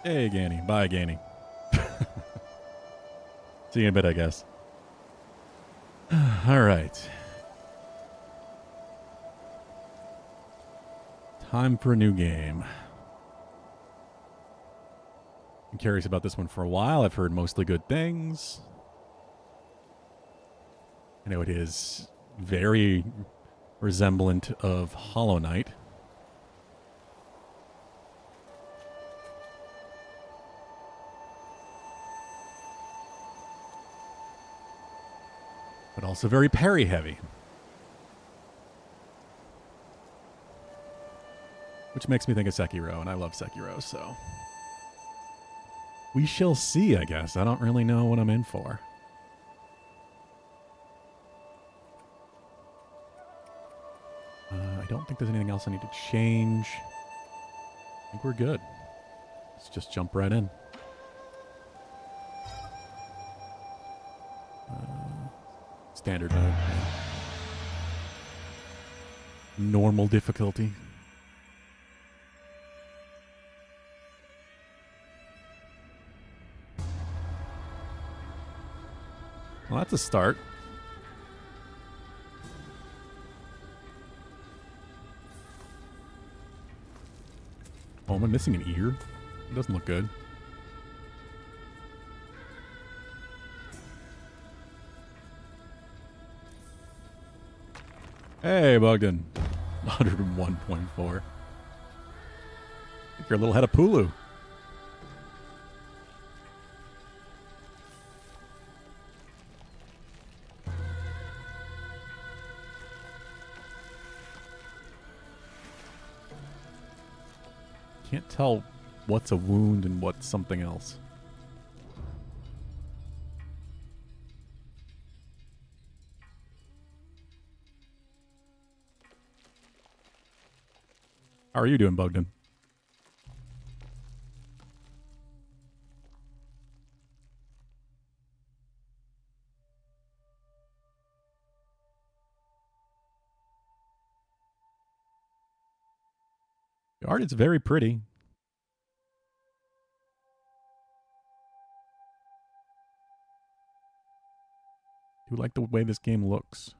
Hey, Ganny. Bye, Ganny. See you in a bit, I guess. All right. Time for a new game. I'm curious about this one for a while. I've heard mostly good things. I know it is very resemblant of Hollow Knight. But also very parry heavy. Which makes me think of Sekiro, and I love Sekiro, so... we shall see, I guess. I don't really know what I'm in for. I don't think there's anything else I need to change. I think we're good. Let's just jump right in. Standard mode. Normal difficulty. Well, that's a start. Oh, am I missing an ear? It doesn't look good. Hey, Bogdan. 101.4. I think you're a little head of Pulu. Can't tell what's a wound and what's something else. How are you doing, Bogdan? The art is very pretty. I do like the way this game looks.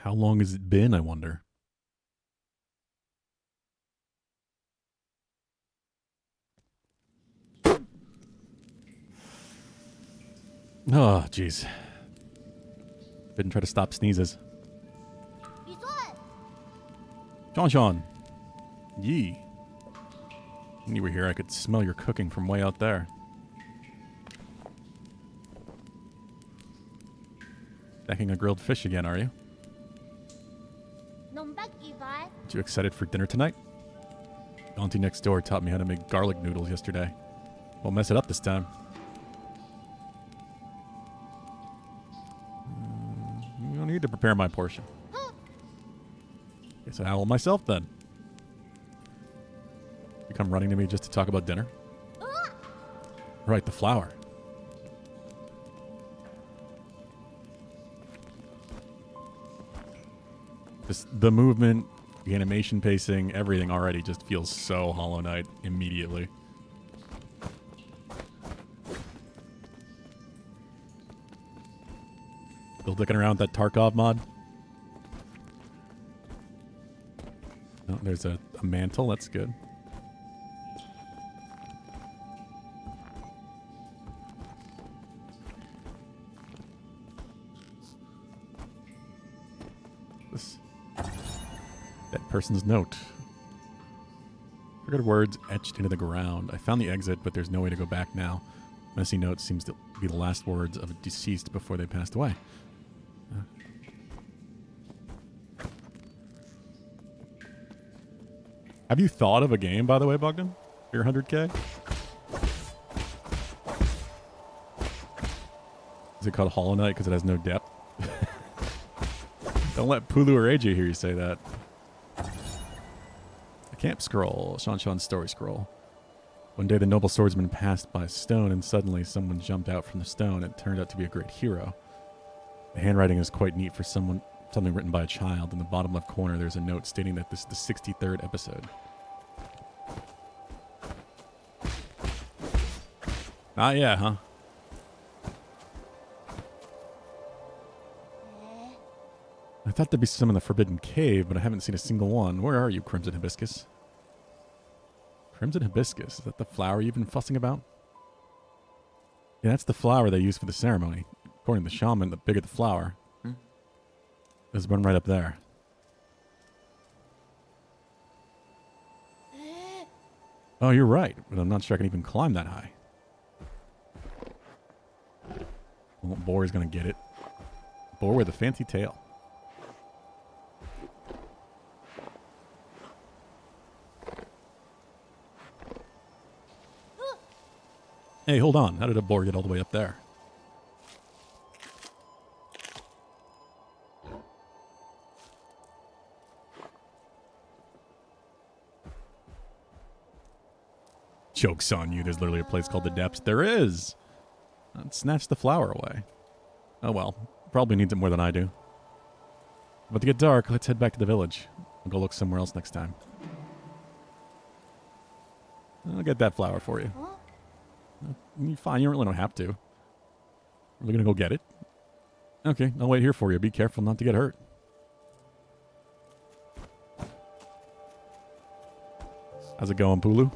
How long has it been, I wonder? Oh, jeez. Didn't try to stop sneezes. Sean. Yee. When you were here, I could smell your cooking from way out there. Stacking a grilled fish again, are you? You excited for dinner tonight? Auntie next door taught me how to make garlic noodles yesterday. Won't mess it up this time. You don't need to prepare my portion. Guess I will myself then. You come running to me just to talk about dinner? Right, the flower. Just the movement, the animation pacing, everything already just feels so Hollow Knight immediately. Still dicking around with that Tarkov mod? Oh, there's a mantle. That's good. That person's note. Forgotten words etched into the ground. I found the exit, but there's no way to go back now. Messy note seems to be the last words of a deceased before they passed away. Have you thought of a game, by the way, Bogdan? For your 100K? Is it called Hollow Knight because it has no depth? Don't let Pulu or AJ hear you say that. A camp scroll. Sean's story scroll. One day the noble swordsman passed by a stone and suddenly someone jumped out from the stone. It turned out to be a great hero. The handwriting is quite neat for something written by a child. In the bottom left corner there's a note stating that this is the 63rd episode. Ah, yeah, huh? I thought there'd be some in the Forbidden Cave, but I haven't seen a single one. Where are you, Crimson Hibiscus? Crimson Hibiscus? Is that the flower you've been fussing about? Yeah, that's the flower they use for the ceremony. According to the shaman, the bigger the flower. There's one right up there. Oh, you're right, but I'm not sure I can even climb that high. Well, Boar is going to get it. Boar with a fancy tail. Hey, hold on. How did a boar get all the way up there? Joke's on you. There's literally a place called the Depths. There is! Snatch the flower away. Oh well. Probably needs it more than I do. About to get dark. Let's head back to the village. I'll go look somewhere else next time. I'll get that flower for you. You're fine. You really don't have to. We're gonna go get it. Okay, I'll wait here for you. Be careful not to get hurt. How's it going, Pulu?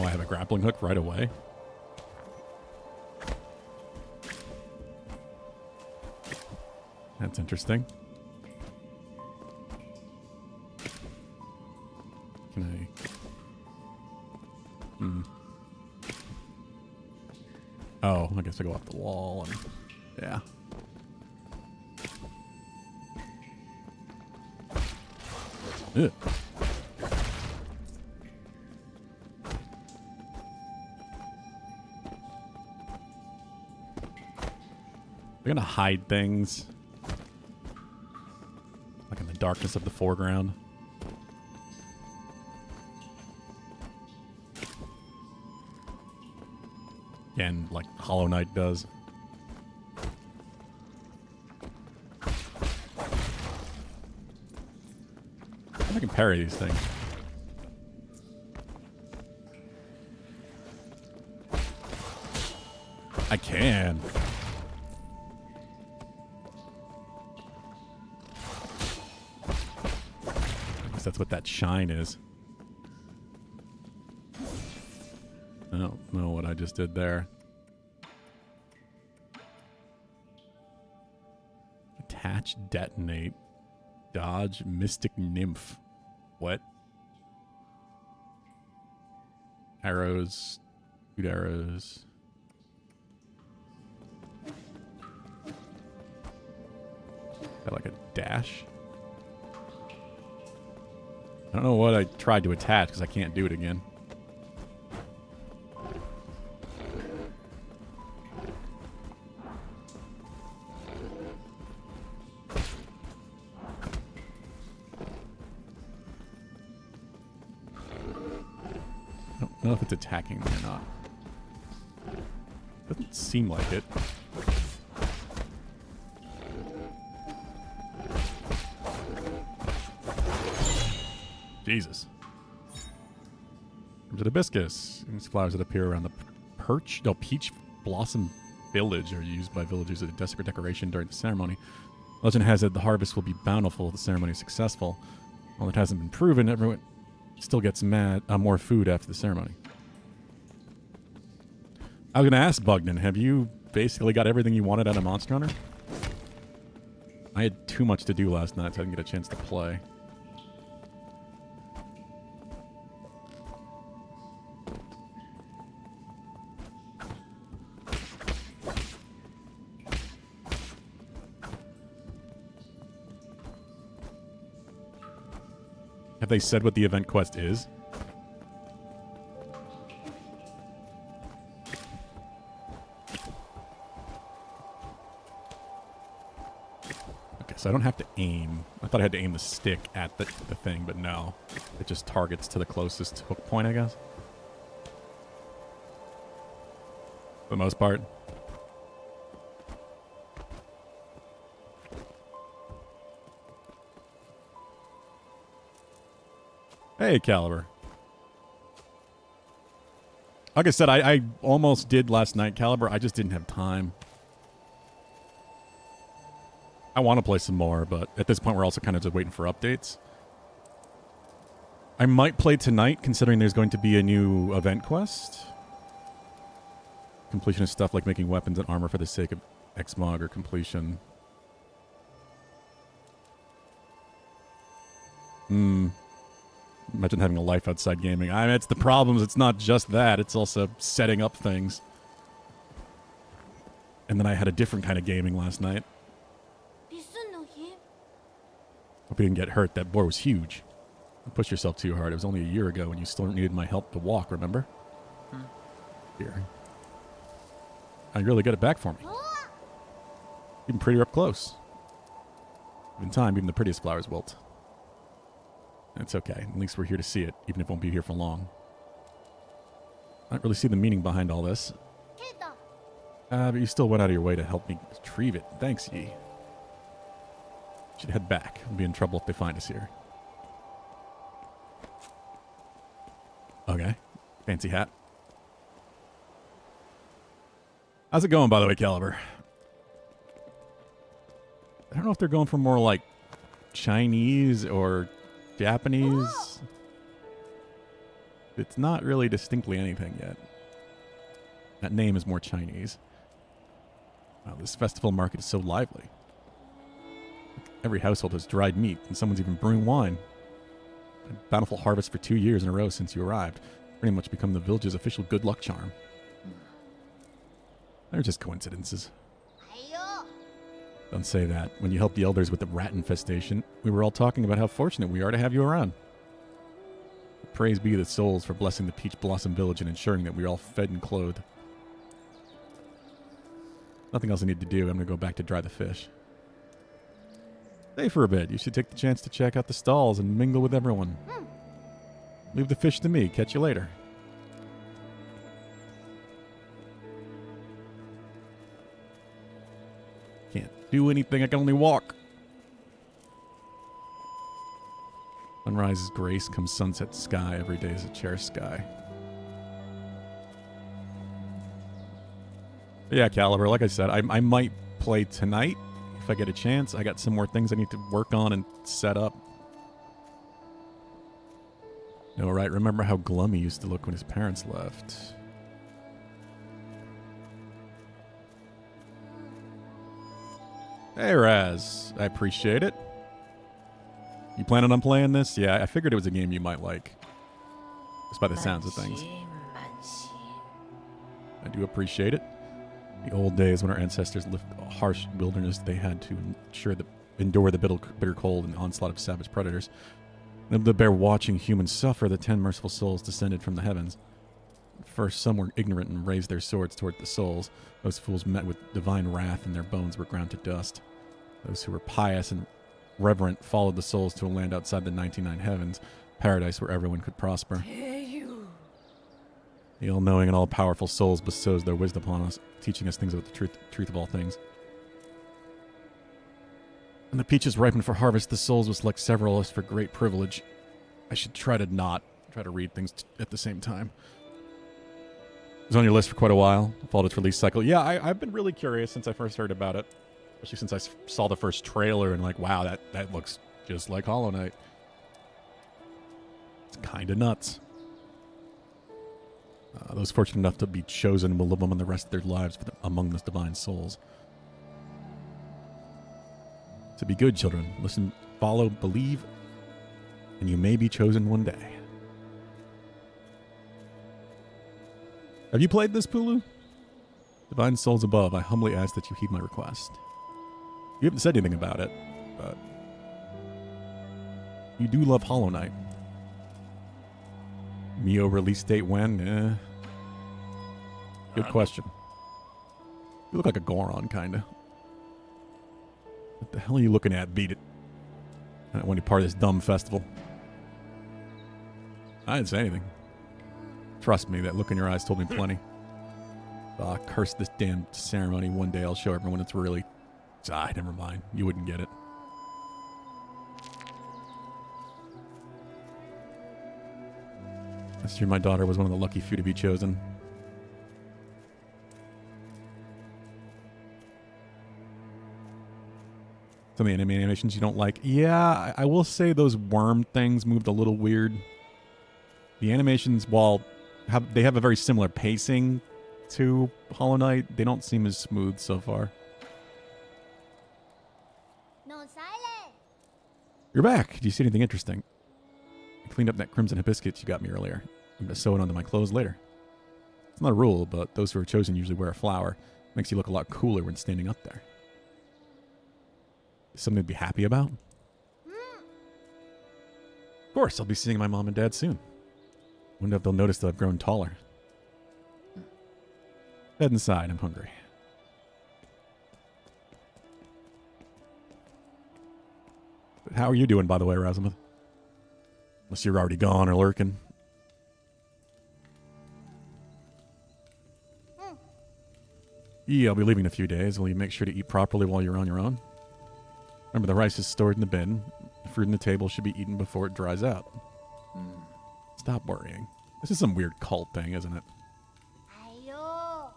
Oh, I have a grappling hook right away. That's interesting. Can I... Oh, I guess I go off the wall and... Yeah. Ugh. They're gonna hide things. Like in the darkness of the foreground. Again, like Hollow Knight does. I can parry these things. I can. I guess that's what that shine is. I don't know what I just did there. Attach, detonate, dodge, mystic nymph. What? Arrows, shoot arrows. Got like a dash. I don't know what I tried to attach because I can't do it again. I don't know if it's attacking me or not. Doesn't seem like it. Jesus. Crimson Hibiscus. These flowers that appear around the Peach Blossom Village are used by villagers as a desperate decoration during the ceremony. Legend has it the harvest will be bountiful if the ceremony is successful. While it hasn't been proven, everyone still gets more food after the ceremony. I was going to ask Bugden, have you basically got everything you wanted out of Monster Hunter? I had too much to do last night, so I didn't get a chance to play. Have they said what the event quest is? Okay, so I don't have to aim. I thought I had to aim the stick at the thing, but no. It just targets to the closest hook point, I guess. For the most part. Hey, Caliber. Like I said, I almost did last night, Caliber. I just didn't have time. I want to play some more, but at this point, we're also kind of just waiting for updates. I might play tonight, considering there's going to be a new event quest. Completion of stuff like making weapons and armor for the sake of Xmog or completion. Imagine having a life outside gaming. I mean, it's the problems. It's not just that. It's also setting up things. And then I had a different kind of gaming last night. Hope you didn't get hurt. That boar was huge. Don't push yourself too hard. It was only a year ago when you still needed my help to walk, remember? Here. I really got it back for me. Even prettier up close. In time, even the prettiest flowers wilt. It's okay. At least we're here to see it, even if it won't be here for long. I don't really see the meaning behind all this. But you still went out of your way to help me retrieve it. Thanks, Yi. Should head back. We'll be in trouble if they find us here. Okay. Fancy hat. How's it going, by the way, Caliber? I don't know if they're going for more like Chinese or Japanese. It's not really distinctly anything yet. That name is more Chinese. Wow, this festival market is so lively. Every household has dried meat, and someone's even brewing wine. A bountiful harvest for 2 years in a row since you arrived. Pretty much become the village's official good luck charm. They're just coincidences. Don't say that. When you helped the elders with the rat infestation, we were all talking about how fortunate we are to have you around. Praise be the souls for blessing the Peach Blossom Village and ensuring that we're all fed and clothed. Nothing else I need to do. I'm going to go back to dry the fish. Stay for a bit. You should take the chance to check out the stalls and mingle with everyone. Leave the fish to me. Catch you later. Can't do anything. I can only walk. Sunrise is grace, comes sunset sky. Every day is a cherished sky. But yeah, Caliber, like I said, I might play tonight if I get a chance. I got some more things I need to work on and set up. No, right? Remember how glum he used to look when his parents left. Hey, Raz. I appreciate it. You planning on playing this? Yeah, I figured it was a game you might like. Just by the sounds of things. I do appreciate it. The old days when our ancestors lived a harsh wilderness, they had to endure the bitter cold and onslaught of savage predators. And to bear watching humans suffer, the 10 merciful souls descended from the heavens. First, some were ignorant and raised their swords toward the souls. Those fools met with divine wrath, and their bones were ground to dust. Those who were pious and reverent followed the souls to a land outside the 99 heavens, paradise where everyone could prosper. The all-knowing and all-powerful souls bestows their wisdom upon us, teaching us things about the truth of all things. When the peaches ripen for harvest, the souls will select several of us for great privilege. I should try to read things at the same time. It was on your list for quite a while. Followed its release cycle. Yeah, I've been really curious since I first heard about it. Especially since I saw the first trailer and like, wow, that looks just like Hollow Knight. It's kind of nuts. Those fortunate enough to be chosen will live on the rest of their lives among the divine souls. So be good, children. Listen, follow, believe, and you may be chosen one day. Have you played this, Pulu? Divine souls above, I humbly ask that you heed my request. You haven't said anything about it, but you do love Hollow Knight. Mio release date when? Good question. You look like a Goron, kinda. What the hell are you looking at? Beat it. I don't want to be part of this dumb festival. I didn't say anything. Trust me, that look in your eyes told me plenty. Curse this damn ceremony. One day I'll show everyone it's really... never mind. You wouldn't get it. Last year my daughter was one of the lucky few to be chosen. Some of the anime animations you don't like. Yeah, I will say those worm things moved a little weird. The animations, while they have a very similar pacing to Hollow Knight, they don't seem as smooth so far. No silence. You're back. Do you see anything interesting? I cleaned up that crimson hibiscus you got me earlier. I'm going to sew it onto my clothes later. It's not a rule, but those who are chosen usually wear a flower. Makes you look a lot cooler when standing up there. Something to be happy about? Of course, I'll be seeing my mom and dad soon. Wonder if they'll notice that I've grown taller. Head inside, I'm hungry. How are you doing, by the way, Razimuth? Unless you're already gone or lurking. Yeah, I'll be leaving in a few days. Will you make sure to eat properly while you're on your own? Remember, the rice is stored in the bin. The fruit on the table should be eaten before it dries out. Stop worrying. This is some weird cult thing, isn't it? Ayo.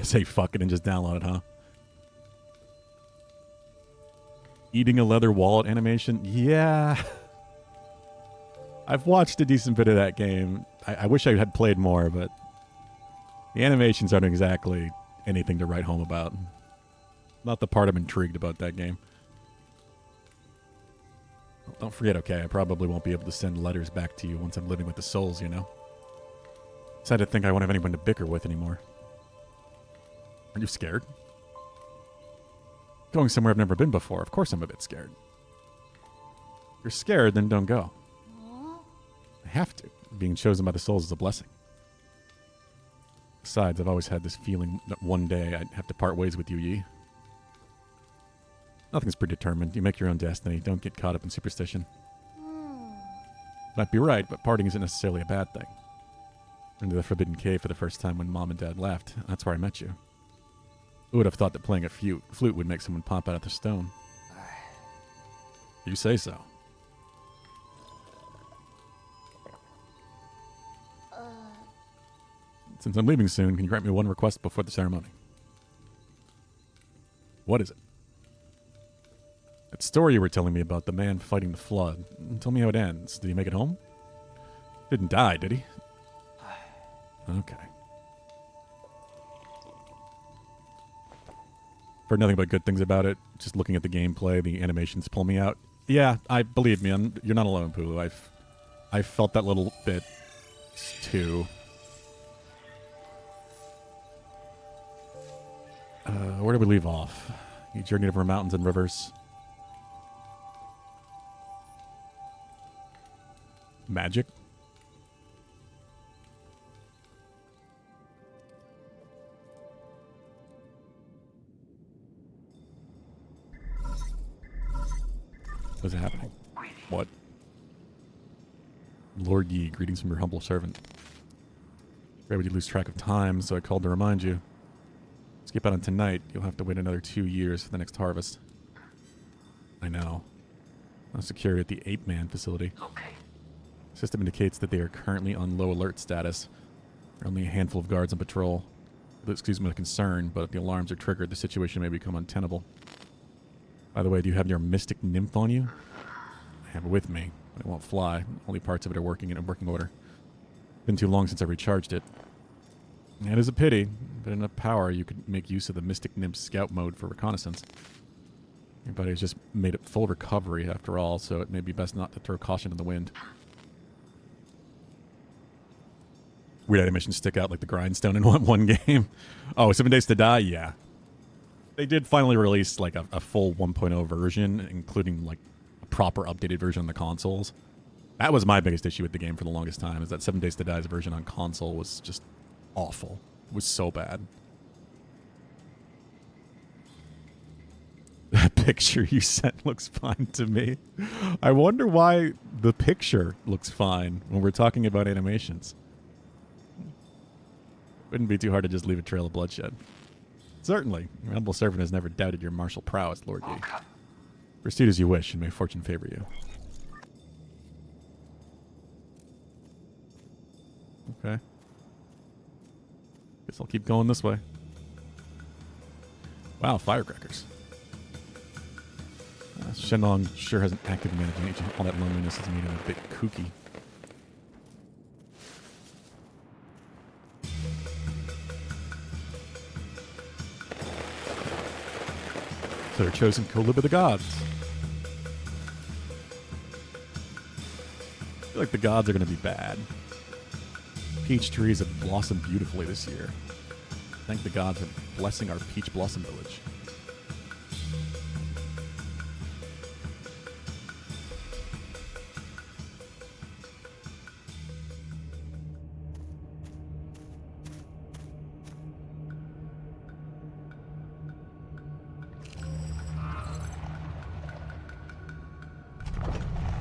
Say fuck it and just download it, huh? Eating a leather wallet animation? Yeah. I've watched a decent bit of that game. I wish I had played more, but the animations aren't exactly anything to write home about. Not the part I'm intrigued about that game. Don't forget, okay, I probably won't be able to send letters back to you once I'm living with the souls, you know? Sad to think I won't have anyone to bicker with anymore. Are you scared? Going somewhere I've never been before. Of course I'm a bit scared. If you're scared, then don't go. I have to. Being chosen by the souls is a blessing. Besides, I've always had this feeling that one day I'd have to part ways with you, Yi. Nothing's predetermined. You make your own destiny. Don't get caught up in superstition. Might be right, but parting isn't necessarily a bad thing. Into the Forbidden Cave for the first time when Mom and Dad left. That's where I met you. Who would have thought that playing a flute would make someone pop out of the stone? You say so. Since I'm leaving soon, can you grant me one request before the ceremony? What is it? That story you were telling me about the man fighting the flood. Tell me how it ends. Did he make it home? Didn't die, did he? Okay. Heard nothing but good things about it. Just looking at the gameplay, the animations pull me out. Yeah, believe me, you're not alone, Pulu. I felt that little bit too. Where did we leave off? You journeyed over mountains and rivers. Magic? What's happening? What? Lord Yi, greetings from your humble servant. Afraid would you lose track of time, so I called to remind you. Skip out on tonight, you'll have to wait another 2 years for the next harvest. I know. I'm secured at the Ape Man facility. Okay. The system indicates that they are currently on low alert status. There are only a handful of guards on patrol. Excuse me, a concern, but if the alarms are triggered, the situation may become untenable. By the way, do you have your Mystic Nymph on you? I have it with me, but it won't fly. Only parts of it are working in working order. Been too long since I recharged it. It is a pity, but enough power you could make use of the Mystic Nymph scout mode for reconnaissance. Your buddy has just made it full recovery after all, so it may be best not to throw caution to the wind. Weird animations stick out like the grindstone in one game. Oh, 7 Days to Die? Yeah. They did finally release like a full 1.0 version, including like a proper updated version on the consoles. That was my biggest issue with the game for the longest time, is that 7 Days to Die's version on console was just awful. It was so bad. That picture you sent looks fine to me. I wonder why the picture looks fine when we're talking about animations. Wouldn't be too hard to just leave a trail of bloodshed. Certainly. Your humble servant has never doubted your martial prowess, Lord Yi. Proceed as you wish, and may fortune favor you. Okay. Guess I'll keep going this way. Wow, firecrackers. Shenlong sure has an active imagination. All that loneliness has made him a bit kooky. So they're chosen to co-live with the gods. I feel like the gods are going to be bad. Peach trees have blossomed beautifully this year. Thank the gods for blessing our Peach Blossom Village.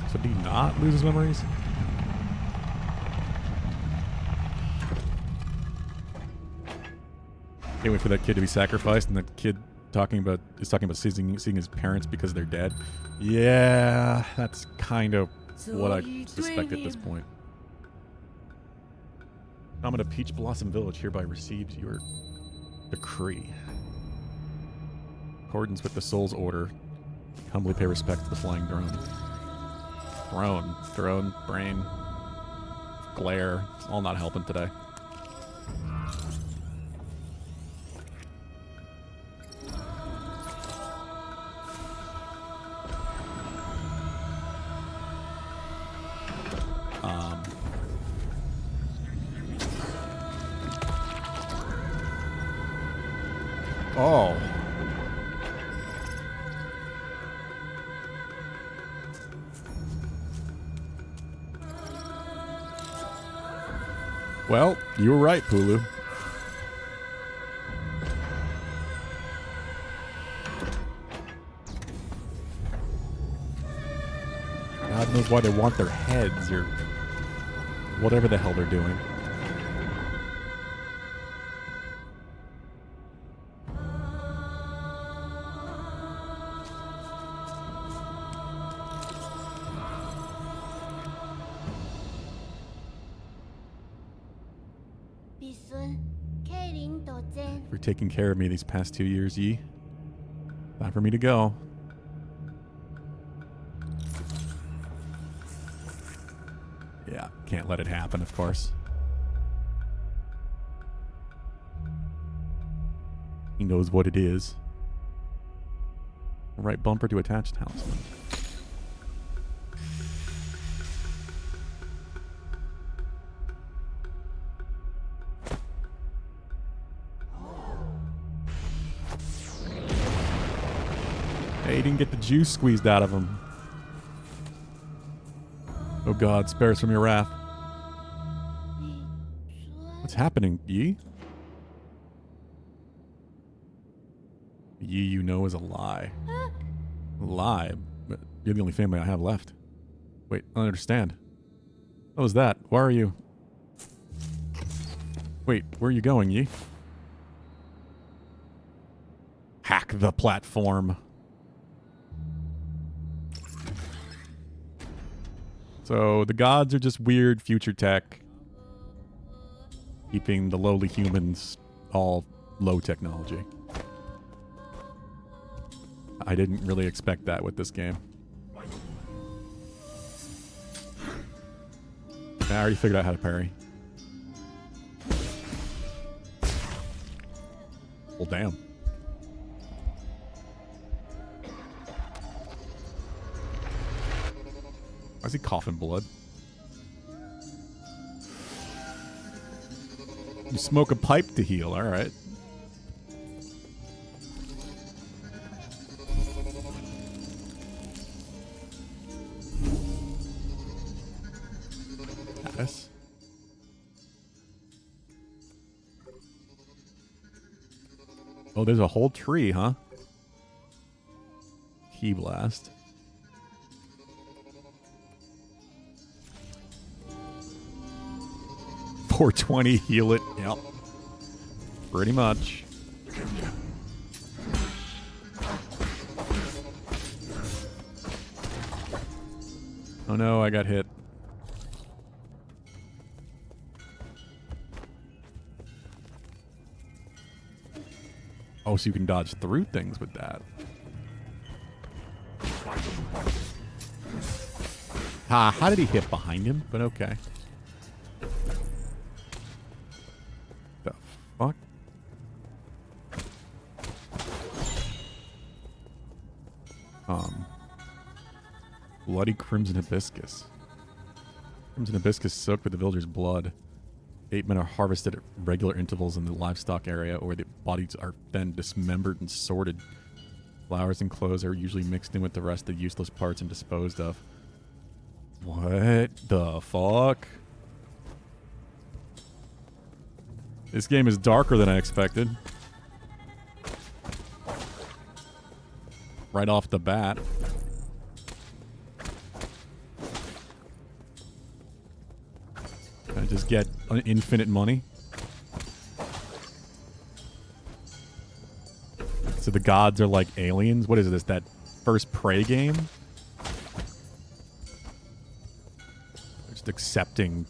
So did he not lose his memories? Can't wait for that kid to be sacrificed, and that kid is talking about seeing his parents because they're dead. Yeah, that's kind of what I suspect at this point. I'm at a Peach Blossom Village hereby receives your decree. In accordance with the soul's order, humbly pay respect to the flying drone. Throne, brain, glare. It's all not helping today. Oh. Well, you were right, Pulu. God knows why they want their heads or whatever the hell they're doing. For taking care of me these past 2 years, Yi. Time for me to go. Yeah, can't let it happen, of course. He knows what it is. Right bumper to attached talisman. Hey, he didn't get the juice squeezed out of him. Oh God, spare us from your wrath. What's happening, Yi? Yi, you know, is a lie. A lie? But you're the only family I have left. Wait, I don't understand. What was that? Why are you... Wait, where are you going, Yi? Hack the platform. So the gods are just weird future tech, keeping the lowly humans all low technology. I didn't really expect that with this game. I already figured out how to parry. Well, damn. Why is he coughing blood? You smoke a pipe to heal, alright. Oh, there's a whole tree, huh? Key blast. $420, heal it. Yep. Pretty much. Oh no, I got hit. Oh, so you can dodge through things with that. How did he hit behind him? But okay. The fuck? Bloody Crimson Hibiscus. Crimson Hibiscus soaked with the villager's blood. 8 men are harvested at regular intervals in the livestock area, or the bodies are then dismembered and sorted. Flowers and clothes are usually mixed in with the rest of the useless parts and disposed of. What the fuck? This game is darker than I expected. Right off the bat. Can I just get infinite money? So the gods are like aliens? What is this, that first Prey game? Just accepting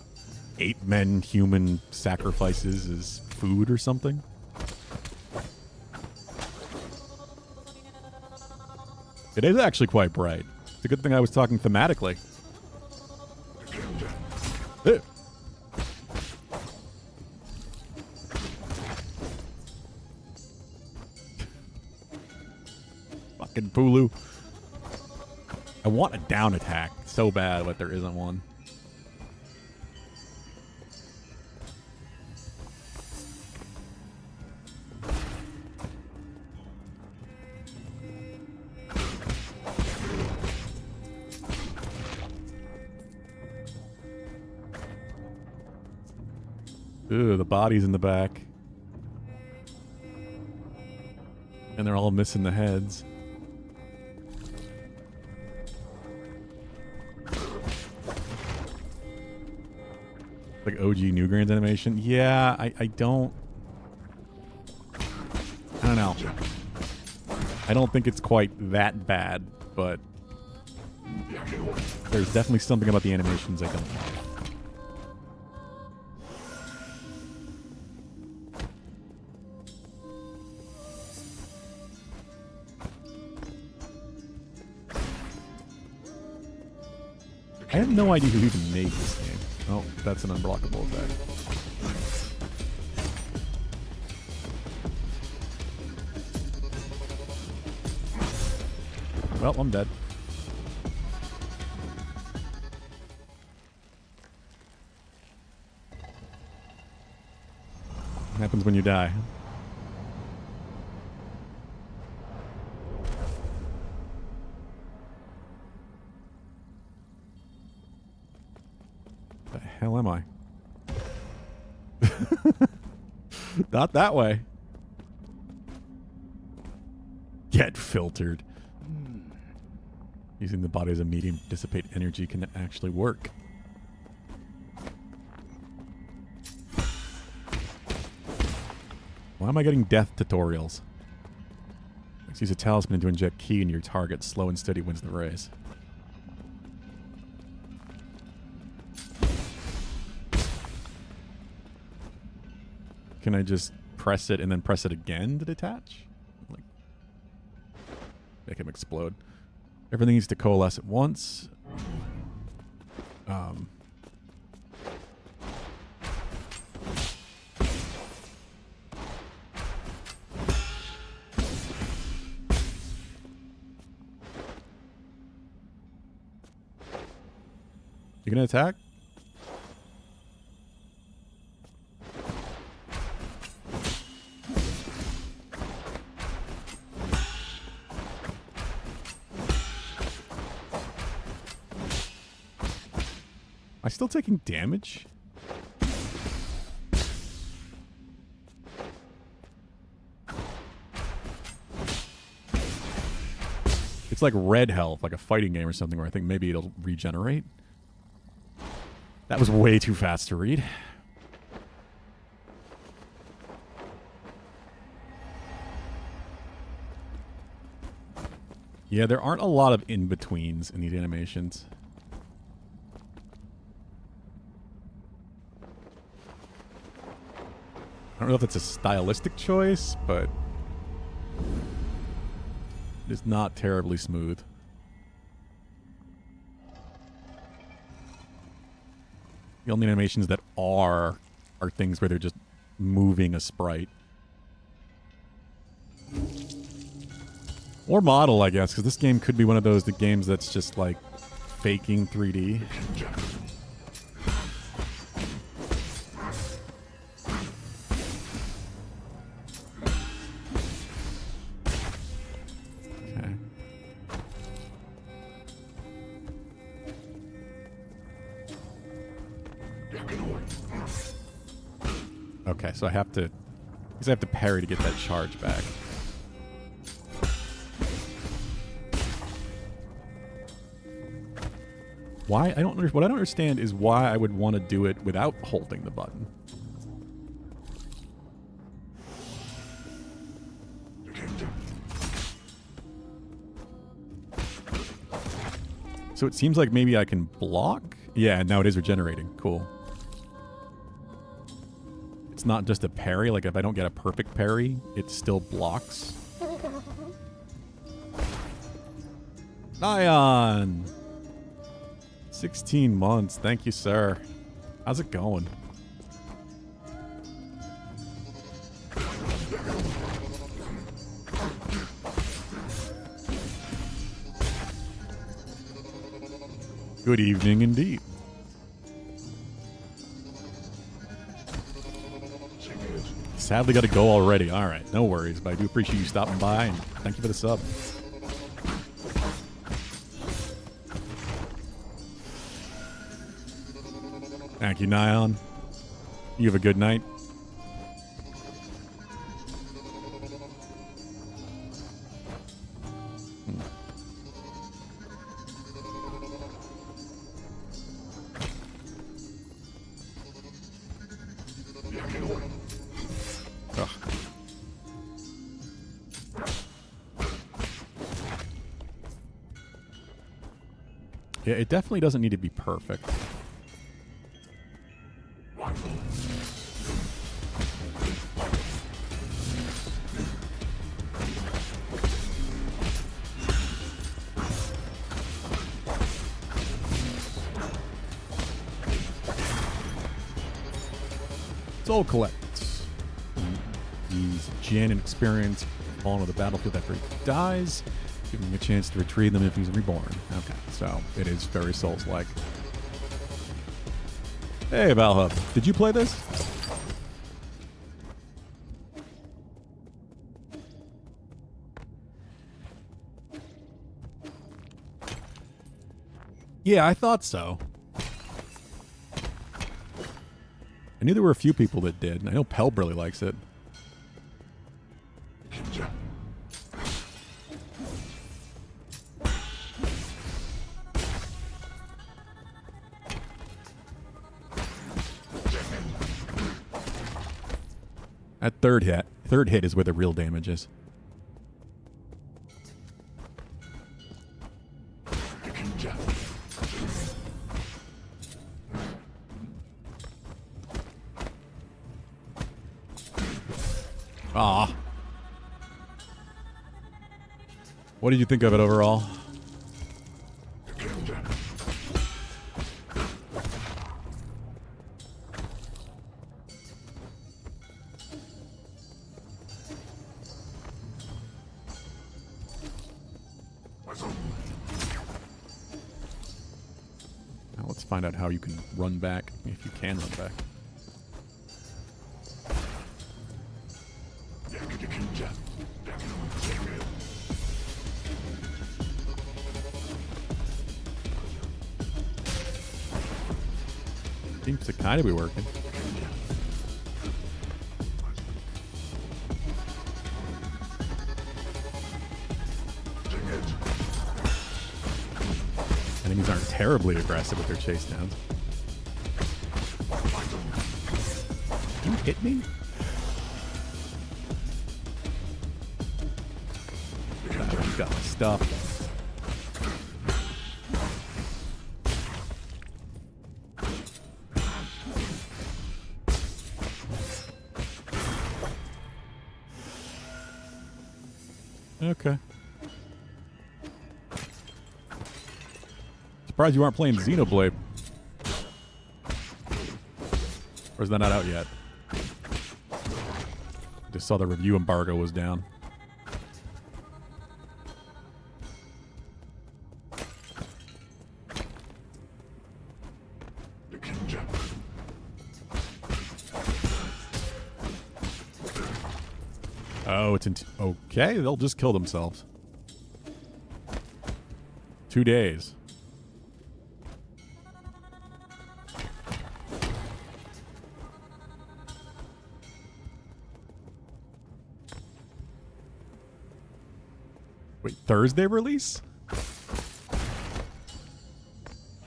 8 men human sacrifices as food or something? It is actually quite bright. It's a good thing I was talking thematically. Fucking Pulu. I want a down attack so bad, but there isn't one. Ooh, the body's in the back. And they're all missing the heads. Like OG Newgrounds animation. Yeah, I don't know. I don't think it's quite that bad, but there's definitely something about the animations I don't like. I have no idea who even made this game. Oh, that's an unblockable attack. Well, I'm dead. What happens when you die? The hell am I? Not that way. Get filtered. Using the body as a medium to dissipate energy can actually work. Why am I getting death tutorials? Let's use a talisman to inject ki into your target. Slow and steady wins the race. Can I just press it and then press it again to detach? Like, make him explode. Everything needs to coalesce at once. You gonna attack? Am I still taking damage? It's like red health, like a fighting game or something, where I think maybe it'll regenerate. That was way too fast to read. Yeah, there aren't a lot of in-betweens in these animations. I don't know if it's a stylistic choice, but it is not terribly smooth. The only animations that are things where they're just moving a sprite. Or model, I guess, because this game could be one of those games that's just like faking 3D. Okay. Okay, so I have to, because I have to parry to get that charge back. Why? I don't. What I don't understand is why I would want to do it without holding the button. So it seems like maybe I can block. Yeah, now it is regenerating. Cool. It's not just a parry. Like if I don't get a perfect parry, it still blocks. Ion! 16 months. Thank you, sir. How's it going? Good evening indeed. Sadly got to go already. All right, no worries, but I do appreciate you stopping by, and thank you for the sub. Thank you, Nyan. You have a good night. Ugh. Yeah, it definitely doesn't need to be perfect. Soul Collect. Use Jan and experience falling on the battlefield after he dies, giving him a chance to retrieve them if he's reborn. Okay, so it is very Souls-like. Hey, Valhub, did you play this? Yeah, I thought so. I knew there were a few people that did, and I know Pelb really likes it. That third hit is where the real damage is. Ah. What did you think of it overall? Now let's find out how you can run back, if you can run back. Seems to kind of be working. Enemies aren't terribly aggressive with their chase downs. You hit me? You got my stuff. Okay. Surprised you aren't playing Xenoblade. Or is that not out yet? Just saw the review embargo was down. Oh, it's okay. They'll just kill themselves. 2 days. Wait, Thursday release?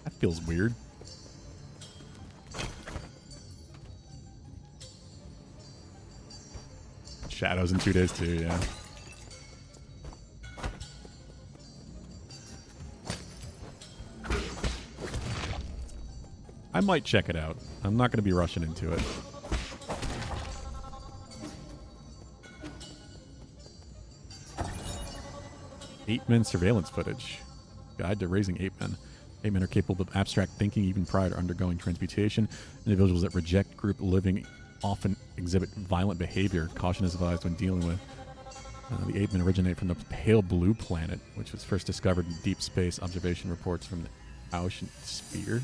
That feels weird. Shadows in 2 days too, yeah. I might check it out. I'm not going to be rushing into it. Ape-men surveillance footage. Guide to raising ape-men. Ape-men are capable of abstract thinking even prior to undergoing transmutation. Individuals that reject group living often exhibit violent behavior. Caution is advised when dealing with. The ape-men originate from the pale blue planet, which was first discovered in deep space observation reports from the Ocean Sphere.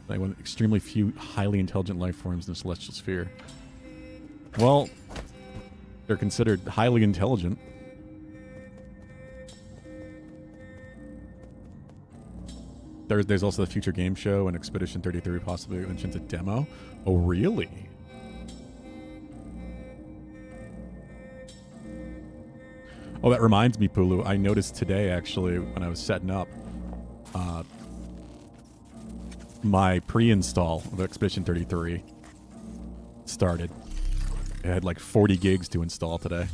Like one of extremely few highly intelligent life forms in the celestial sphere. Well, they're considered highly intelligent. Thursday's also the Future Game Show and Expedition 33 possibly mentions a demo. Oh, really? Oh, that reminds me, Pulu. I noticed today, actually, when I was setting up, my pre-install of Expedition 33 started. It had like 40 gigs to install today.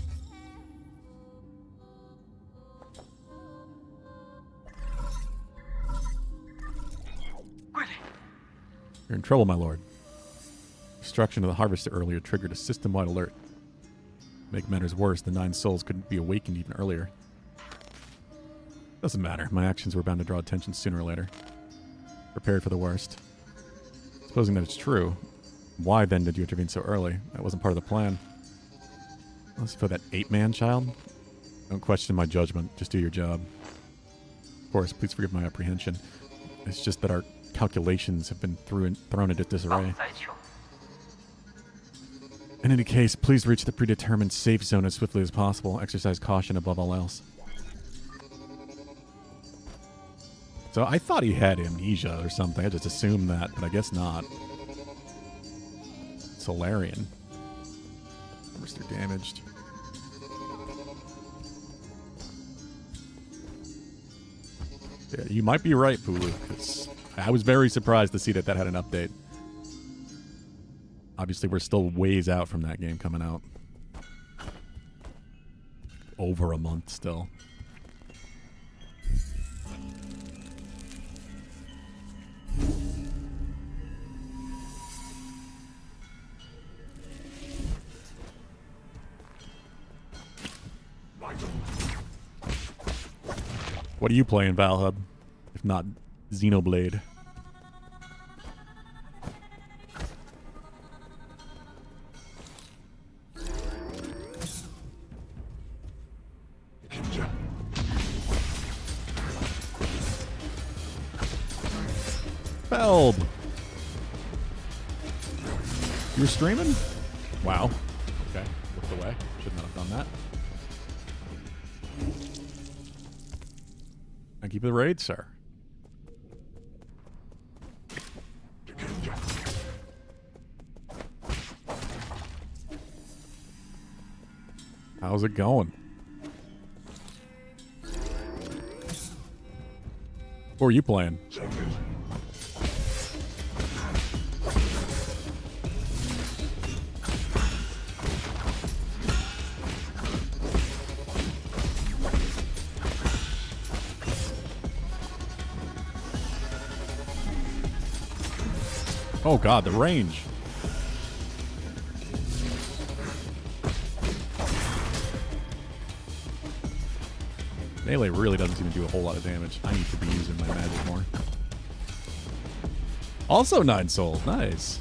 You're in trouble, my lord. Destruction of the harvester earlier triggered a system-wide alert. Make matters worse, the 9 souls couldn't be awakened even earlier. Doesn't matter. My actions were bound to draw attention sooner or later. Prepared for the worst. Supposing that it's true, why then did you intervene so early? That wasn't part of the plan. Unless for that ape-man child? Don't question my judgment. Just do your job. Of course, please forgive my apprehension. It's just that our calculations have been thrown into disarray. In any case, please reach the predetermined safe zone as swiftly as possible. Exercise caution above all else. So I thought he had amnesia or something. I just assumed that, but I guess not. Solarian. Harvester damaged. Yeah, you might be right, Pulu, because I was very surprised to see that that had an update. Obviously, we're still ways out from that game coming out. Over a month still. What are you playing, Valhub? If not Xenoblade. Felb! You were streaming? Wow. Okay. Looked away. Should not have done that. Thank you for the raid, sir. How's it going? What were you playing? Oh god, the range. Melee really doesn't seem to do a whole lot of damage. I need to be using my magic more. Also 9 souls. Nice.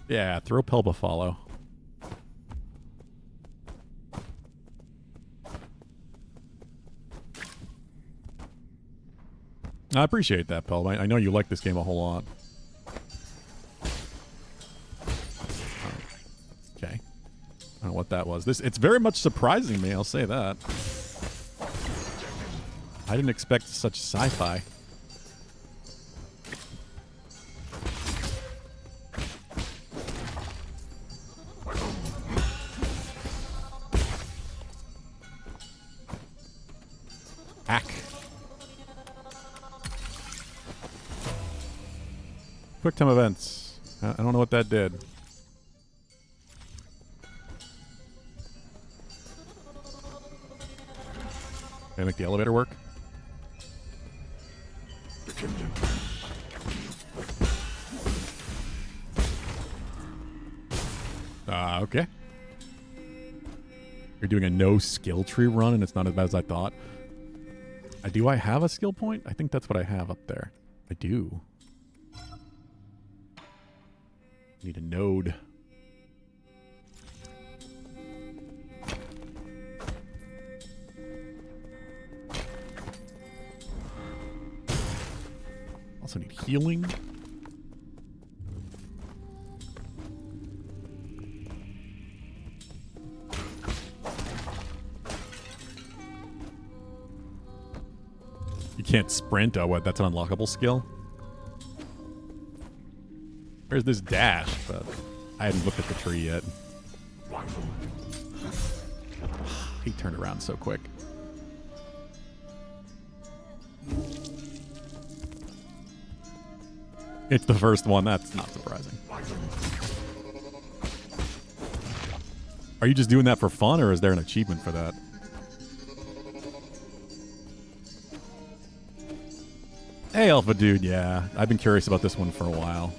Yeah, throw Pelba follow. I appreciate that, Pelba. I know you like this game a whole lot. Okay. I don't know what that was. It's very much surprising me, I'll say that. I didn't expect such sci-fi. Hack. Quick time events. I don't know what that did. Can I make the elevator work? Okay. You're doing a no skill tree run and it's not as bad as I thought. Do I have a skill point? I think that's what I have up there. I do. Need a node. Also need healing. You can't sprint. Oh, what? That's an unlockable skill? There's this dash, but I hadn't looked at the tree yet. He turned around so quick. It's the first one. That's not surprising. Are you just doing that for fun, or is there an achievement for that? Hey, Alpha Dude. Yeah, I've been curious about this one for a while.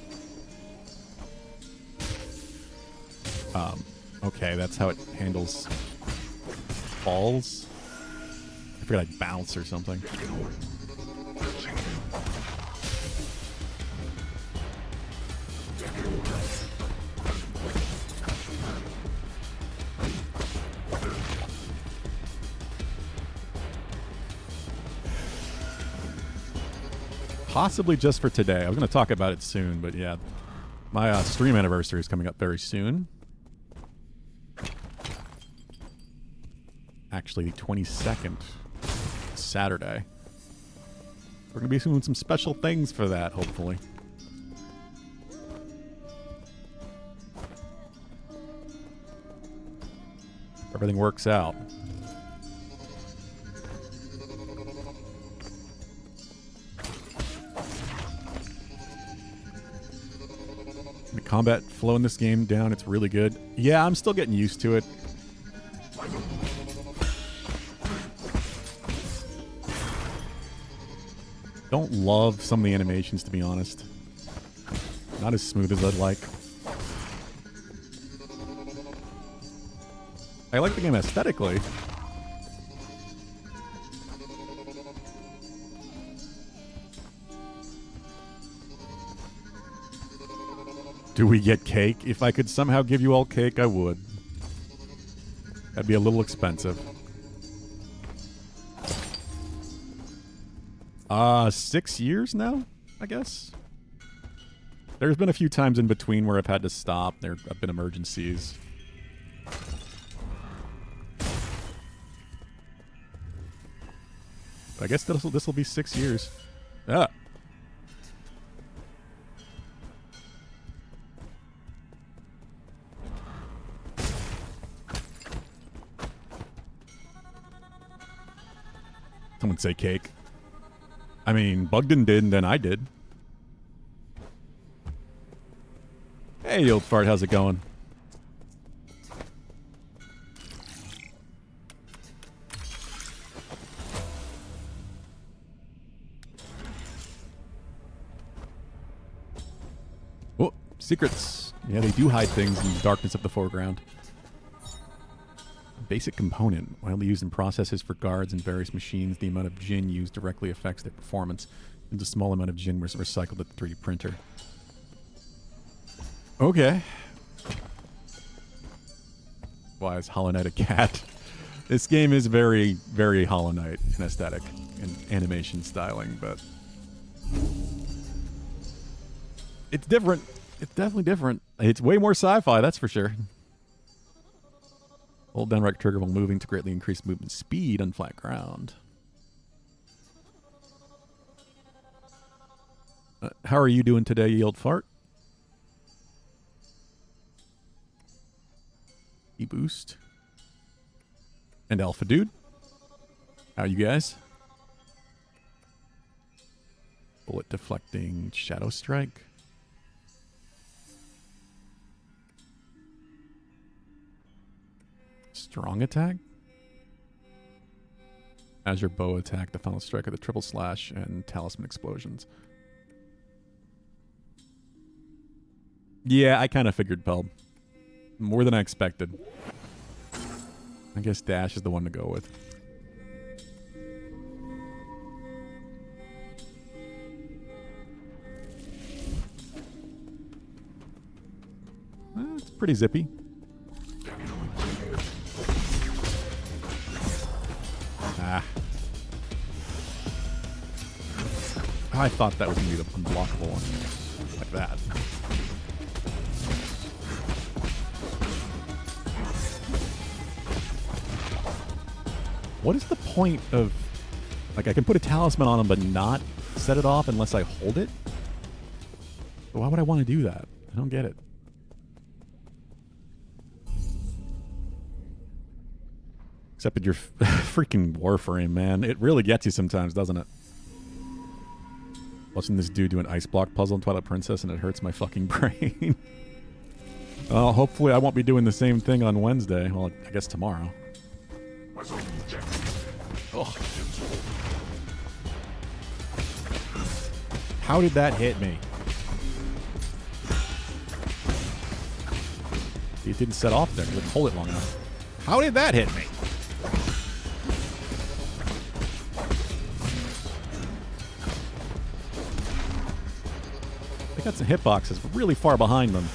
Okay, that's how it handles balls. I forgot I'd bounce or something. Possibly just for today. I was going to talk about it soon, but yeah. My stream anniversary is coming up very soon. Actually, the 22nd, Saturday. We're going to be doing some special things for that, hopefully. Everything works out. The combat flow in this game down, it's really good. Yeah, I'm still getting used to it. Don't love some of the animations, to be honest. Not as smooth as I'd like. I like the game aesthetically. Do we get cake? If I could somehow give you all cake, I would. That'd be a little expensive. 6 years now, I guess. There's been a few times in between where I've had to stop. There have been emergencies. I guess this will be 6 years. Ah. Someone say cake. I mean, Bugden did, and then I did. Hey, old fart, how's it going? Oh, secrets. Yeah, they do hide things in the darkness of the foreground. Basic component. Widely used in processes for guards and various machines, the amount of Jin used directly affects their performance. And a small amount of Jin was recycled at the 3D printer. Okay. Why is Hollow Knight a cat? This game is very, very Hollow Knight in aesthetic and animation styling, but it's different. It's definitely different. It's way more sci-fi, that's for sure. Hold down right trigger while moving to greatly increase movement speed on flat ground. How are you doing today, you old fart? E-boost. And Alpha Dude. How you guys? Bullet deflecting Shadow Strike. Strong attack. As your bow attack, the final strike of the triple slash and talisman explosions. Yeah, I kind of figured, Pelb. More than I expected. I guess dash is the one to go with. It's pretty zippy. Ah. I thought that was going to be the unblockable one. Like that. What is the point of... Like, I can put a talisman on him but not set it off unless I hold it? But why would I want to do that? I don't get it. Except with your freaking Warframe, man. It really gets you sometimes, doesn't it? Watching this dude do an ice block puzzle in Twilight Princess and it hurts my fucking brain. Well, hopefully I won't be doing the same thing on Wednesday. Well, I guess tomorrow. Oh. How did that hit me? It didn't set off there. I didn't hold it long enough. How did that hit me? They got some hitboxes really far behind them.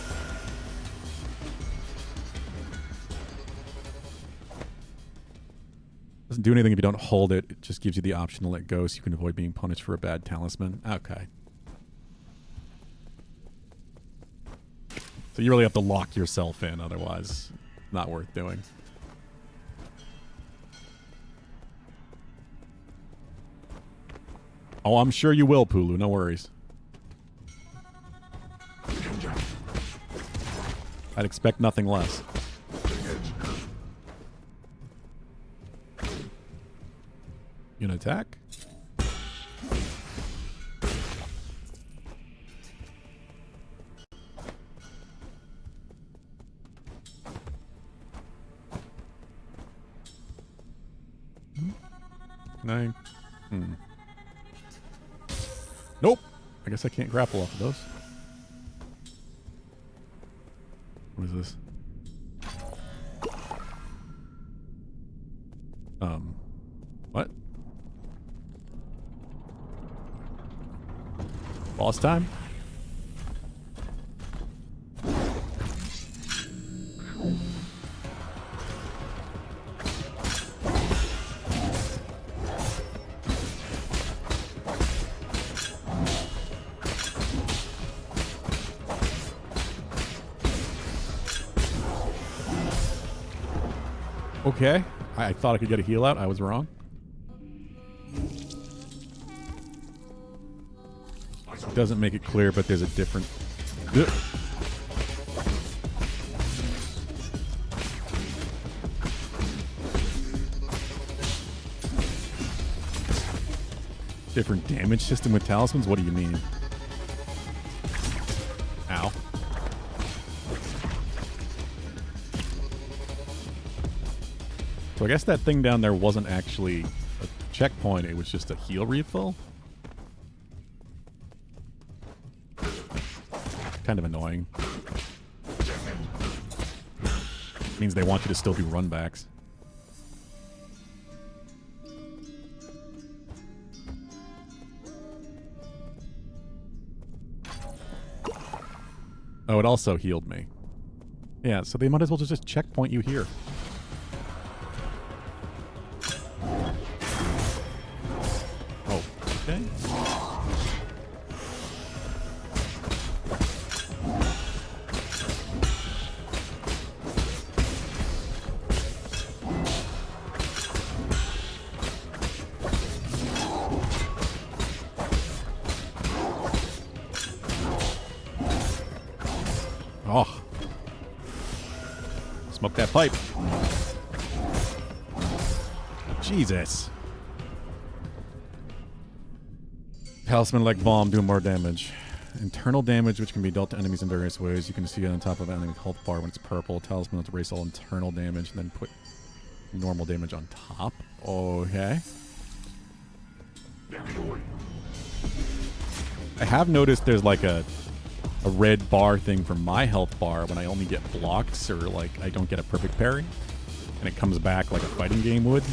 Doesn't do anything if you don't hold it. It just gives you the option to let go so you can avoid being punished for a bad talisman. Okay. So you really have to lock yourself in, otherwise not worth doing. Oh, I'm sure you will, Pulu. No worries. I'd expect nothing less. You gonna attack? Nine. Nope. I guess I can't grapple off of those. What is this? What? Boss time? Okay. I thought I could get a heal out. I was wrong. It doesn't make it clear, but there's a different... Different damage system with talismans? What do you mean? Ow. So I guess that thing down there wasn't actually a checkpoint, it was just a heal refill? Kind of annoying. Means they want you to still do runbacks. Oh, it also healed me. Yeah, so they might as well just checkpoint you here. Oh, okay. Oh. Smoke that pipe. Jesus. Talisman-like bomb, do more damage. Internal damage, which can be dealt to enemies in various ways. You can see it on top of an enemy health bar when it's purple. Talisman will erase all internal damage and then put normal damage on top. Okay. I have noticed there's like a red bar thing for my health bar when I only get blocks or like I don't get a perfect parry. And it comes back like a fighting game would.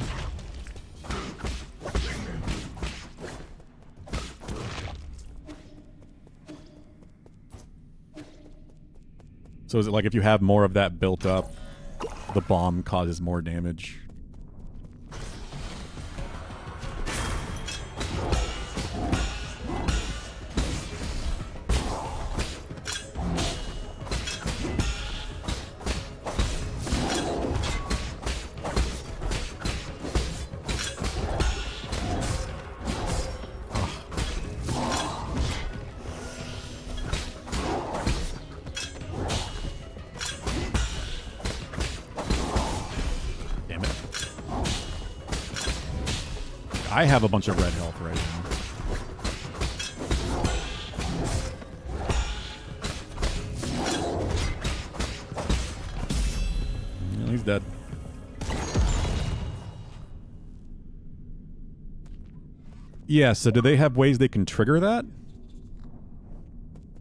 So is it like if you have more of that built up, the bomb causes more damage? I have a bunch of red health right now. Well, he's dead. Yeah, so do they have ways they can trigger that?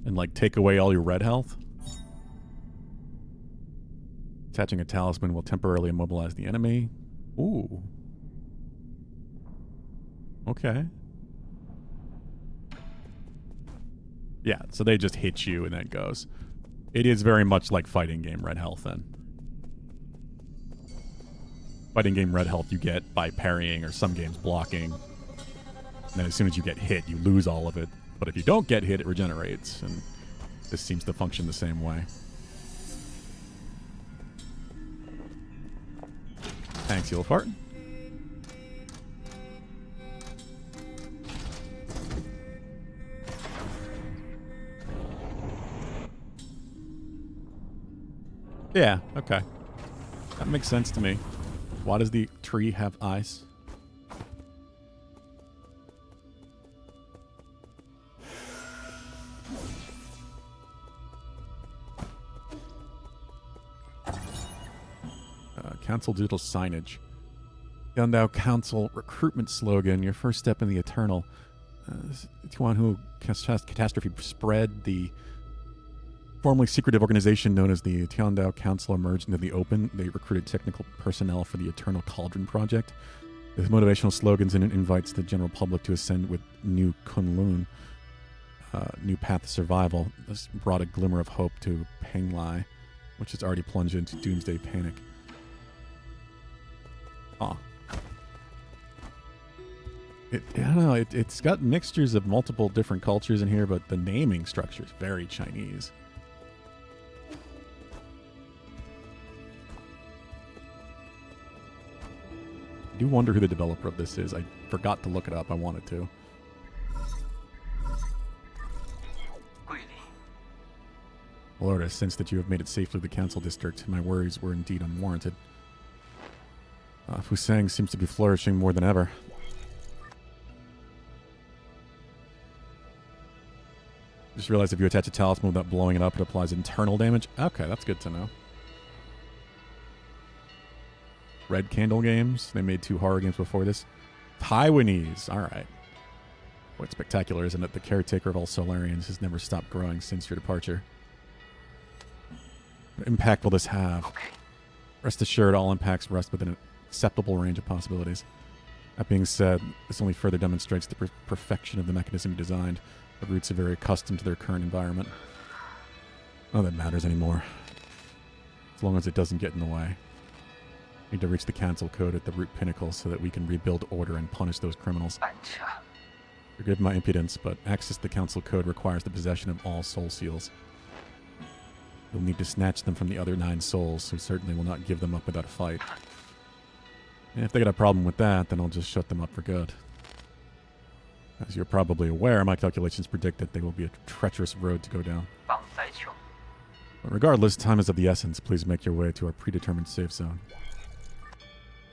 And like take away all your red health? Attaching a talisman will temporarily immobilize the enemy. Ooh. Okay. Yeah, so they just hit you and that goes. It is very much like fighting game red health then. Fighting game red health you get by parrying or some games blocking. And then as soon as you get hit, you lose all of it. But if you don't get hit, it regenerates. And this seems to function the same way. Thanks, Yulfart. Yeah, okay. That makes sense to me. Why does the tree have eyes? Council digital signage. Yandao Council recruitment slogan. Your first step in the eternal. Tianhu catastrophe spread. The formerly secretive organization known as the Tiandao Council emerged into the open. They recruited technical personnel for the Eternal Cauldron project. With motivational slogans and it invites the general public to ascend with New Kunlun, new path to survival. This brought a glimmer of hope to Penglai, which has already plunged into doomsday panic. Ah. I don't know, it's got mixtures of multiple different cultures in here, but the naming structure is very Chinese. I do wonder who the developer of this is. I forgot to look it up. I wanted to. Lord, I sense that you have made it safely to the council district. My worries were indeed unwarranted. Fusang seems to be flourishing more than ever. Just realized if you attach a talisman without blowing it up, it applies internal damage. Okay, that's good to know. Red Candle Games. They made 2 horror games before this. Taiwanese. All right. What's spectacular, isn't it? The caretaker of all Solarians has never stopped growing since your departure. What impact will this have? Rest assured, all impacts rest within an acceptable range of possibilities. That being said, this only further demonstrates the perfection of the mechanism you designed. The roots are very accustomed to their current environment. None of that matters anymore. As long as it doesn't get in the way. Need to reach the cancel code at the root pinnacle so that we can rebuild order and punish those criminals. Forgive my impudence, but access to the council code requires the possession of all soul seals. You'll need to snatch them from the other 9 souls, who certainly will not give them up without a fight. And if they got a problem with that, then I'll just shut them up for good. As you're probably aware, my calculations predict that they will be a treacherous road to go down. But regardless, time is of the essence. Please make your way to our predetermined safe zone.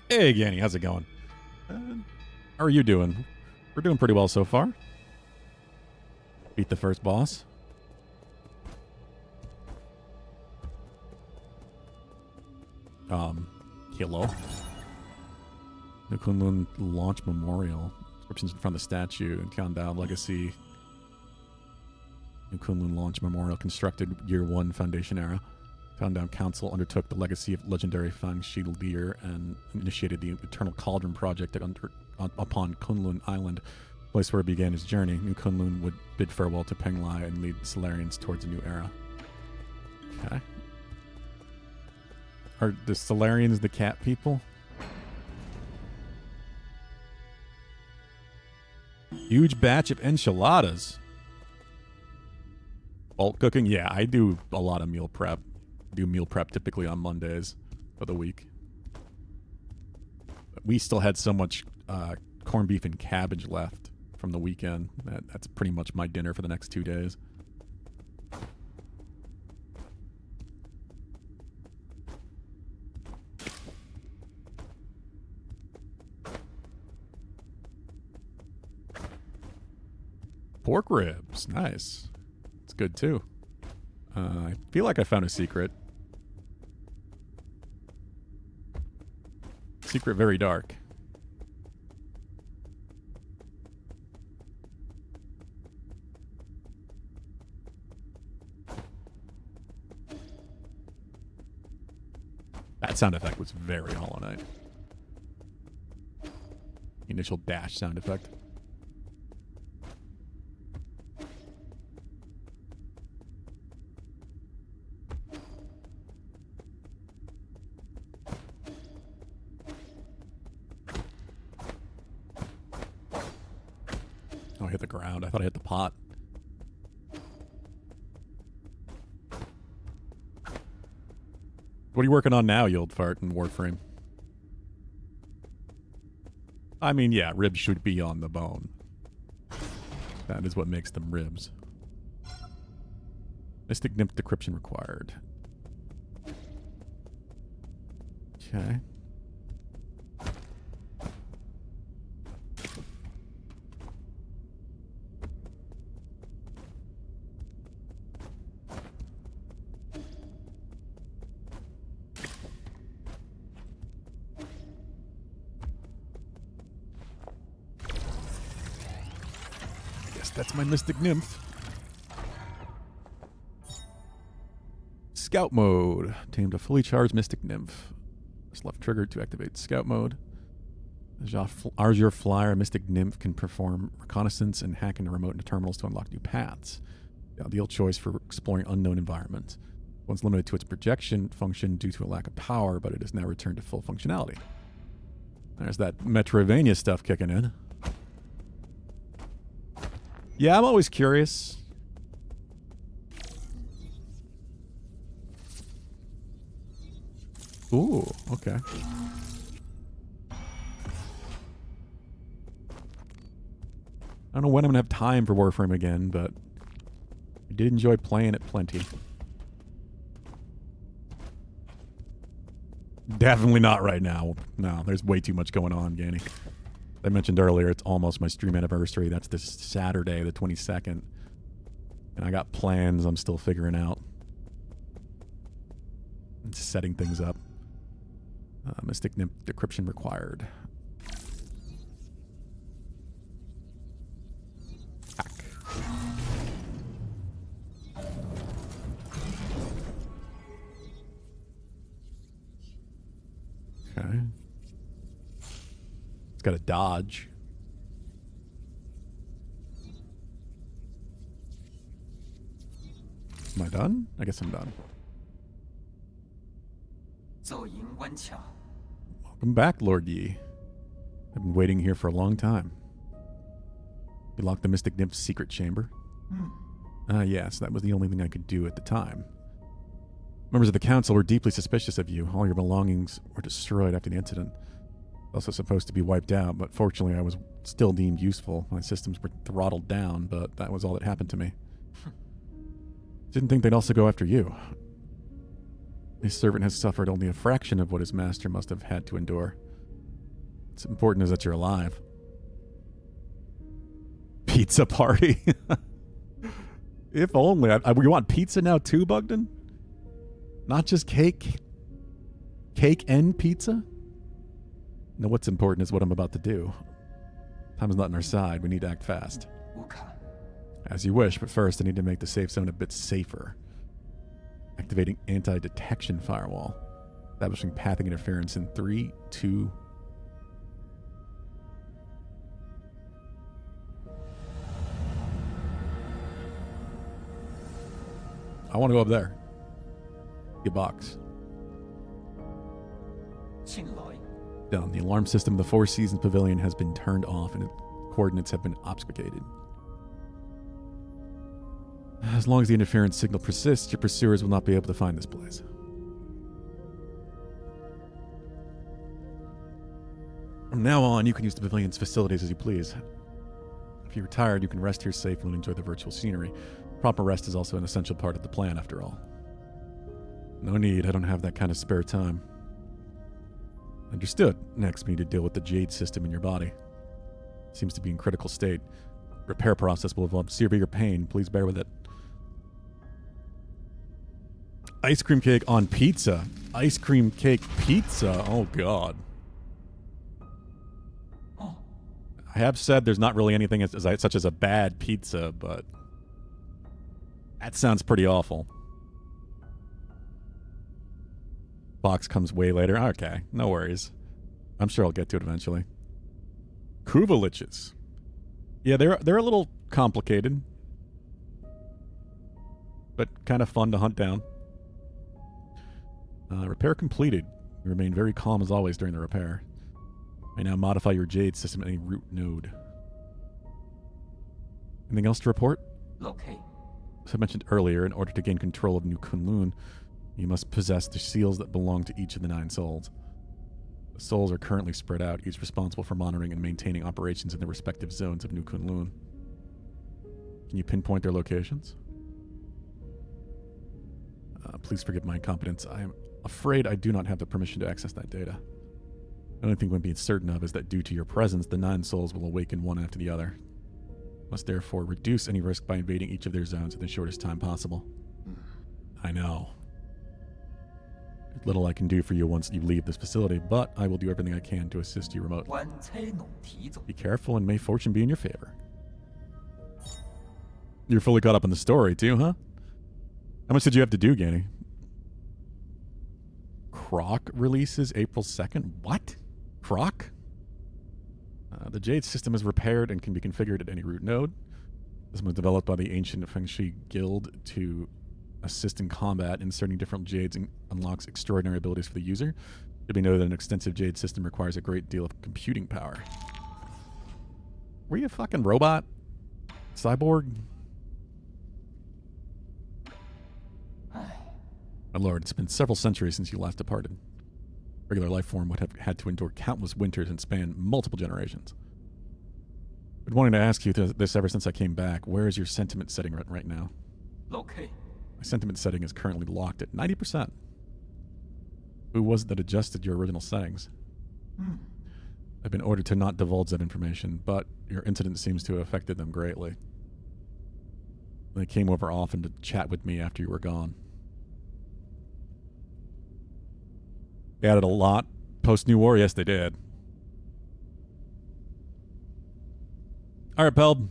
Hey, Ganny, how's it going? How are you doing? We're doing pretty well so far. Beat the first boss. Hello. New Kunlun Launch Memorial. Inscriptions in front of the statue and Countdown Legacy. New Kunlun Launch Memorial constructed Year 1 Foundation era. Countdown Council undertook the legacy of legendary Fang Shi Leer and initiated the Eternal Cauldron project upon Kunlun Island, place where it began his journey. New Kunlun would bid farewell to Penglai and lead the Solarians towards a new era. Okay. Are the Solarians the cat people? Huge batch of enchiladas. Bulk cooking? Yeah, I do a lot of meal prep. Do meal prep typically on Mondays of the week. We still had so much corned beef and cabbage left from the weekend. That's pretty much my dinner for the next 2 days. Pork ribs. Nice. It's good too. I feel like I found a secret. Secret very dark. That sound effect was very Hollow Knight. Initial dash sound effect. Oh, I hit the ground. I thought I hit the pot. What are you working on now, you old fart in Warframe? I mean, yeah, ribs should be on the bone. That is what makes them ribs. Mystic Nymph decryption required. Okay. That's my Mystic Nymph. Scout mode. Tamed a fully charged Mystic Nymph. Press left trigger to activate Scout mode. As your flyer, Mystic Nymph can perform reconnaissance and hack into remote terminals to unlock new paths. The ideal choice for exploring unknown environments. Once limited to its projection function due to a lack of power, but it has now returned to full functionality. There's that Metroidvania stuff kicking in. Yeah, I'm always curious. Ooh, okay. I don't know when I'm going to have time for Warframe again, but I did enjoy playing it plenty. Definitely not right now. No, there's way too much going on, Ganny. I mentioned earlier, it's almost my stream anniversary. That's this Saturday, the 22nd. And I got plans I'm still figuring out. And setting things up. Mystic Nymph decryption required. Hack. Okay. It's got a dodge. Am I done? I guess I'm done. Welcome back, Lord Yi. I've been waiting here for a long time. You locked the Mystic Nymph's secret chamber? Yes, that was the only thing I could do at the time. Members of the council were deeply suspicious of you. All your belongings were destroyed after the incident. Also supposed to be wiped out, but fortunately I was still deemed useful. My systems were throttled down, but that was all that happened to me. Didn't think they'd also go after you. His servant has suffered only a fraction of what his master must have had to endure. What's important is that you're alive. Pizza party. If only. We want pizza now too, Bugden? Not just cake? Cake and pizza? No, what's important is what I'm about to do. Time's not on our side. We need to act fast. As you wish, but first I need to make the safe zone a bit safer. Activating anti-detection firewall. Establishing pathing interference in 3, 2... I want to go up there. Get box. Done. The alarm system of the Four Seasons Pavilion has been turned off and its coordinates have been obfuscated. As long as the interference signal persists, your pursuers will not be able to find this place. From now on, you can use the pavilion's facilities as you please. If you're tired, you can rest here safely and enjoy the virtual scenery. Proper rest is also an essential part of the plan, after all. No need, I don't have that kind of spare time. Understood. Next, we need to deal with the Jade system in your body. It seems to be in critical state. Repair process will involve severe pain. Please bear with it. Ice cream cake on pizza. Ice cream cake pizza. Oh, God. I have said there's not really anything such as a bad pizza, but that sounds pretty awful. Box comes way later. Okay, no worries. I'm sure I'll get to it eventually. Kuvaliches. Yeah, they're a little complicated, but kind of fun to hunt down. Repair completed. You remain very calm as always during the repair. You may now modify your Jade system at any root node. Anything else to report? Okay. As I mentioned earlier, in order to gain control of New Kunlun, you must possess the seals that belong to each of the 9 souls. The souls are currently spread out, each responsible for monitoring and maintaining operations in the respective zones of New Kunlun. Can you pinpoint their locations? Please forgive my incompetence. I am afraid I do not have the permission to access that data. The only thing we can be certain of is that due to your presence, the 9 souls will awaken one after the other. Must therefore reduce any risk by invading each of their zones in the shortest time possible. I know. There's little I can do for you once you leave this facility, but I will do everything I can to assist you remotely. Be careful and may fortune be in your favor. You're fully caught up in the story too, huh? How much did you have to do, Ganny? Croc releases April 2nd? What? Croc? The Jade system is repaired and can be configured at any root node. This was developed by the ancient Feng Shui Guild to assist in combat. Inserting different Jades unlocks extraordinary abilities for the user. It should be noted that an extensive Jade system requires a great deal of computing power. Were you a fucking robot? Cyborg? My lord, it's been several centuries since you last departed. Regular life form would have had to endure countless winters and span multiple generations. I've been wanting to ask you this ever since I came back. Where is your sentiment setting right now? Okay. My sentiment setting is currently locked at 90%. Who was it that adjusted your original settings? I've been ordered to not divulge that information, but your incident seems to have affected them greatly. They came over often to chat with me after you were gone. They added a lot post-New War. Yes, they did. All right, Pelb.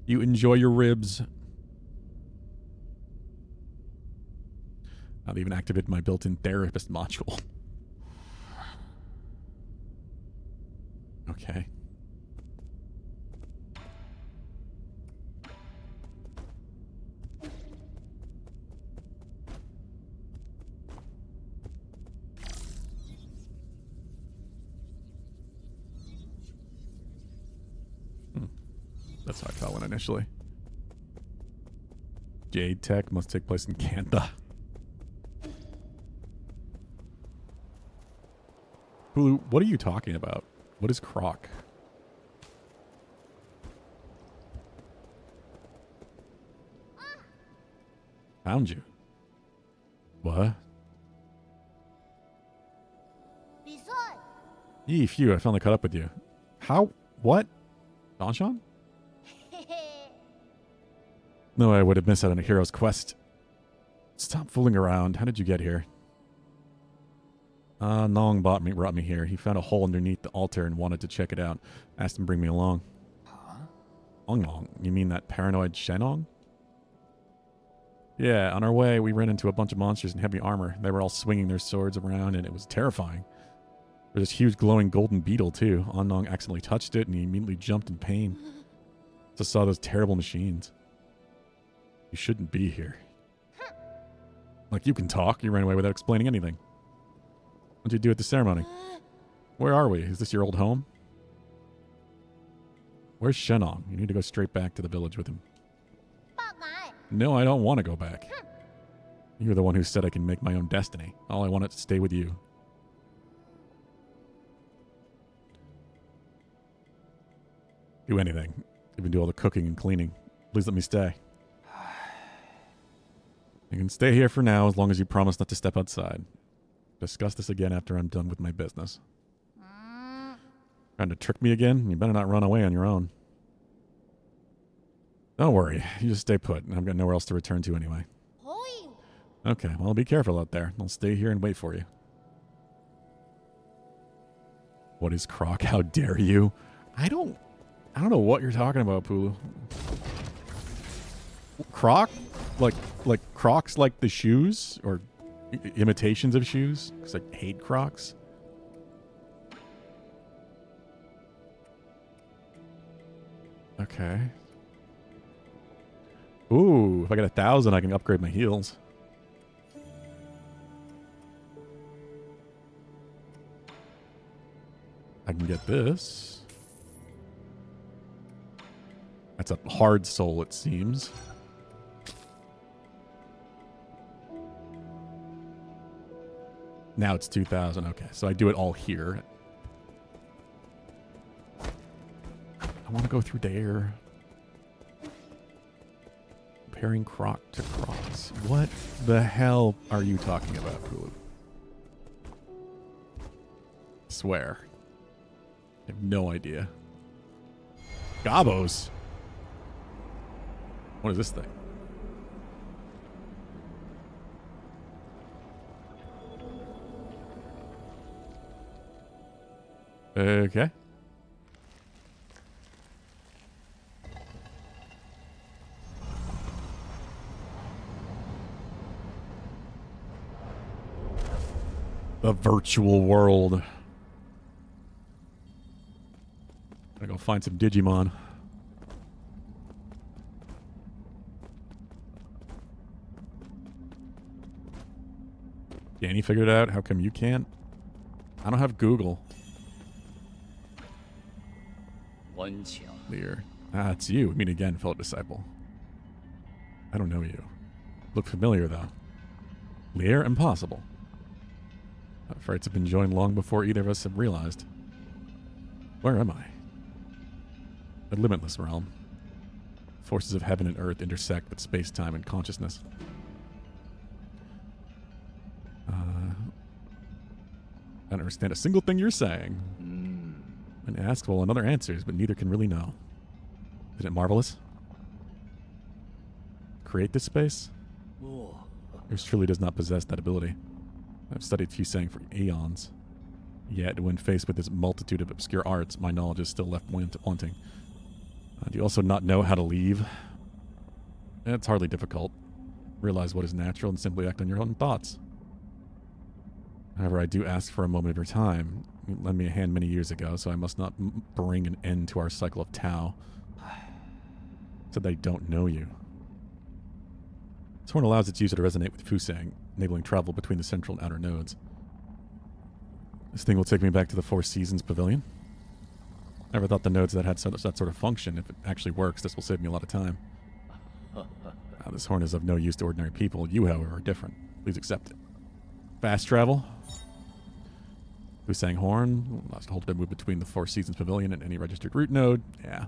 You enjoy your ribs. I've even activated my built-in therapist module. Okay. That's how I felt when initially. Jade Tech must take place in Kantha. Hulu, what are you talking about? What is Croc? Found you. What? Bisol. Yee, phew, I finally caught up with you. How? What? Danshan? No, I would have missed out on a hero's quest. Stop fooling around. How did you get here? Nong brought me here. He found a hole underneath the altar and wanted to check it out. Asked him to bring me along. Huh? Ong Nong? You mean that paranoid Shenong? Yeah, on our way, we ran into a bunch of monsters in heavy armor. They were all swinging their swords around, and it was terrifying. There's this huge glowing golden beetle, too. Ong Nong accidentally touched it, and he immediately jumped in pain. Just saw those terrible machines. You shouldn't be here. Like, you can talk. You ran away without explaining anything. What did you do at the ceremony? Where are we? Is this your old home? Where's Shenong? You need to go straight back to the village with him. No, I don't want to go back. You're the one who said I can make my own destiny. All I want is to stay with you. Do anything. Even do all the cooking and cleaning. Please let me stay. You can stay here for now as long as you promise not to step outside. Discuss this again after I'm done with my business. Trying to trick me again? You better not run away on your own. Don't worry. You just stay put. I've got nowhere else to return to anyway. Okay, well, be careful out there. I'll stay here and wait for you. What is Croc? How dare you? I don't know what you're talking about, Pulu. Croc? Like Crocs like the shoes? Or imitations of shoes? Because I hate Crocs. Okay. Ooh, if I get 1,000, I can upgrade my heels. I can get this. That's a hard soul, it seems. Now it's 2,000. Okay, so I do it all here. I want to go through there. Comparing Croc to Crocs. What the hell are you talking about, Pulu? Swear. I have no idea. Gobos? What is this thing? Okay. The virtual world. Gotta go find some Digimon. Danny figured it out. How come you can't? I don't have Google. Lear. Ah, it's you. Meet again, fellow disciple. I don't know you. Look familiar, though. Lear? Impossible. Frights have been joined long before either of us have realized. Where am I? A limitless realm. Forces of heaven and earth intersect with space-time and consciousness. I don't understand a single thing you're saying. And ask, well, another answers, but neither can really know. Isn't it marvelous? create this space? Yours truly does not possess that ability. I've studied Fusang for eons. Yet, when faced with this multitude of obscure arts, my knowledge is still left wanting. Do you also not know how to leave? It's hardly difficult. Realize what is natural and simply act on your own thoughts. However, I do ask for a moment of your time. You lent me a hand many years ago, so I must not bring an end to our cycle of Tao. Said they don't know you. This horn allows its user to resonate with Fusang, enabling travel between the central and outer nodes. This thing will take me back to the Four Seasons Pavilion. I never thought the nodes that had that sort of function. If it actually works, this will save me a lot of time. This horn is of no use to ordinary people. You, however, are different. Please accept it. Fast travel. Fusang horn. Last hold to move between the Four Seasons Pavilion and any registered route node. Yeah.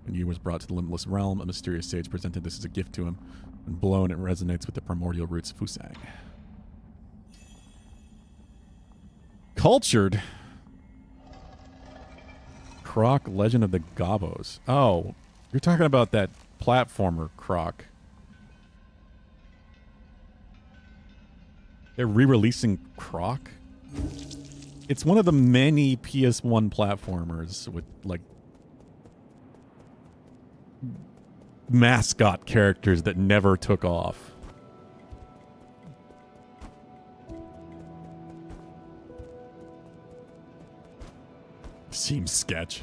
When Yu was brought to the Limitless Realm, a mysterious sage presented this as a gift to him. When blown, it resonates with the primordial roots of Fusang. Cultured. Croc, Legend of the Gobos. Oh, you're talking about that platformer Croc. They're re-releasing Croc? It's one of the many PS1 platformers with, like, mascot characters that never took off. Seems sketch.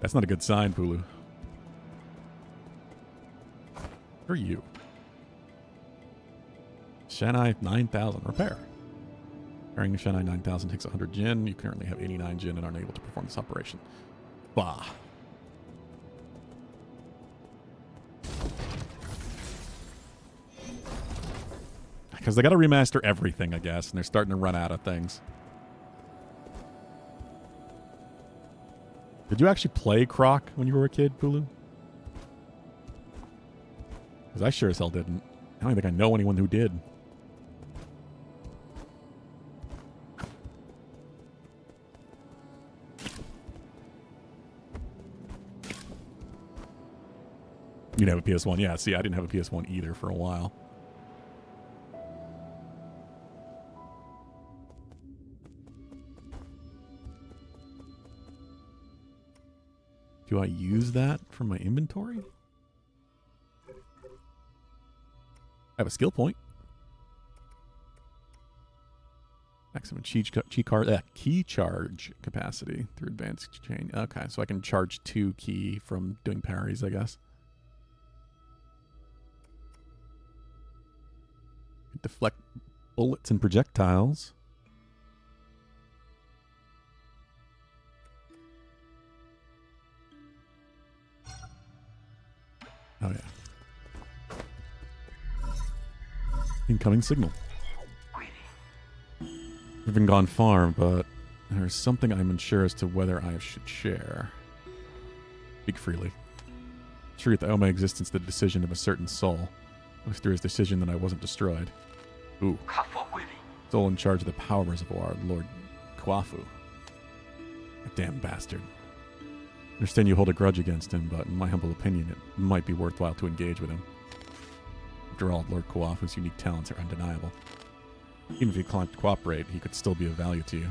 That's not a good sign, Pulu. Who are you? Shanai 9000. Repair. Repairing Shanai 9000 takes 100 Jin. You currently have 89 Jin and aren't able to perform this operation. Bah. Because they got to remaster everything, I guess, and they're starting to run out of things. Did you actually play Croc when you were a kid, Pulu? Because I sure as hell didn't. I don't think I know anyone who did. You didn't have a PS1. Yeah, see, I didn't have a PS1 either for a while. Do I use that from my inventory? I have a skill point. Maximum key charge capacity through advanced chain. Okay, so I can charge 2 key from doing parries, I guess. Deflect bullets and projectiles. Oh, yeah. Incoming signal. We've been gone far, but there's something I'm unsure as to whether I should share. Speak freely. Truth, I owe my existence to the decision of a certain soul. It was through his decision that I wasn't destroyed. Ooh. Soul in charge of the power reservoir, Lord Kwafu. A damn bastard. I understand you hold a grudge against him, but in my humble opinion, it might be worthwhile to engage with him. After all, Lord Kwafu's unique talents are undeniable. Even if he can't cooperate, he could still be of value to you.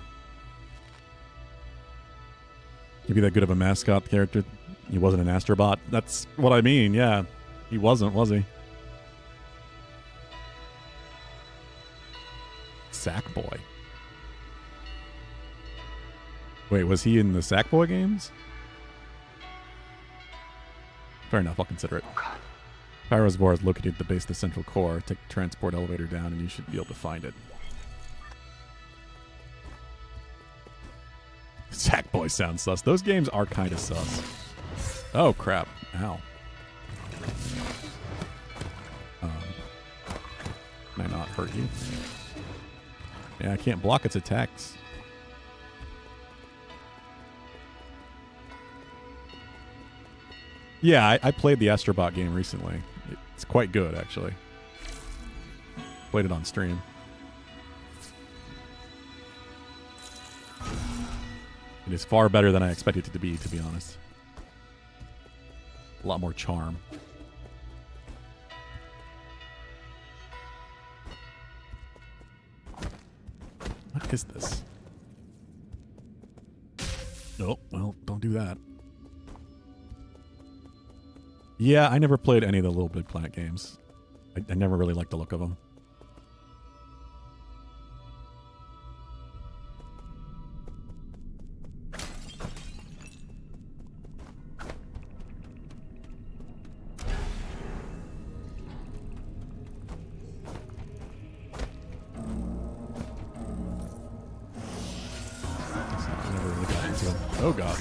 He'd be that good of a mascot character? He wasn't an Astrobot? That's what I mean, yeah. He wasn't, was he? Sackboy. Wait, was he in the Sackboy games? Fair enough, I'll consider it. Power reservoir is located at the base of the central core. Take the transport elevator down and you should be able to find it. Sackboy sounds sus. Those games are kind of sus. Oh, crap. Ow. Can I not hurt you? Yeah, I can't block its attacks. Yeah, I played the Astrobot game recently. It's quite good, actually. Played it on stream. It is far better than I expected it to be honest. A lot more charm. is this? Oh, well, don't do that. Yeah, I never played any of the Little Big Planet games. I never really liked the look of them. I never really got into them. Oh god.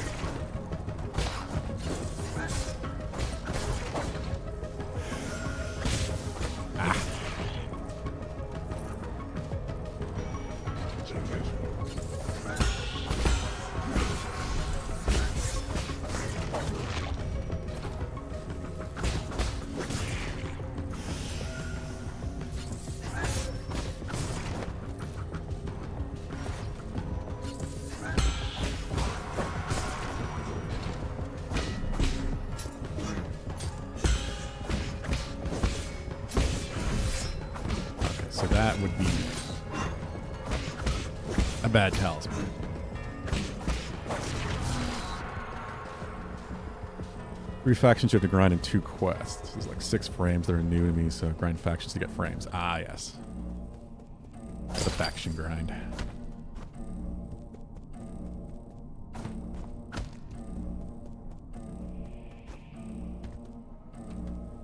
So that would be a bad talisman. Three factions you have to grind in 2 quests. There's like 6 frames that are new to me, so grind factions to get frames. Ah, yes. The faction grind.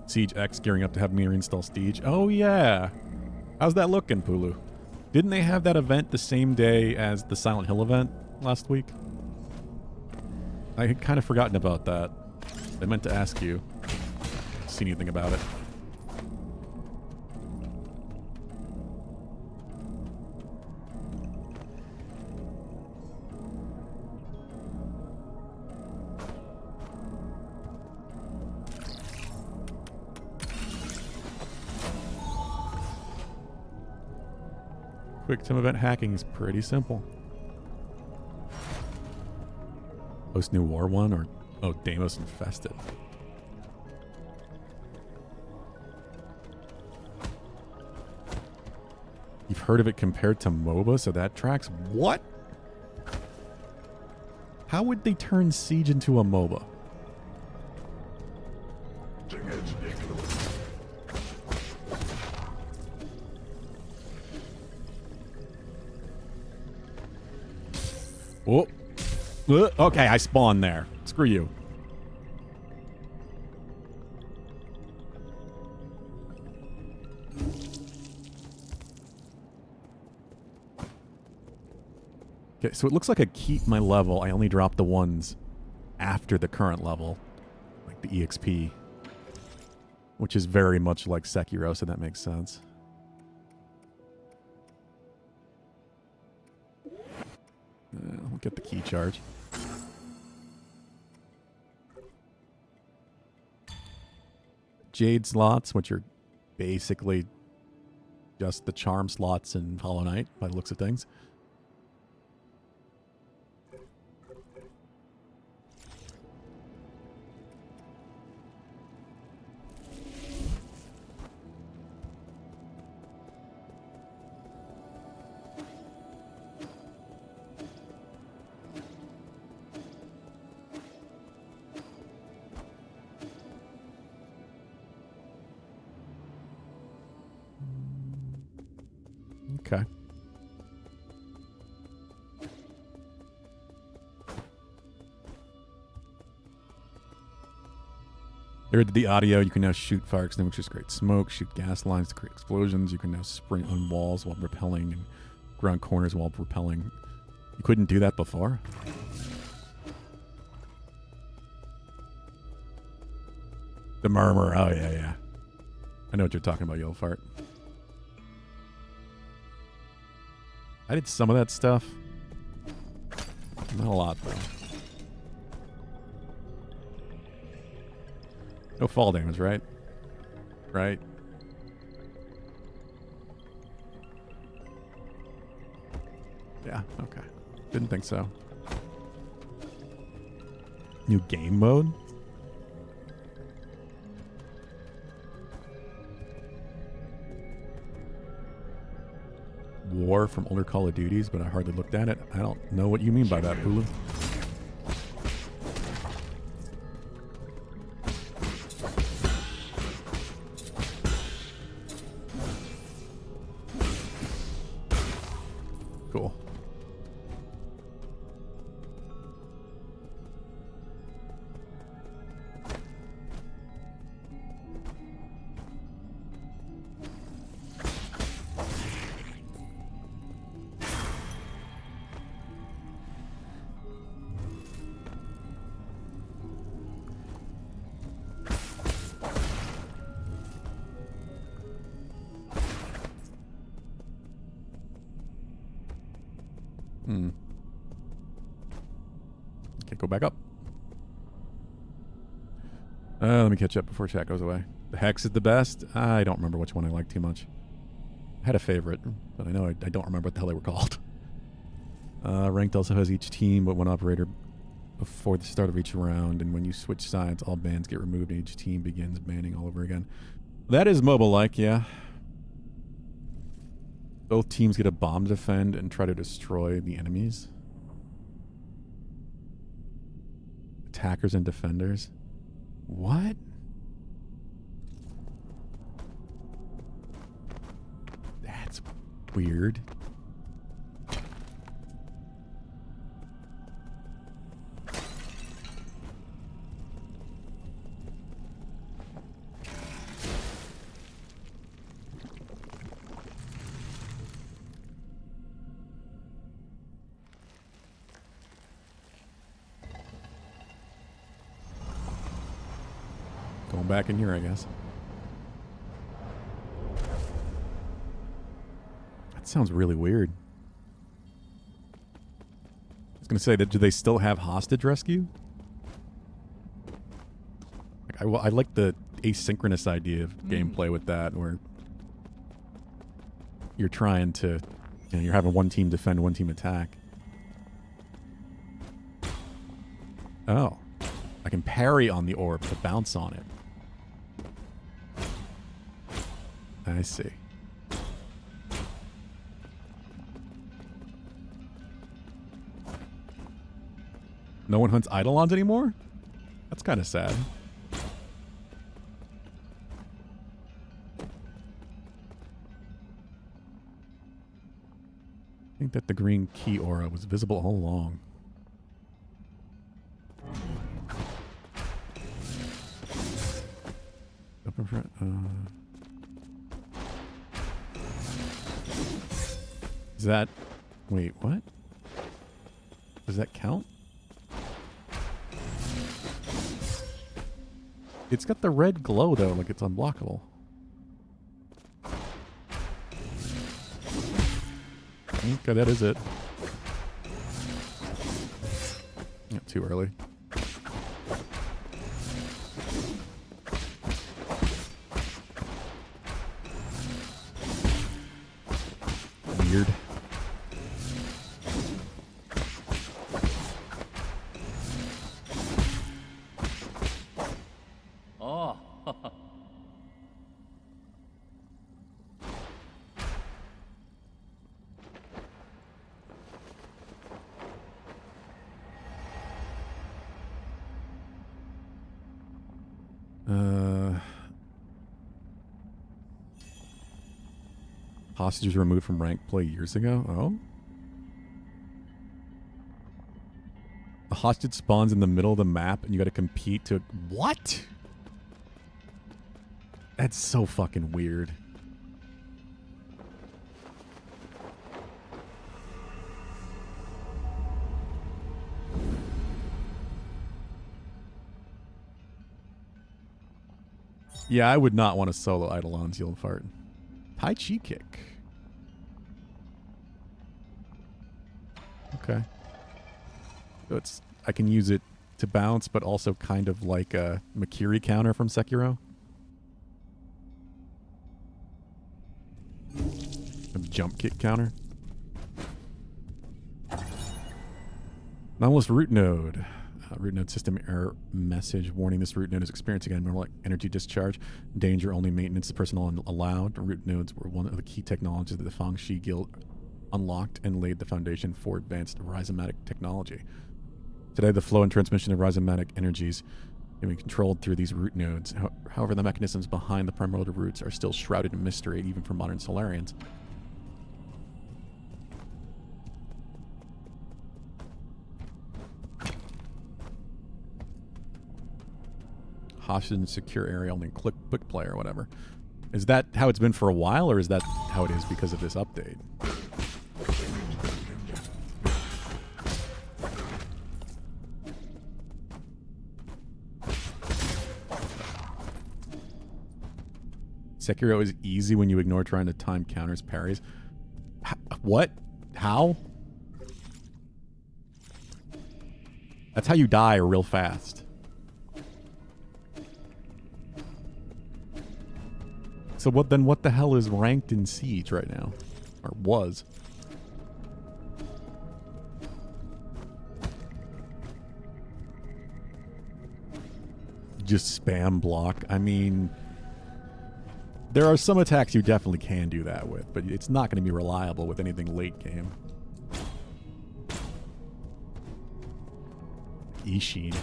Siege X gearing up to have me reinstall Siege. Oh, yeah. How's that looking, Pulu? Didn't they have that event the same day as the Silent Hill event last week? I had kind of forgotten about that. I meant to ask you. See anything about it? Quick time event hacking is pretty simple. Post new war one or Deimos Infested. You've heard of it compared to MOBA, so that tracks. What? How would they turn Siege into a MOBA? Oh. Okay, I spawned there. Screw you. Okay, so it looks like I keep my level. I only drop the ones after the current level, like the EXP, which is very much like Sekiro, so that makes sense. We'll get the key charge. Jade slots, which are basically just the charm slots in Hollow Knight, by the looks of things. Okay. Here, the audio, you can now shoot fire extinguishers to create smoke, shoot gas lines to create explosions. You can now sprint on walls while repelling and ground corners while repelling. You couldn't do that before? The murmur. Oh, yeah, yeah. I know what you're talking about, Yellow Fart. I did some of that stuff. Not a lot, though. No fall damage, right? Right? Yeah, okay. Didn't think so. New game mode? war from older Call of Duties, but I hardly looked at it. I don't know what you mean by that, Hulu. Cool. Okay, go back up. Let me catch up before chat goes away. The Hex is the best. I don't remember which one I liked too much. I had a favorite, but I know I don't remember what the hell they were called. Ranked also has each team but one operator before the start of each round, and when you switch sides, all bans get removed and each team begins banning all over again. That is mobile-like, yeah. Both teams get a bomb defend and try to destroy the enemies. Attackers and defenders. What? That's weird. Going back in here, I guess. That sounds really weird. I was going to say, that do they still have hostage rescue? Like, I like the asynchronous idea of gameplay with that, where you're trying to, you know, you're having one team defend, one team attack. Oh. I can parry on the orb to bounce on it. I see. No one hunts Eidolons anymore? That's kind of sad. I think that the green key aura was visible all along. Up in front. Is that... Wait, what? Does that count? It's got the red glow, though, like it's unblockable. Okay, that is it. Not too early. Weird. Oh. Hostages removed from ranked play years ago? Oh? A hostage spawns in the middle of the map and you gotta compete to... What? That's so fucking weird. Yeah, I would not want to solo Eidolon's Yield Fart. Tai Chi kick. Okay. So it's, I can use it to bounce, but also kind of like a Makiri counter from Sekiro. A jump kick counter. Anomalous root node. Root node system error message warning: this root node is experiencing abnormal energy discharge. Danger, only maintenance personnel allowed. Root nodes were one of the key technologies that the Fangxi Guild unlocked and laid the foundation for advanced rhizomatic technology. Today, the flow and transmission of rhizomatic energies can be controlled through these root nodes. However, the mechanisms behind the primordial roots are still shrouded in mystery, even for modern Solarians. Hostage and secure area, only quick play or whatever. Is that how it's been for a while, or is that how it is because of this update? Sekiro is easy when you ignore trying to time counters parries. What? How? That's how you die real fast. So what the hell is ranked in Siege right now? Or was? Just spam block. I mean, there are some attacks you definitely can do that with, but it's not going to be reliable with anything late game. Ishin.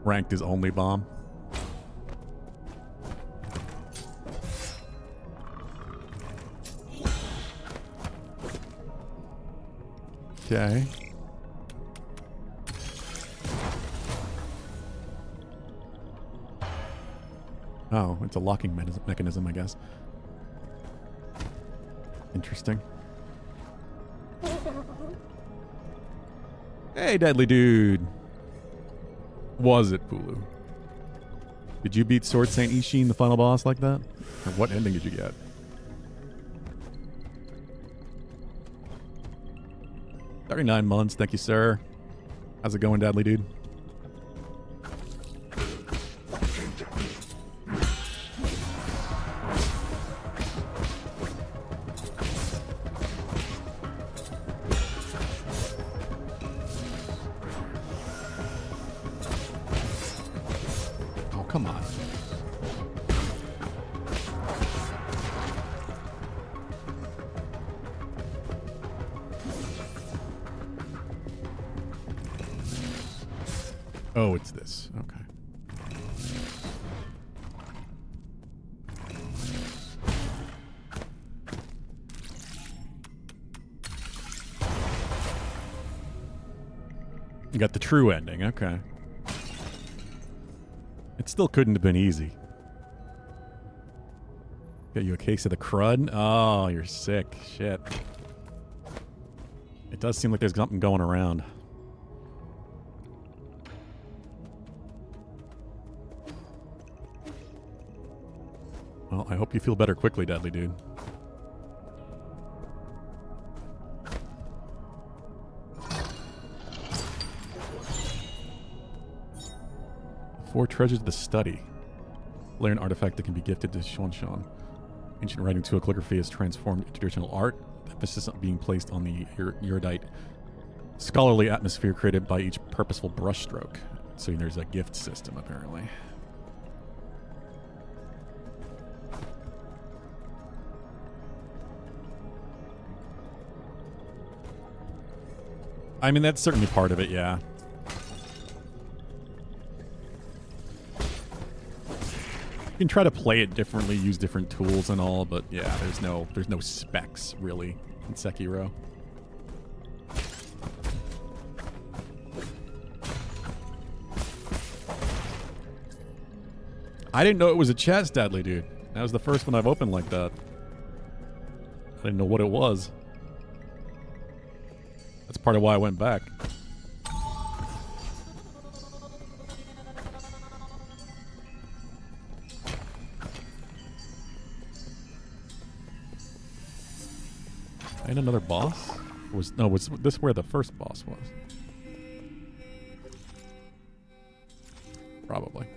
Ranked is only bomb. Okay. Oh, it's a locking mechanism, I guess. Interesting. Hey, deadly dude. Was it Pulu? Did you beat Sword Saint Ishin, the final boss, like that? Or what ending did you get? 39 months, thank you, sir. How's it going, deadly dude? Oh, come on. Oh, it's this. Okay. You got the true ending. Okay. It still couldn't have been easy. Got you a case of the crud? Oh, you're sick. Shit. It does seem like there's something going around. Well, I hope you feel better quickly, deadly dude. Four treasures of the study. Layer an artifact that can be gifted to Shanshan. Ancient writing to calligraphy is transformed into traditional art. Emphasis on being placed on the erudite, scholarly atmosphere created by each purposeful brushstroke. So there's a gift system, apparently. I mean, that's certainly part of it, yeah. You can try to play it differently, use different tools and all, but yeah, there's no specs really in Sekiro. I didn't know it was a chest, deadly dude. That was the first one I've opened like that. I didn't know what it was. That's part of why I went back. And another boss? Was this where the first boss was? Probably.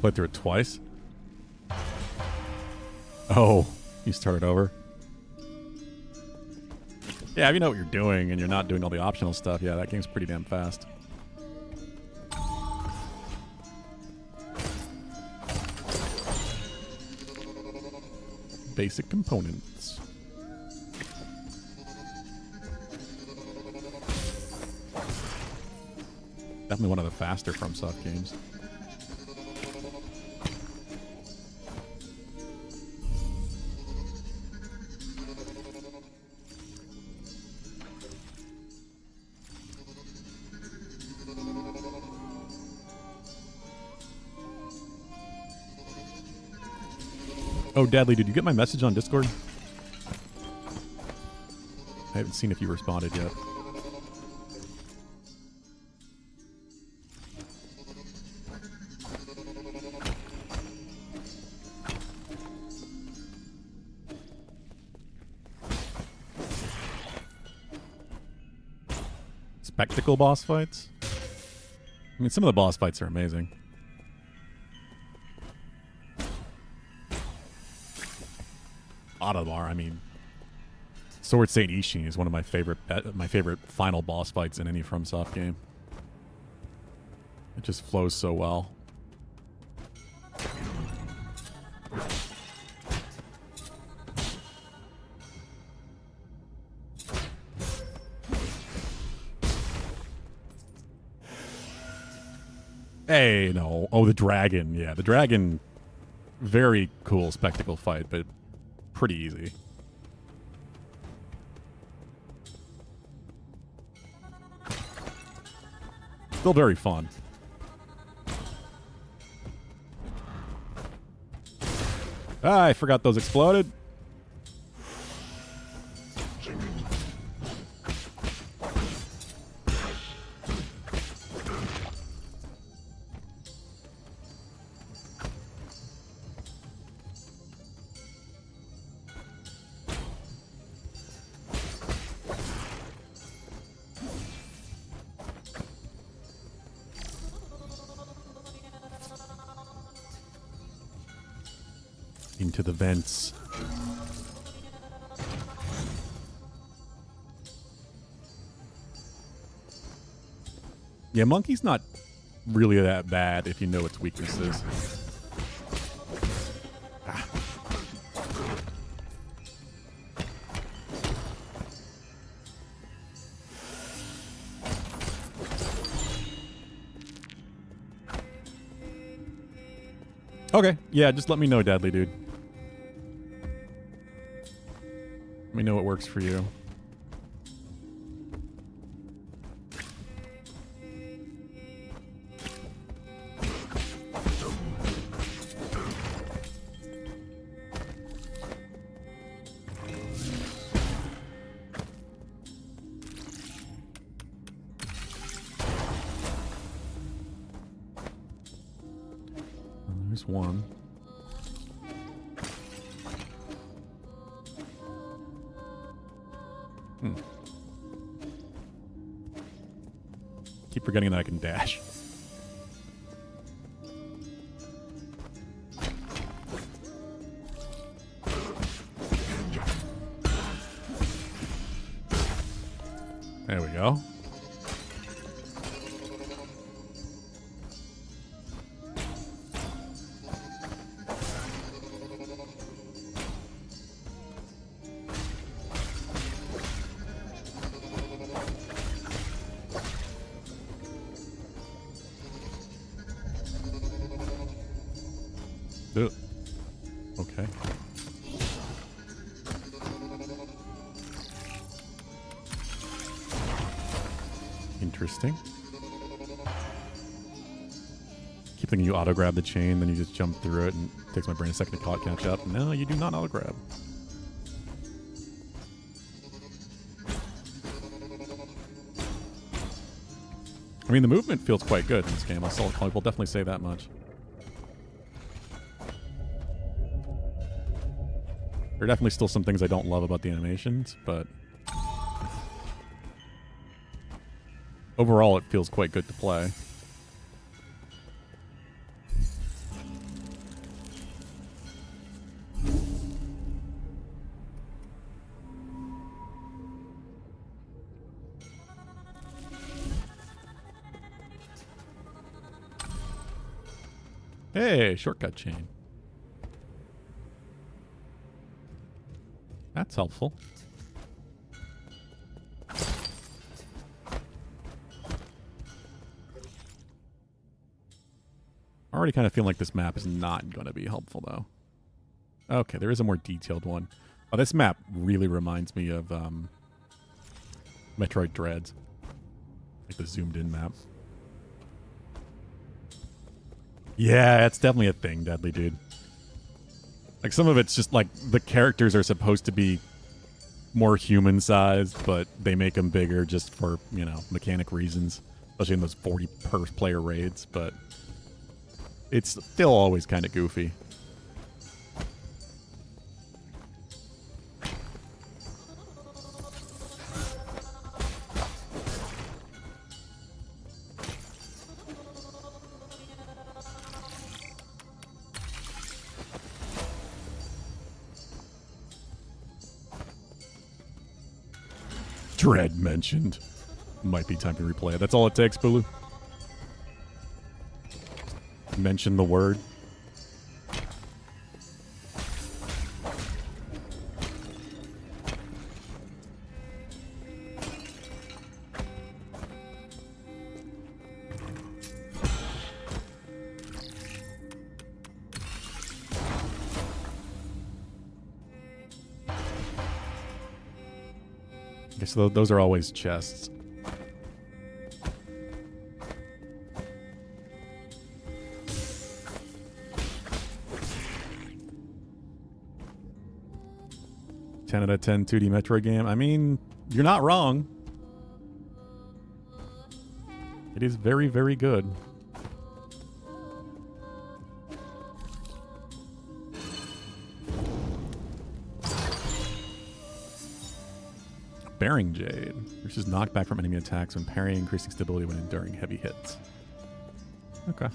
Played through it twice. Oh, you started over. Yeah, if you know what you're doing and you're not doing all the optional stuff, yeah, that game's pretty damn fast. Basic components. Definitely one of the faster FromSoft games. Oh, Dadley, did you get my message on Discord? I haven't seen if you responded yet. Spectacle boss fights? I mean, some of the boss fights are amazing. Ottabar, I mean, Sword Saint Ishin is one of my favorite final boss fights in any FromSoft game. It just flows so well. Hey, no. Oh, the dragon. Yeah, the dragon. Very cool spectacle fight, but pretty easy. Still very fun. Ah, I forgot those exploded. Into the vents. Yeah, Monkey's not really that bad if you know its weaknesses. Ah. Okay, yeah, just let me know, Dadley dude. Let me know what works for you. There's one. Keep forgetting that I can dash. There we go. Ugh. Okay. Interesting. Keep thinking you auto grab the chain, then you just jump through it, and it takes my brain a second to catch up. No, you do not auto grab. I mean, the movement feels quite good in this game. I will definitely say that much. There are definitely still some things I don't love about the animations, but overall it feels quite good to play. Hey, shortcut chain. That's helpful. I already kind of feel like this map is not going to be helpful, though. Okay, there is a more detailed one. Oh, this map really reminds me of Metroid Dread. Like the zoomed-in map. Yeah, it's definitely a thing, Deadly Dude. Like, some of it's just, like, the characters are supposed to be more human-sized, but they make them bigger just for, you know, mechanic reasons. Especially in those 40-per-player raids, but it's still always kind of goofy. Dread mentioned. Might be time to replay it. That's all it takes, Bulu. Mention the word. Okay, so those are always chests. Ten out of 10 2D Metroid game. I mean, you're not wrong. It is very, very good. Bearing Jade. Reduces knockback from enemy attacks when parrying, increasing stability when enduring heavy hits. Okay.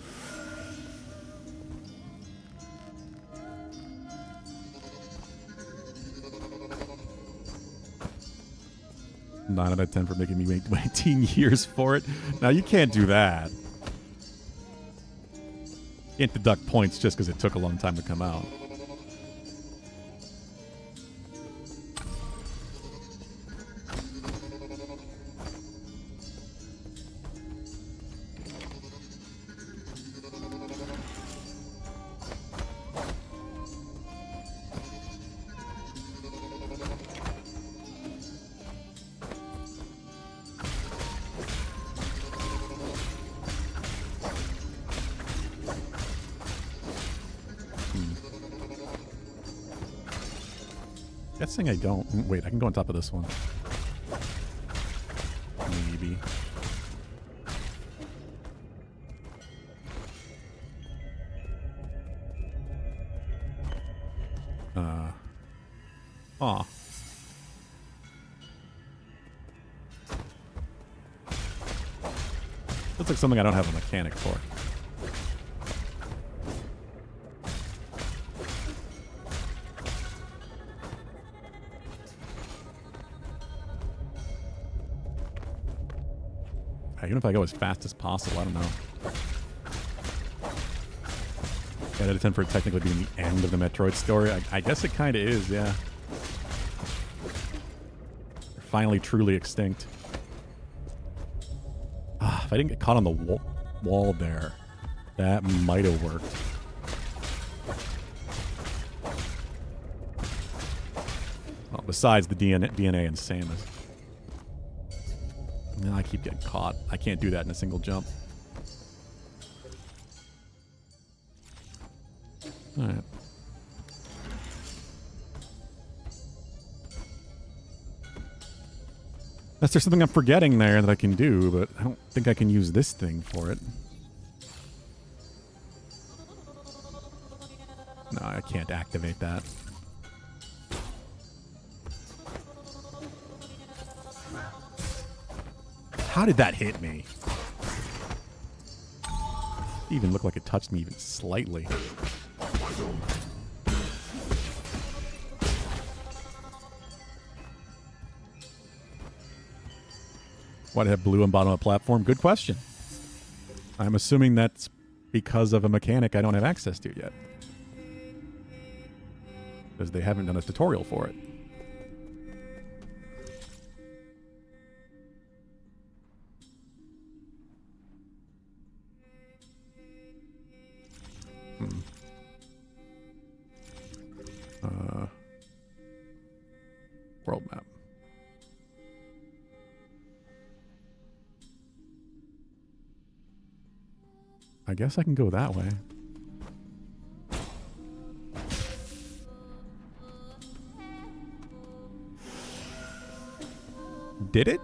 Nine out of 10 for making me wait 18 years for it. Now, you can't do that. You can't deduct points just because it took a long time to come out. Guessing I don't. Wait, I can go on top of this one. Maybe. Aw. Looks like something I don't have a mechanic for. Even if I go as fast as possible, I don't know. 8 out of 10 for technically being the end of the Metroid story. I guess it kind of is, yeah. They're finally truly extinct. Ah, if I didn't get caught on the wall there, that might have worked. Well, besides the DNA and Samus. No, I keep getting caught. I can't do that in a single jump. Alright. Unless there's something I'm forgetting there that I can do, but I don't think I can use this thing for it. No, I can't activate that. How did that hit me? It even looked like it touched me even slightly. Why'd it have blue on bottom of the platform? Good question. I'm assuming that's because of a mechanic I don't have access to yet. Because they haven't done a tutorial for it. World map. I guess I can go that way. Did it?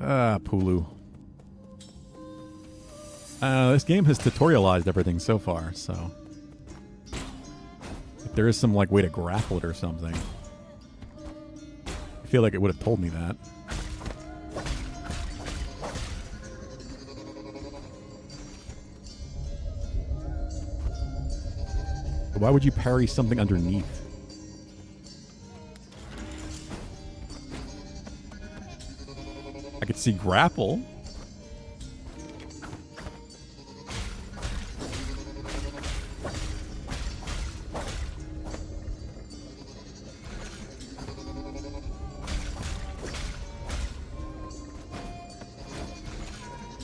Pulu. This game has tutorialized everything so far, so... if there is some, like, way to grapple it or something. I feel like it would have told me that. Why would you parry something underneath? I could see grapple.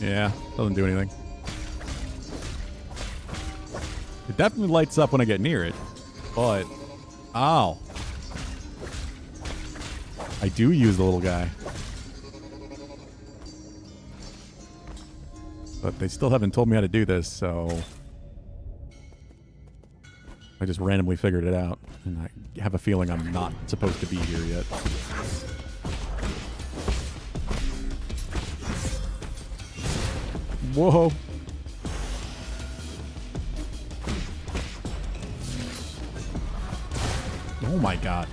Yeah, doesn't do anything. It definitely lights up when I get near it, but... ow. I do use the little guy. But they still haven't told me how to do this, so... I just randomly figured it out. And I have a feeling I'm not supposed to be here yet. Whoa. Oh my god.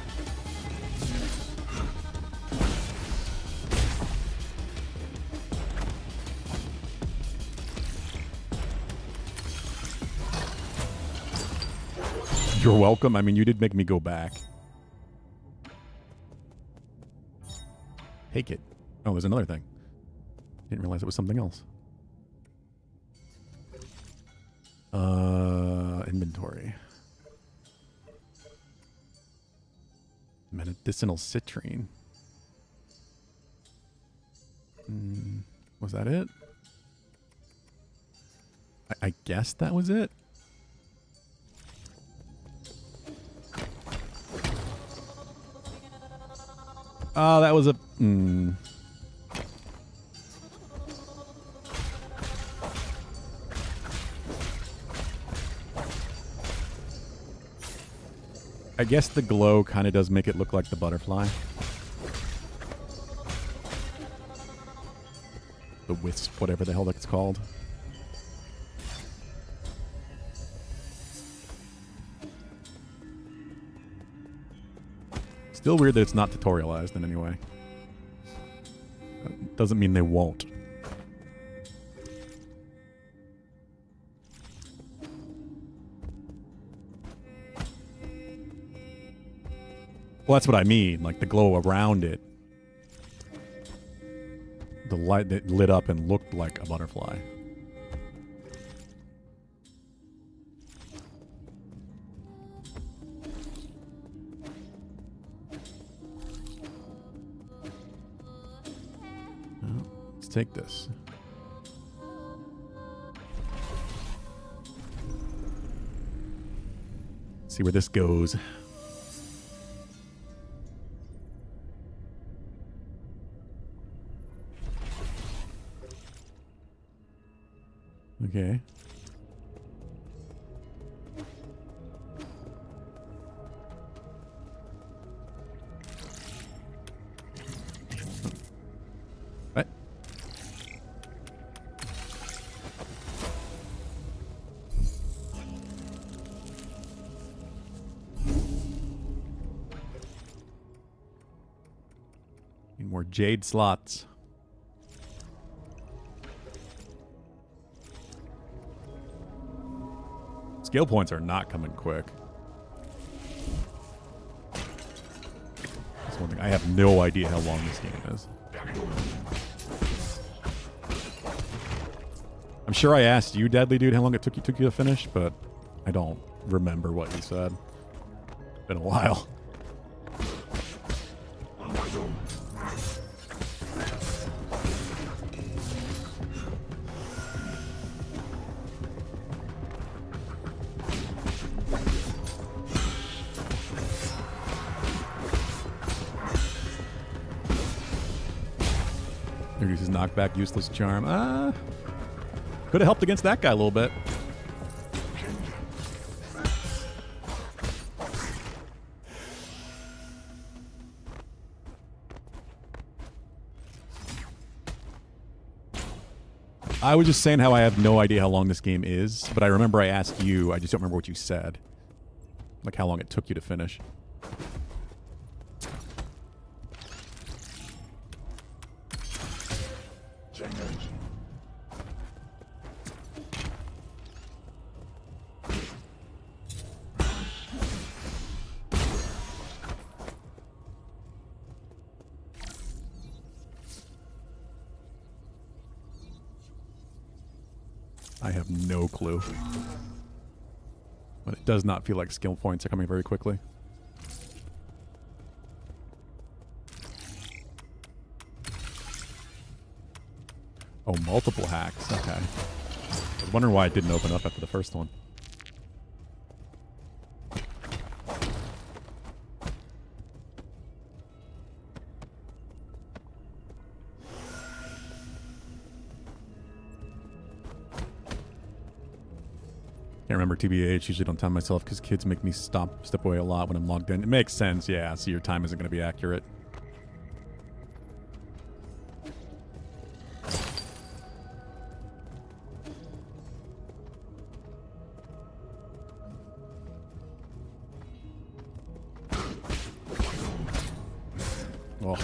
You're welcome. I mean, you did make me go back. Take it. Oh, there's another thing. Didn't realize it was something else. Inventory. Medicinal citrine. Was that it? I guess that was it. Oh, that was a... I guess the glow kind of does make it look like the butterfly. The wisp, whatever the hell that's called. Still weird that it's not tutorialized in any way. That doesn't mean they won't. Well, that's what I mean. Like, the glow around it. The light that lit up and looked like a butterfly. Well, let's take this. See where this goes. Okay. What? Need more jade slots. Skill points are not coming quick. That's one thing. I have no idea how long this game is. I'm sure I asked you, Deadly Dude, how long it took you to finish, but I don't remember what you said. Been a while. Reduces knockback, useless charm. Could have helped against that guy a little bit. I was just saying how I have no idea how long this game is, but I remember I asked you, I just don't remember what you said. Like how long it took you to finish. I have no clue. But it does not feel like skill points are coming very quickly. Oh, multiple hacks. Okay. I was wondering why it didn't open up after the first one. Can't remember TBH. Usually don't time myself because kids make me step away a lot when I'm logged in. It makes sense, yeah. So your time isn't going to be accurate. Oh.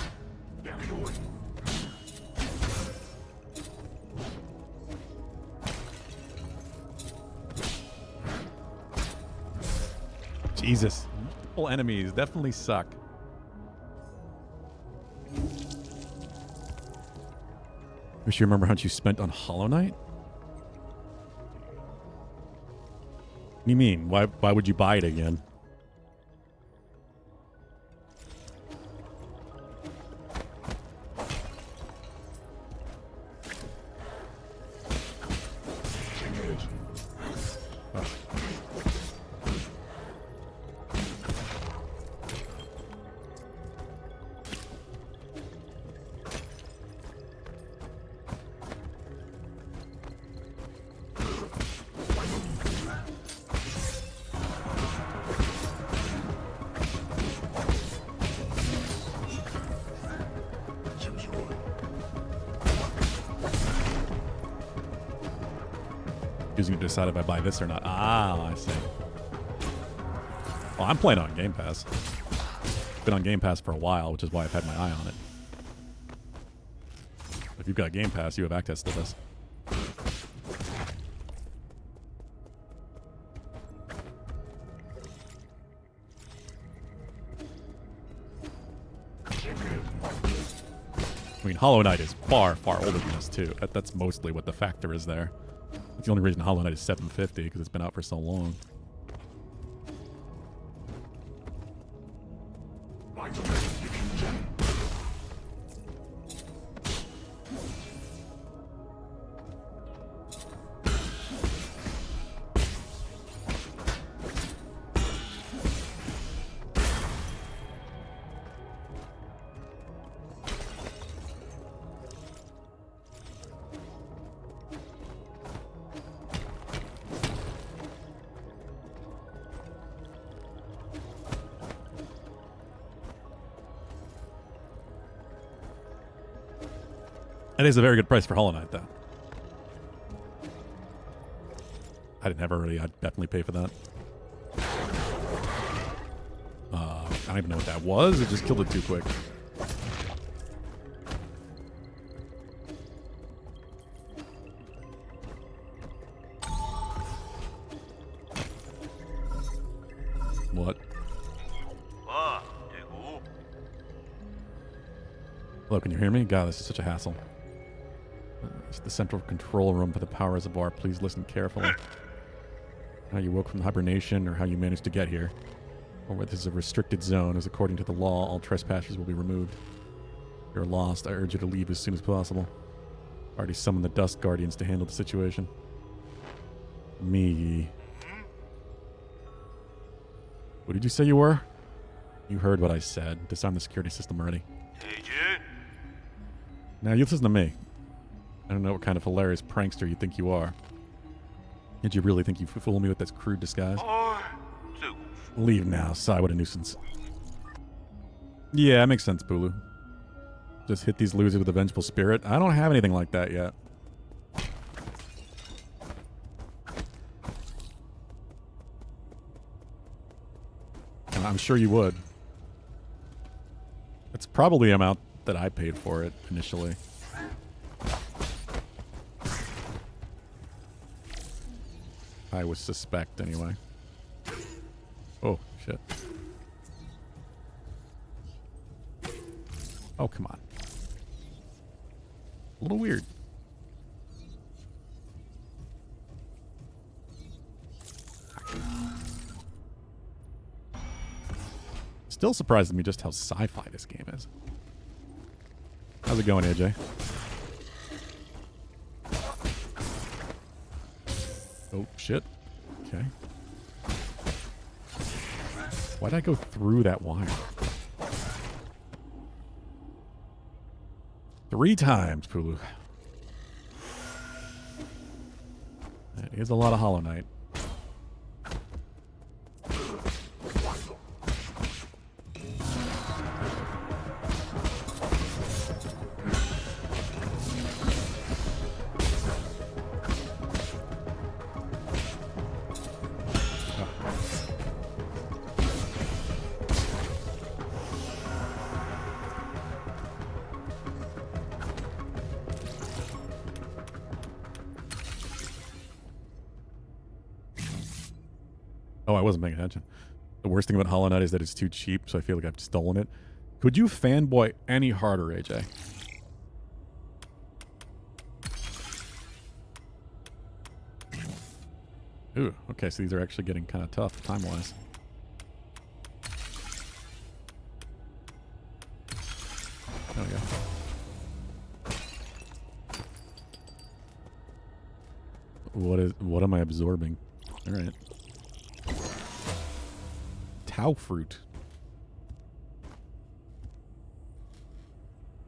Jesus. Multiple enemies definitely suck. Wish you remember how much you spent on Hollow Knight? What do you mean? Why would you buy it again? Using it to decide if I buy this or not. Ah, I see. Well, I'm playing on Game Pass. Been on Game Pass for a while, which is why I've had my eye on it. If you've got Game Pass, you have access to this. I mean, Hollow Knight is far, far older than this, too. That's mostly what the factor is there. That's the only reason Hollow Knight is $750, because it's been out for so long. That is a very good price for Hollow Knight, though. I didn't have it already. I'd definitely pay for that. I don't even know what that was. It just killed it too quick. What? Hello, can you hear me? God, this is such a hassle. It's the central control room for the power reservoir. Please listen carefully. How you woke from hibernation or how you managed to get here. Or whether this is a restricted zone, as according to the law, all trespassers will be removed. If you're lost, I urge you to leave as soon as possible. I already summoned the Dust Guardians to handle the situation. Me. What did you say you were? You heard what I said. Disarm the security system already. Agent? Now you listen to me. I don't know what kind of hilarious prankster you think you are. Did you really think you could fool me with this crude disguise? Leave now. Sigh, what a nuisance. Yeah, it makes sense, Bulu. Just hit these losers with a vengeful spirit. I don't have anything like that yet. And I'm sure you would. It's probably the amount that I paid for it initially. I would suspect, anyway. Oh, shit. Oh, come on. A little weird. Still surprises me just how sci-fi this game is. How's it going, AJ? Oh, shit. Okay. Why'd I go through that wire? 3 times, Pulu. That is a lot of Hollow Knight. Oh, I wasn't paying attention. The worst thing about Hollow Knight is that it's too cheap, so I feel like I've stolen it. Could you fanboy any harder, AJ? Ooh, okay, so these are actually getting kind of tough time-wise. There we go. What am I absorbing? All right. Tau fruit.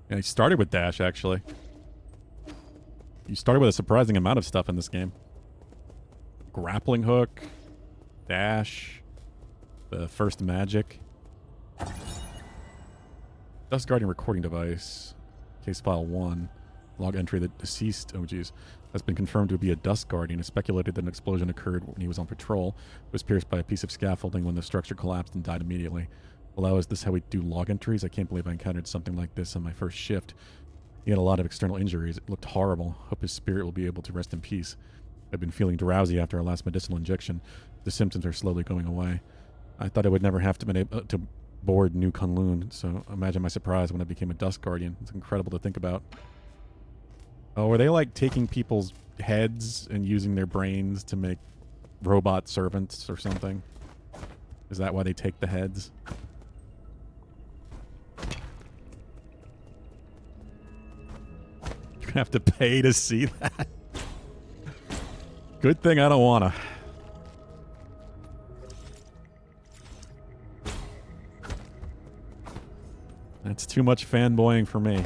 Yeah, I started with dash, actually. You started with a surprising amount of stuff in this game. Grappling hook, dash, the first magic. Dust Guardian recording device, case file 1, log entry that deceased, oh geez, has been confirmed to be a Dust Guardian. It's speculated that an explosion occurred when he was on patrol. It was pierced by a piece of scaffolding when the structure collapsed and died immediately. Well, is this how we do log entries? I can't believe I encountered something like this on my first shift. He had a lot of external injuries. It looked horrible. Hope his spirit will be able to rest in peace. I've been feeling drowsy after our last medicinal injection. The symptoms are slowly going away. I thought I would never have to been able to board New Kunlun, so imagine my surprise when I became a Dust Guardian. It's incredible to think about. Oh, are they like taking people's heads and using their brains to make robot servants or something? Is that why they take the heads? You're gonna have to pay to see that. Good thing I don't wanna. That's too much fanboying for me.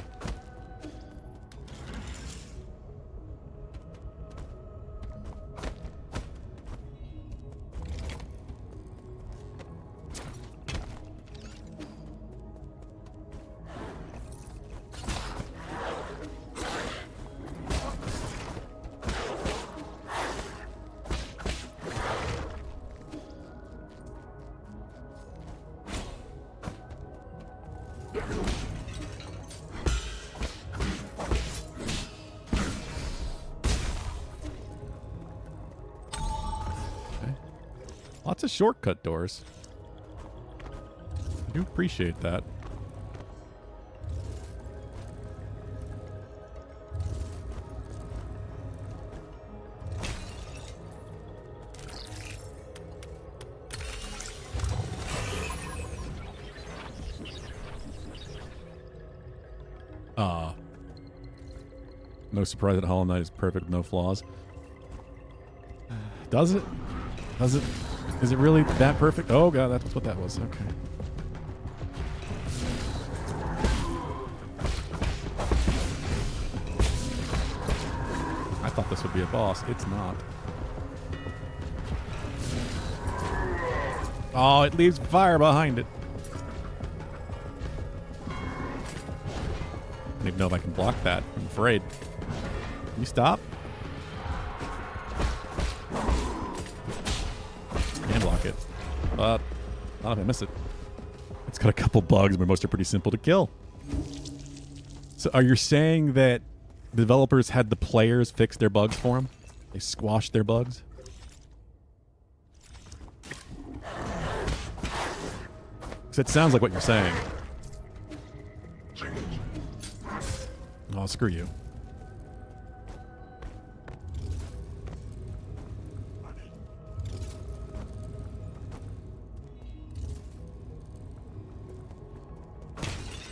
Lots of shortcut doors. I do appreciate that. No surprise that Hollow Knight is perfect with no flaws. Does it? Does it? Is it really that perfect? Oh god, that's what that was. Okay. I thought this would be a boss. It's not. Oh, it leaves fire behind it. I don't even know if I can block that. I'm afraid. Can you stop? Can block it. But not if I miss it. It's got a couple bugs, but most are pretty simple to kill. So are you saying that the developers had the players fix their bugs for them? They squashed their bugs? Because it sounds like what you're saying. Oh, screw you.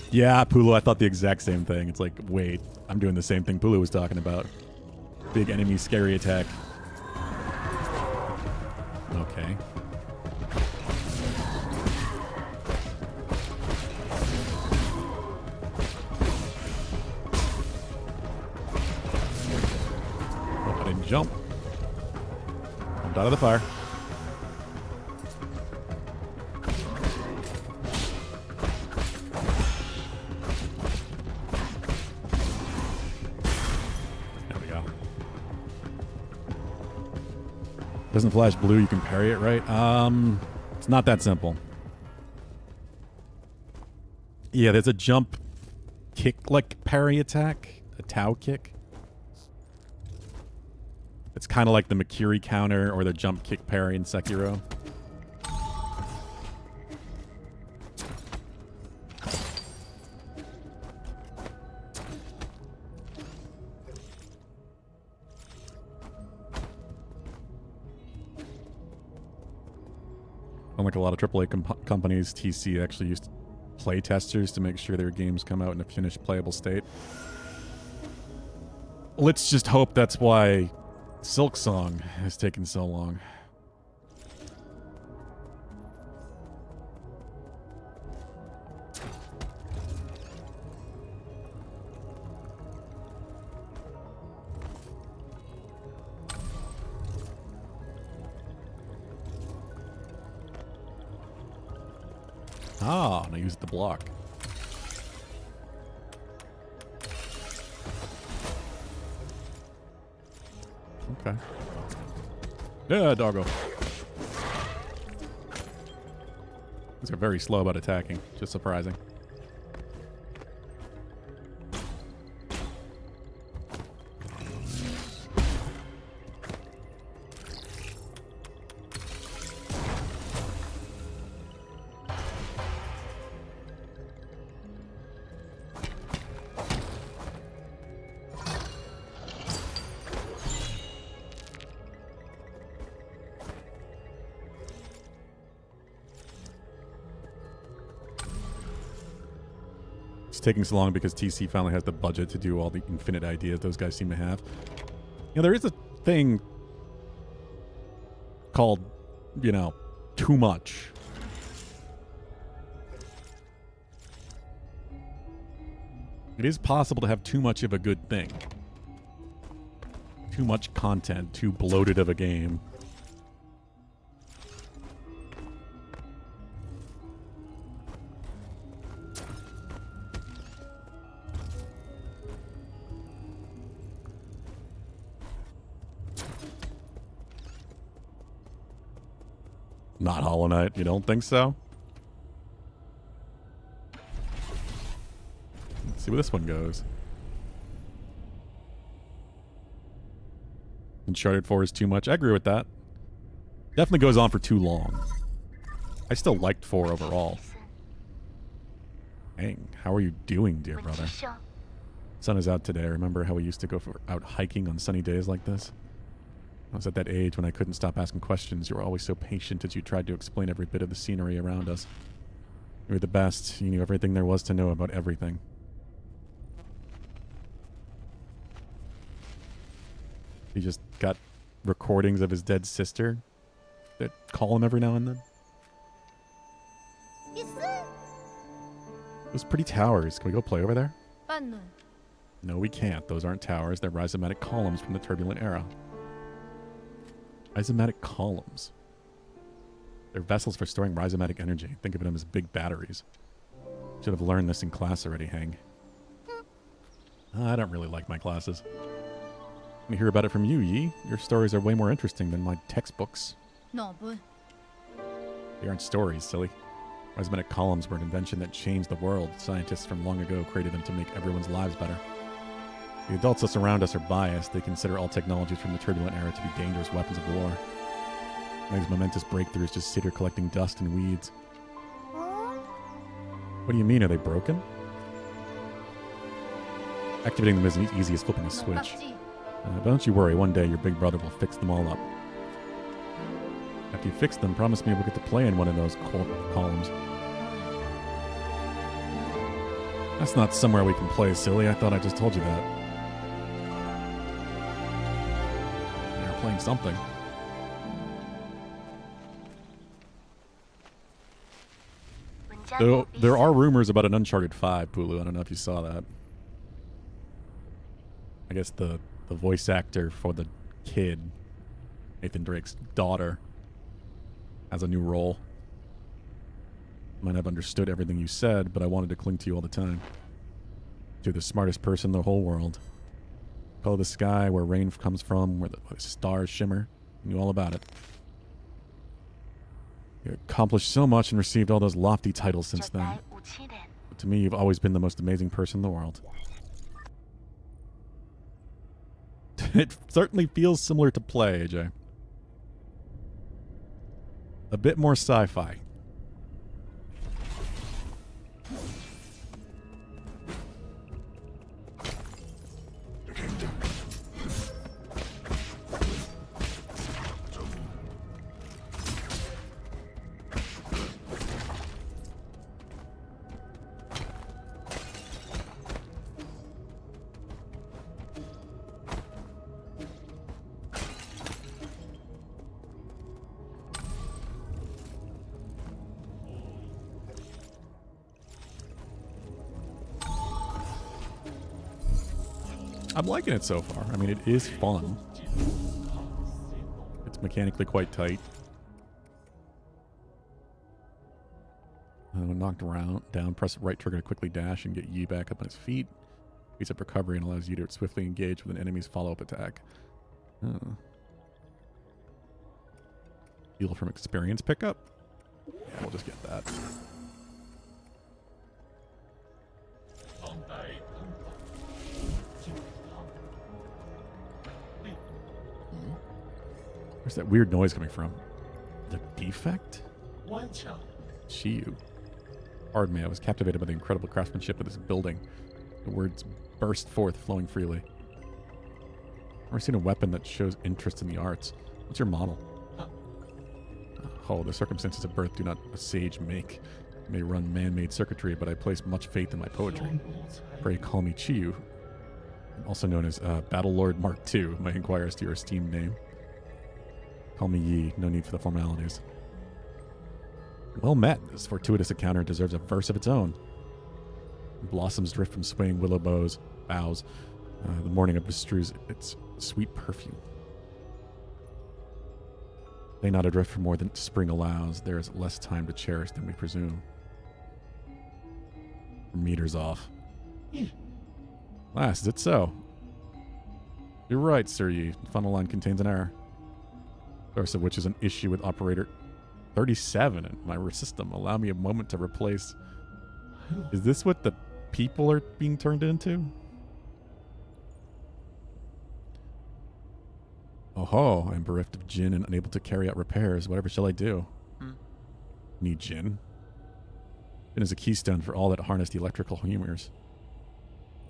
Yeah, Pulu, I thought the exact same thing. It's like, wait, I'm doing the same thing Pulu was talking about. Big enemy, scary attack. Okay. Oh, I didn't jump. Jumped out of the fire. Doesn't flash blue, you can parry it, right? It's not that simple. Yeah, there's a jump kick like parry attack, a Tau kick. It's kind of like the Makiri counter or the jump kick parry in Sekiro. Unlike a lot of AAA companies, TC actually used play testers to make sure their games come out in a finished playable state. Let's just hope that's why Silksong has taken so long. Ah, and I used the block. Okay. Yeah, doggo. These are very slow about attacking. Just surprising. Taking so long because TC finally has the budget to do all the infinite ideas those guys seem to have. You know, there is a thing called, you know, too much. It is possible to have too much of a good thing. Too much content, too bloated of a game. Not Hollow Knight, you don't think so? Let's see where this one goes. Uncharted 4 is too much. I agree with that. Definitely goes on for too long. I still liked 4 overall. Dang, how are you doing, dear brother? Sun is out today. Remember how we used to go out hiking on sunny days like this? I was at that age when I couldn't stop asking questions. You were always so patient as you tried to explain every bit of the scenery around us. You were the best. You knew everything there was to know about everything. He just got recordings of his dead sister that call him every now and then. 있어. Those pretty towers. Can we go play over there? 빤눈. No, we can't. Those aren't towers. They're rhizomatic columns from the turbulent era. Rhizomatic columns. They're vessels for storing rhizomatic energy. Think of them as big batteries. Should have learned this in class already, Hang. I don't really like my classes. Let me hear about it from you, Yi. Your stories are way more interesting than my textbooks. 너무. They aren't stories, silly. Rhizomatic columns were an invention that changed the world. Scientists from long ago created them to make everyone's lives better. The adults that surround us are biased. They consider all technologies from the turbulent era to be dangerous weapons of war. These momentous breakthroughs just sit here collecting dust and weeds. 어? What do you mean? Are they broken? Activating them isn't easy as flipping a switch. 깍지. But don't you worry, one day your big brother will fix them all up. After you fix them, promise me we'll get to play in one of those columns. That's not somewhere we can play, silly. I thought I just told you that. They're playing something. Though there are rumors about an Uncharted 5, Pulu. I don't know if you saw that. I guess the voice actor for the kid, Nathan Drake's daughter, has a new role. Might have understood everything you said, but I wanted to cling to you all the time. You're the smartest person in the whole world. Color the sky, where rain comes from, where the stars shimmer. I knew all about it. You accomplished so much and received all those lofty titles since then. But to me, you've always been the most amazing person in the world. It certainly feels similar to play, AJ. A bit more sci-fi. I'm liking it so far. I mean, it is fun. It's mechanically quite tight. When knocked down, press the right trigger to quickly dash and get Yi back up on his feet. Speeds up recovery and allows you to swiftly engage with an enemy's follow-up attack. Oh. Heal from experience pickup? Yeah, we'll just get that. Where's that weird noise coming from? The defect? Shiyu. Pardon me, I was captivated by the incredible craftsmanship of this building. The words burst forth, flowing freely. I've never seen a weapon that shows interest in the arts. What's your model? Oh, the circumstances of birth do not a sage make. I may run man-made circuitry, but I place much faith in my poetry. Pray call me Chiyu. I'm also known as Battle Lord Mark II. May inquire as to your esteemed name. Call me Yi. No need for the formalities. Well met. This fortuitous encounter deserves a verse of its own. Blossoms drift from swaying willow boughs. The morning bestrews its sweet perfume. They not adrift for more than spring allows. There is less time to cherish than we presume. Meters off. Last, is it so? You're right, Sir Yi. The funnel line contains an error. Source of which is an issue with operator 37 in my system. Allow me a moment to replace. Is this what the people are being turned into? Oh, I'm bereft of Jin and unable to carry out repairs. Whatever shall I do? Need Jin. Jin is a keystone for all that harness the electrical humors.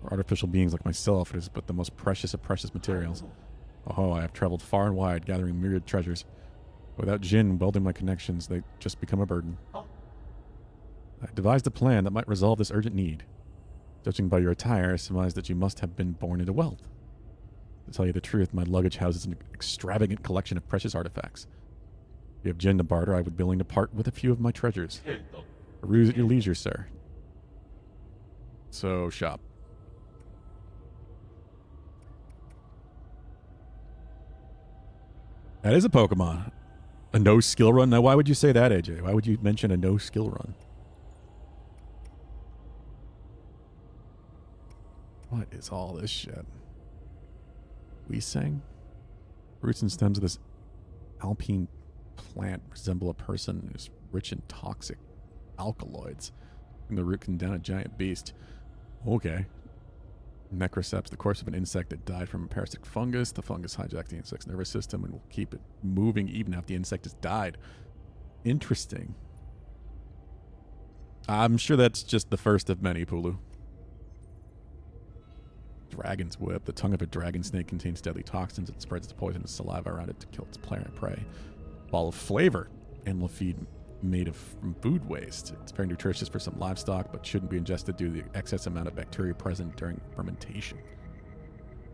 For artificial beings like myself, it is but the most precious of precious materials. Oh, I have traveled far and wide, gathering myriad treasures. Without Jin welding my connections, they just become a burden. I devised a plan that might resolve this urgent need. Judging by your attire, I surmise that you must have been born into wealth. To tell you the truth, my luggage houses an extravagant collection of precious artifacts. If you have gin to barter, I would be willing to part with a few of my treasures. Peruse at your leisure, sir. So, shop. That is a Pokemon. A no skill run? Now, why would you say that, AJ? Why would you mention a no skill run? What is all this shit? We sang? Roots and stems of this alpine plant resemble a person who's rich in toxic alkaloids. And the root can down a giant beast. Okay. Necroceps, the corpse of an insect that died from a parasitic fungus. The fungus hijacked the insect's nervous system and will keep it moving even after the insect has died. Interesting. I'm sure that's just the first of many, Pulu. Dragon's Whip. The tongue of a dragon snake contains deadly toxins. It spreads its poisonous saliva around it to kill its prey. Ball of Flavor. Animal feed made from food waste. It's very nutritious for some livestock, but shouldn't be ingested due to the excess amount of bacteria present during fermentation.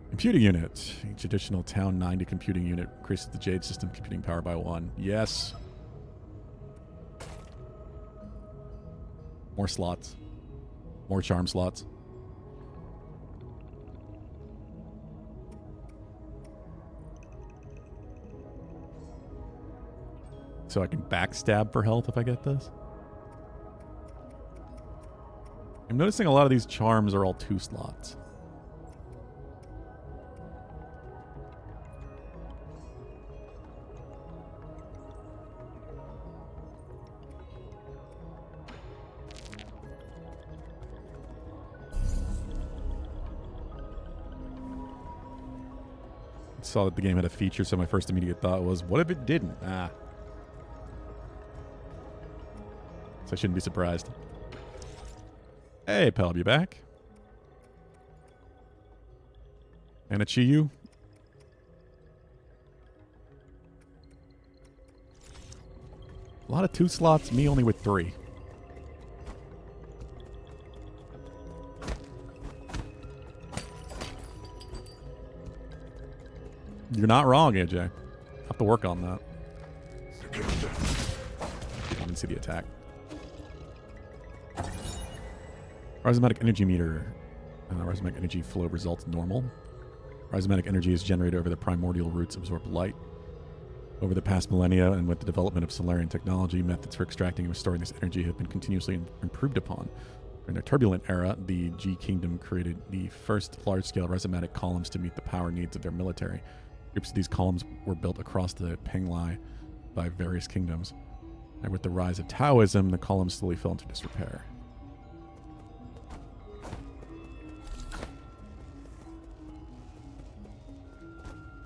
Computing unit. Each additional Town 90 computing unit increases the Jade system computing power by 1. Yes. More slots. More charm slots. So I can backstab for health if I get this. I'm noticing a lot of these charms are all 2 slots. I saw that the game had a feature, so my first immediate thought was, what if it didn't? So I shouldn't be surprised. Hey, Pelb, you back? And a Chiyu? A lot of 2 slots, me only with 3. You're not wrong, AJ. Have to work on that. I didn't see the attack. Rhizomatic energy meter. Rhizomatic energy flow results normal. Rhizomatic energy is generated over the primordial roots absorb light. Over the past millennia, and with the development of Solarian technology, methods for extracting and restoring this energy have been continuously improved upon. During the turbulent era, the G Kingdom created the first large-scale rhizomatic columns to meet the power needs of their military. Groups of these columns were built across the Penglai by various kingdoms. And with the rise of Taoism, the columns slowly fell into disrepair.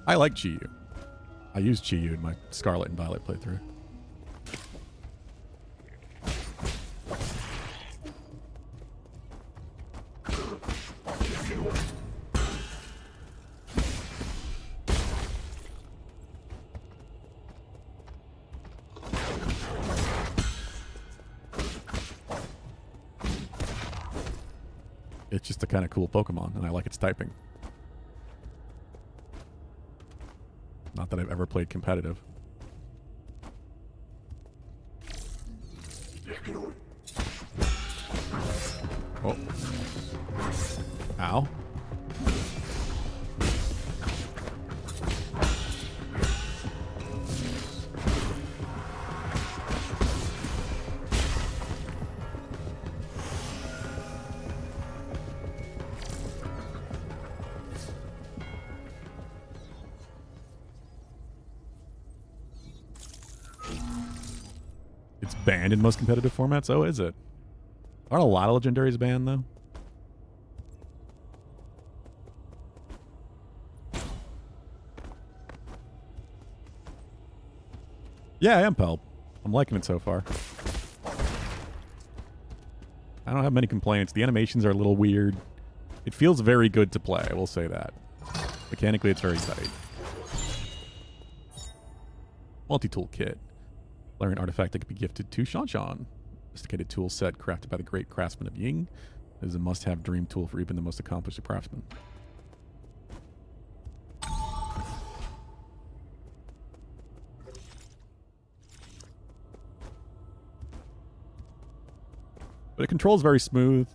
I like Chiyu. I used Chiyu in my Scarlet and Violet playthrough. It's just a kind of cool Pokemon, and I like its typing. Not that I've ever played competitive. Oh. Ow. It's banned in most competitive formats? Oh, is it? Aren't a lot of legendaries banned, though? Yeah, I am Pelp. I'm liking it so far. I don't have many complaints. The animations are a little weird. It feels very good to play, I will say that. Mechanically, it's very tight. Multi-tool kit. Learn artifact that could be gifted to Shanshan. Sophisticated tool set crafted by the great craftsman of Ying. It is a must-have dream tool for even the most accomplished craftsman. But it controls very smooth.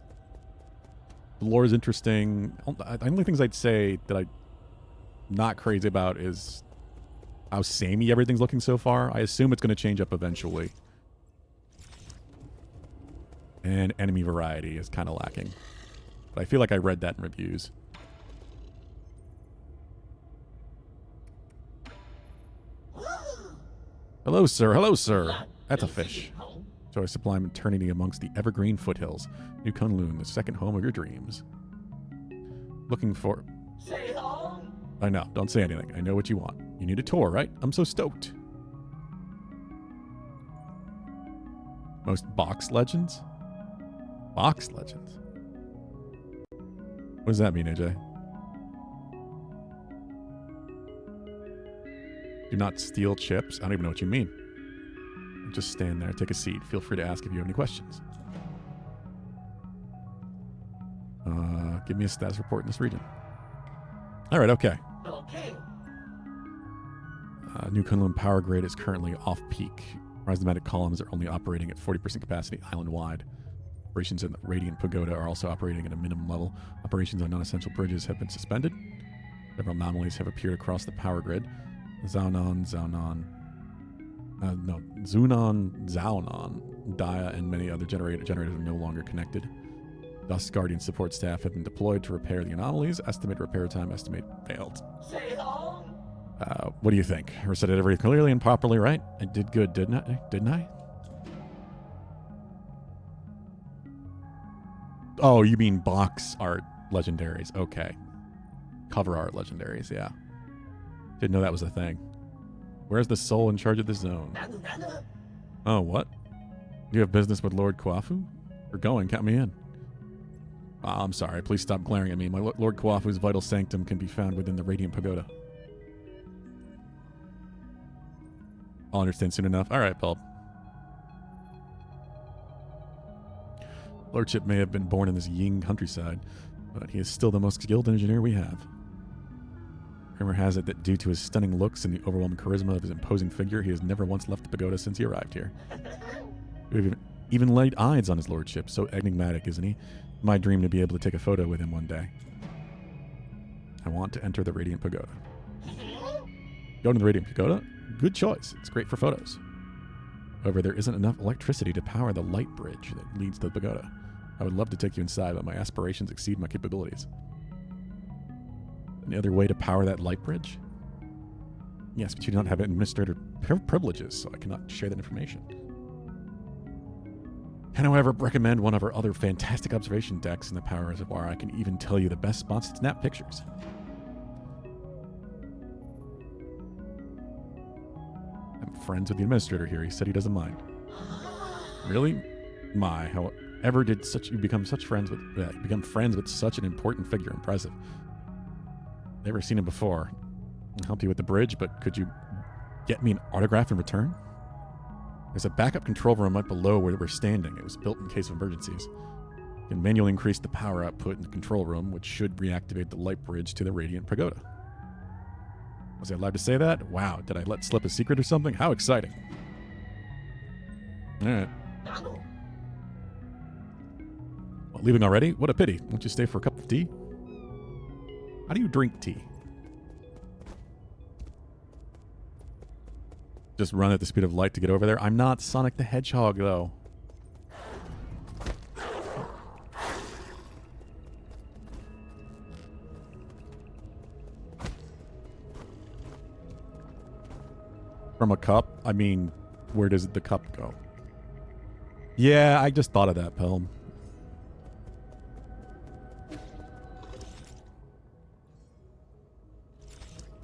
The lore is interesting. The only things I'd say that I'm not crazy about is how samey everything's looking so far. I assume it's going to change up eventually. And enemy variety is kind of lacking. But I feel like I read that in reviews. Hello, sir. Hello, sir. That's a fish. So I sublime eternity amongst the evergreen foothills. New Kunlun, the second home of your dreams. Looking for... I know. Don't say anything. I know what you want. You need a tour, right? I'm so stoked. Most box legends? Box legends? What does that mean, AJ? Do not steal chips? I don't even know what you mean. Just stand there, take a seat. Feel free to ask if you have any questions. Give me a status report in this region. All right, okay. New Kunlun power grid is currently off-peak. Rhizomatic columns are only operating at 40% capacity island-wide. Operations in the Radiant Pagoda are also operating at a minimum level. Operations on non-essential bridges have been suspended. Several anomalies have appeared across the power grid. Zunon, Dia, and many other generators are no longer connected. Dust Guardian support staff have been deployed to repair the anomalies. Estimate repair time, estimate failed. What do you think? I said it very clearly and properly, right? I did good, didn't I? Oh, you mean box art legendaries. Okay. Cover art legendaries, yeah. Didn't know that was a thing. Where's the soul in charge of the zone? Oh, what? You have business with Lord Kwafu? We're going, count me in. I'm sorry, please stop glaring at me. My Lord Kwafu's vital sanctum can be found within the Radiant Pagoda. I'll understand soon enough. Alright, Pulp. Lordship may have been born in this Ying countryside, but he is still the most skilled engineer we have. Rumor has it that due to his stunning looks and the overwhelming charisma of his imposing figure, he has never once left the pagoda since he arrived here. We've even laid eyes on his lordship, so enigmatic, isn't he? My dream to be able to take a photo with him one day. I want to enter the Radiant Pagoda. Go to the Radiant Pagoda? Good choice. It's great for photos. However, there isn't enough electricity to power the light bridge that leads to the pagoda. I would love to take you inside, but my aspirations exceed my capabilities. Any other way to power that light bridge? Yes, but you do not have administrator privileges, so I cannot share that information. Can, however, recommend one of our other fantastic observation decks in the power reservoir. I can even tell you the best spots to snap pictures. I'm friends with the administrator here. He said he doesn't mind. Really? My, however did you become friends with such an important figure? Impressive. Never seen him before. I'll help you with the bridge, but could you get me an autograph in return? There's a backup control room right below where we're standing. It was built in case of emergencies. You can manually increase the power output in the control room, which should reactivate the light bridge to the Radiant Pagoda. Was I allowed to say that? Wow, did I let slip a secret or something? How exciting. Alright. Well, leaving already? What a pity. Won't you stay for a cup of tea? How do you drink tea? Just run at the speed of light to get over there? I'm not Sonic the Hedgehog, though. From a cup? I mean, where does the cup go? Yeah, I just thought of that, Pelm.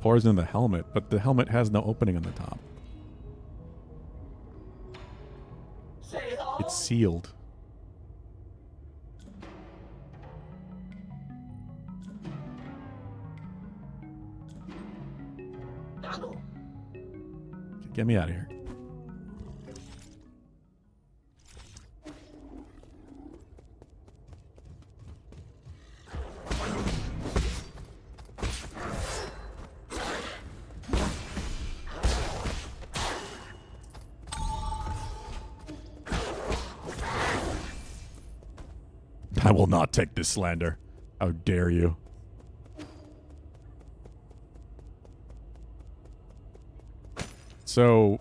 Pours in the helmet, but the helmet has no opening on the top. It's sealed. Get me out of here. I will not take this slander. How dare you? So,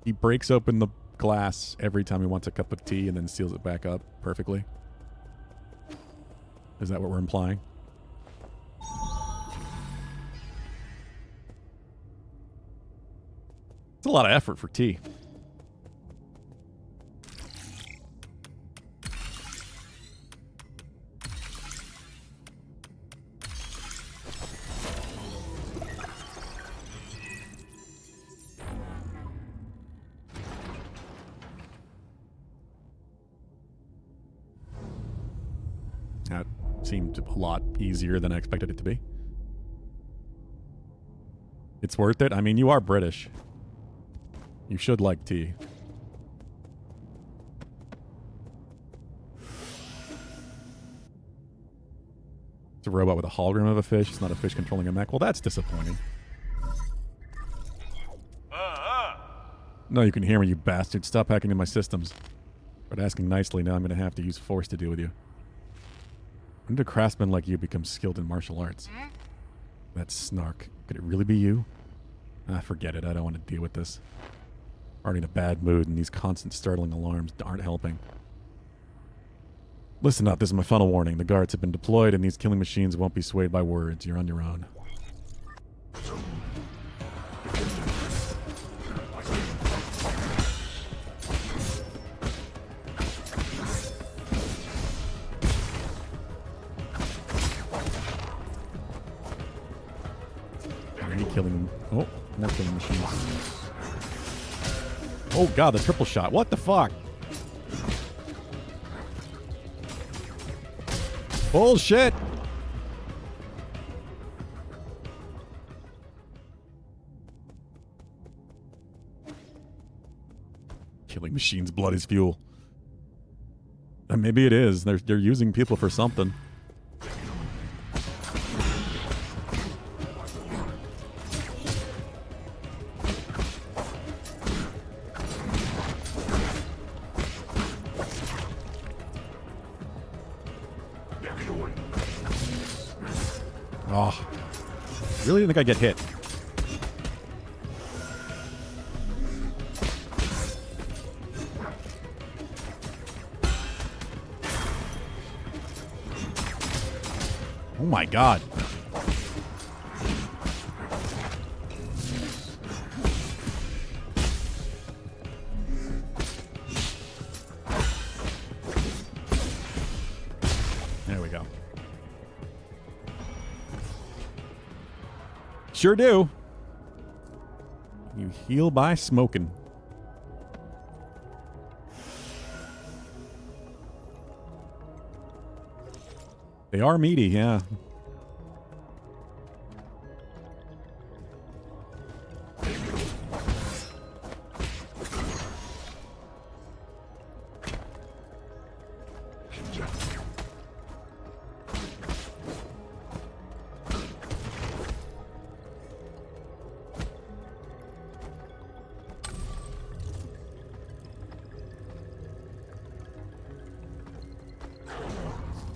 he breaks open the glass every time he wants a cup of tea and then seals it back up perfectly. Is that what we're implying? It's a lot of effort for tea. That seemed a lot easier than I expected it to be. It's worth it. I mean, you are British. You should like tea. It's a robot with a hologram of a fish. It's not a fish controlling a mech. Well, that's disappointing. No, you can hear me, you bastard. Stop hacking into my systems. But asking nicely, now I'm going to have to use force to deal with you. When did a craftsman like you become skilled in martial arts? That snark. Could it really be you? Ah, forget it. I don't want to deal with this. Already in a bad mood, and these constant startling alarms aren't helping. Listen up, this is my final warning. The guards have been deployed, and these killing machines won't be swayed by words. You're on your own. Killing... Oh, more killing machines. Oh god, the triple shot. What the fuck? Bullshit! Killing machines' blood is fuel. And maybe it is. They're using people for something. Oh. Really didn't think I'd get hit. Oh my god. There we go. Sure do. You heal by smoking. They are meaty, yeah.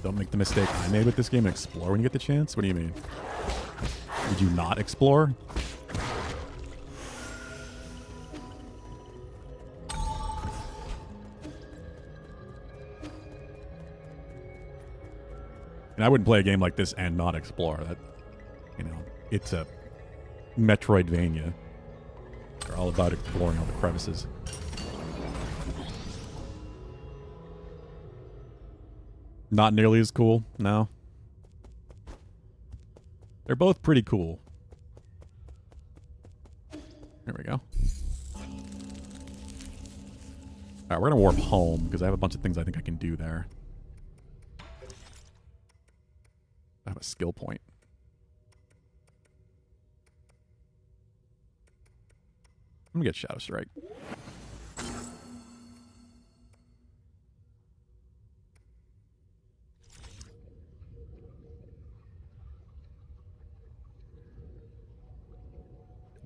Don't make the mistake I made with this game and explore when you get the chance. What do you mean? Did you not explore? And I wouldn't play a game like this and not explore. That, you know, it's a Metroidvania. They're all about exploring all the crevices. Not nearly as cool, no. They're both pretty cool. There we go. Alright, we're gonna warp home, because I have a bunch of things I think I can do there. I have a skill point. I'm gonna get Shadow Strike.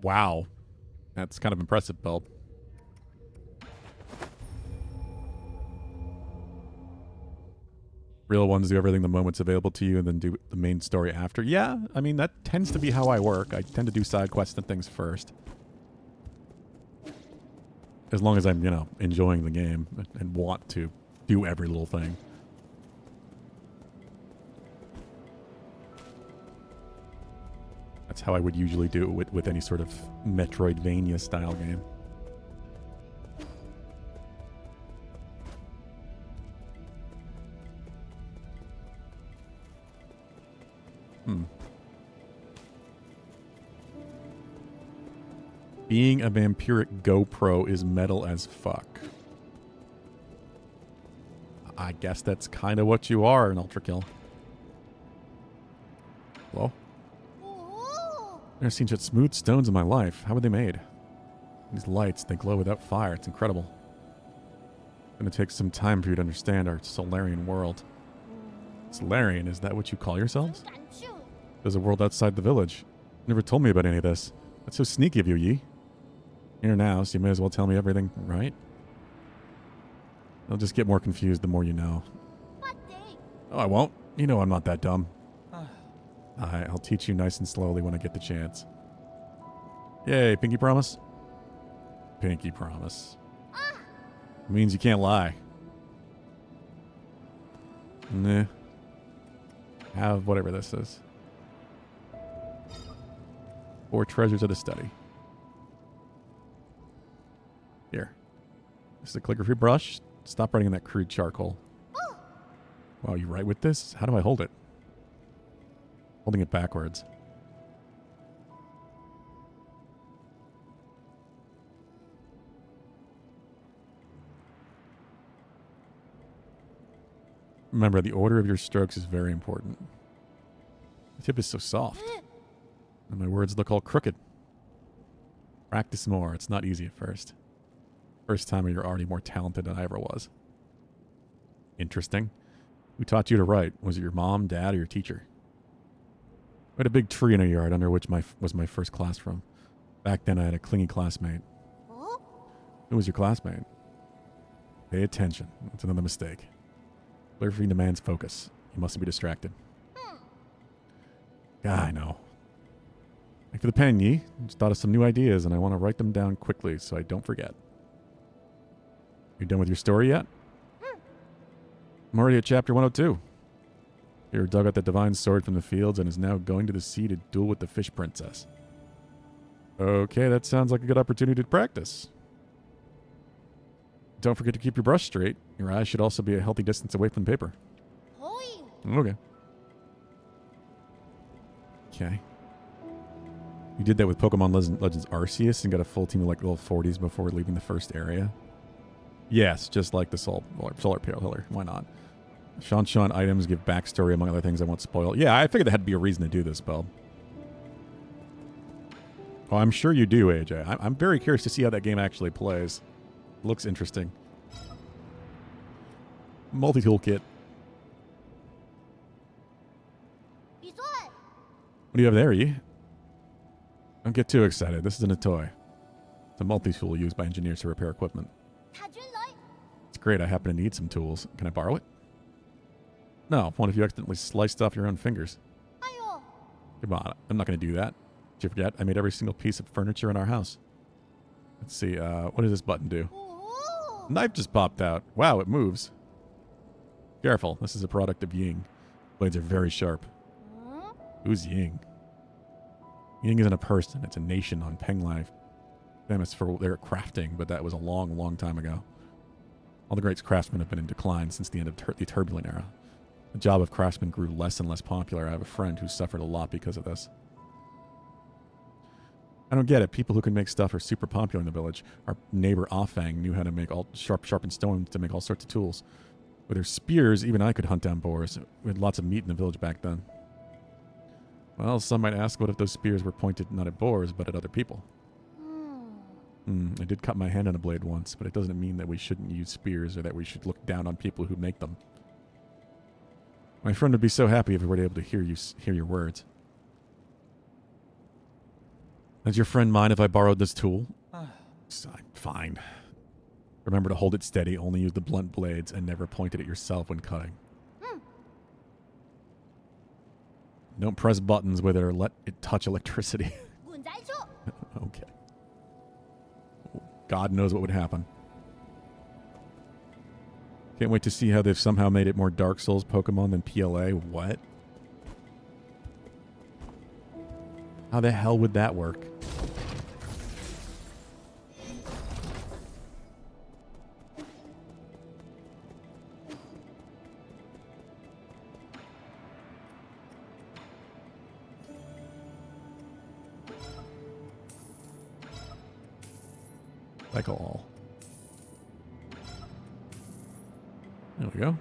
Wow. That's kind of impressive, Belt. Real ones do everything the moment's available to you and then do the main story after. Yeah, I mean, that tends to be how I work. I tend to do side quests and things first. As long as I'm, you know, enjoying the game and want to do every little thing. That's how I would usually do it with any sort of Metroidvania style game. Being a vampiric GoPro is metal as fuck. I guess that's kind of what you are, an Ultra Kill. Hello? I've never seen such smooth stones in my life. How were they made? These lights, they glow without fire. It's incredible. It's going to take some time for you to understand our Solarian world. Solarian, is that what you call yourselves? There's a world outside the village. You never told me about any of this. That's so sneaky of you, Yi. Here now, so you may as well tell me everything, right? I'll just get more confused the more you know. Oh, I won't. You know I'm not that dumb. I'll teach you nice and slowly when I get the chance. Yay, pinky promise? Pinky promise. Means you can't lie. Nah. Have whatever this is. 4 treasures of the study. Here. This is a calligraphy brush. Stop writing in that crude charcoal. Wow, you write with this? How do I hold it? Holding it backwards. Remember, the order of your strokes is very important. The tip is so soft. And my words look all crooked. Practice more. It's not easy at first. First time you're already more talented than I ever was. Interesting. Who taught you to write? Was it your mom, dad, or your teacher? We had a big tree in our yard under which was my first class from. Back then I had a clingy classmate. Who was your classmate? Pay attention. That's another mistake. Calligraphy demands focus. You mustn't be distracted. Yeah, I know. Thank you for the pen, Yi. Just thought of some new ideas and I want to write them down quickly so I don't forget. You done with your story yet? I'm already at chapter 102. Hero dug out the divine sword from the fields and is now going to the sea to duel with the fish princess. Okay, that sounds like a good opportunity to practice. Don't forget to keep your brush straight. Your eyes should also be a healthy distance away from the paper. Okay. Okay. You did that with Pokemon Legends Arceus and got a full team of like level 40s before leaving the first area. Yes, just like the Solar Pillar. Why not? Sean items give backstory among other things I won't spoil. Yeah, I figured there had to be a reason to do this, Bub. Oh, I'm sure you do, AJ. I'm very curious to see how that game actually plays. Looks interesting. Multi-tool kit. What do you have there, Yi? Don't get too excited. This isn't a toy. It's a multi-tool used by engineers to repair equipment. It's great. I happen to need some tools. Can I borrow it? No. What if you accidentally sliced off your own fingers? Come on. I'm not going to do that. Did you forget? I made every single piece of furniture in our house. Let's see. What does this button do? Knife just popped out. Wow, it moves. Careful. This is a product of Ying. Blades are very sharp. Who's Ying? Ying isn't a person. It's a nation on Penglife. Famous for their crafting, but that was a long, long time ago. All the great craftsmen have been in decline since the end of the Turbulent Era. The job of craftsman grew less and less popular. I have a friend who suffered a lot because of this. I don't get it. People who can make stuff are super popular in the village. Our neighbor Afang knew how to make all sharpened stone to make all sorts of tools. With her spears, even I could hunt down boars. We had lots of meat in the village back then. Well, some might ask, what if those spears were pointed not at boars, but at other people? I did cut my hand on a blade once, but it doesn't mean that we shouldn't use spears or that we should look down on people who make them. My friend would be so happy if we were able to hear your words. Does your friend mind if I borrowed this tool? Fine. Remember to hold it steady, only use the blunt blades, and never point it at yourself when cutting. Don't press buttons with it or let it touch electricity. 滚咱说， Okay. God knows what would happen. Can't wait to see how they've somehow made it more Dark Souls Pokemon than PLA. What? How the hell would that work? Cycle all. There we go.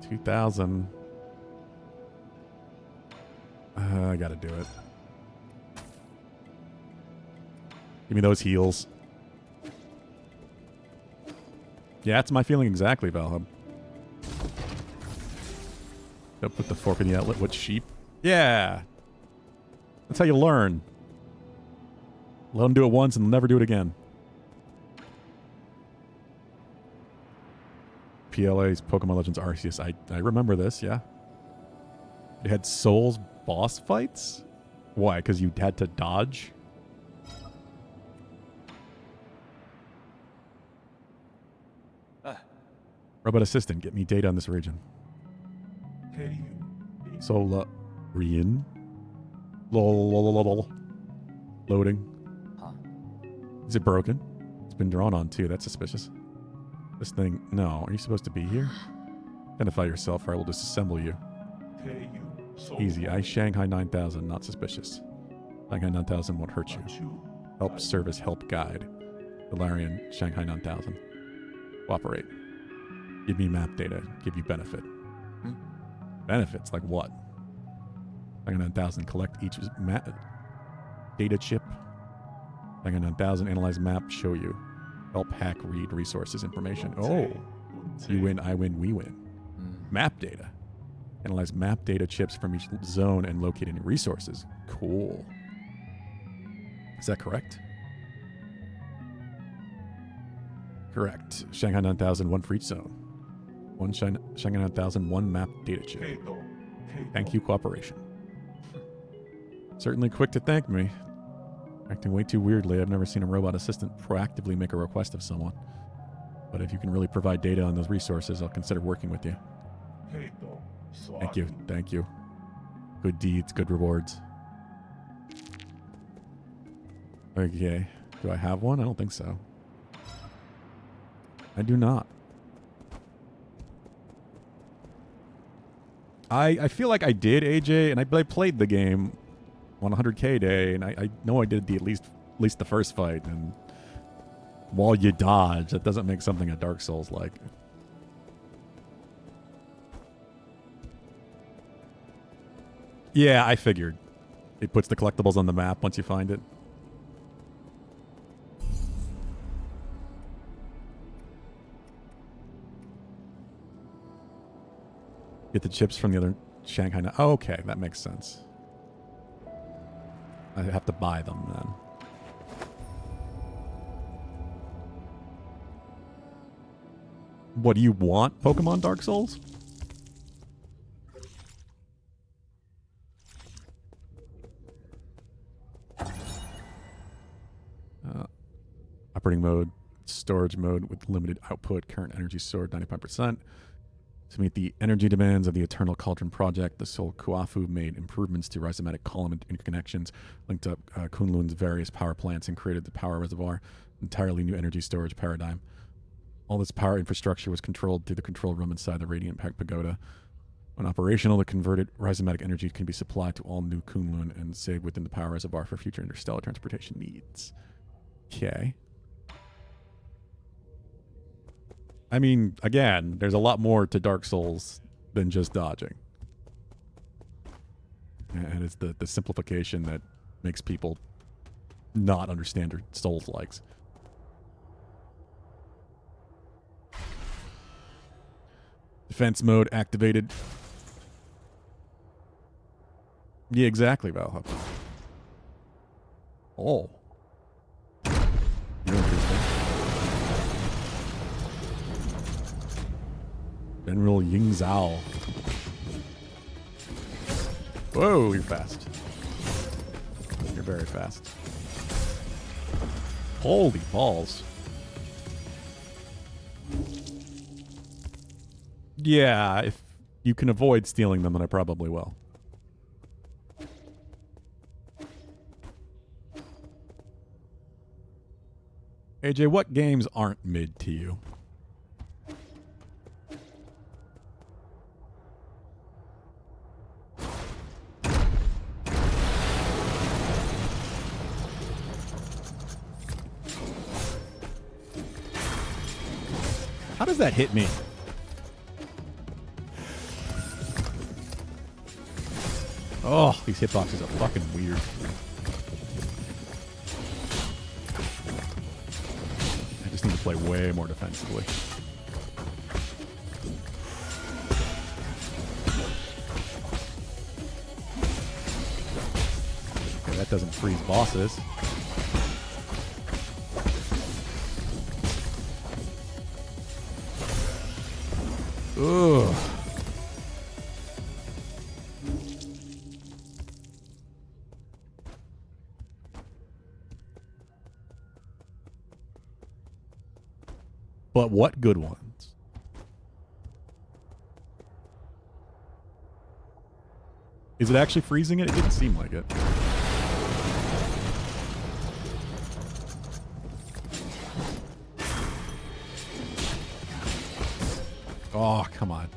$2,000. I gotta do it. Give me those heals. Yeah, that's my feeling exactly, Valhub. Don't put the fork in the outlet. What, sheep? Yeah. That's how you learn. Let them do it once and never do it again. PLA's Pokemon Legends Arceus. I remember this, yeah. It had Souls boss fights? Why? Because you had to dodge? Robot Assistant, get me data on this region. Solarian. Lol. Loading. Is it broken? It's been drawn on too. That's suspicious. This thing. No. Are you supposed to be here? Identify yourself or I will disassemble you. Easy. I Shanghai 9000. Not suspicious. Shanghai 9000 won't hurt you. Help service. Help guide. Valerian. Shanghai 9000. Cooperate. Give me map data. Give you benefit. Benefits? Like what? Shanghai 9000. Collect each map. Data chip. Shanghai 9000. Analyze map. Show you. Help hack. Read resources. Information. Oh. You win. I win. We win. Map data. Analyze map data chips from each zone and locate any resources. Cool. Is that correct? Correct. Shanghai 9000, one for each zone. One Shanghai 9000, one map data chip. Thank you, cooperation. Certainly quick to thank me. Acting way too weirdly. I've never seen a robot assistant proactively make a request of someone. But if you can really provide data on those resources, I'll consider working with you. Thank you. Thank you. Good deeds, good rewards. Okay. Do I have one? I don't think so. I do not. I feel like I did, AJ, and I played the game on 100K day, and I know I did at least the first fight, and while you dodge, that doesn't make something a Dark Souls like. Yeah, I figured. It puts the collectibles on the map once you find it. Get the chips from the other Shanghai. Oh, okay, that makes sense. I have to buy them then. What do you want, Pokemon Dark Souls? Operating mode, storage mode with limited output, current energy stored 95%. To meet the energy demands of the Eternal Cauldron project, the Soul Kuafu made improvements to rhizomatic column interconnections, linked up Kunlun's various power plants, and created the power reservoir, entirely new energy storage paradigm. All this power infrastructure was controlled through the control room inside the Radiant Pagoda. When operational, the converted rhizomatic energy can be supplied to all new Kunlun and saved within the power reservoir for future interstellar transportation needs. Okay. I mean, again, there's a lot more to Dark Souls than just dodging. And it's the simplification that makes people not understand Souls likes. Defense mode activated. Yeah, exactly, Valhalla. Oh. You're interesting. General Ying Zhao. Whoa, you're fast. You're very fast. Holy balls. Yeah, if you can avoid stealing them, then I probably will. AJ, what games aren't mid to you? How does that hit me? Oh, these hitboxes are fucking weird. I just need to play way more defensively. Okay, that doesn't freeze bosses. Ugh. But what good ones? Is it actually freezing it? It didn't seem like it. Oh, come on.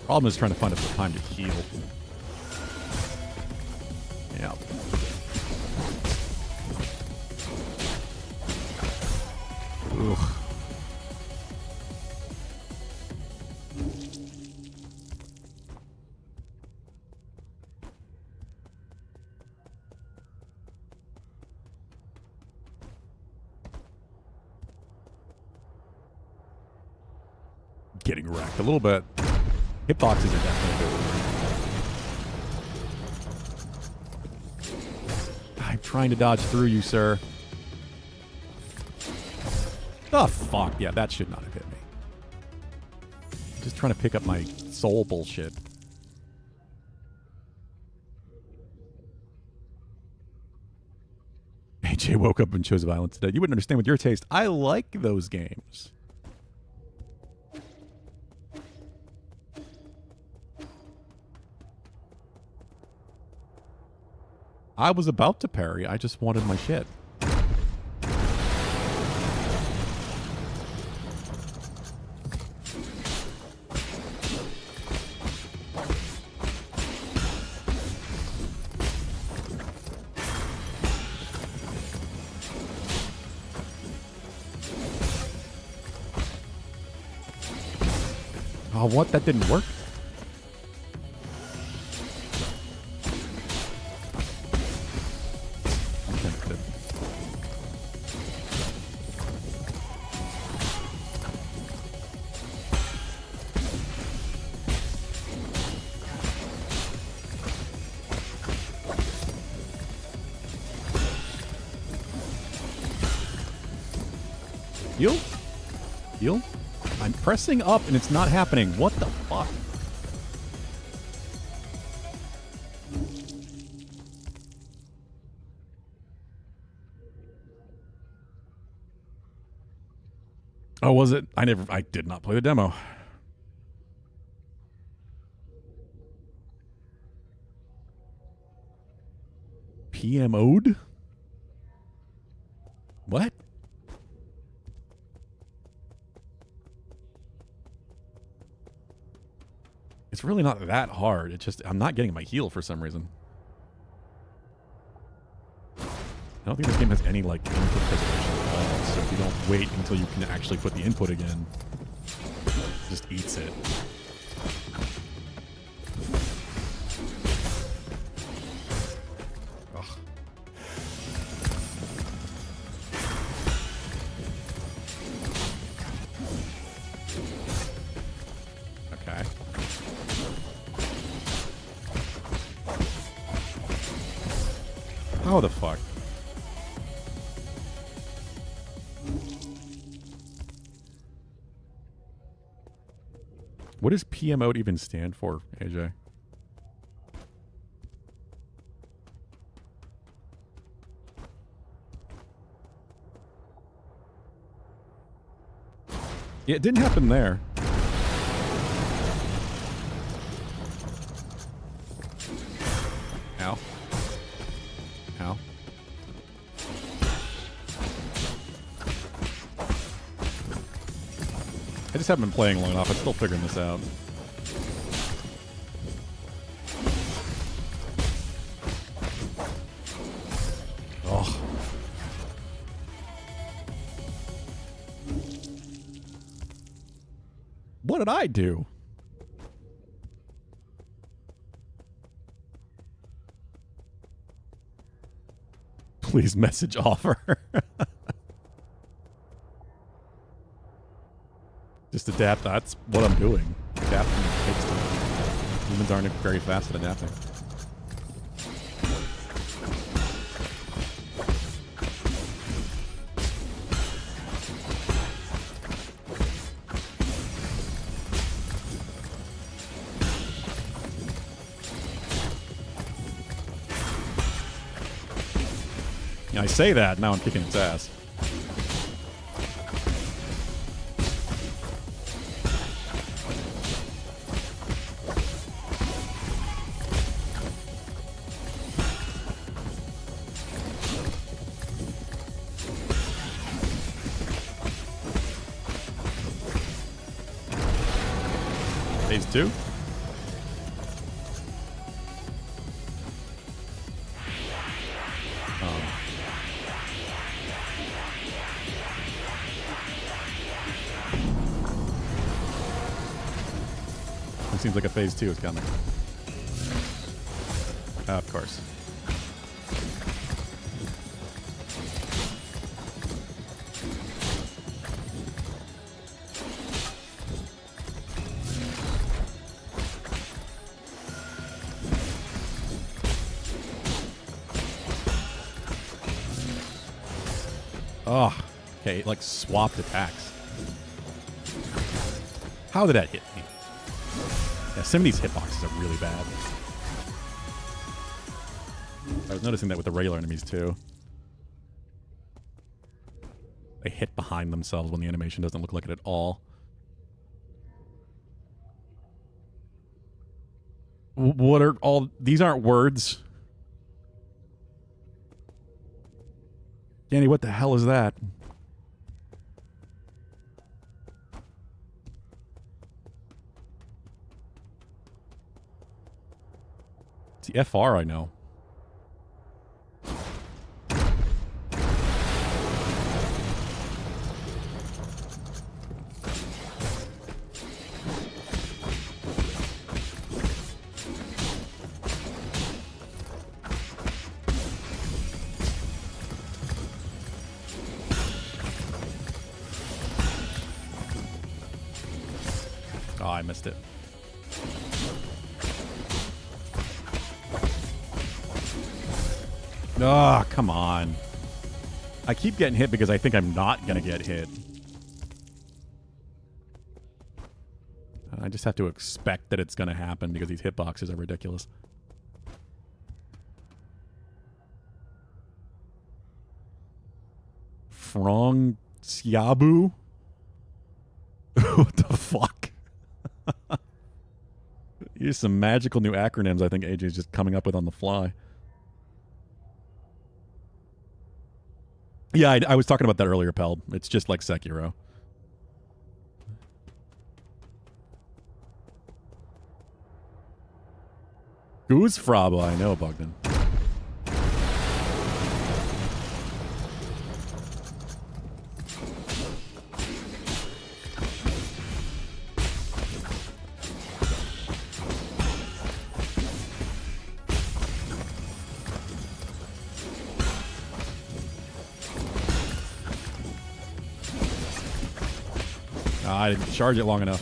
Problem is trying to find a time to heal. Yeah. Ugh. Getting wrecked a little bit. Hitboxes are definitely good. I'm trying to dodge through you, sir. Oh, fuck. Yeah, that should not have hit me. Just trying to pick up my soul bullshit. AJ woke up and chose violence today. You wouldn't understand with your taste. I like those games. I was about to parry. I just wanted my shit. Oh, what? That didn't work? Heal? Heal? I'm pressing up and it's not happening. What the fuck? Oh, was it? I did not play the demo. PMO'd? What? It's really not that hard. It's just I'm not getting my heal for some reason. I don't think this game has any like input preservation at all. So if you don't wait until you can actually put the input again, it just eats it. Ugh. Okay. How the fuck? What does PMO even stand for, AJ? Yeah, it didn't happen there. Ow. Ow. I just haven't been playing long enough. I'm still figuring this out. Oh. What did I do? Please message offer. Just adapt. That's what I'm doing. Adapting takes time. Humans aren't very fast at adapting. I say that, now I'm kicking its ass. Phase 2? Seems like a phase 2 is coming. Of course. Oh, okay, it like swapped attacks. How did that hit me? Yeah, some of these hitboxes are really bad. I was noticing that with the regular enemies too. They hit behind themselves when the animation doesn't look like it at all. What are all... These aren't words. Danny, what the hell is that? It's the FR I know. Oh, I missed it. Oh, come on. I keep getting hit because I think I'm not going to get hit. I just have to expect that it's going to happen because these hitboxes are ridiculous. Frong Xiabu? What the fuck? Here's some magical new acronyms I think AJ is just coming up with on the fly. Yeah, I was talking about that earlier, Peld. It's just like Sekiro. Goose Fraba, I know, Bogdan. I didn't charge it long enough.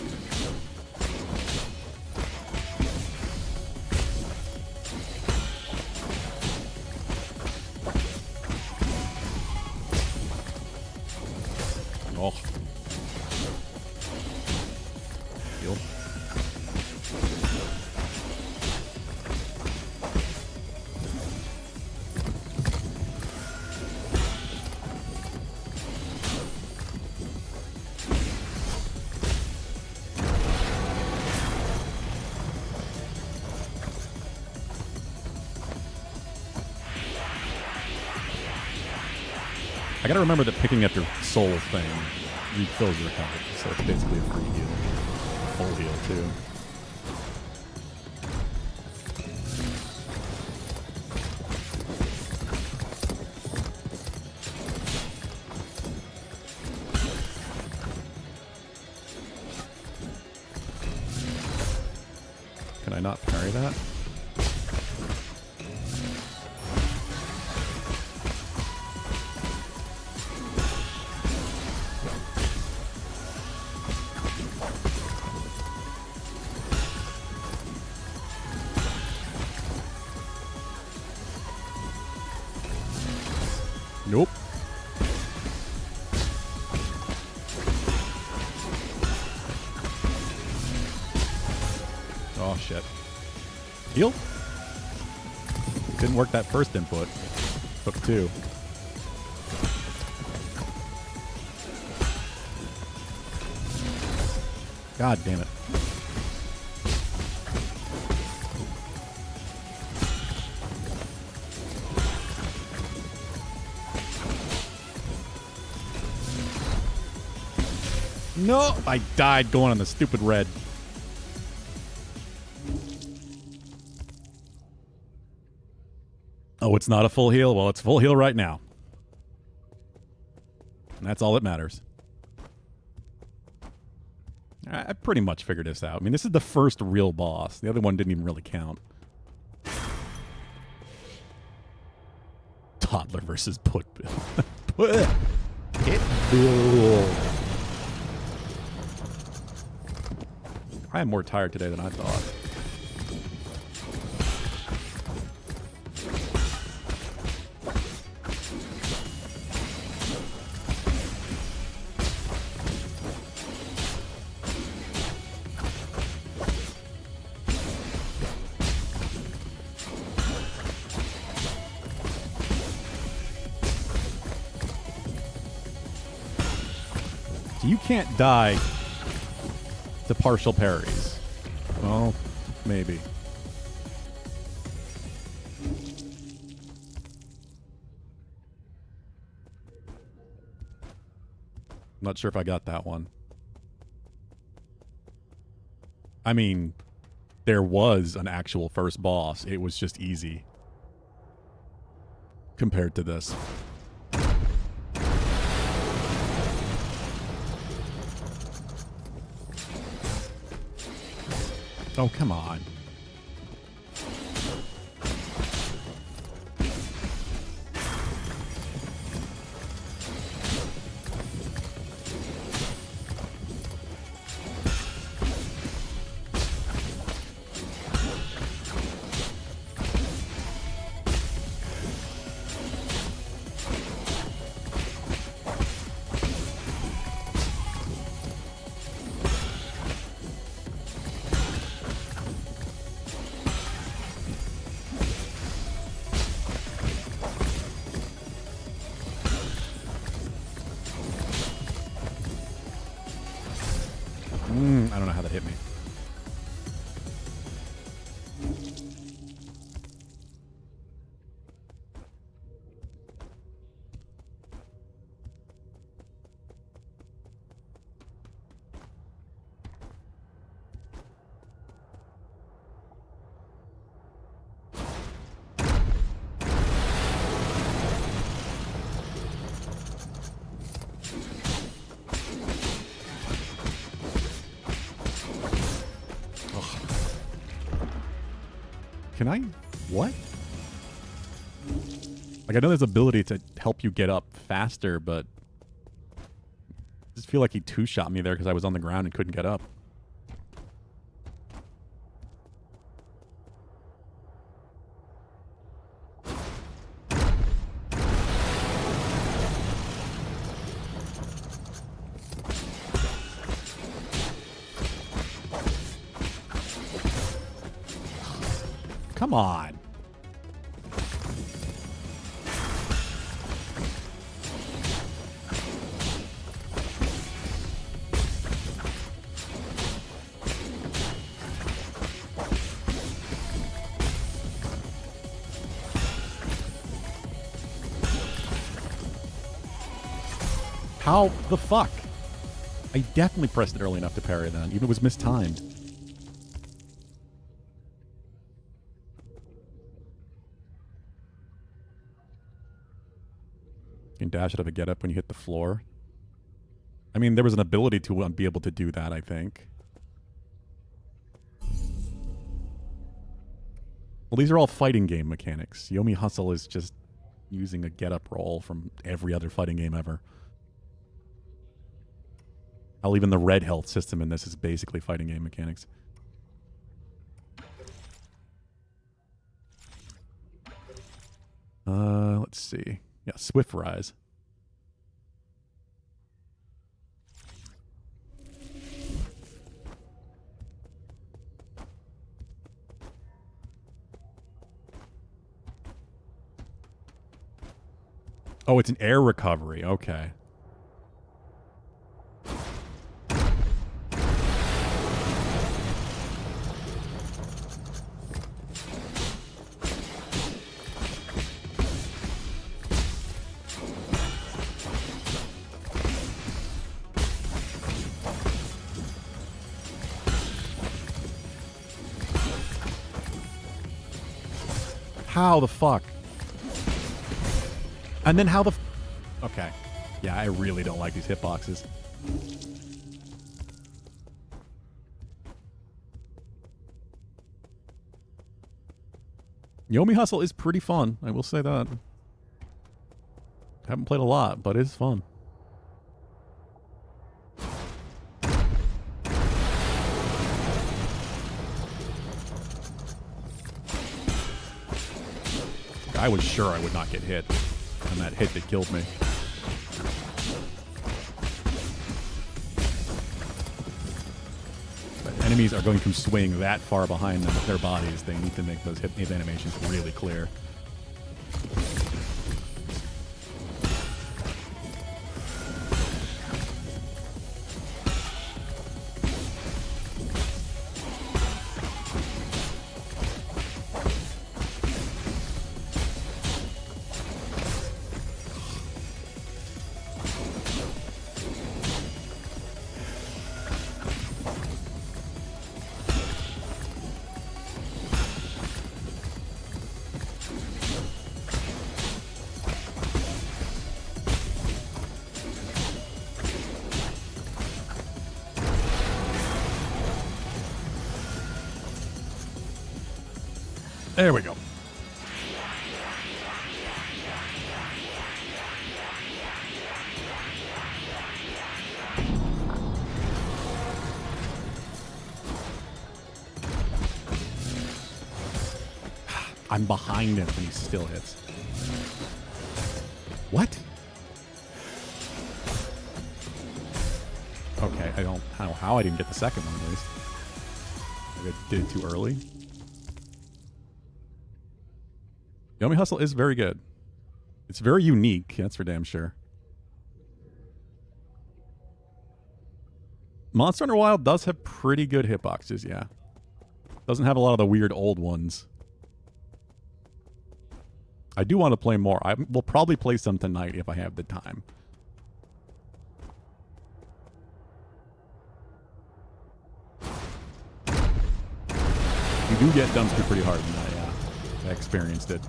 I gotta remember that picking up your soul thing refills your health, so it's basically a free heal. A full heal, too. Can I not parry that? Nope. Oh, shit. Heal? Didn't work that first input. Took two. God damn it. No! I died going on the stupid red. Oh, it's not a full heal? Well, it's full heal right now. And that's all that matters. I pretty much figured this out. I mean, this is the first real boss. The other one didn't even really count. Toddler versus Put Bill. Hit Bill. I am more tired today than I thought. So you can't die to partial parries. Well, maybe. Not sure if I got that one. I mean, there was an actual first boss. It was just easy compared to this. Oh, come on. I don't know how that hit me. Can I? What? Like, I know there's ability to help you get up faster, but I just feel like he two-shot me there because I was on the ground and couldn't get up. Come on. How the fuck? I definitely pressed it early enough to parry that, even if it was mistimed. You can dash out of a get up when you hit the floor. I mean, there was an ability to be able to do that, I think. Well, these are all fighting game mechanics. Yomi Hustle is just using a get up roll from every other fighting game ever. Hell, even the red health system in this is basically fighting game mechanics. Let's see. Yeah, Swift Rise. Oh, it's an air recovery. Okay. How the fuck? And then how the... Okay. Yeah, I really don't like these hitboxes. Yomi Hustle is pretty fun. I will say that. Haven't played a lot, but it's fun. I was sure I would not get hit. And that hit that killed me. But enemies are going to swing that far behind them with their bodies. They need to make those hit animations really clear. There we go. I'm behind him and he still hits. What? Okay, I don't know how I didn't get the second one at least. Maybe I did it too early. Yomi Hustle is very good. It's very unique, that's for damn sure. Monster Hunter Wild does have pretty good hitboxes, yeah. Doesn't have a lot of the weird old ones. I do want to play more. I will probably play some tonight if I have the time. You do get dumpster pretty hard in that, yeah. I experienced it.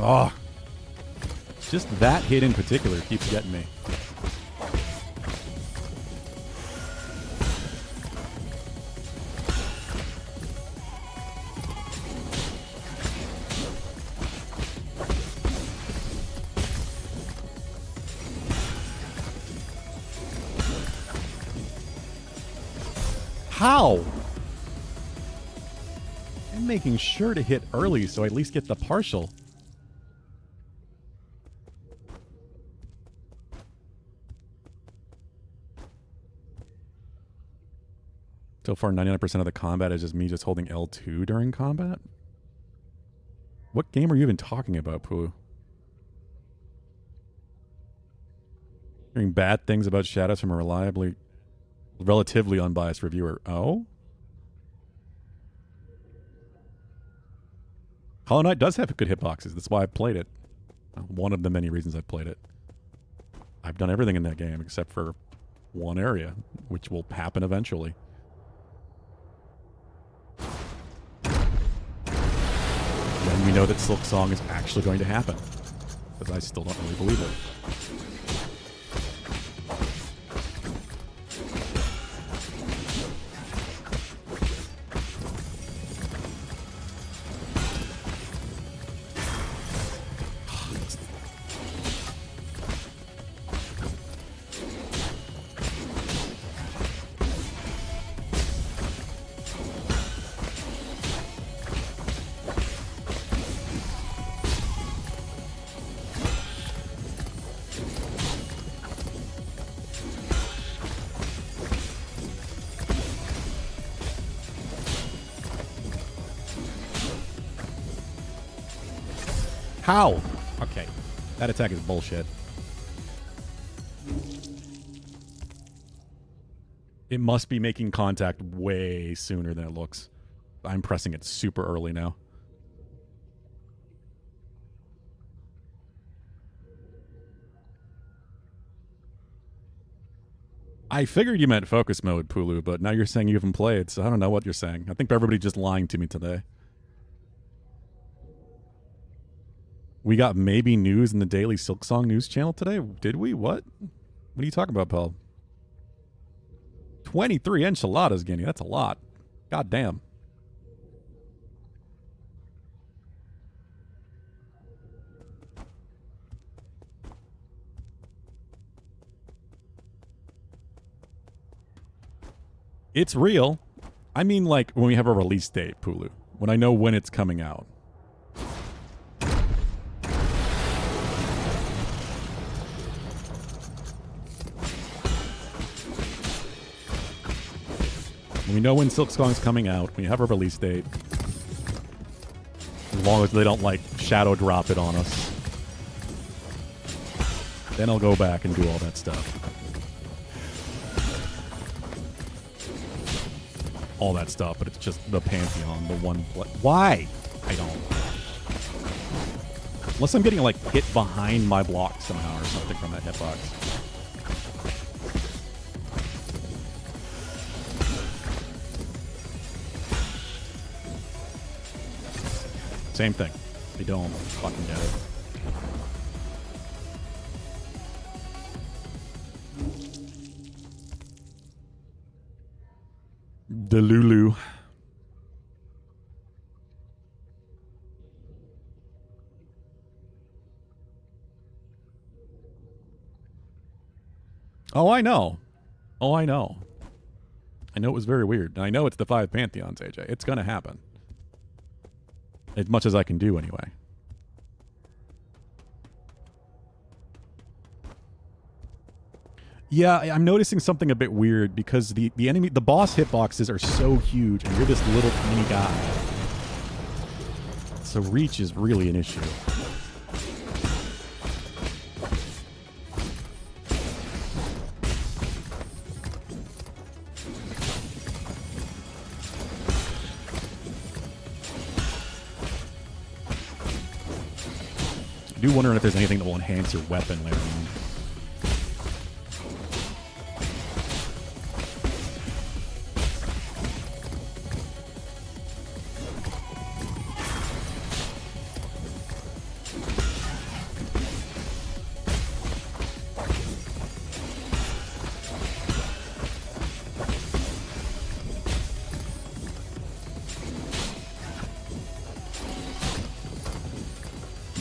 Oh, just that hit in particular keeps getting me. How? I'm making sure to hit early so I at least get the partial. So far, 99% of the combat is just me just holding L2 during combat? What game are you even talking about, Pooh? Hearing bad things about Shadows from a relatively unbiased reviewer. Oh? Hollow Knight does have good hitboxes. That's why I've played it. One of the many reasons I've played it. I've done everything in that game except for one area, which will happen eventually. When we know that Silk Song is actually going to happen. Because I still don't really believe it. How? Okay. That attack is bullshit. It must be making contact way sooner than it looks. I'm pressing it super early now. I figured you meant focus mode, Pulu, but now you're saying you haven't played, so I don't know what you're saying. I think everybody's just lying to me today. We got maybe news in the Daily Silksong news channel today? Did we? What? What are you talking about, pal? 23 enchiladas, Guinea. That's a lot. God damn. It's real. I mean, like, when we have a release date, Pulu. When I know when it's coming out. We know when Silksong's coming out. We have a release date. As long as they don't, like, shadow drop it on us. Then I'll go back and do all that stuff. All that stuff, but it's just the Pantheon, the one... Why? I don't. Unless I'm getting, like, hit behind my block somehow or something from that hitbox. Same thing. I don't fucking get it. Delulu. Oh, I know. Oh, I know. I know it was very weird. And I know it's the 5 Pantheons, AJ. It's going to happen. As much as I can do, anyway. Yeah, I'm noticing something a bit weird because the boss hitboxes are so huge and you're this little tiny guy. So reach is really an issue. I do wonder if there's anything that will enhance your weapon later on.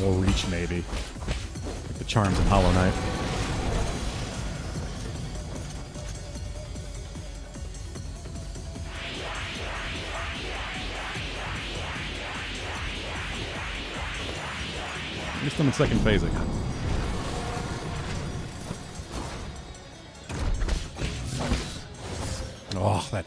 More reach, maybe. Like the charms in Hollow Knight. Missed them in second phase again. Oh, that...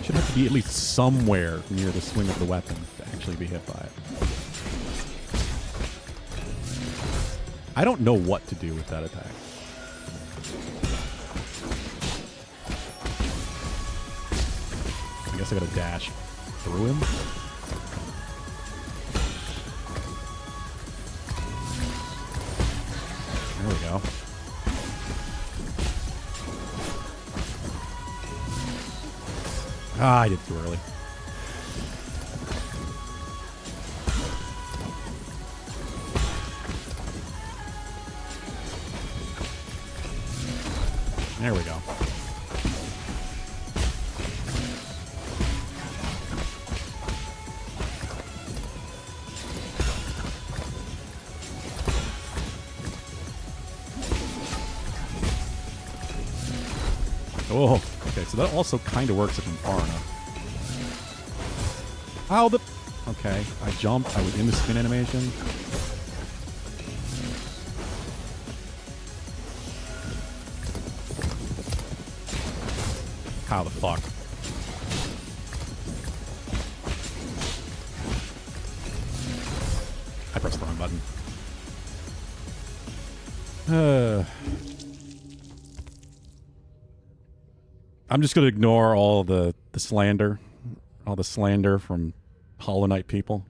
should have to be at least somewhere near the swing of the weapon to actually be hit by it. I don't know what to do with that attack. I guess I gotta dash through him. There we go. Ah, I did too early. There we go. Oh, okay, so that also kind of works if I'm far enough. Ow, the... Okay, I jumped. I was in the spin animation. How the fuck? I pressed the wrong button. I'm just gonna ignore all the slander. All the slander from Hollow Knight people.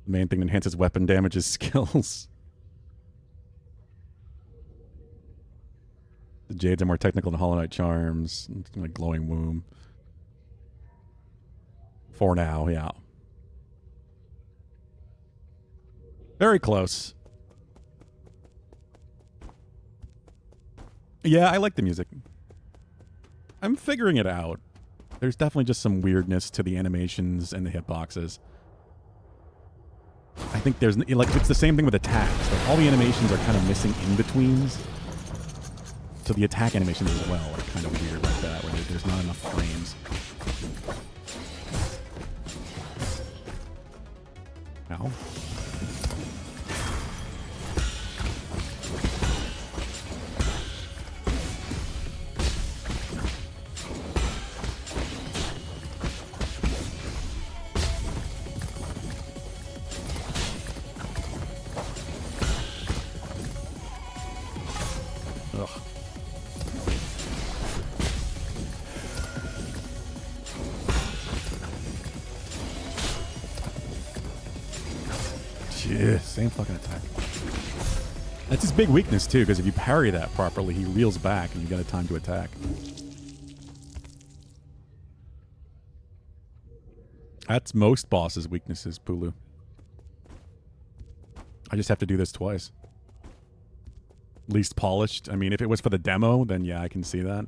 The main thing that enhances weapon damage is skills. The Jades are more technical than Hollow Knight charms. Like glowing womb. For now, yeah. Very close. Yeah, I like the music. I'm figuring it out. There's definitely just some weirdness to the animations and the hitboxes. I think there's, like, it's the same thing with attacks. Like, all the animations are kind of missing in-betweens. So the attack animations as well are kind of weird like that, where there's not enough frames. Ow. Same fucking attack. That's his big weakness, too, because if you parry that properly, he reels back and you get a time to attack. That's most bosses' weaknesses, Pulu. I just have to do this twice. Least polished. I mean, if it was for the demo, then yeah, I can see that.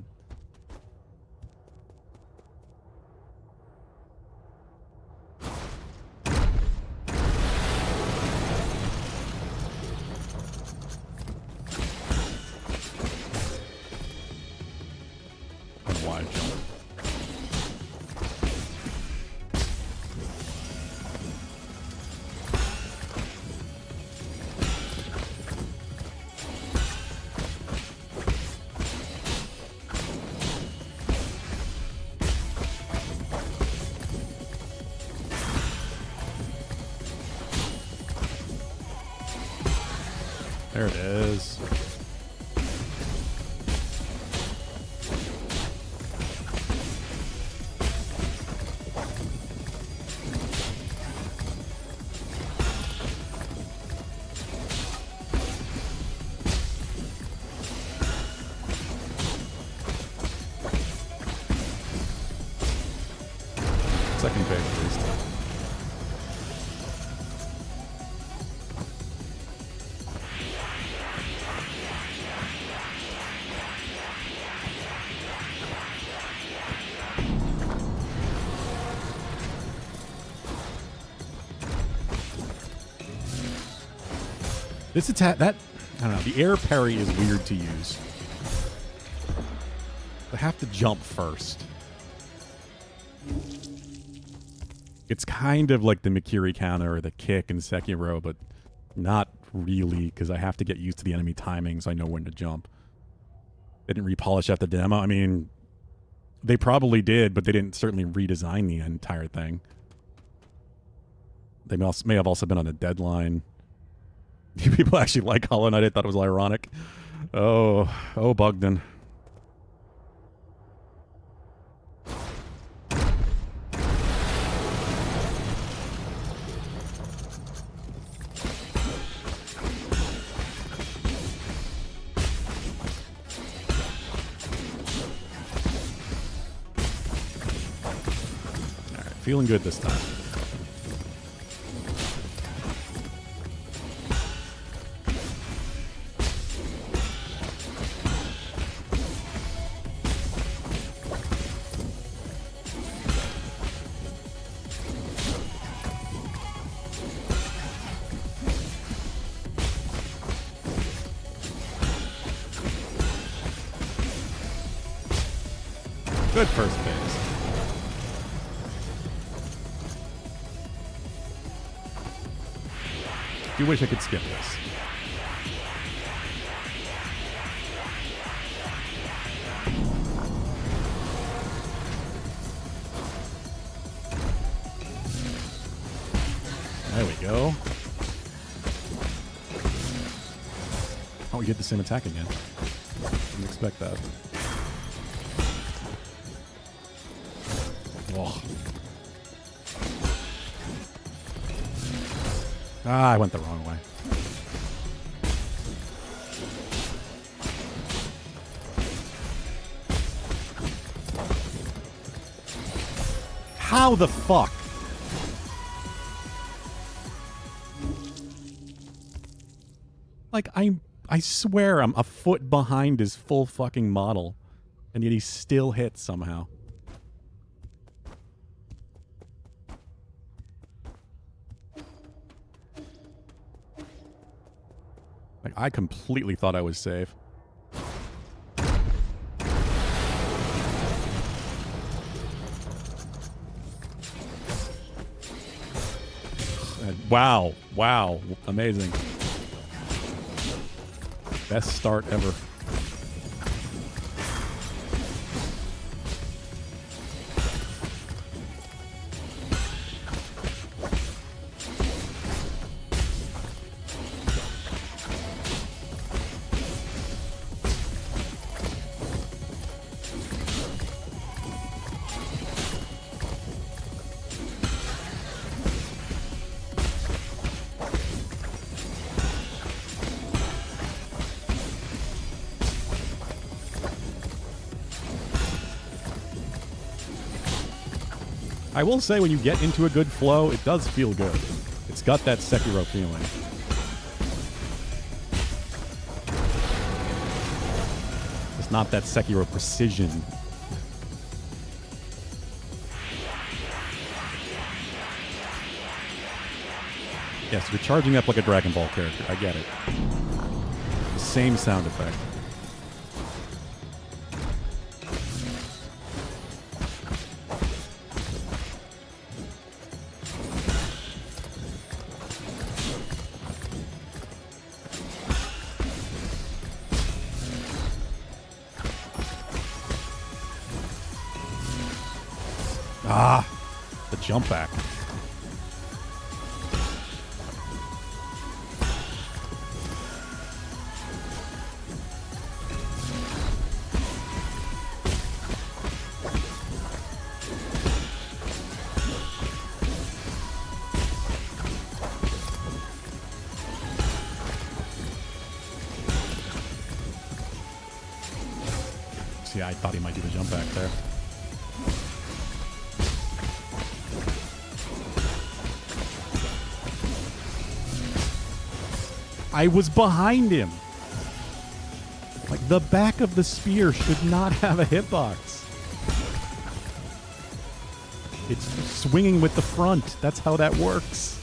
There it is. Second phase at least. This attack, that, I don't know, the air parry is weird to use. I have to jump first. It's kind of like the Mikiri counter or the kick in Sekiro, but not really, because I have to get used to the enemy timing so I know when to jump. They didn't repolish out the demo. I mean, they probably did, but they didn't certainly redesign the entire thing. They may have also been on a deadline. You people actually like Hollow Knight? I thought it was ironic. Oh, Bogdan. All right, feeling good this time. Good first phase. Do wish I could skip this. There we go. Oh, we get the same attack again. Didn't expect that. Oh. Ah, I went the wrong way. How the fuck? Like, I swear I'm a foot behind his full fucking model, and yet he still hits somehow. Like, I completely thought I was safe. Wow. Wow. Amazing. Best start ever. I will say, when you get into a good flow, it does feel good. It's got that Sekiro feeling. It's not that Sekiro precision. Yes, you're charging up like a Dragon Ball character. I get it. The same sound effect. Ah, the jump back. See, I thought he might do the jump back there. I was behind him. Like, the back of the spear should not have a hitbox. It's swinging with the front. That's how that works.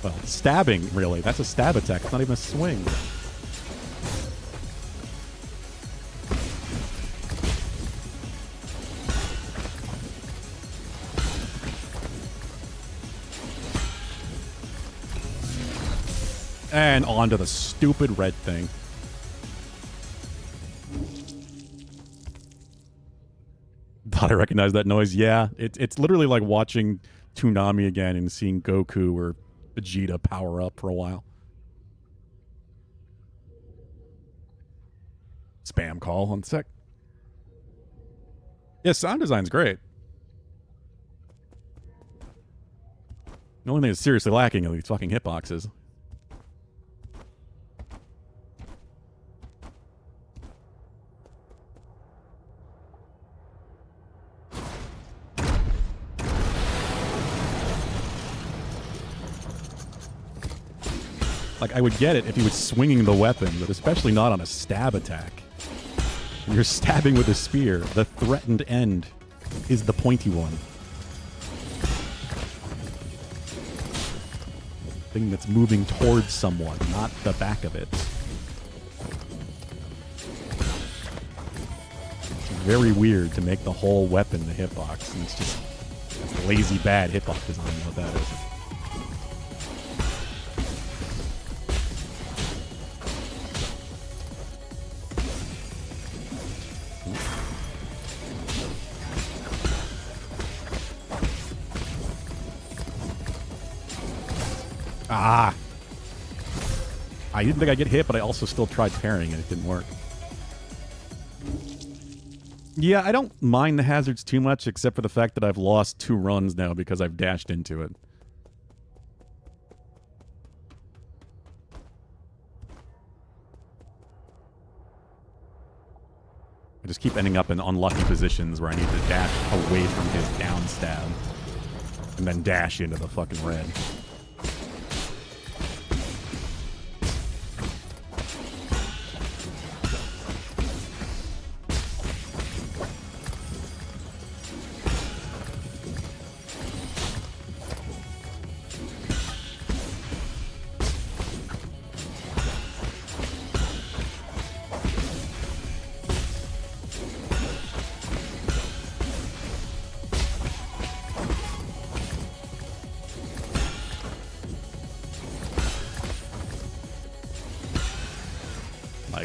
Well, stabbing, really. That's a stab attack. It's not even a swing. And onto the stupid red thing. Thought I recognized that noise. Yeah, it's literally like watching Toonami again and seeing Goku or Vegeta power up for a while. Spam call, 1 sec. Yeah, sound design's great. The only thing that's seriously lacking are these fucking hitboxes. Like, I would get it if he was swinging the weapon, but especially not on a stab attack. When you're stabbing with a spear, the threatened end is the pointy one. Thing that's moving towards someone, not the back of it. It's very weird to make the whole weapon the hitbox, and it's just lazy bad hitbox design, what that is. Ah! I didn't think I'd get hit, but I also still tried parrying and it didn't work. Yeah, I don't mind the hazards too much, except for the fact that I've lost 2 runs now because I've dashed into it. I just keep ending up in unlucky positions where I need to dash away from his down stab and then dash into the fucking red.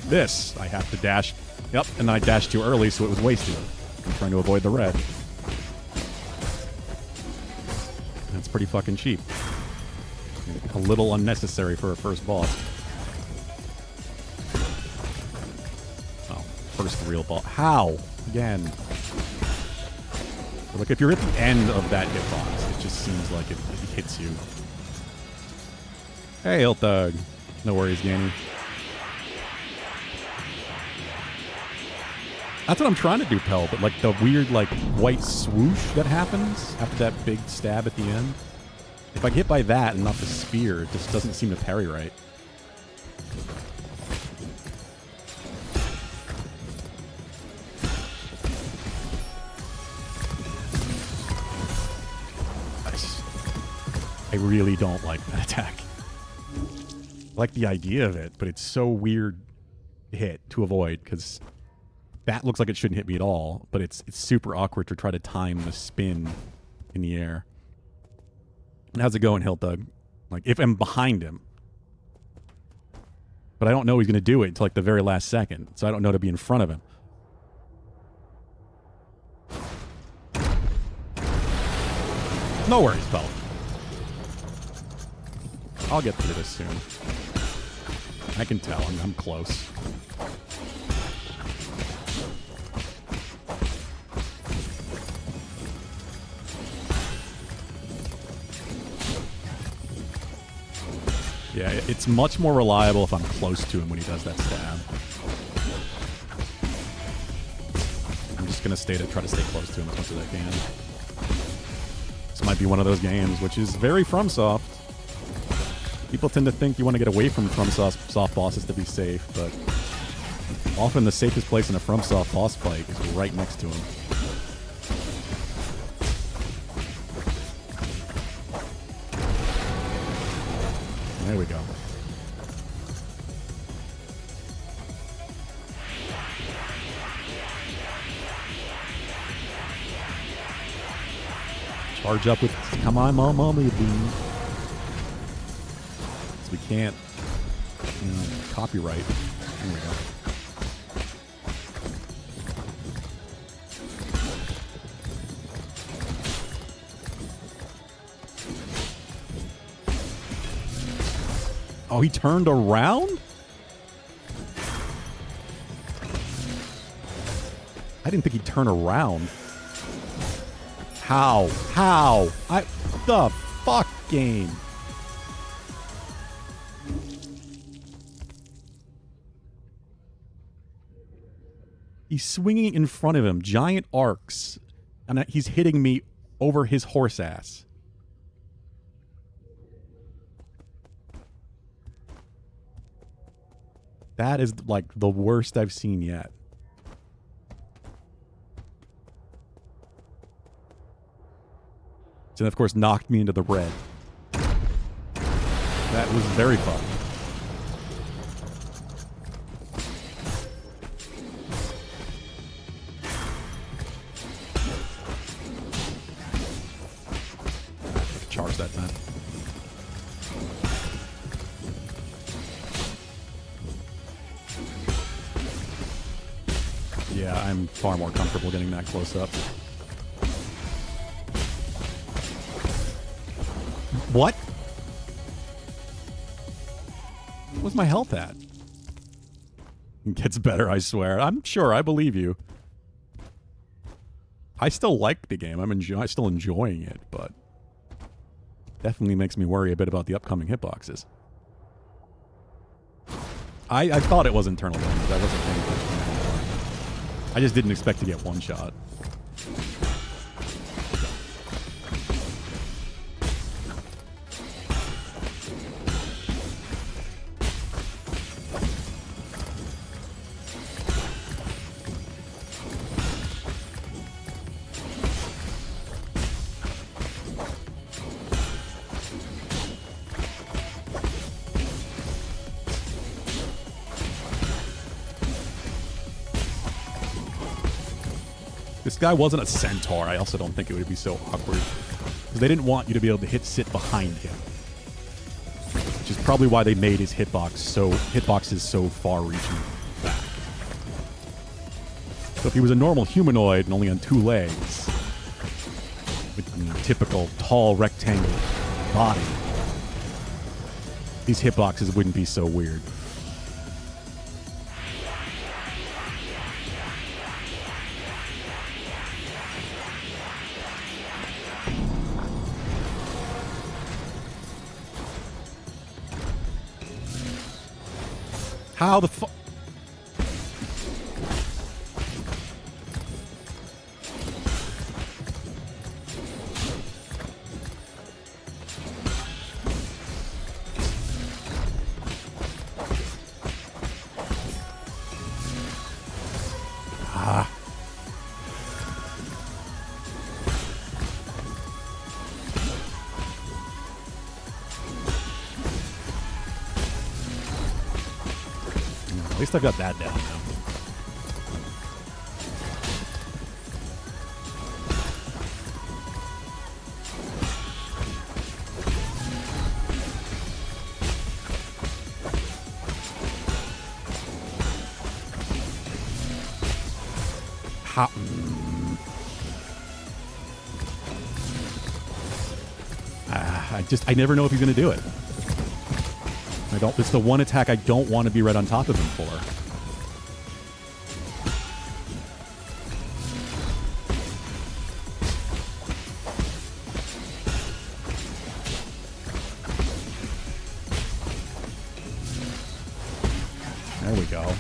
This, I have to dash. Yep, and then I dashed too early, so it was wasted. I'm trying to avoid the red. That's pretty fucking cheap. A little unnecessary for a first boss. Oh, first real boss. How? Again. Like, if you're at the end of that hitbox, it just seems like it hits you. Hey, Hilthug. No worries, Ganny. That's what I'm trying to do, Pell, but like the weird like white swoosh that happens after that big stab at the end. If I get hit by that and not the spear, it just doesn't seem to parry right. I really don't like that attack. I like the idea of it, but it's so weird to hit to avoid because that looks like it shouldn't hit me at all, but it's super awkward to try to time the spin in the air. And how's it going, Hilthug? Like, if I'm behind him. But I don't know he's going to do it until, like, the very last second, so I don't know to be in front of him. No worries, pal. I'll get through this soon. I can tell. I'm close. Yeah, it's much more reliable if I'm close to him when he does that stab. I'm just going to try to stay close to him as much as I can. This might be one of those games, which is very FromSoft. People tend to think you want to get away from FromSoft bosses to be safe, but often the safest place in a FromSoft boss fight is right next to him. There we go. Charge up with, come on, mama, baby. So we can't copyright. There we go. Oh, he turned around? I didn't think he'd turn around. How? How? The fuck game. He's swinging in front of him, giant arcs, and he's hitting me over his horse ass. That is like the worst I've seen yet. And of course knocked me into the red. That was very fun. Charge that time. Yeah, I'm far more comfortable getting that close up. What? What's my health at? It gets better, I swear. I'm sure, I believe you. I still like the game. I'm still enjoying it, but definitely makes me worry a bit about the upcoming hitboxes. I thought it was internal damage. I wasn't paying attention anymore. I just didn't expect to get one shot. This guy wasn't a centaur. I also don't think it would be so awkward. Because they didn't want you to be able to sit behind him. Which is probably why they made his hitboxes so far-reaching back. So if he was a normal humanoid and only on 2 legs, with typical tall rectangle body, these hitboxes wouldn't be so weird. How the fuck? At least I've got that down now. How? I never know if he's going to do it. It's the one attack I don't want to be right on top of him for. There we go.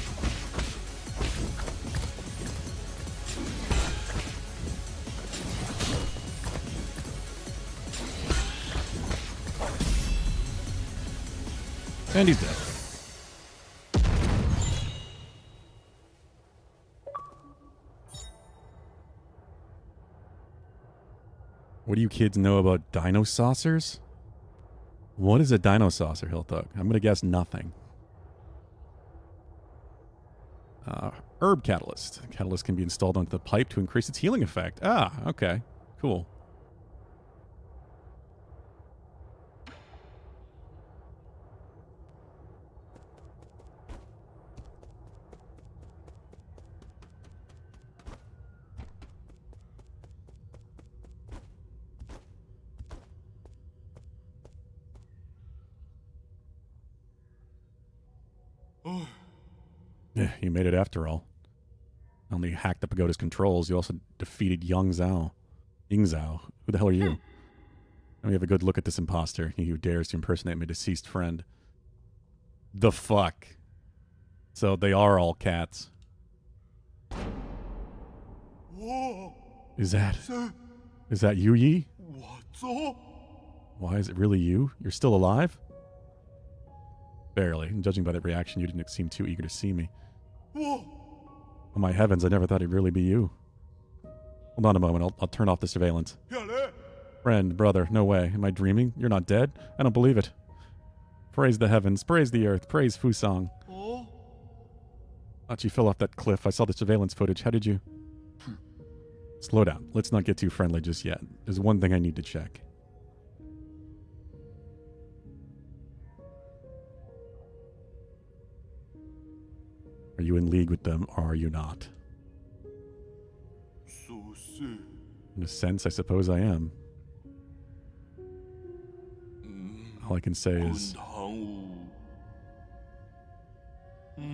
And he's dead. What do you kids know about dino saucers? What is a dino saucer, Hiltuck? I'm gonna guess nothing. Herb catalyst. Catalyst can be installed onto the pipe to increase its healing effect. Ah, okay. Cool. Yeah, you made it after all. Not only hacked the pagoda's controls, you also defeated Yang Zhao. Ying Zhao. Who the hell are you? Let me have a good look at this imposter. He who dares to impersonate my deceased friend. The fuck? So they are all cats. Is that you, Yi? Why is it really you? You're still alive? Barely. And judging by that reaction, you didn't seem too eager to see me. Oh my heavens, I never thought it'd really be you. Hold on a moment, I'll turn off the surveillance. Friend, brother, no way. Am I dreaming? You're not dead? I don't believe it. Praise the heavens, praise the earth, praise Fusang. Thought you fell off that cliff. I saw the surveillance footage. How did you... Slow down. Let's not get too friendly just yet. There's one thing I need to check. Are you in league with them, or are you not? In a sense, I suppose I am. All I can say is...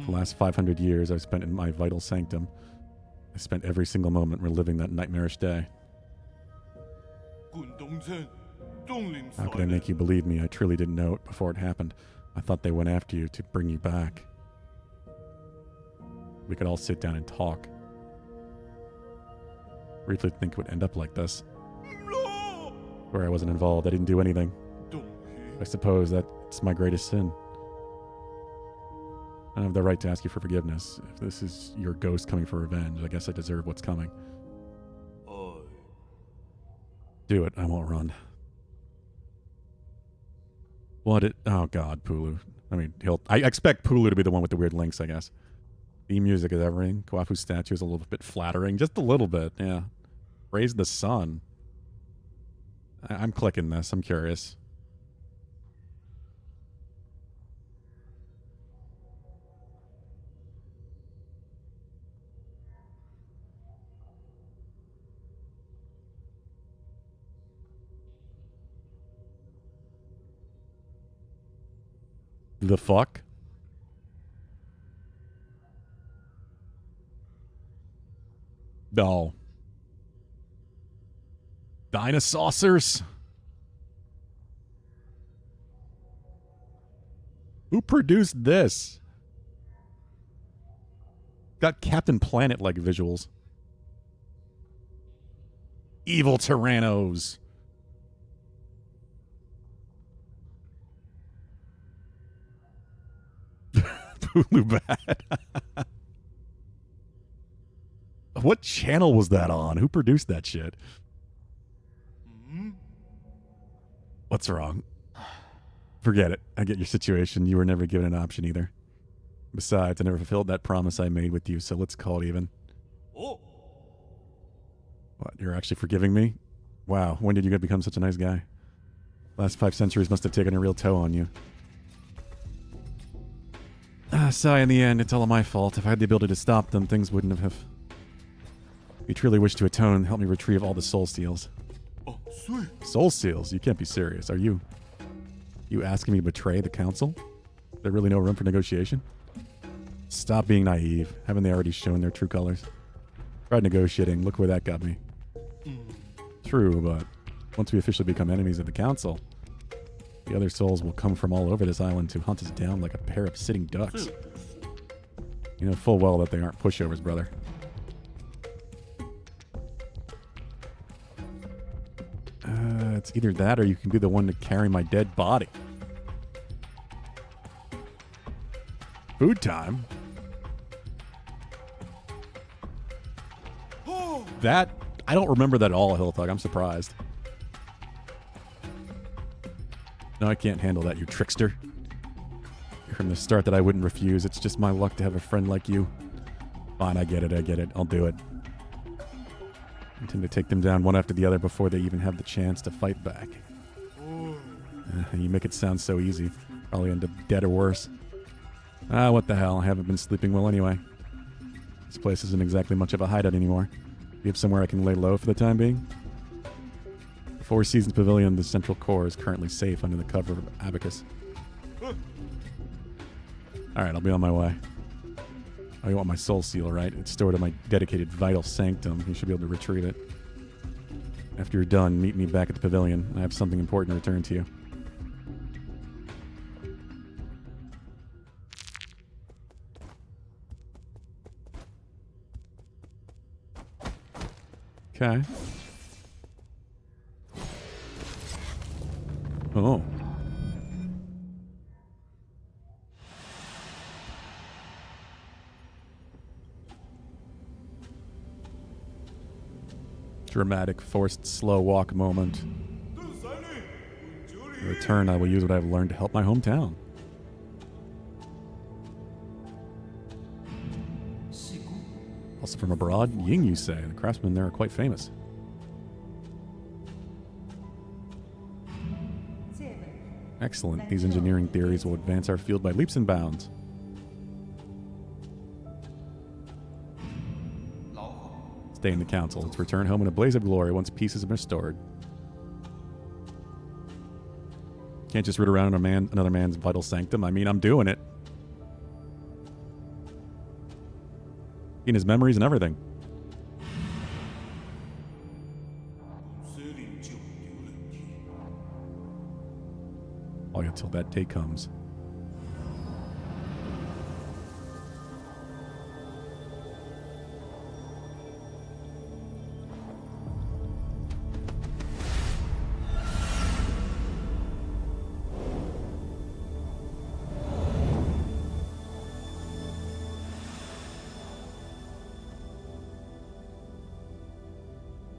the last 500 years I've spent in my vital sanctum. I spent every single moment reliving that nightmarish day. How could I make you believe me? I truly didn't know it before it happened. I thought they went after you to bring you back. We could all sit down and talk. Briefly think it would end up like this. Where I wasn't involved, I didn't do anything. I suppose that's my greatest sin. I have the right to ask you for forgiveness. If this is your ghost coming for revenge, I guess I deserve what's coming. Do it. I won't run. Oh God, Pulu. I mean, I expect Pulu to be the one with the weird links, I guess. Theme music is everything. Kawafu's statue is a little bit flattering. Just a little bit, yeah. Raise the sun. I'm clicking this. I'm curious. The fuck? No. Dinosaurs? Who produced this? Got Captain Planet-like visuals. Evil Tyrannos. Pulu bad. What channel was that on? Who produced that shit? What's wrong? Forget it. I get your situation. You were never given an option either. Besides, I never fulfilled that promise I made with you, so let's call it even. What, you're actually forgiving me? Wow, when did you become such a nice guy? Last 5 centuries must have taken a real toll on you. Sigh, in the end, it's all my fault. If I had the ability to stop them, things wouldn't have... If you truly wish to atone, help me retrieve all the soul seals. Soul seals? You can't be serious, are you? You asking me to betray the council? Is there really no room for negotiation? Stop being naive. Haven't they already shown their true colors? Tried negotiating. Look where that got me. True, but once we officially become enemies of the council, the other souls will come from all over this island to hunt us down like a pair of sitting ducks. You know full well that they aren't pushovers, brother. It's either that or you can be the one to carry my dead body. Food time? That... I don't remember that at all, Hillthug. I'm surprised. No, I can't handle that, you trickster. From the start that I wouldn't refuse. It's just my luck to have a friend like you. Fine, I get it. I'll do it. I intend to take them down one after the other before they even have the chance to fight back. You make it sound so easy. Probably end up dead or worse. What the hell. I haven't been sleeping well anyway. This place isn't exactly much of a hideout anymore. You have somewhere I can lay low for the time being? The Four Seasons Pavilion, the central core, is currently safe under the cover of Abacus. Alright, I'll be on my way. Oh, you want my soul seal, right? It's stored in my dedicated vital sanctum. You should be able to retrieve it. After you're done, meet me back at the pavilion. I have something important to return to you. Okay. Oh. Dramatic, forced, slow walk moment. In return, I will use what I have learned to help my hometown. Also from abroad, Ying, you say. The craftsmen there are quite famous. Excellent. These engineering theories will advance our field by leaps and bounds. Stay in the council. Let's return home in a blaze of glory once peace has been restored. Can't just root around in another man's vital sanctum. I mean, I'm doing it. In his memories and everything. All until that day comes.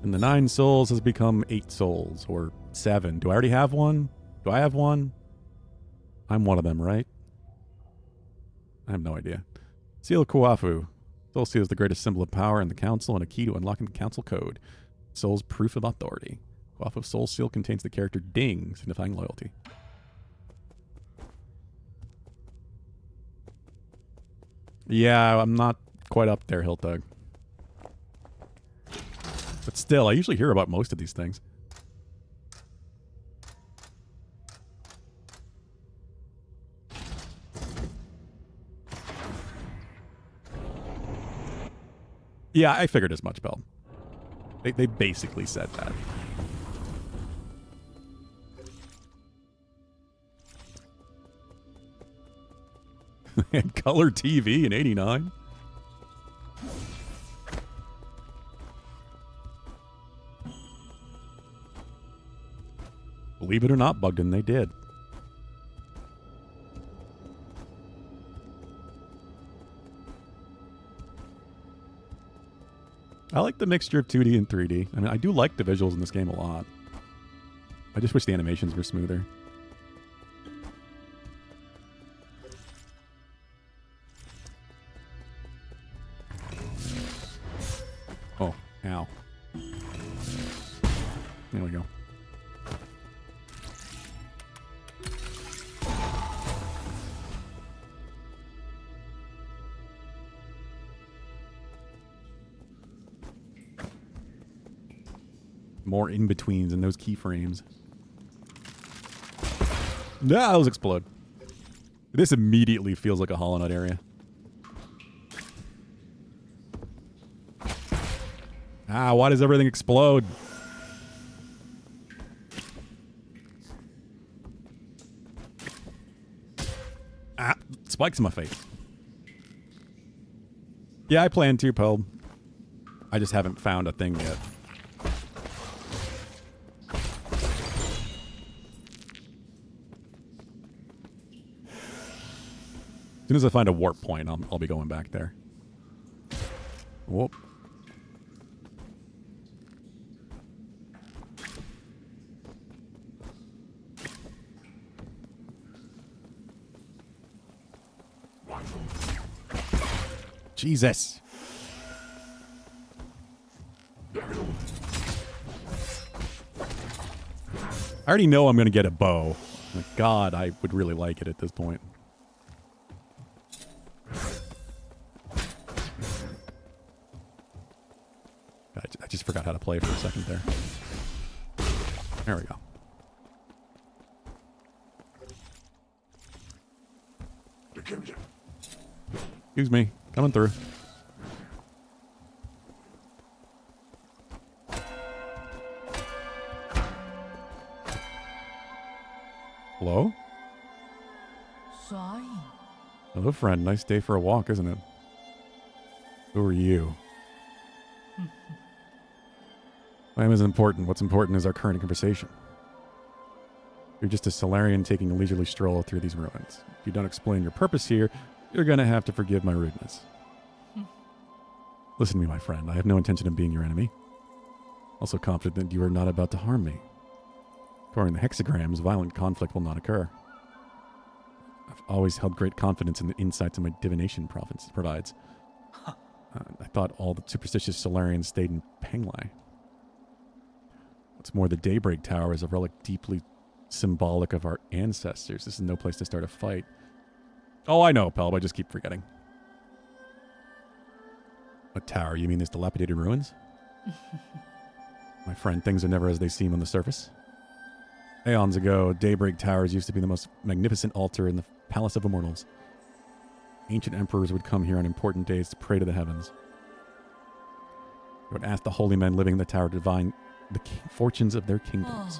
And the 9 souls has become 8 souls, or 7. Do I already have one? Do I have one? I'm one of them, right? I have no idea. Seal of Kuafu. Soul Seal is the greatest symbol of power in the council and a key to unlocking the council code. Soul's proof of authority. Kuafu's Soul Seal contains the character Ding, signifying loyalty. Yeah, I'm not quite up there, Hiltug. But still, I usually hear about most of these things. Yeah, I figured as much, Bell. They basically said that. And color TV in 89? Believe it or not, Bugden, they did. I like the mixture of 2D and 3D. I mean, I do like the visuals in this game a lot. I just wish the animations were smoother. Oh, ow. There we go. More in-betweens in those keyframes. Nah, those explode. This immediately feels like a Hollow Knight area. Ah, why does everything explode? Ah, spikes in my face. Yeah, I plan to, Poe. I just haven't found a thing yet. As soon as I find a warp point, I'll be going back there. Whoop. Jesus. I already know I'm going to get a bow. God, I would really like it at this point. I just forgot how to play for a second there. There we go. Excuse me. Coming through. Hello? Sorry. Hello, friend. Nice day for a walk, isn't it? Who are you? My name isn't important. What's important is our current conversation. You're just a Solarian taking a leisurely stroll through these ruins. If you don't explain your purpose here, you're going to have to forgive my rudeness. Listen to me, my friend. I have no intention of being your enemy. Also confident that you are not about to harm me. According to the hexagrams, violent conflict will not occur. I've always held great confidence in the insights my divination provides. I thought all the superstitious Solarians stayed in Penglai. What's more, the Daybreak Tower is a relic deeply symbolic of our ancestors. This is no place to start a fight. Oh, I know, Pelb. I just keep forgetting. A tower? You mean this dilapidated ruins? My friend, things are never as they seem on the surface. Aeons ago, Daybreak Towers used to be the most magnificent altar in the Palace of Immortals. Ancient emperors would come here on important days to pray to the heavens. They would ask the holy men living in the tower to divine the fortunes of their kingdoms.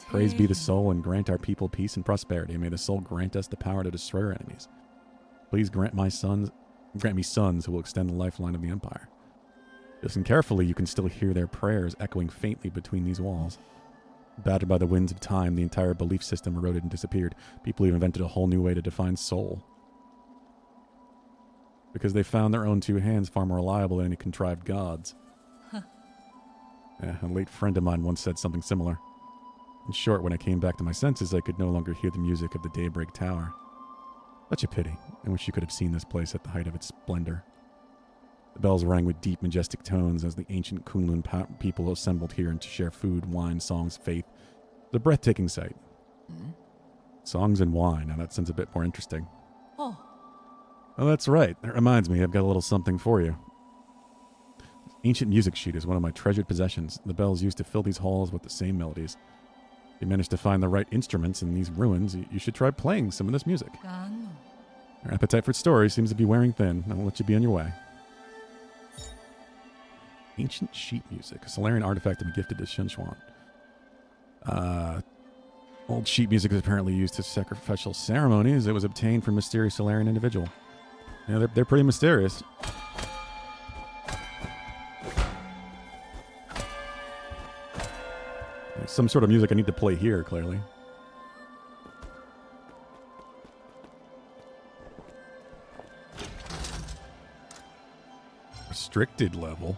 Praise be the soul and grant our people peace and prosperity. May the soul grant us the power to destroy our enemies. Please grant me sons who will extend the lifeline of the empire. Listen carefully, you can still hear their prayers echoing faintly between these walls. Battered by the winds of time, the entire belief system eroded and disappeared. People even invented a whole new way to define soul. Because they found their own two hands far more reliable than any contrived gods. Yeah, a late friend of mine once said something similar. In short, when I came back to my senses, I could no longer hear the music of the Daybreak Tower. Such a pity. I wish you could have seen this place at the height of its splendor. The bells rang with deep, majestic tones as the ancient Kunlun people assembled here to share food, wine, songs, faith. It's a breathtaking sight. Songs and wine. Now that sounds a bit more interesting. Oh. Oh, that's right. That reminds me, I've got a little something for you. This ancient music sheet is one of my treasured possessions. The bells used to fill these halls with the same melodies. If you managed to find the right instruments in these ruins, you should try playing some of this music. Your appetite for stories seems to be wearing thin. I'll let you be on your way. Ancient sheet music, a Solarian artifact to be gifted to Shenchuan. Old sheet music is apparently used to sacrificial ceremonies. It was obtained from a mysterious Solarian individual. Yeah, they're pretty mysterious. There's some sort of music I need to play here, clearly. Restricted level.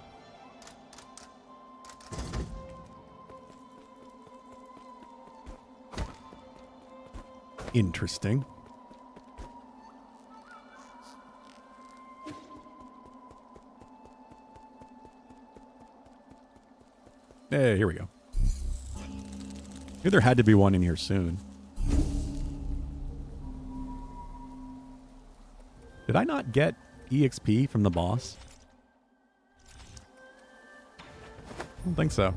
Interesting. Hey, here we go. Knew there had to be one in here soon. Did I not get EXP from the boss? I don't think so.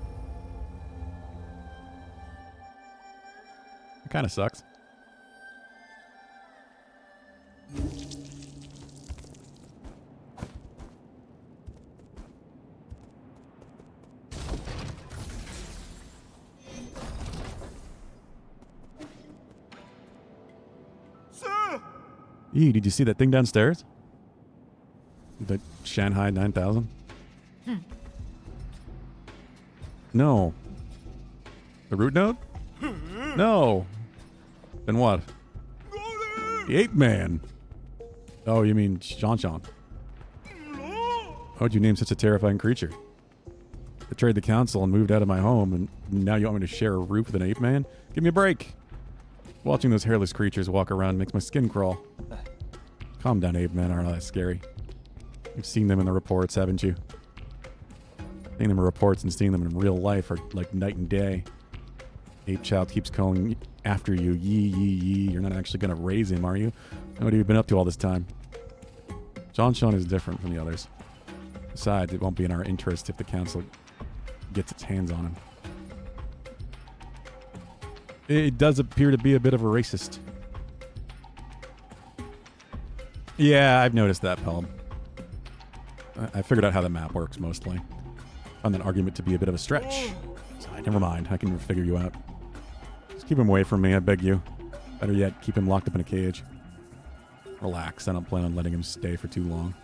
It kind of sucks. Did you see that thing downstairs? The Shanghai 9000? No. The root node? No. Then what? The ape man. Oh, you mean Shanshan. How'd you name such a terrifying creature? Betrayed the council and moved out of my home, and now you want me to share a roof with an ape man? Give me a break. Watching those hairless creatures walk around makes my skin crawl. Calm down, ape men aren't that scary. You've seen them in the reports, haven't you? Seeing them in reports and seeing them in real life are like night and day. Ape child keeps calling after you. Yee, yee, yee. You're not actually going to raise him, are you? What have you been up to all this time? Shanshan is different from the others. Besides, it won't be in our interest if the council gets its hands on him. It does appear to be a bit of a racist. Yeah, I've noticed that, Pelham. I figured out how the map works mostly. Found that argument to be a bit of a stretch. So never mind. I can figure you out. Just keep him away from me, I beg you. Better yet, keep him locked up in a cage. Relax. I don't plan on letting him stay for too long.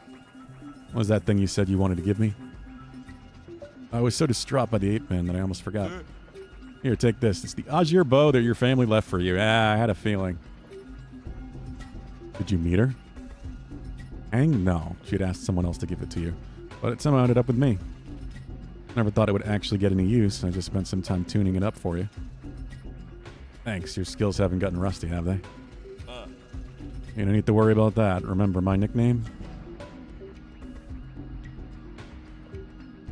What was that thing you said you wanted to give me? I was so distraught by the ape man that I almost forgot. Here, take this. It's the Azure bow that your family left for you. Ah, I had a feeling. Did you meet her? Aang? No. She'd asked someone else to give it to you. But it somehow ended up with me. Never thought it would actually get any use. I just spent some time tuning it up for you. Thanks. Your skills haven't gotten rusty, have they? You don't need to worry about that. Remember my nickname?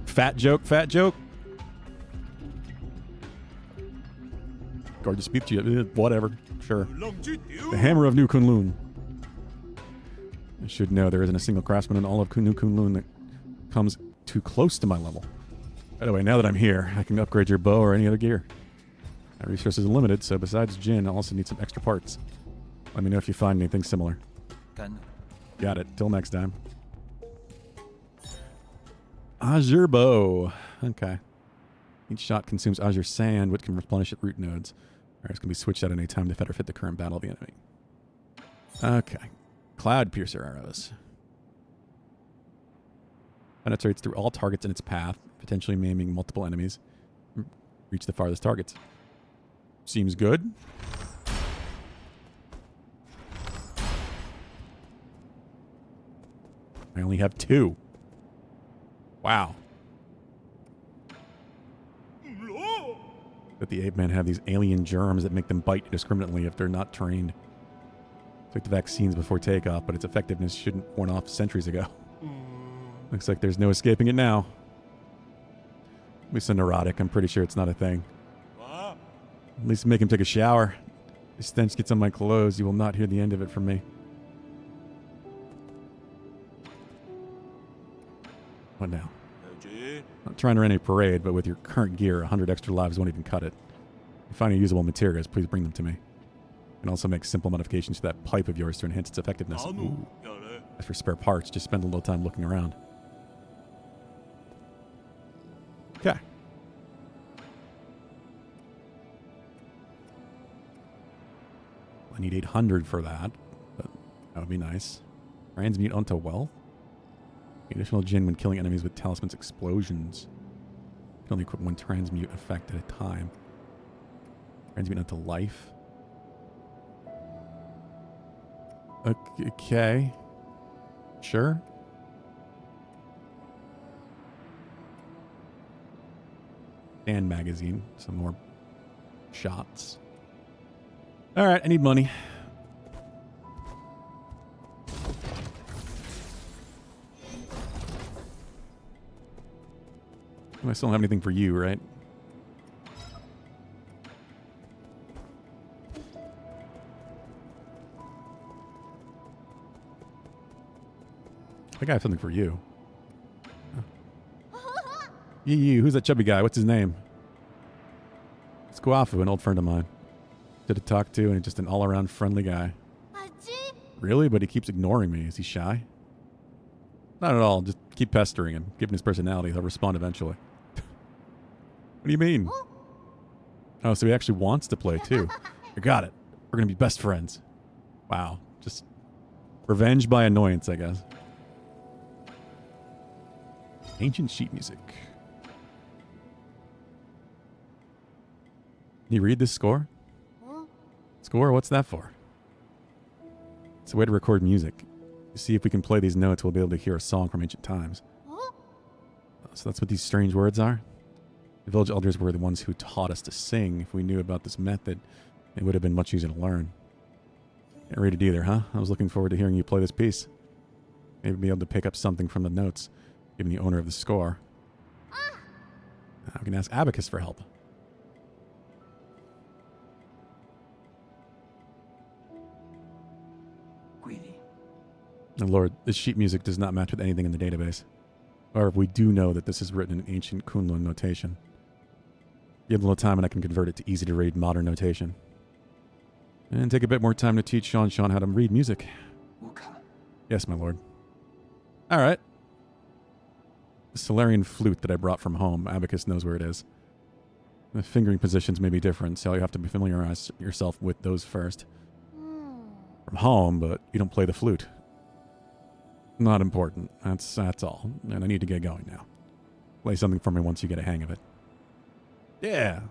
Fat joke, fat joke. Gorgeous speech, whatever. Sure. The Hammer of New Kunlun. I should know there isn't a single craftsman in all of New Kunlun that comes too close to my level. By the way, now that I'm here, I can upgrade your bow or any other gear. My resources are limited, so besides Jin, I also need some extra parts. Let me know if you find anything similar. Got it. Till next time. Azure bow. Okay. Each shot consumes Azure sand, which can replenish at root nodes. Alright, it's going to be switched out at any time to better fit the current battle of the enemy. Okay. Cloud Piercer arrows. Penetrates through all targets in its path, potentially maiming multiple enemies. Reach the farthest targets. Seems good. I only have 2. Wow. But the ape men have these alien germs that make them bite indiscriminately if they're not trained. Took the vaccines before takeoff, but its effectiveness shouldn't worn off centuries ago. Looks like there's no escaping it now. At least a neurotic. I'm pretty sure it's not a thing. At least make him take a shower. The stench gets on my clothes. You will not hear the end of it from me. What now? Not trying to run a parade, but with your current gear, 100 extra lives won't even cut it. If you find any usable materials, please bring them to me. You can also make simple modifications to that pipe of yours to enhance its effectiveness. Ooh. As for spare parts, just spend a little time looking around. Okay. I need 800 for that, but that would be nice. Transmute onto wealth? Additional Jin when killing enemies with talisman's explosions. You can only equip one transmute effect at a time. Transmute onto life. Okay. Sure. And magazine. Some more shots. Alright, I need money. I still don't have anything for you, right? I think I have something for you. Yee, who's that chubby guy? What's his name? It's Guafu, an old friend of mine. Good to talk to and just an all-around friendly guy. Really? But he keeps ignoring me. Is he shy? Not at all. Just keep pestering him. Given his personality, he'll respond eventually. What do you mean? Oh, so he actually wants to play too. You got it. We're going to be best friends. Wow. Just revenge by annoyance, I guess. Ancient sheet music. Can you read this score? Score? What's that for? It's a way to record music. See if we can play these notes, we'll be able to hear a song from ancient times. So that's what these strange words are? The village elders were the ones who taught us to sing. If we knew about this method, it would have been much easier to learn. Can't read it either, huh? I was looking forward to hearing you play this piece. Maybe be able to pick up something from the notes, given the owner of the score. I can ask Abacus for help. And Lord, this sheet music does not match with anything in the database. However, we do know that this is written in ancient Kunlun notation. Give a little time and I can convert it to easy-to-read modern notation. And take a bit more time to teach Shan how to read music. Yes, my lord. All right. Solarian flute that I brought from home. Abacus knows where it is. The fingering positions may be different, so you have to familiarize yourself with those first. From home, but you don't play the flute. Not important. That's all. And I need to get going now. Play something for me once you get a hang of it. Yeah.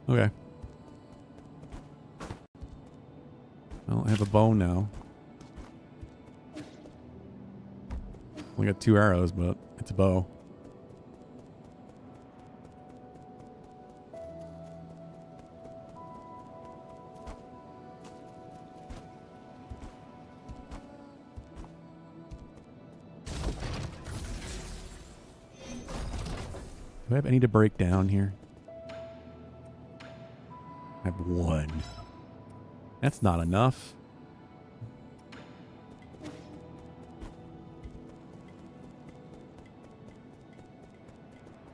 Okay. Well, I have a bow now. Only got 2 arrows, but it's a bow. Do I have any to break down here? I have 1. That's not enough.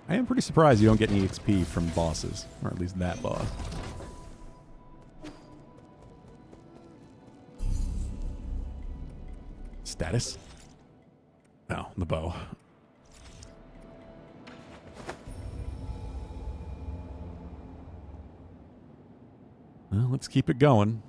I am pretty surprised you don't get any XP from bosses, or at least that boss. Status? Oh, the bow. Well, let's keep it going.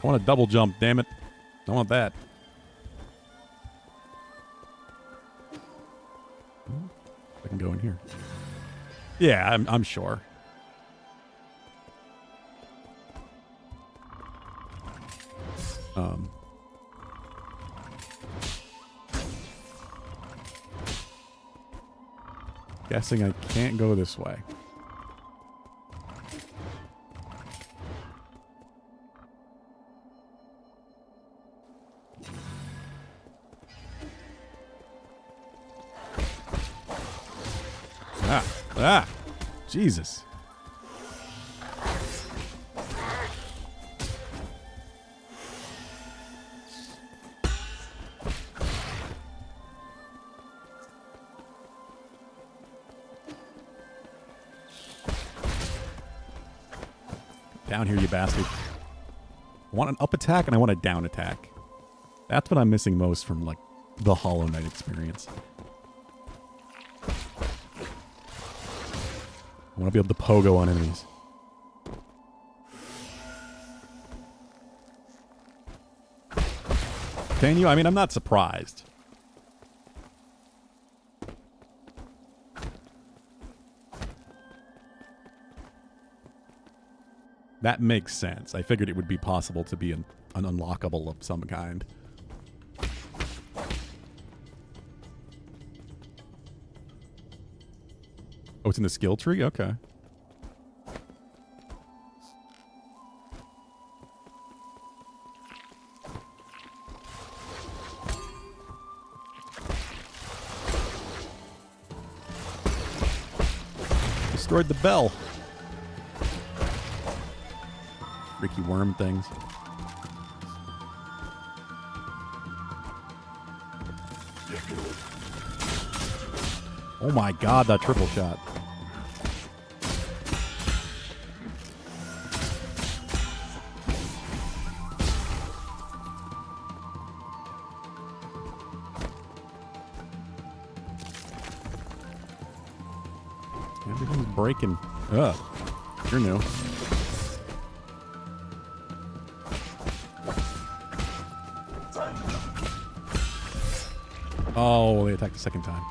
I want a double jump, damn it. I want that. I can go in here. Yeah, I'm sure. Guessing I can't go this way. Ah! Jesus. Down here, you bastard. I want an up attack and I want a down attack. That's what I'm missing most from, like, the Hollow Knight experience. I want to be able to pogo on enemies. Can you? I mean, I'm not surprised. That makes sense. I figured it would be possible to be an unlockable of some kind. Oh, it's in the skill tree? Okay. Destroyed the bell. Freaky worm things. Oh my god, that triple shot. Everything's breaking. Ugh. You're new. Oh, they attacked the second time.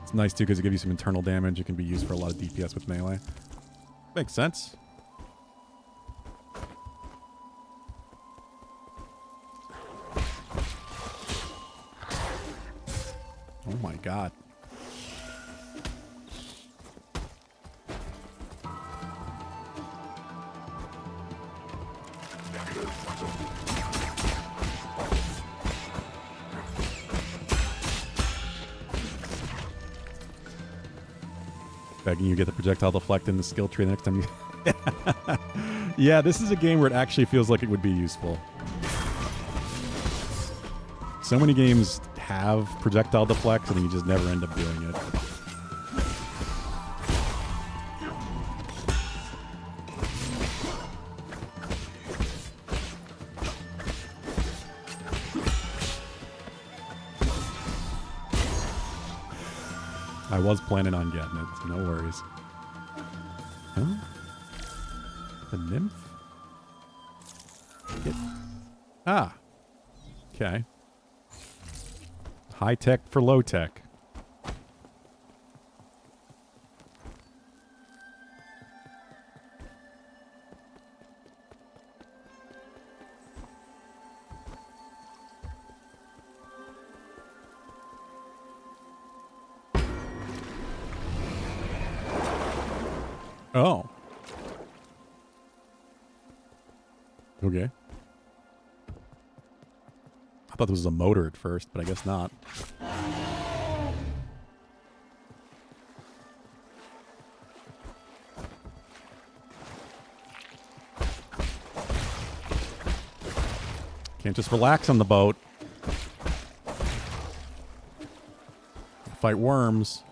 It's nice, too, because it gives you some internal damage. It can be used for a lot of DPS with melee. Makes sense. Oh my god. Begging you get the projectile deflect in the skill tree the next time you... Yeah, this is a game where it actually feels like it would be useful. So many games have projectile deflect, and you just never end up doing it. I was planning on getting it, so no worries. Huh? The nymph? Ah. Okay. High tech for low tech. Oh. Okay. I thought this was a motor at first, but I guess not. Can't just relax on the boat. Fight worms.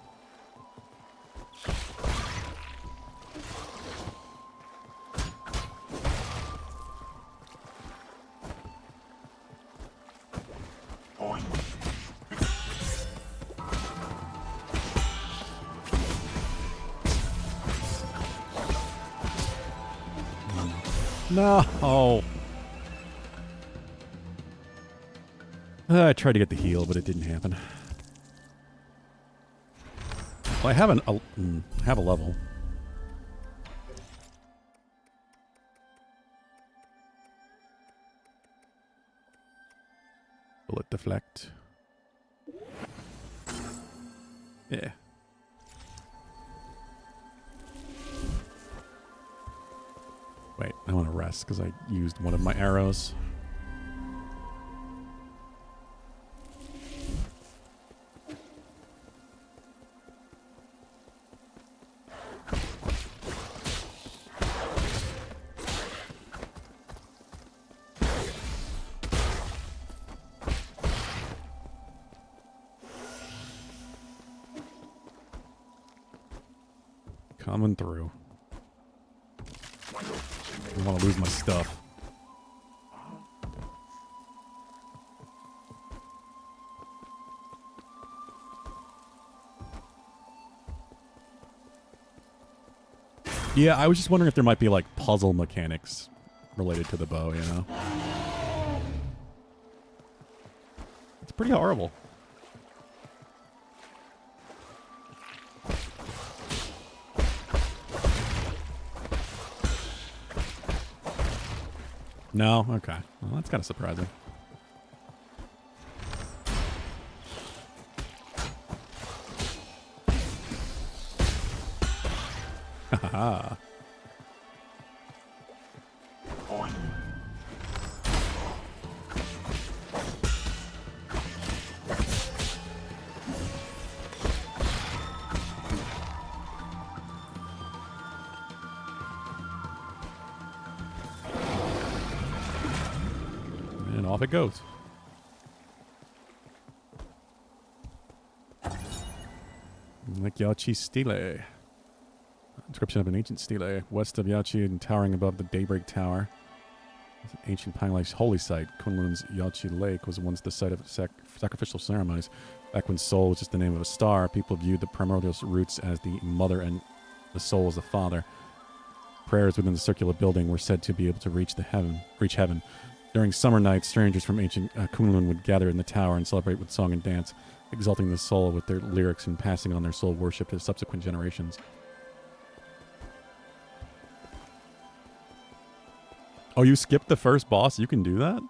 No. I tried to get the heal, but it didn't happen. Well, I have have a level. Bullet deflect. Yeah. Wait, I want to rest because I used one of my arrows. Coming through. I don't want to lose my stuff. Yeah, I was just wondering if there might be like puzzle mechanics related to the bow, you know? It's pretty horrible. No? Okay. Well, that's kind of surprising. Haha. And off it goes. Like Yachi Stele. Description of an ancient stele west of Yachi and towering above the Daybreak Tower. It's an ancient Pine Life's holy site. Kunlun's Yachi Lake was once the site of sacrificial ceremonies. Back when Sol was just the name of a star, people viewed the primordial roots as the mother and the soul as the father. Prayers within the circular building were said to be able to reach heaven. During summer nights, strangers from ancient Kunlun would gather in the tower and celebrate with song and dance, exalting the soul with their lyrics and passing on their soul worship to subsequent generations. Oh, you skipped the first boss? You can do that?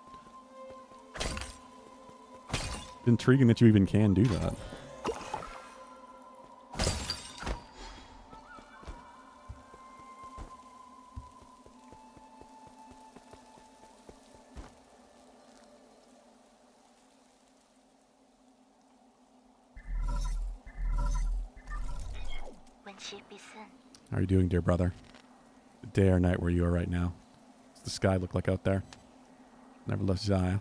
Intriguing that you even can do that. How are you doing, dear brother? Day or night where you are right now? What's the sky look like out there? Never left Zaya.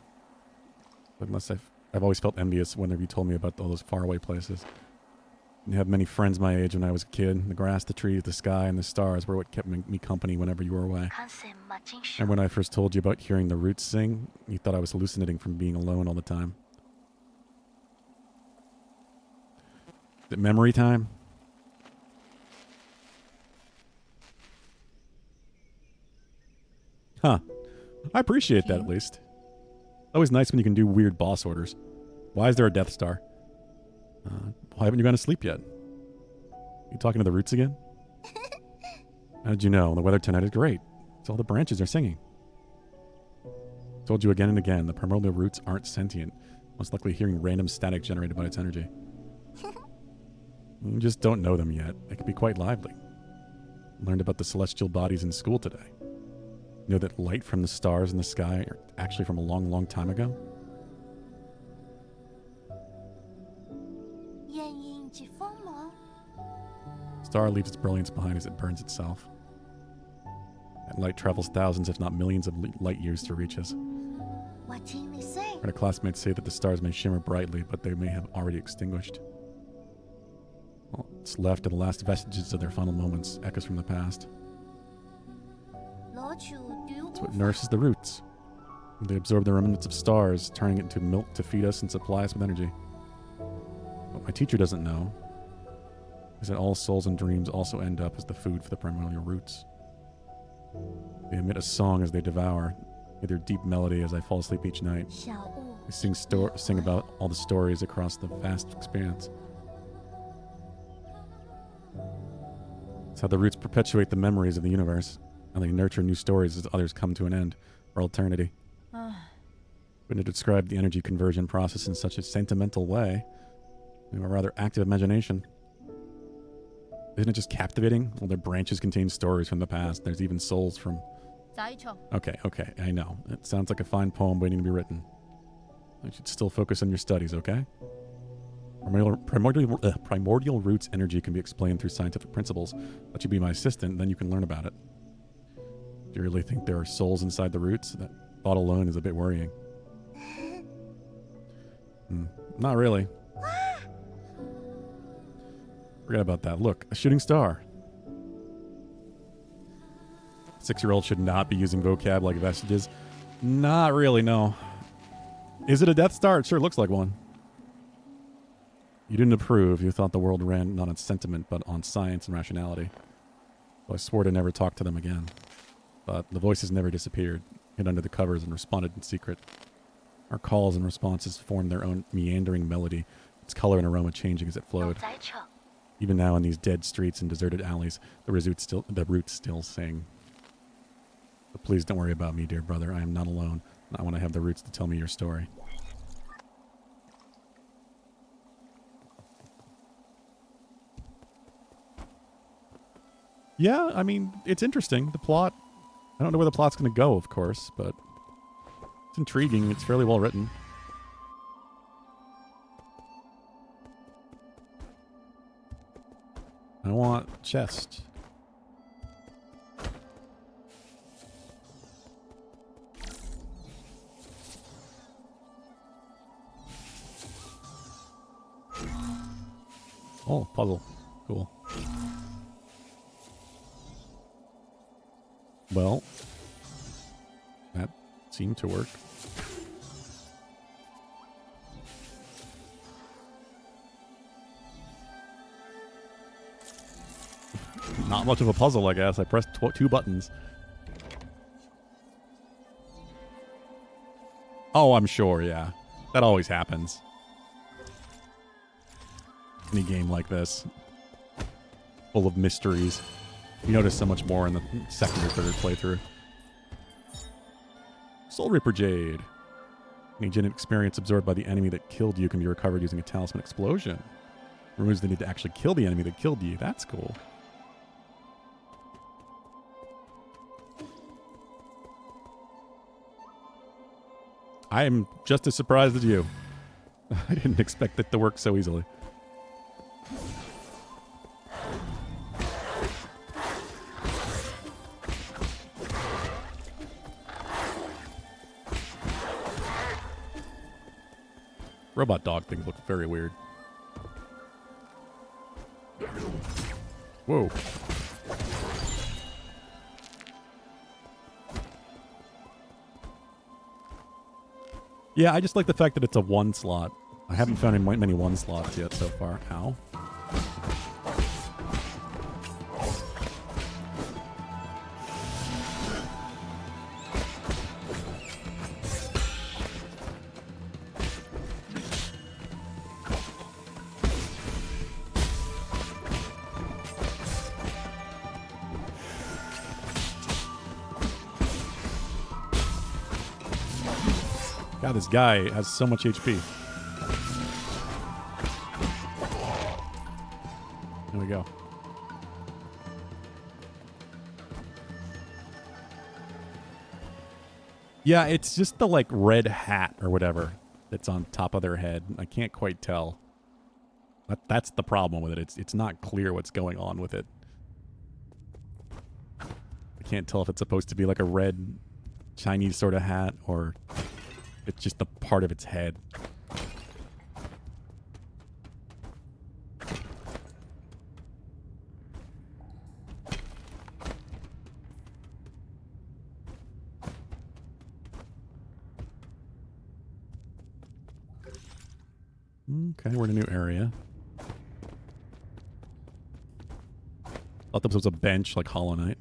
Unless I've always felt envious whenever you told me about all those faraway places. You have many friends my age when I was a kid. The grass, the trees, the sky, and the stars were what kept me company whenever you were away. And when I first told you about hearing the roots sing, you thought I was hallucinating from being alone all the time. Is it memory time? Huh. I appreciate that at least. Always nice when you can do weird boss orders. Why is there a Death Star? Why haven't you gone to sleep yet? You talking to the roots again? How did you know? The weather tonight is great. It's all the branches are singing. Told you again and again, the primordial roots aren't sentient. Most likely hearing random static generated by its energy. You just don't know them yet. They can be quite lively. Learned about the celestial bodies in school today. You know that light from the stars in the sky are actually from a long, long time ago? Star leaves its brilliance behind as it burns itself. That light travels thousands, if not millions, of light years to reach us. What can we say? Our classmates say that the stars may shimmer brightly, but they may have already extinguished. All that's left are the last vestiges of their final moments, echoes from the past. It's what nourishes the roots. They absorb the remnants of stars, turning it into milk to feed us and supply us with energy. What my teacher doesn't know is that all souls and dreams also end up as the food for the primordial roots. They emit a song as they devour, their deep melody as I fall asleep each night. They sing about all the stories across the vast expanse. It's how the roots perpetuate the memories of the universe, and they nurture new stories as others come to an end, or eternity. When to describe the energy conversion process in such a sentimental way, we have a rather active imagination. Isn't it just captivating? Well, their branches contain stories from the past. There's even souls from... Okay, I know. It sounds like a fine poem waiting to be written. You should still focus on your studies, okay? Primordial roots energy can be explained through scientific principles. Let you be my assistant, then you can learn about it. Do you really think there are souls inside the roots? That thought alone is a bit worrying. Not really. Forget about that. Look, a shooting star. 6-year-old should not be using vocab like vestiges. Not really, no. Is it a Death Star? It sure looks like one. You didn't approve. You thought the world ran not on sentiment, but on science and rationality. So I swore to never talk to them again. But the voices never disappeared, hid under the covers and responded in secret. Our calls and responses formed their own meandering melody, its color and aroma changing as it flowed. Even now in these dead streets and deserted alleys, the roots still sing. But please don't worry about me, dear brother. I am not alone. I want to have the roots to tell me your story. Yeah, I mean, it's interesting. The plot, I don't know where the plot's going to go, of course, but it's intriguing. It's fairly well written. I want chest. Oh, puzzle. Cool. Well, that seemed to work. Not much of a puzzle, I guess. I pressed 2 buttons. Oh, I'm sure, yeah. That always happens. Any game like this. Full of mysteries. You notice so much more in the second or third playthrough. Soul Reaper Jade. Any genetic experience absorbed by the enemy that killed you can be recovered using a talisman explosion. Removes the need to actually kill the enemy that killed you. That's cool. I am just as surprised as you. I didn't expect it to work so easily. Robot dog things look very weird. Whoa. Yeah, I just like the fact that it's a one slot. I haven't found many one slots yet so far. Ow. God, this guy has so much HP. There we go. Yeah, it's just the like red hat or whatever that's on top of their head. I can't quite tell. That's the problem with it. It's not clear what's going on with it. I can't tell if it's supposed to be like a red Chinese sort of hat or it's just the part of its head. Okay, we're in a new area. Thought this was a bench like Hollow Knight.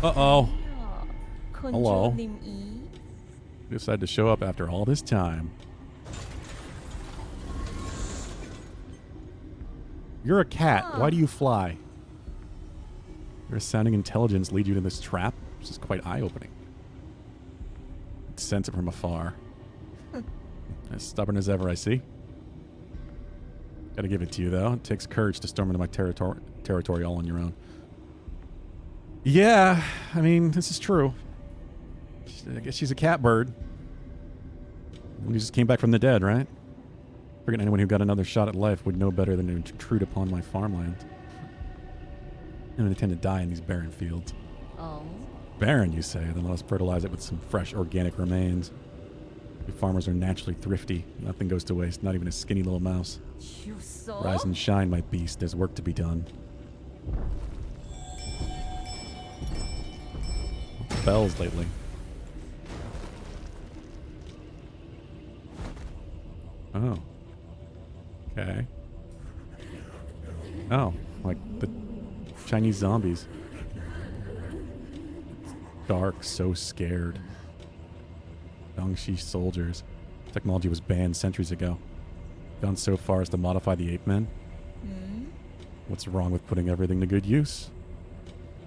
Uh-oh. Hello. You decided to show up after all this time. You're a cat. Why do you fly? Your sounding intelligence lead you to this trap? This is quite eye-opening. Sense it from afar. As stubborn as ever, I see. Gotta give it to you, though. It takes courage to storm into my territory all on your own. Yeah, I mean, this is true. I guess she's a catbird. We just came back from the dead, right? I figured anyone who got another shot at life would know better than to intrude upon my farmland. I don't intend to die in these barren fields. Oh. Barren, you say? Then let us fertilize it with some fresh organic remains. We farmers are naturally thrifty. Nothing goes to waste, not even a skinny little mouse. Rise and shine, my beast. There's work to be done. Bells lately. Oh. Okay. Oh, like the Chinese zombies. Dark, so scared. Dongxi soldiers. Technology was banned centuries ago. Gone so far as to modify the ape men. What's wrong with putting everything to good use?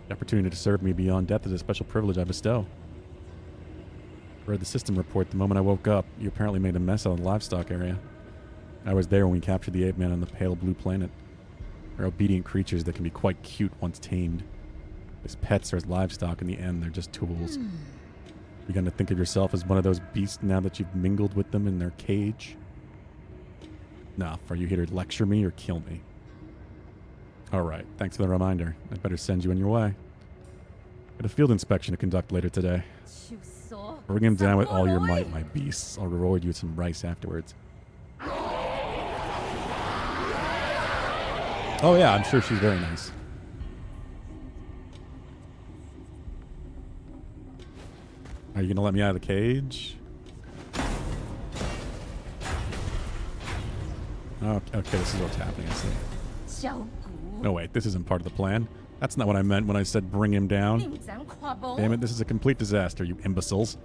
The opportunity to serve me beyond death is a special privilege I bestow. Read the system report the moment I woke up. You apparently made a mess out of the livestock area. I was there when we captured the ape men on the pale blue planet. They're obedient creatures that can be quite cute once tamed. As pets or as livestock, in the end, they're just tools. You gonna think of yourself as one of those beasts now that you've mingled with them in their cage? Nah, are you here to lecture me or kill me? Alright, thanks for the reminder. I'd better send you on your way. Got a field inspection to conduct later today. Bring him down with all your might, my beasts. I'll reward you with some rice afterwards. Oh yeah, I'm sure she's very nice. Are you gonna let me out of the cage? Oh, okay, this is what's happening, I see. No, wait, this isn't part of the plan. That's not what I meant when I said bring him down. Damn it, this is a complete disaster, you imbeciles.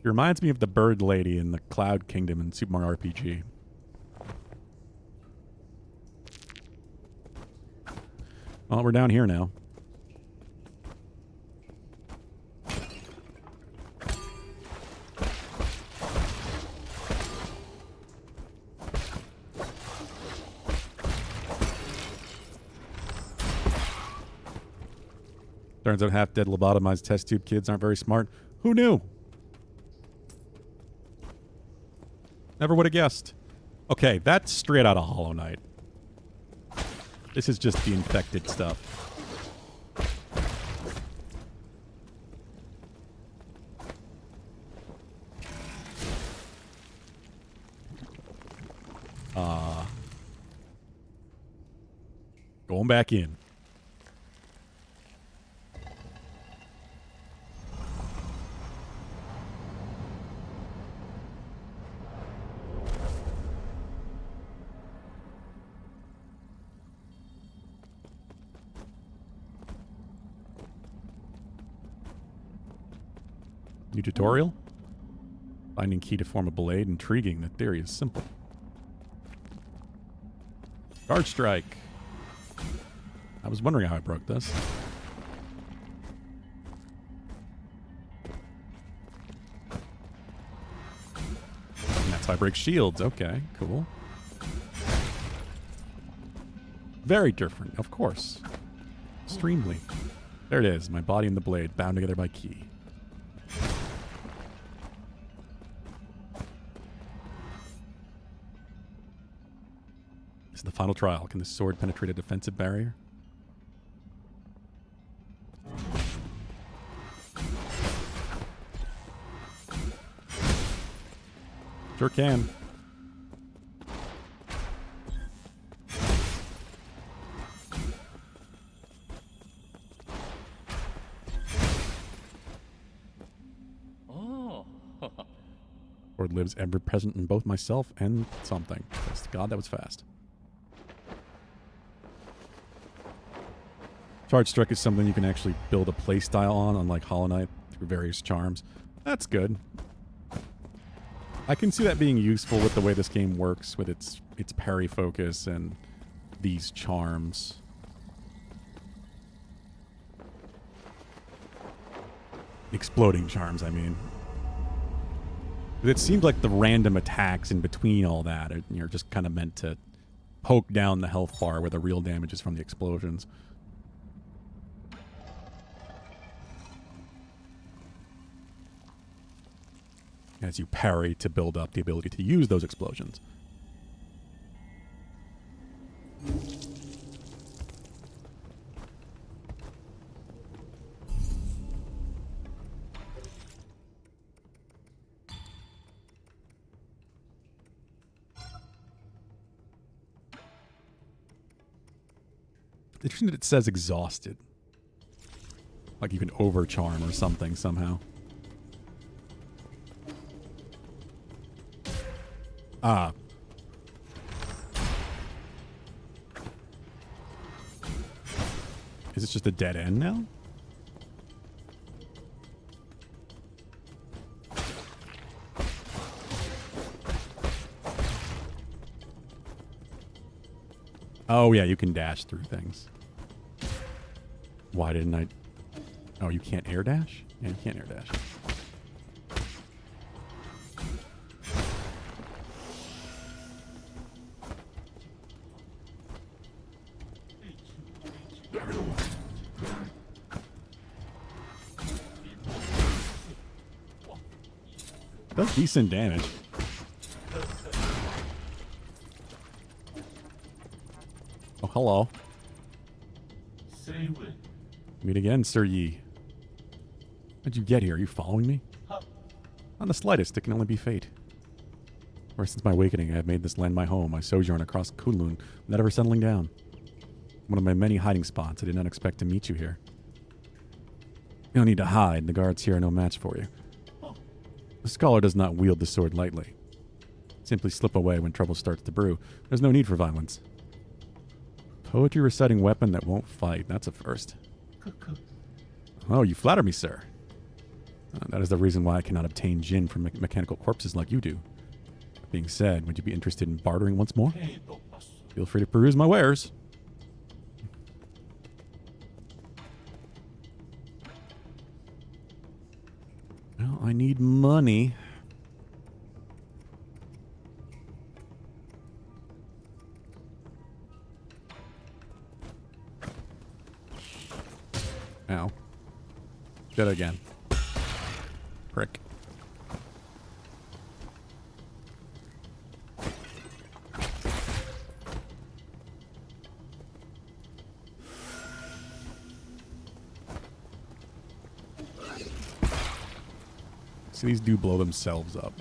He reminds me of the bird lady in the Cloud Kingdom in Super Mario RPG. Well, we're down here now. Turns out half-dead lobotomized test tube kids aren't very smart. Who knew? Never would have guessed. Okay, that's straight out of Hollow Knight. This is just the infected stuff. Going back in. New tutorial? Finding key to form a blade. Intriguing. The theory is simple. Guard strike. I was wondering how I broke this. And that's how I break shields. Okay, cool. Very different, of course. Extremely. There it is. My body and the blade bound together by key. This is the final trial. Can the sword penetrate a defensive barrier? Sure can. Oh. Sword lives ever present in both myself and something. Thanks to God, that was fast. Charge Strike is something you can actually build a playstyle on, unlike Hollow Knight, through various charms. That's good. I can see that being useful with the way this game works, with its parry focus and these charms. Exploding charms, I mean. It seems like the random attacks in between all that, you're just kind of meant to poke down the health bar where the real damage is from the explosions. As you parry to build up the ability to use those explosions. Interesting that it says exhausted. Like you can overcharm or something somehow. Ah. Is this just a dead end now? Oh, yeah, you can dash through things. Why didn't I... Oh, you can't air dash? Yeah, you can't air dash. Does decent damage. Oh, hello. Meet again, Sir Yi. How'd you get here? Are you following me? Not the slightest. It can only be fate. Ever since my awakening, I have made this land my home. I sojourn across Kunlun without ever settling down. One of my many hiding spots. I did not expect to meet you here. You don't need to hide. The guards here are no match for you. The scholar does not wield the sword lightly. Simply slip away when trouble starts to brew. There's no need for violence. Poetry reciting weapon that won't fight. That's a first. Oh, you flatter me, sir. That is the reason why I cannot obtain Jin from mechanical corpses like you do. That being said, would you be interested in bartering once more? Feel free to peruse my wares. Well, I need money. Ow. Did it again. Prick. See, these do blow themselves up.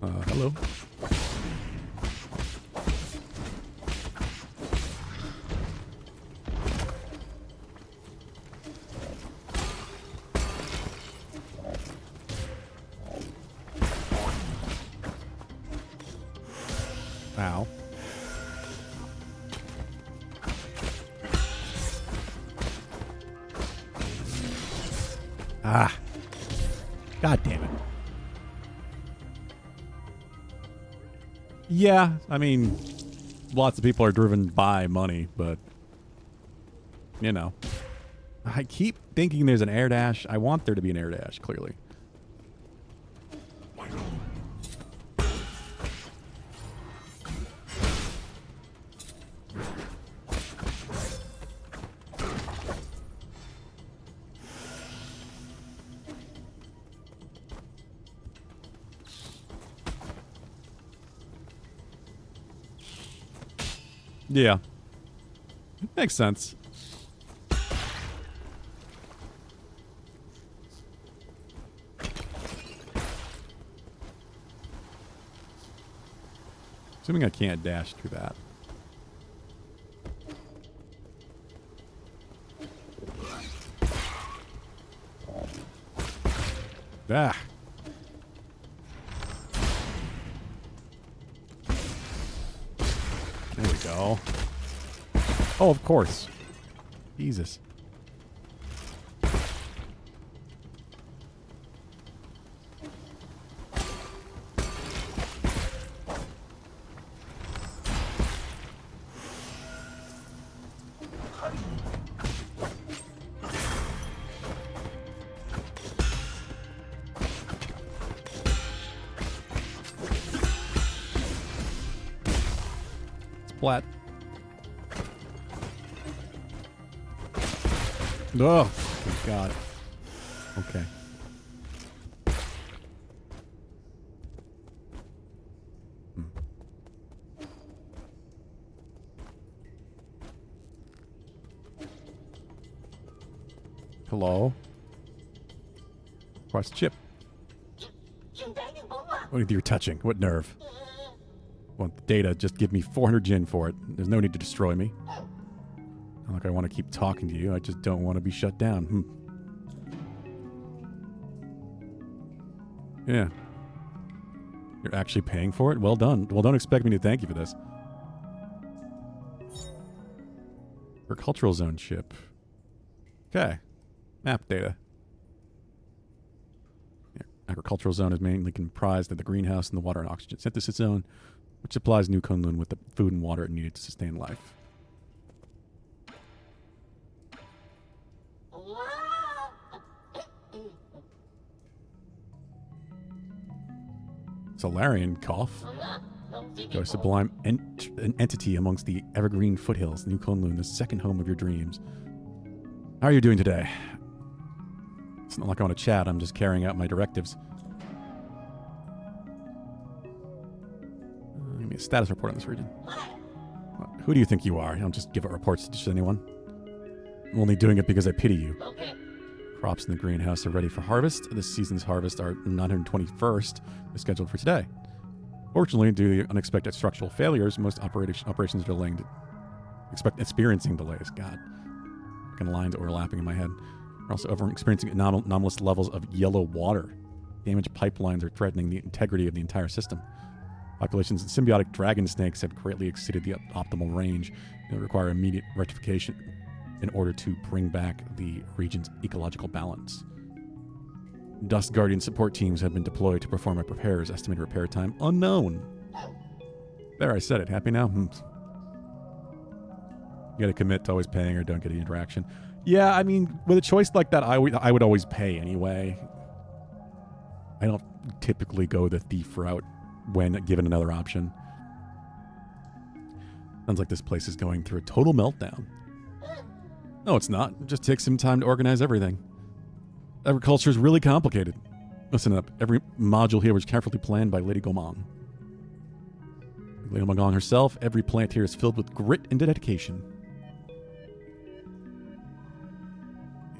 Hello. Ow. Ah. God damn it. Yeah, I mean, lots of people are driven by money, but, you know. I keep thinking there's an air dash. I want there to be an air dash, clearly. Yeah. Makes sense. Assuming I can't dash through that. Ah. There we go. Oh, of course. Jesus. Splat. Oh, good God. Okay. Hello? Cross chip. What you're touching? What nerve? Want the data, just give me 400 Jin for it. There's no need to destroy me. Not like I want to keep talking to you. I just don't want to be shut down. Yeah. You're actually paying for it? Well done. Well, don't expect me to thank you for this. Agricultural zone chip. Okay. Map data. Agricultural zone is mainly comprised of the greenhouse and the water and oxygen synthesis zone, which supplies New Kunlun with the food and water it needed to sustain life. Solarian cough. Go a sublime an entity amongst the evergreen foothills, New Kunlun, the second home of your dreams. How are you doing today? It's not like I want to chat, I'm just carrying out my directives. Give me a status report on this region. Who do you think you are? I don't just give out reports to just anyone. I'm only doing it because I pity you. Crops in the greenhouse are ready for harvest. This season's harvest, our 921st, is scheduled for today. Fortunately, due to unexpected structural failures, most operations are delayed. Experiencing delays. God. Fucking lines overlapping in my head. We're also experiencing anomalous levels of yellow water. Damaged pipelines are threatening the integrity of the entire system. Populations of symbiotic dragon snakes have greatly exceeded the optimal range and require immediate rectification in order to bring back the region's ecological balance. Dust Guardian support teams have been deployed to perform repairs. Estimated repair time unknown. There, I said it. Happy now? You gotta commit to always paying or don't get any interaction. Yeah, I mean, with a choice like that, I would always pay anyway. I don't typically go the thief route when given another option. Sounds like this place is going through a total meltdown. No, it's not. It just takes some time to organize everything. Agriculture is really complicated. Listen up. Every module here was carefully planned by Lady Gomang. Lady Gomang herself, every plant here is filled with grit and dedication.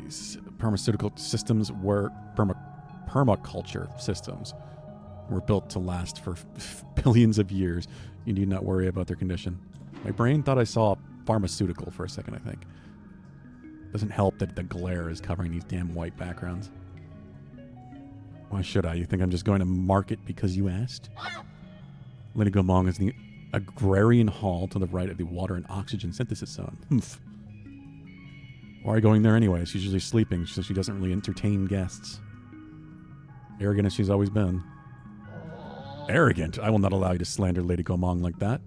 These pharmaceutical systems were permaculture systems were built to last for billions of years. You need not worry about their condition. My brain thought I saw pharmaceutical for a second, I think. Doesn't help that the glare is covering these damn white backgrounds. Why should I? You think I'm just going to market because you asked? Lady Gomong is the agrarian hall to the right of the water and oxygen synthesis zone. Humph. Why are you going there anyway? She's usually sleeping, so she doesn't really entertain guests. Arrogant as she's always been. Arrogant? I will not allow you to slander Lady Gomong like that.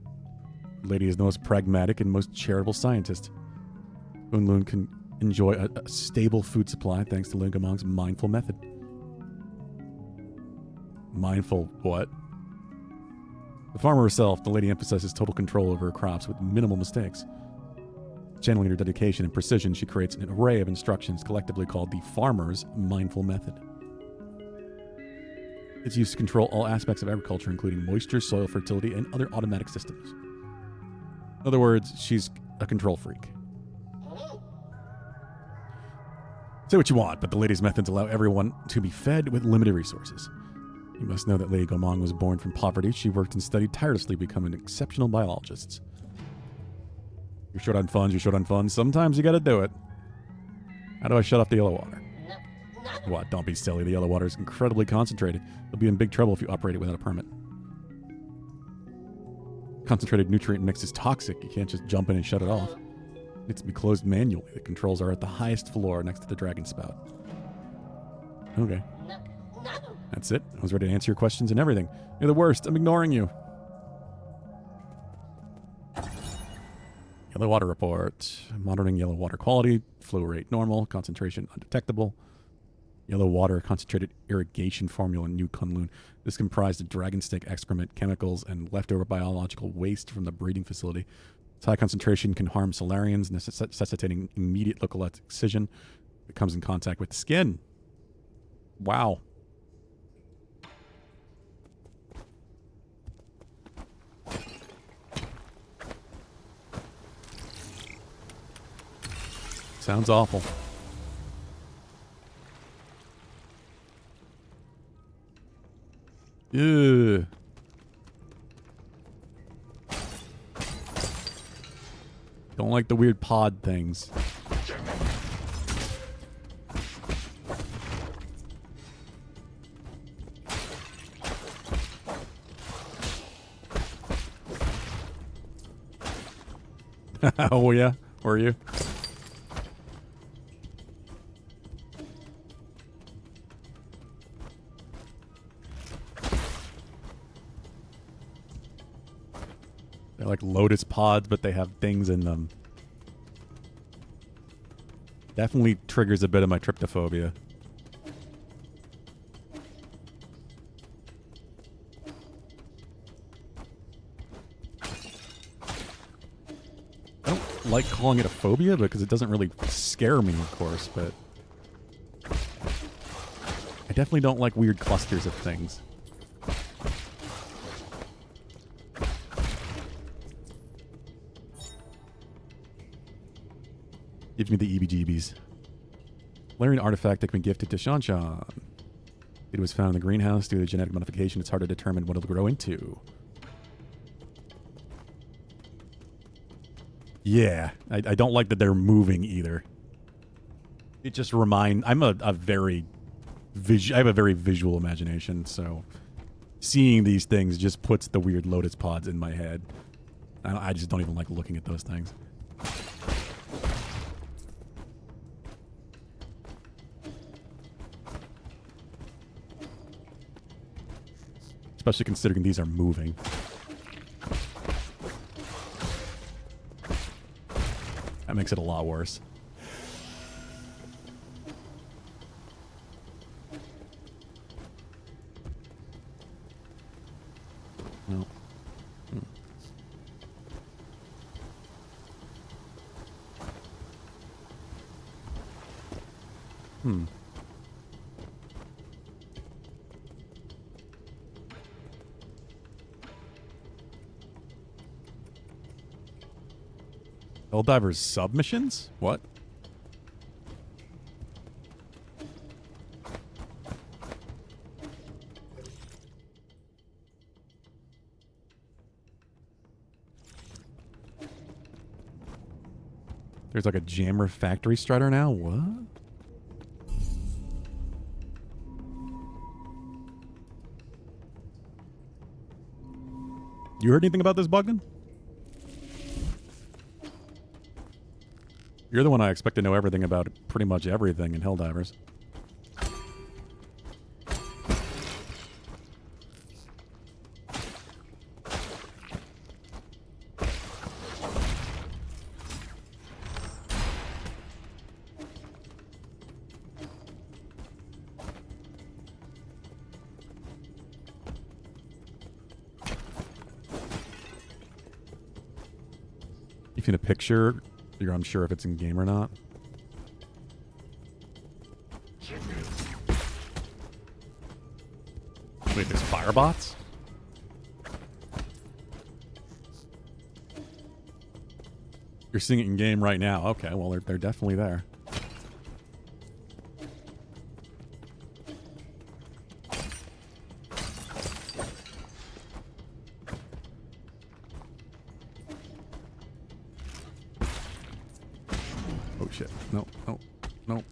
The lady is the most pragmatic and most charitable scientist. Kunlun can enjoy a stable food supply thanks to Lady Gomong's mindful method. Mindful what? The farmer herself, the lady emphasizes total control over her crops with minimal mistakes. Channeling her dedication and precision, she creates an array of instructions collectively called the farmer's mindful method. It's used to control all aspects of agriculture, including moisture, soil fertility, and other automatic systems. In other words, she's a control freak. Say what you want, but the lady's methods allow everyone to be fed with limited resources. You must know that Lady Gomong was born from poverty. She worked and studied tirelessly to become an exceptional biologist. You're short on funds, you're short on funds. Sometimes you gotta do it. How do I shut off the yellow water? What? Don't be silly. The yellow water is incredibly concentrated. You'll be in big trouble if you operate it without a permit. Concentrated nutrient mix is toxic. You can't just jump in and shut it off. It needs to be closed manually. The controls are at the highest floor next to the dragon spout. Okay. That's it. I was ready to answer your questions and everything. You're the worst. I'm ignoring you. Yellow water report. Monitoring yellow water quality. Flow rate normal. Concentration undetectable. Yellow water concentrated irrigation formula in New Kunlun. This comprised of dragon snake excrement, chemicals, and leftover biological waste from the breeding facility. Its high concentration can harm Solarians, necessitating immediate local excision. It comes in contact with the skin. Wow. Sounds awful. Ew. Don't like the weird pod things. Oh yeah? Were you? They're like lotus pods, but they have things in them. Definitely triggers a bit of my tryptophobia. I don't like calling it a phobia because it doesn't really scare me, of course, but I definitely don't like weird clusters of things. Gives me the EBGBs. Larian artifact that can be gifted to Shanshan. It was found in the greenhouse due to genetic modification. It's hard to determine what it'll grow into. Yeah, I don't like that they're moving either. It just I'm a very I have a very visual imagination, so seeing these things just puts the weird lotus pods in my head. I just don't even like looking at those things. Especially considering these are moving. That makes it a lot worse. Well. Helldivers submissions? What? There's like a Jammer Factory Strider now? What? You heard anything about this, Bogdan? You're the one I expect to know everything about pretty much everything in Helldivers. If you need a picture, you're unsure if it's in game or not. Wait, there's firebots? You're seeing it in game right now. Okay, well, they're definitely there. Oh shit. No, no, no.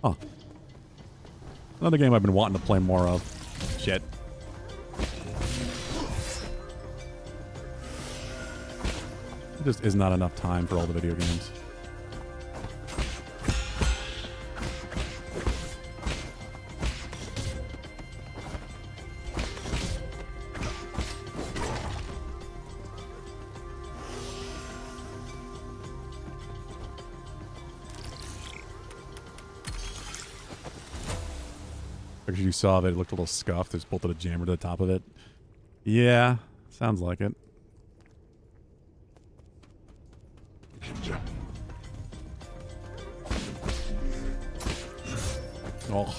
Oh. Another game I've been wanting to play more of. Shit. There just is not enough time for all the video games. Picture you saw that it looked a little scuffed. There's bolted a jammer to the top of it. Yeah, sounds like it. Oh.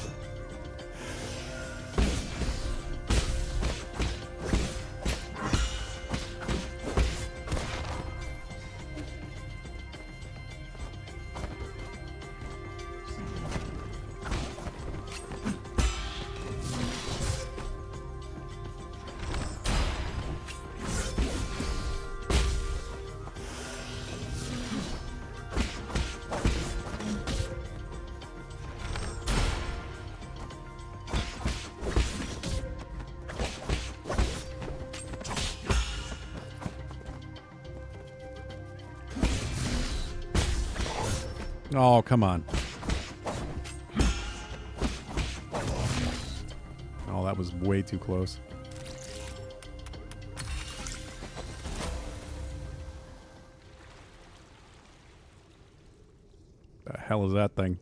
Oh, come on. Oh, that was way too close. The hell is that thing?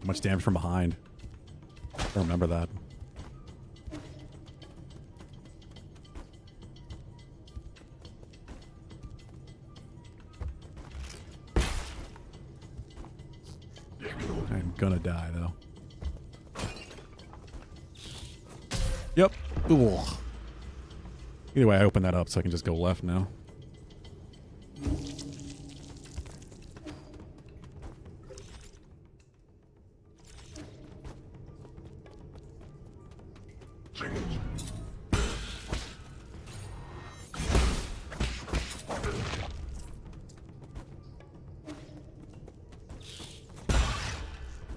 Much damage from behind. I don't remember that. I'm gonna die though. Yep. Ooh. Either way, I open that up so I can just go left now.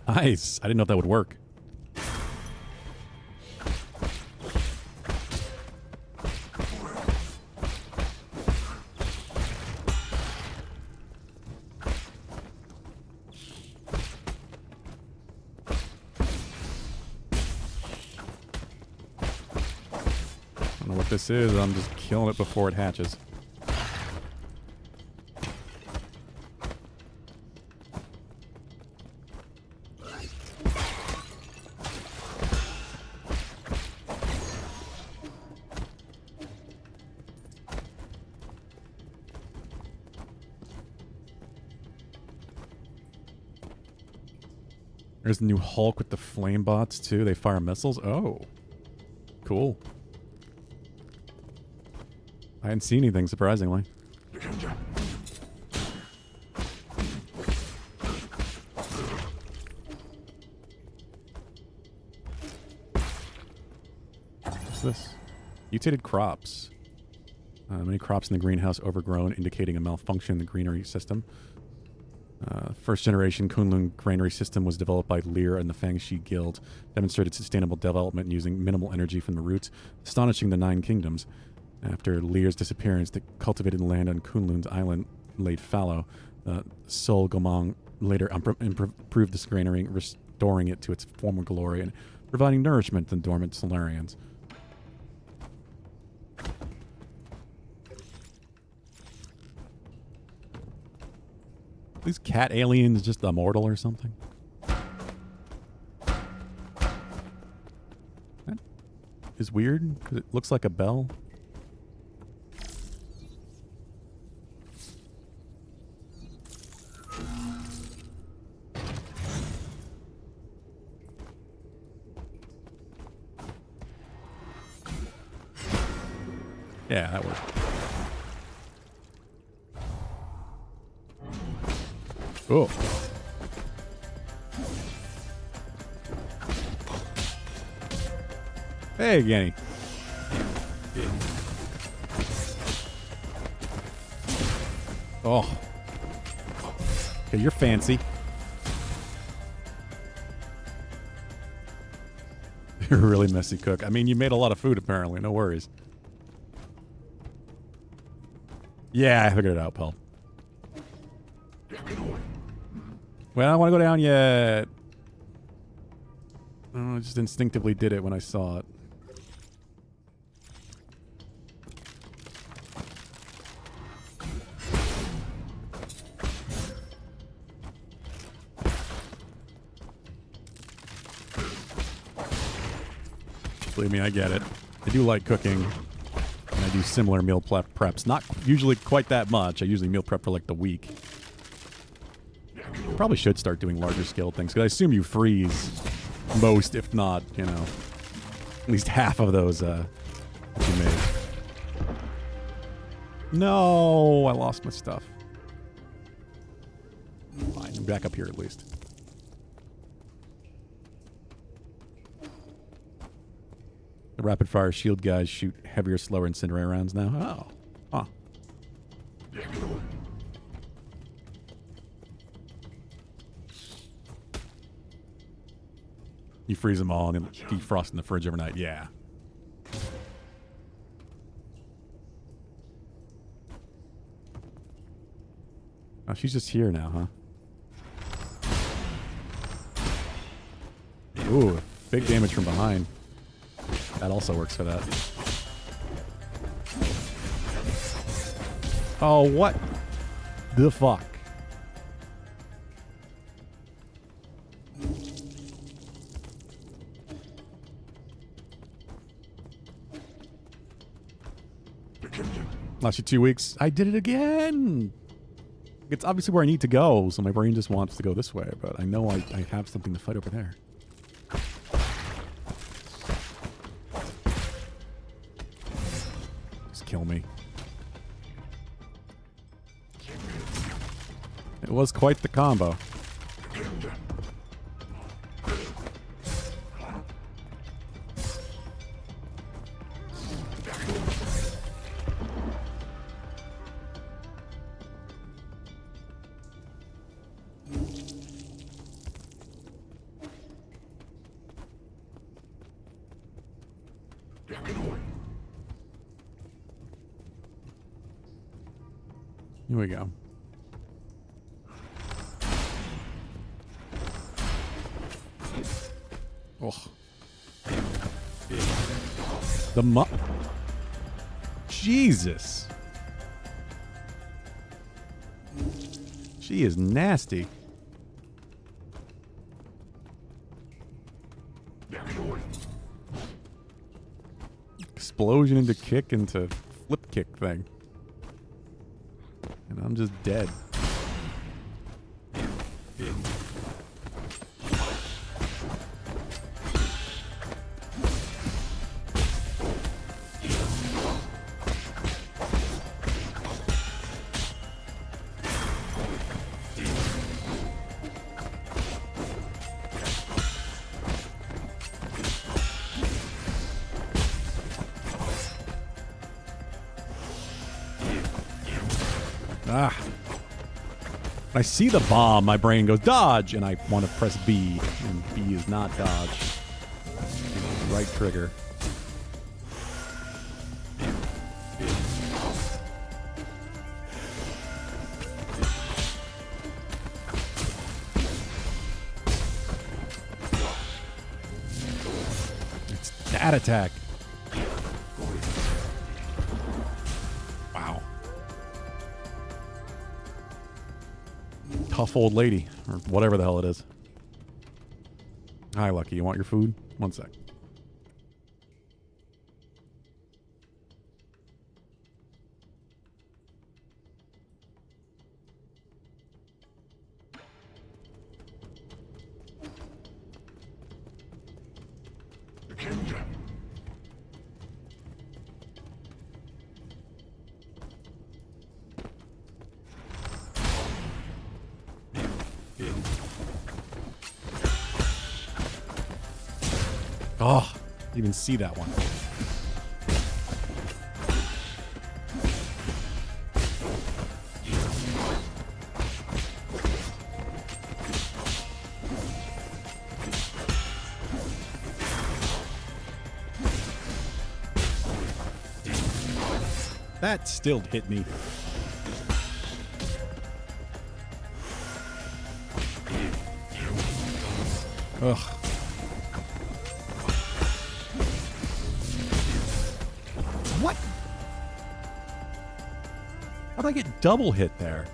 Nice. I didn't know if that would work. this is, I'm just killing it before it hatches. There's the new Hulk with the flame bots, too. They fire missiles. Oh. Cool. I hadn't seen anything, surprisingly. What's this? Mutated crops. Many crops in the greenhouse overgrown, indicating a malfunction in the greenery system. First generation Kunlun granary system was developed by Lear and the Fangxi Guild, demonstrated sustainable development using minimal energy from the roots, astonishing the Nine Kingdoms. After Lear's disappearance, the cultivated land on Kunlun's island laid fallow. Sol Gomong later improved this granary, restoring it to its former glory and providing nourishment to dormant Solarians. These cat aliens just immortal or something? That is weird because it looks like a bell. Yeah, that works. Oh. Hey, Genny. Oh. Okay, you're fancy. You're a really messy cook. I mean, you made a lot of food, apparently. No worries. Yeah, I figured it out, pal. Well, I don't want to go down yet. Oh, I just instinctively did it when I saw it. Believe me, I get it. I do like cooking. And I do similar meal preps. Not usually quite that much. I usually meal prep for like the week. Probably should start doing larger scale things, because I assume you freeze most, if not, you know, at least half of those that you made. No, I lost my stuff. Fine, I'm back up here at least. The rapid fire shield guys shoot heavier, slower incendiary rounds now. Oh, huh. You freeze them all and then defrost in the fridge overnight. Yeah. Oh, she's just here now, huh? Ooh, big damage from behind. That also works for that. Oh, what the fuck? Last you 2 weeks. I did it again. It's obviously where I need to go, so my brain just wants to go this way, but I know I have something to fight over there. Just kill me. It was quite the combo. Here we go. Oh. The Jesus. She is nasty. Explosion into kick into flip kick thing. And I'm just dead. Ah. When I see the bomb, my brain goes, dodge! And I want to press B. And B is not dodge. Right trigger. It's that attack. Wow. Tough old lady, or whatever the hell it is. Hi, Lucky. You want your food? One sec. Oh, you even see that one. That still hit me. Ugh. What? How'd I get double hit there?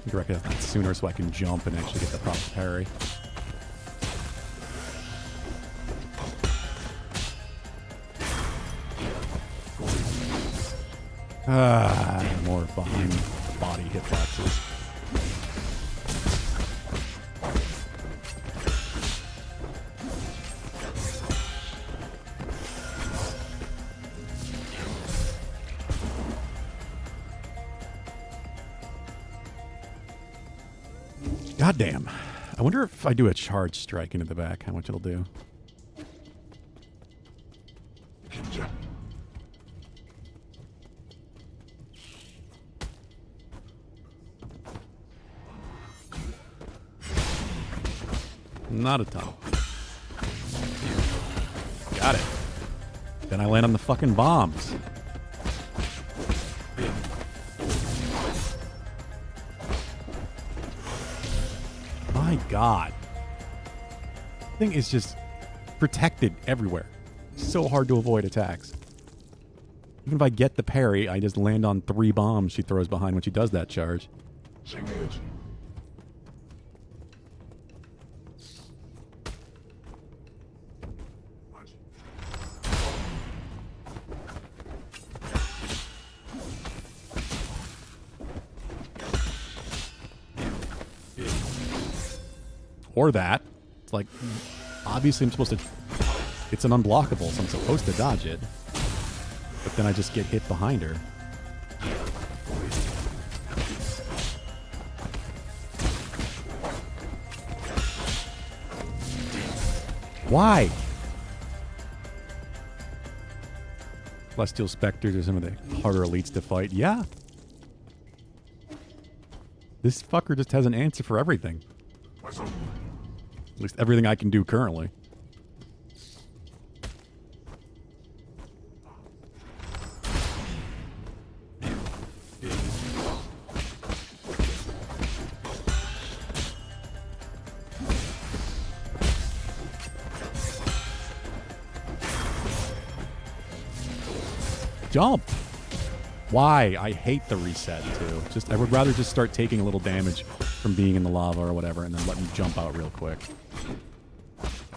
I can recognize that sooner so I can jump and actually get the proper parry. More behind body hitboxes. Goddamn. I wonder if I do a charge strike into the back, how much it'll do. Not a ton. Got it. Then I land on the fucking bombs. My God. Thing is just protected everywhere. So hard to avoid attacks. Even if I get the parry, I just land on 3 bombs she throws behind when she does that charge. Or that. It's like, obviously I'm supposed to... It's an unblockable, so I'm supposed to dodge it. But then I just get hit behind her. Why? Celestial Spectres are some of the harder elites to fight. Yeah. This fucker just has an answer for everything. At least everything I can do currently. jump. Why? I hate the reset, too. I would rather just start taking a little damage from being in the lava or whatever and then let me jump out real quick.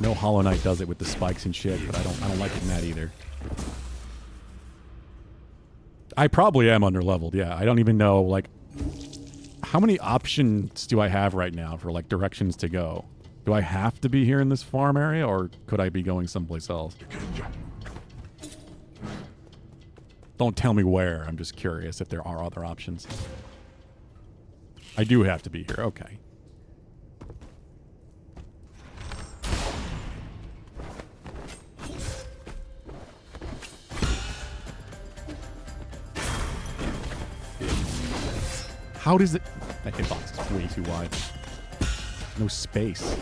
No Hollow Knight does it with the spikes and shit, but I don't like it in that either. I probably am underleveled, yeah. I don't even know, like, how many options do I have right now for, like, directions to go? Do I have to be here in this farm area, or could I be going someplace else? Don't tell me where. I'm just curious if there are other options. I do have to be here. Okay. How does it... That hitbox is way too wide. No space.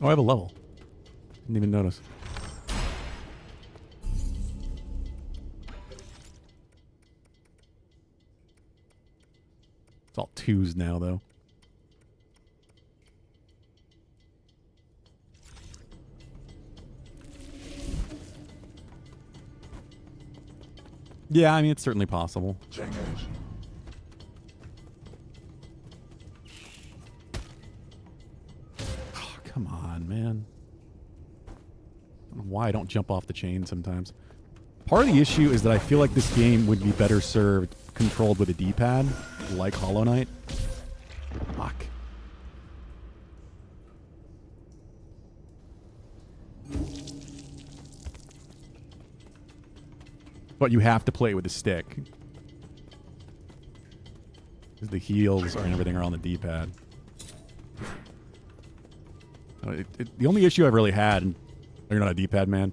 Oh, I have a level. Didn't even notice. It's all twos now, though. Yeah, I mean, it's certainly possible. Oh, come on, man. I don't know why I don't jump off the chain sometimes. Part of the issue is that I feel like this game would be better served controlled with a D-pad, like Hollow Knight. Fuck. But you have to play it with a stick. Because the heals and everything are on the D-pad. The only issue I've really had, and you're not a D-pad man,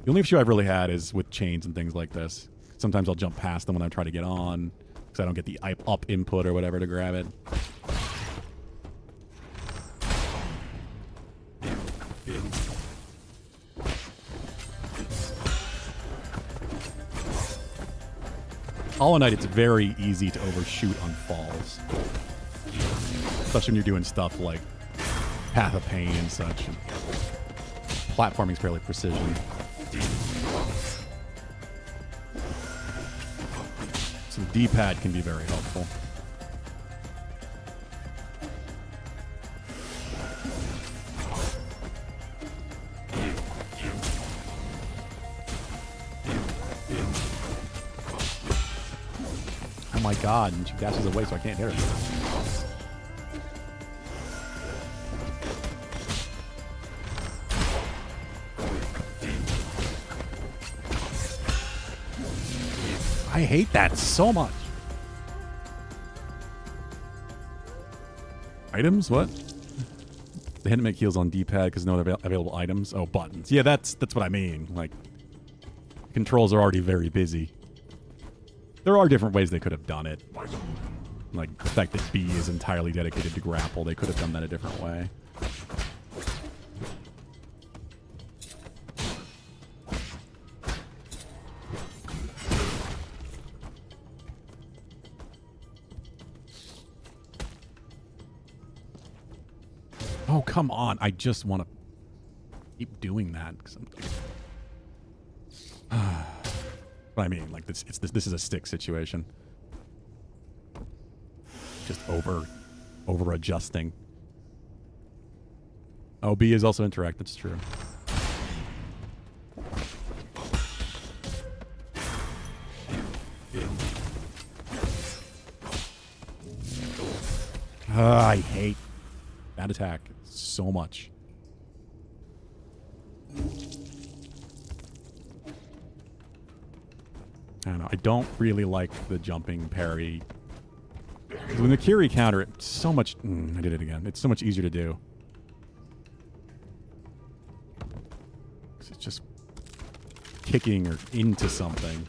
the only issue I've really had is with chains and things like this. Sometimes I'll jump past them when I try to get on, because I don't get the up input or whatever to grab it. Hollow Knight, it's very easy to overshoot on falls. Especially when you're doing stuff like Path of Pain and such. And platforming's fairly precision. So the D-pad can be very helpful. Oh my god, and she dashes away so I can't hit her. I hate that so much. Items? What? They had to make heals on D-pad because no available items. Oh, buttons. Yeah, that's what I mean. Like, controls are already very busy. There are different ways they could have done it. Like, the fact that B is entirely dedicated to grapple. They could have done that a different way. Oh, come on. I just want to keep doing that. But I mean, like, this is a stick situation. Just over adjusting. Oh, B is also interact. That's true. I hate that attack so much. I don't know. I don't really like the jumping parry. When the Kiri counter, it's so much... I did it again. It's so much easier to do. It's just kicking or into something.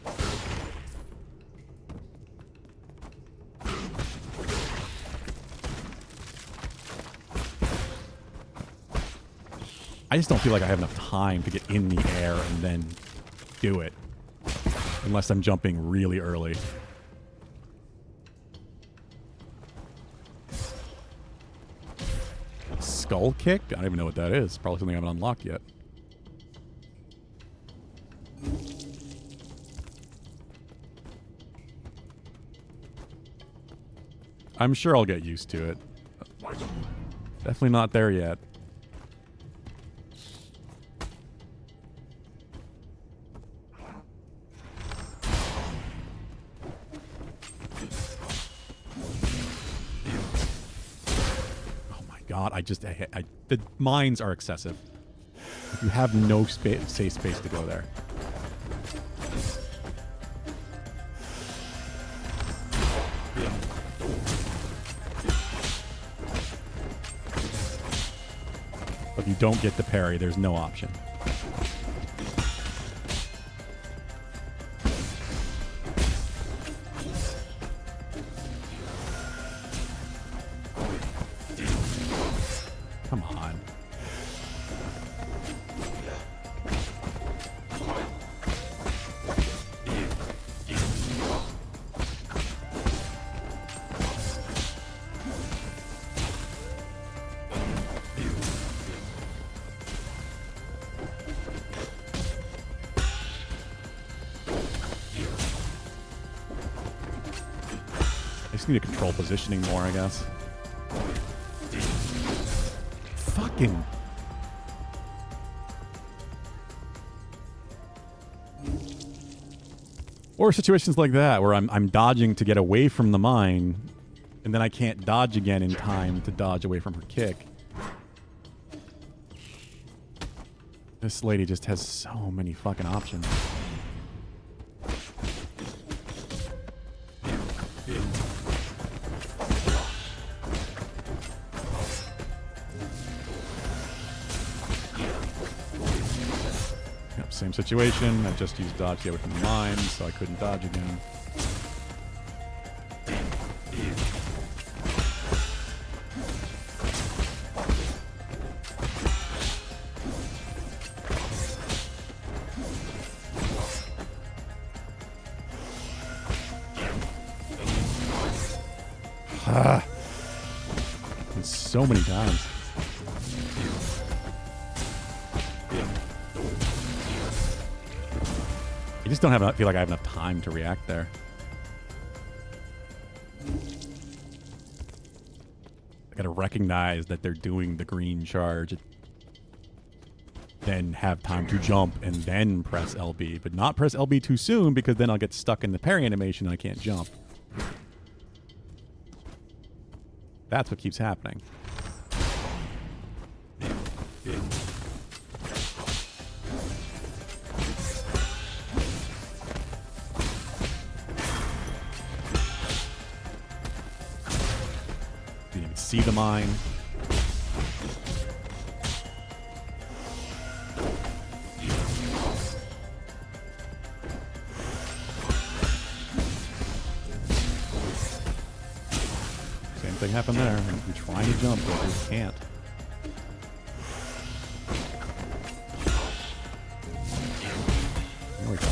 I just don't feel like I have enough time to get in the air and then do it. Unless I'm jumping really early. Skull kick? I don't even know what that is. Probably something I haven't unlocked yet. I'm sure I'll get used to it. Definitely not there yet. God, the mines are excessive. You have no safe space to go there. If you don't get the parry, there's no option. Come on. I just need to control positioning more, I guess. Fucking. Or situations like that where I'm dodging to get away from the mine, and then I can't dodge again in time to dodge away from her kick. This lady just has so many fucking options. Same situation. I just used dodge to get away from the mine, so I couldn't dodge again. And so many times. I just don't feel like I have enough time to react there. I gotta recognize that they're doing the green charge, then have time to jump and then press LB, but not press LB too soon because then I'll get stuck in the parry animation and I can't jump. That's what keeps happening. Didn't even see the mine. Same thing happened there. I'm trying to jump, but I just can't. There we go.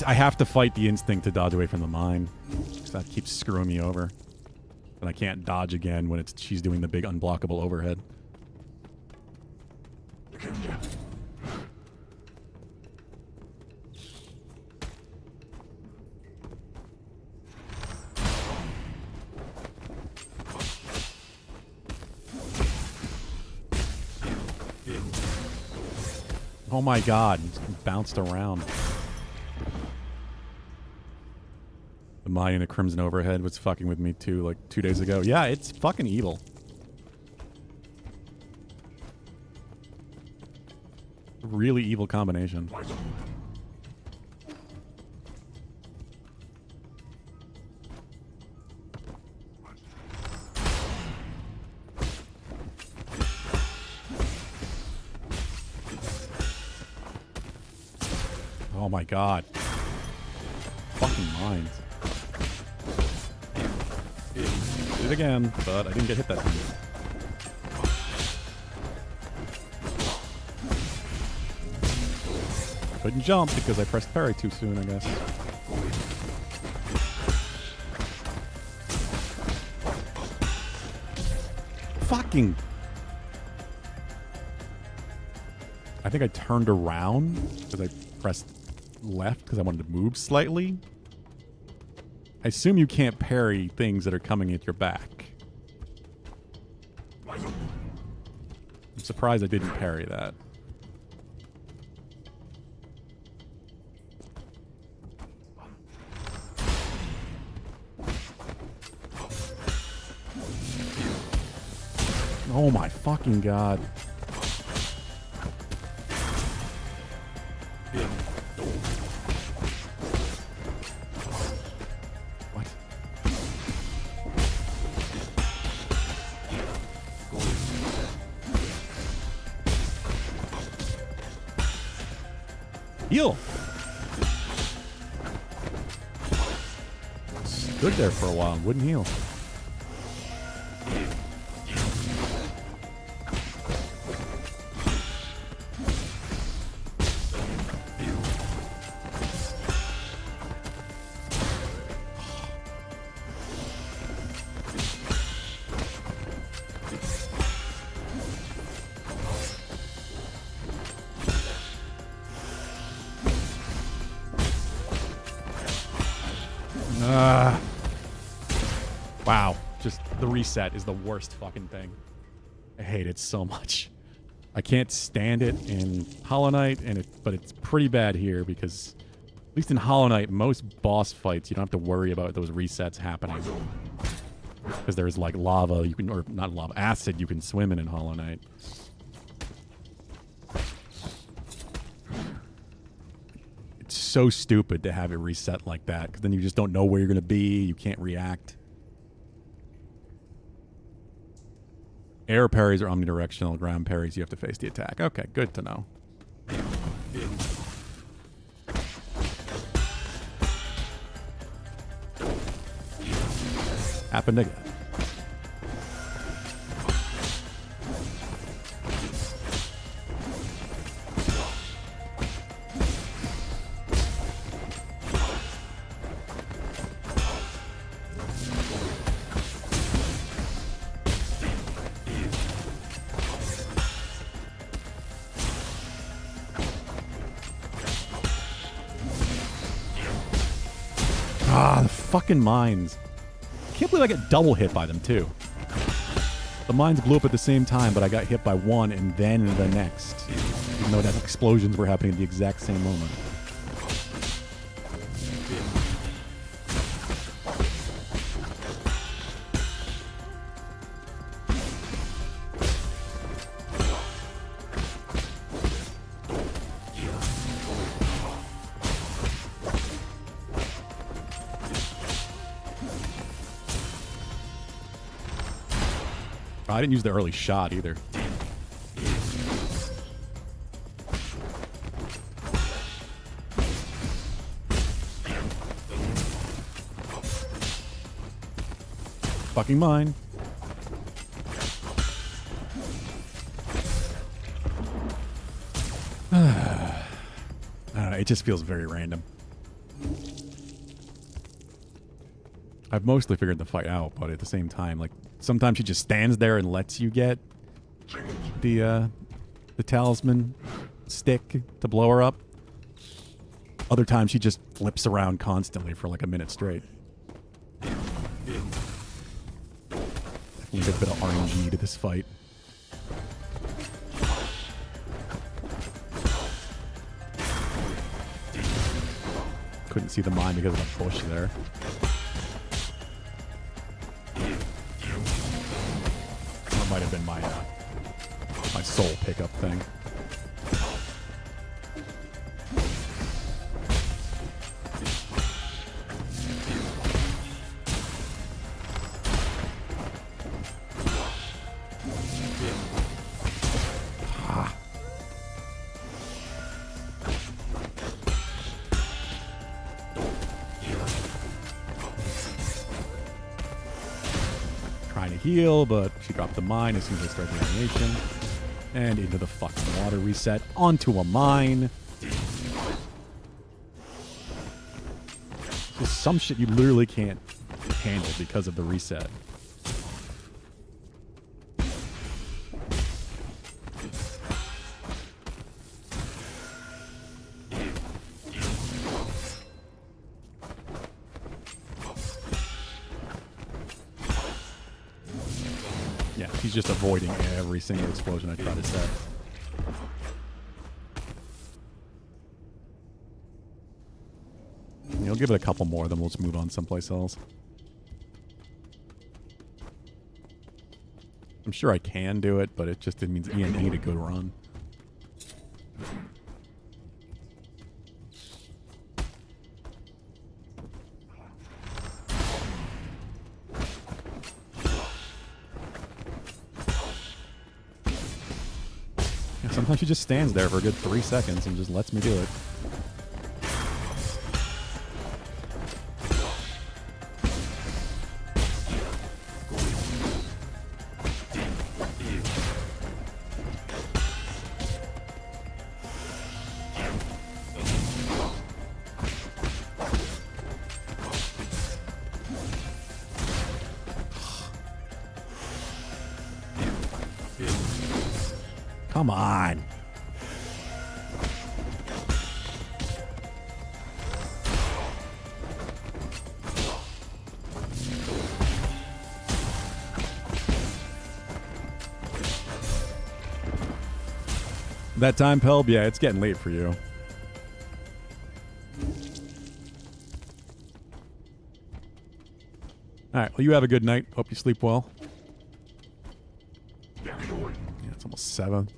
I have to fight the instinct to dodge away from the mine. That keeps screwing me over. And I can't dodge again when she's doing the big unblockable overhead. Oh my god, he's bounced around. The mine in a Crimson Overhead was fucking with me too, like 2 days ago. Yeah, it's fucking evil. Really evil combination. Oh my god. Fucking mines. Did it again, but I didn't get hit that time. Couldn't jump because I pressed parry too soon, I guess. Fucking... I think I turned around because I pressed left because I wanted to move slightly. I assume you can't parry things that are coming at your back. I'm surprised I didn't parry that. Oh my fucking god. What? Heal! Stood there for a while and wouldn't heal. Wow. Just the reset is the worst fucking thing. I hate it so much. I can't stand it in Hollow Knight, but it's pretty bad here because, at least in Hollow Knight, most boss fights, you don't have to worry about those resets happening. Because there's like lava, you can, or not lava, acid you can swim in Hollow Knight. It's so stupid to have it reset like that, because then you just don't know where you're going to be, you can't react. Air parries are omnidirectional, ground parries, you have to face the attack. Okay, good to know. Happened again. Ah, the fucking mines. I can't believe I get double hit by them, too. The mines blew up at the same time, but I got hit by one and then the next. Even though that explosions were happening at the exact same moment. I didn't use the early shot either. Fucking mine. I don't know, it just feels very random. I've mostly figured the fight out, but at the same time, like, sometimes she just stands there and lets you get the talisman stick to blow her up. Other times she just flips around constantly for like a minute straight. Definitely a bit of RNG to this fight. Couldn't see the mine because of the bush there. Might have been my soul pickup thing. trying to heal, but she dropped the mine as soon as I started the animation. And into the fucking water reset. Onto a mine. Just some shit you literally can't handle because of the reset. Yeah, he's just avoiding every single explosion I try to set. You'll give it a couple more, then we'll just move on someplace else. I'm sure I can do it, but it means I need a good run. Yeah, sometimes she just stands there for a good 3 seconds and just lets me do it. Come on. That time, Pelb? Yeah, it's getting late for you. Alright, well, you have a good night. Hope you sleep well. Yeah, it's almost 7.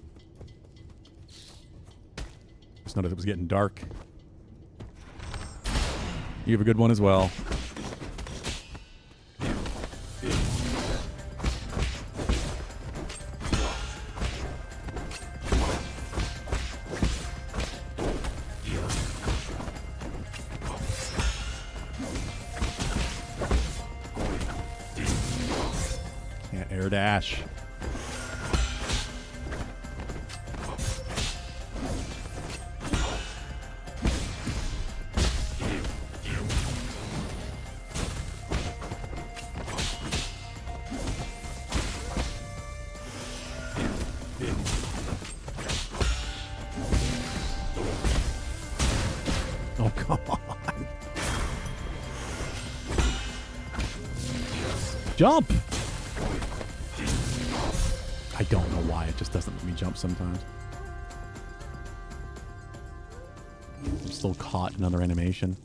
Just noticed it was getting dark. You have a good one as well. Can't air dash. Oh, come on. Jump! I don't know why. It just doesn't let me jump sometimes. I'm still caught in another animation.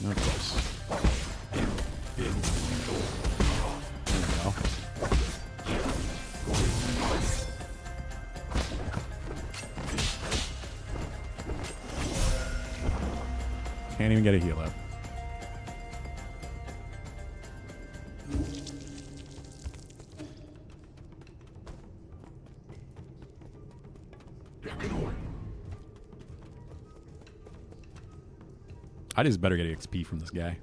No choice. There we go. Can't even get a heal out. I just better get XP from this guy.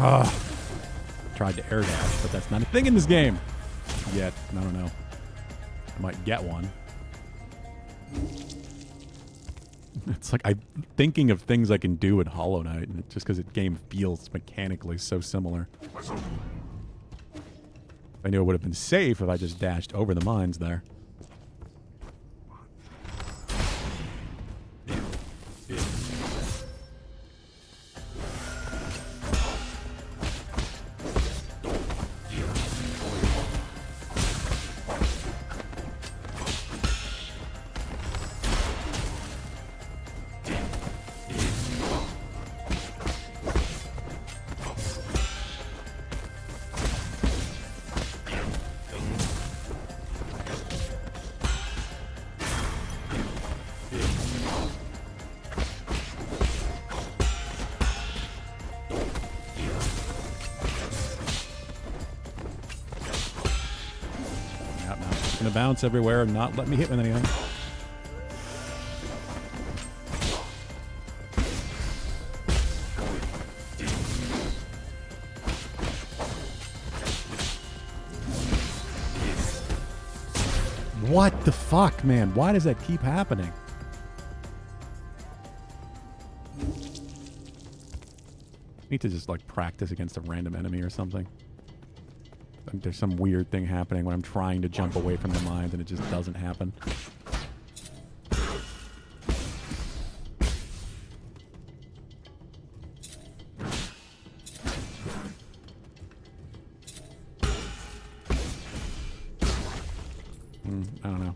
Ah, tried to air dash, but that's not a thing in this game yet. I don't know. I might get one. It's like I'm thinking of things I can do in Hollow Knight, and just because the game feels mechanically so similar. I knew it would have been safe if I just dashed over the mines there. gonna bounce everywhere and not let me hit with anything. What the fuck, man? Why does that keep happening? I need to just like practice against a random enemy or something. I think there's some weird thing happening when I'm trying to jump away from the mines and it just doesn't happen. I don't know.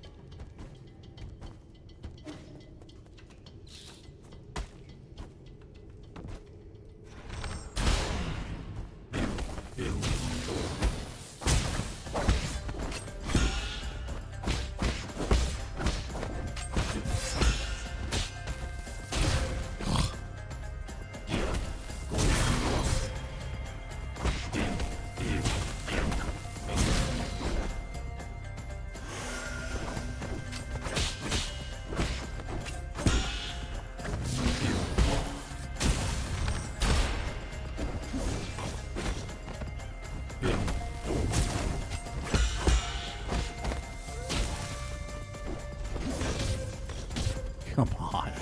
Come on.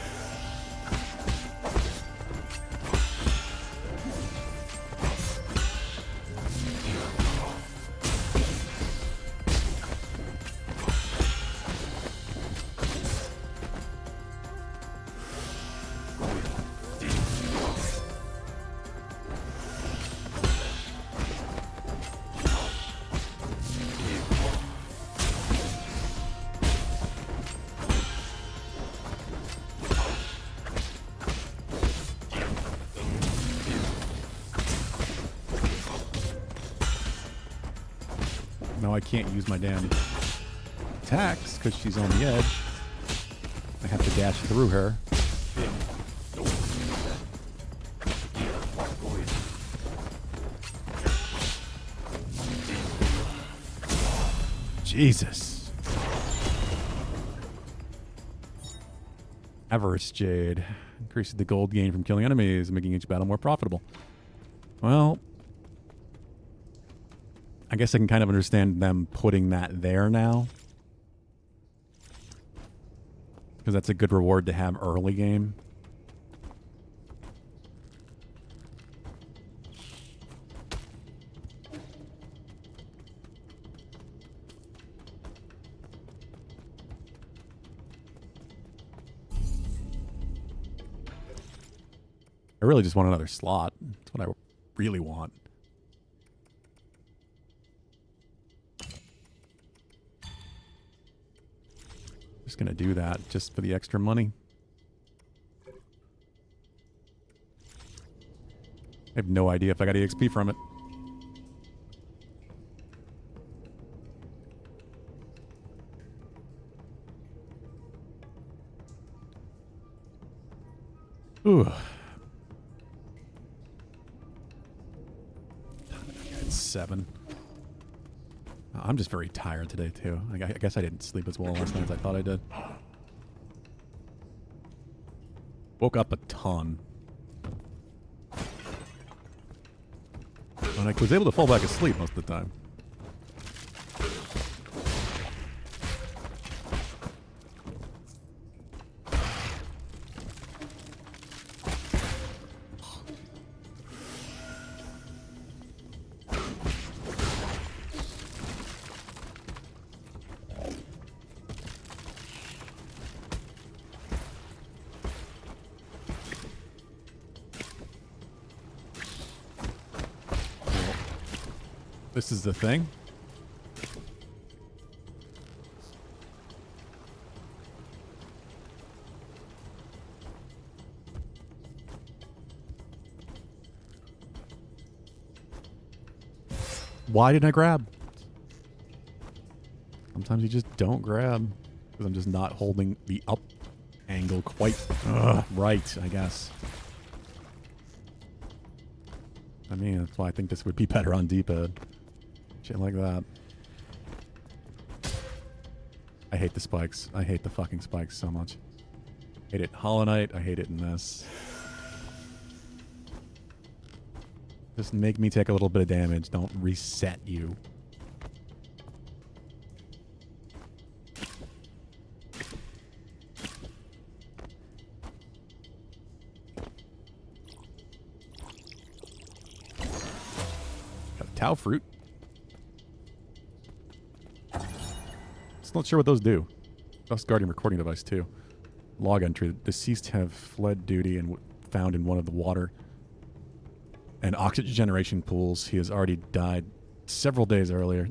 No, I can't use my damn attacks because she's on the edge. I have to dash through her. Jesus. Avarice Jade. Increases the gold gain from killing enemies, making each battle more profitable. Well, I guess I can kind of understand them putting that there now. Because that's a good reward to have early game. I really just want another slot. That's what I really want. Just gonna do that just for the extra money. I have no idea if I got EXP from it. Ooh. It's 7. I'm just very tired today, too. I guess I didn't sleep as well last night as I thought I did. Woke up a ton. And I was able to fall back asleep most of the time. This is the thing. Why didn't I grab? Sometimes you just don't grab because I'm just not holding the up angle quite right, I guess. I mean, that's why I think this would be better on D-pad. Shit like that. I hate the spikes. I hate the fucking spikes so much. Hate it. Hollow Knight, I hate it in this. Just make me take a little bit of damage. Don't reset you. Got a Tau fruit. Just not sure what those do. Dust Guardian recording device too. Log entry. Deceased have fled duty and found in one of the water and oxygen generation pools. He has already died several days earlier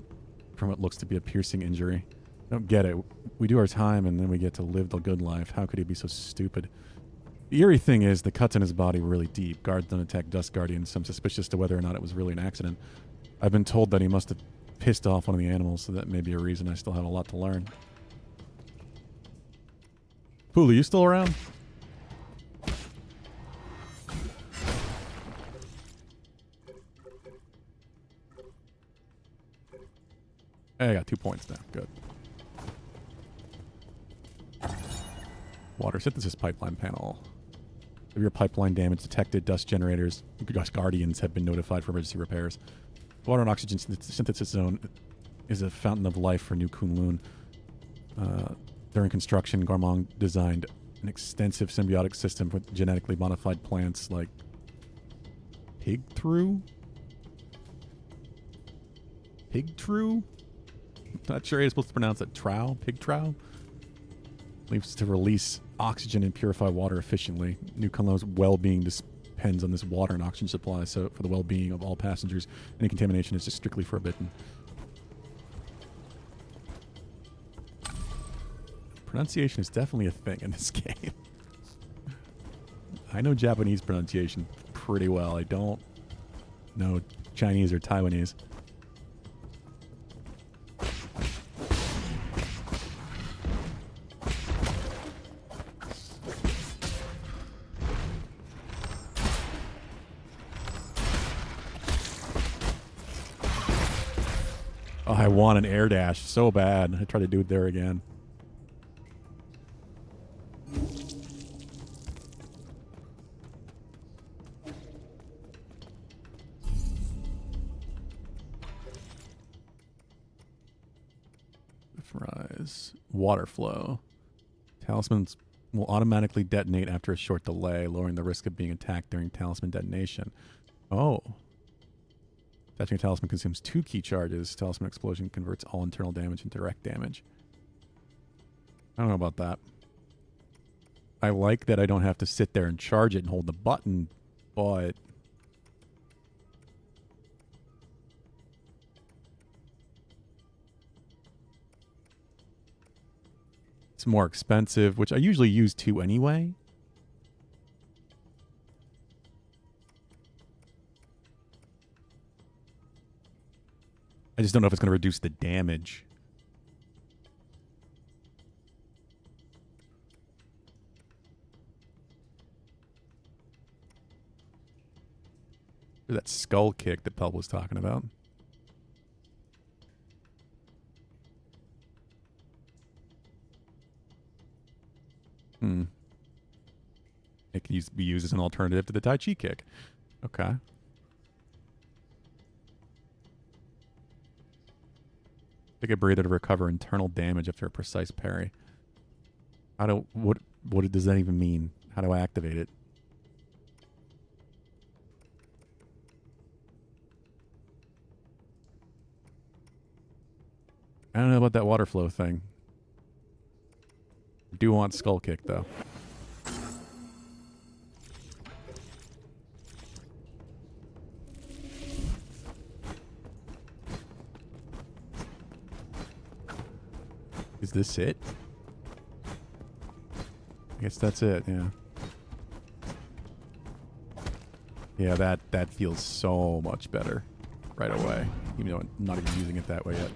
from what looks to be a piercing injury. I don't get it. We do our time and then we get to live the good life. How could he be so stupid? The eerie thing is the cuts in his body were really deep. Guards don't attack Dust Guardians, so I'm suspicious to whether or not it was really an accident. I've been told that he must have pissed off one of the animals, so that may be a reason. I still have a lot to learn. Pulu, you still around? Hey, I got 2 points now. Good. Water synthesis pipeline panel. Severe pipeline damage detected. Dust generators. Dust Guardians have been notified for emergency repairs. Water and oxygen synthesis zone is a fountain of life for New Kunlun. During construction, Garmong designed an extensive symbiotic system with genetically modified plants like Pigtrue? Pigtrue? Not sure how you're supposed to pronounce it. Pigtrow? Leaves to release oxygen and purify water efficiently. New Kunlun's well-being depends on this water and oxygen supply, so for the well-being of all passengers, any contamination is just strictly forbidden. Pronunciation is definitely a thing in this game. I know Japanese pronunciation pretty well. I don't know Chinese or Taiwanese. Oh, I want an air dash so bad. I tried to do it there again. Rise. Water flow. Talismans will automatically detonate after a short delay, lowering the risk of being attacked during talisman detonation. Oh. Attaching a talisman consumes 2 key charges. Talisman explosion converts all internal damage into direct damage. I don't know about that. I like that I don't have to sit there and charge it and hold the button, but it's more expensive, which I usually use 2 anyway. I just don't know if it's going to reduce the damage. That skull kick that Pub was talking about. It can be used as an alternative to the Tai Chi kick. Okay. Take a breather to recover internal damage after a precise parry. What does that even mean? How do I activate it? I don't know about that water flow thing. I do want skull kick though. Is this it? I guess that's it, yeah. Yeah, that feels so much better right away. Even though I'm not even using it that way yet.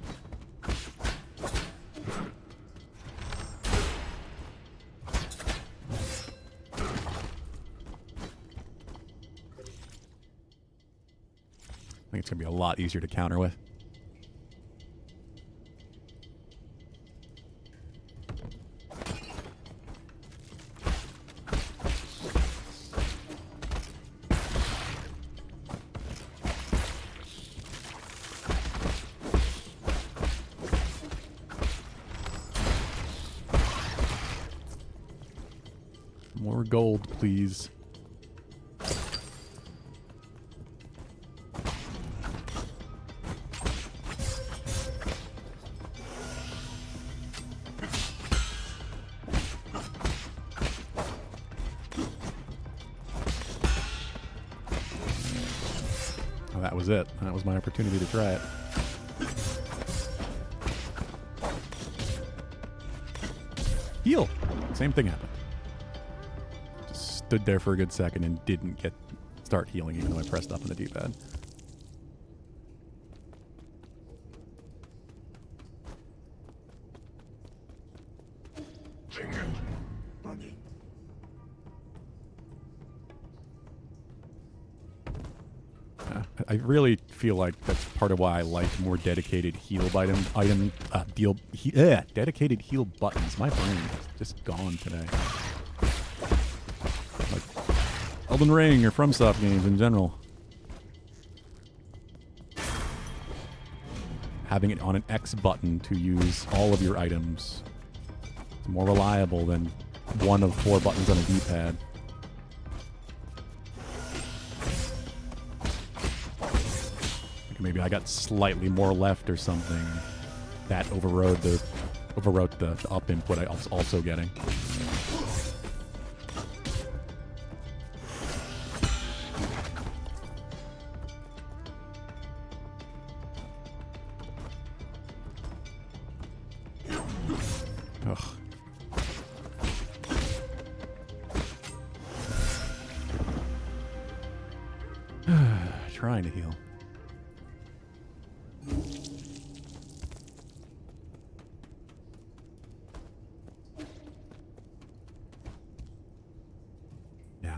I think it's going to be a lot easier to counter with. gold, please. Oh, that was it. That was my opportunity to try it. Heal! Same thing happened. Just stood there for a good second and didn't start healing even though I pressed up on the D-pad. I really feel like that's part of why I like more dedicated heal dedicated heal buttons. My brain is just gone today. Like Elden Ring or FromSoft games in general. Having it on an X button to use all of your items is more reliable than one of 4 buttons on a D-pad. Maybe I got slightly more left or something. That overrode the up input I was also getting. Ugh. Trying to heal.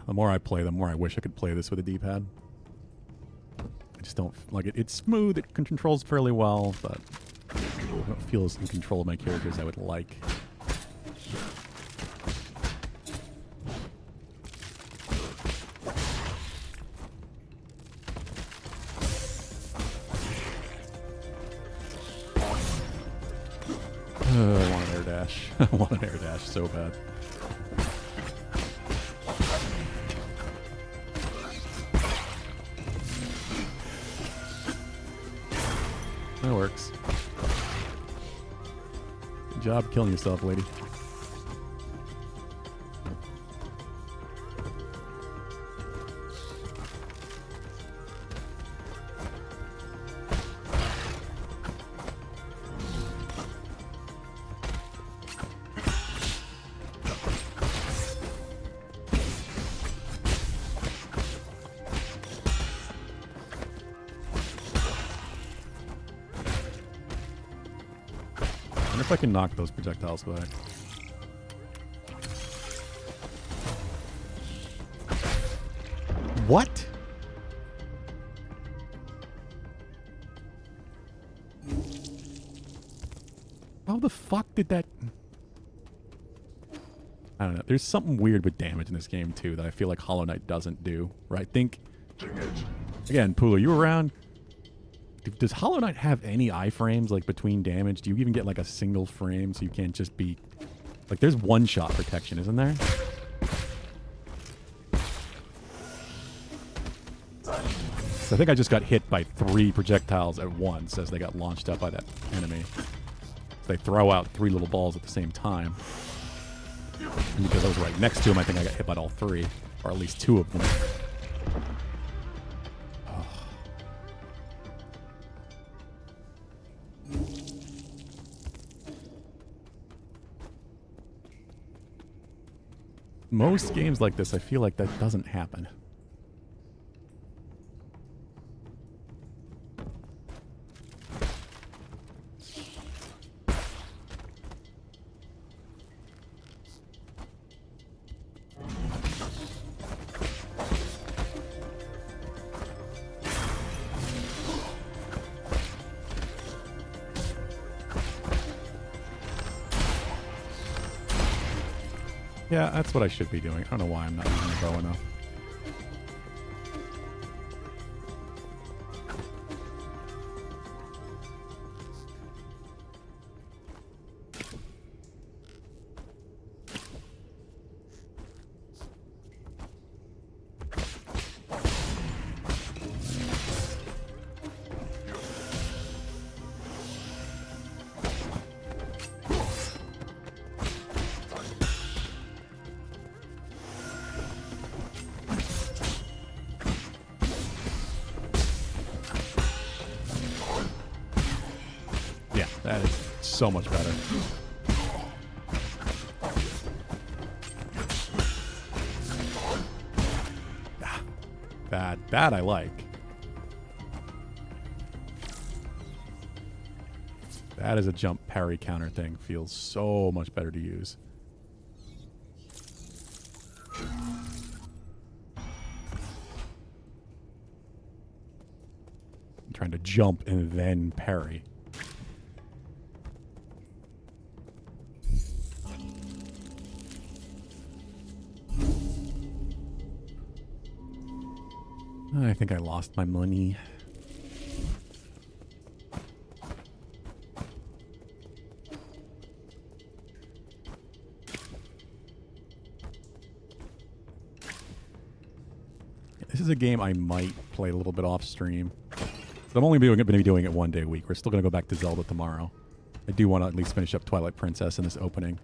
The more I play, the more I wish I could play this with a D-pad. I just don't like it. It's smooth. It controls fairly well, but I don't feel as in control of my character as I would like. I want an air dash. I want an air dash so bad. That works. Good job killing yourself, lady. If I can knock those projectiles back. What? How the fuck did that... I don't know. There's something weird with damage in this game, too, that I feel like Hollow Knight doesn't do. Right? Think... Again, Pooh, you around? Does Hollow Knight have any iframes, like, between damage? Do you even get, like, a single frame so you can't just be... Like, there's one-shot protection, isn't there? So I think I just got hit by 3 projectiles at once as they got launched up by that enemy. So they throw out 3 little balls at the same time. And because I was right next to him, I think I got hit by all 3. Or at least 2 of them. Most games like this, I feel like that doesn't happen. Yeah, that's what I should be doing. I don't know why I'm not using the bow enough. so much better. That I like. That is a jump parry counter thing. Feels so much better to use. I'm trying to jump and then parry. I think I lost my money. This is a game I might play a little bit off stream. I'm only going to be doing it one day a week. We're still going to go back to Zelda tomorrow. I do want to at least finish up Twilight Princess in this opening.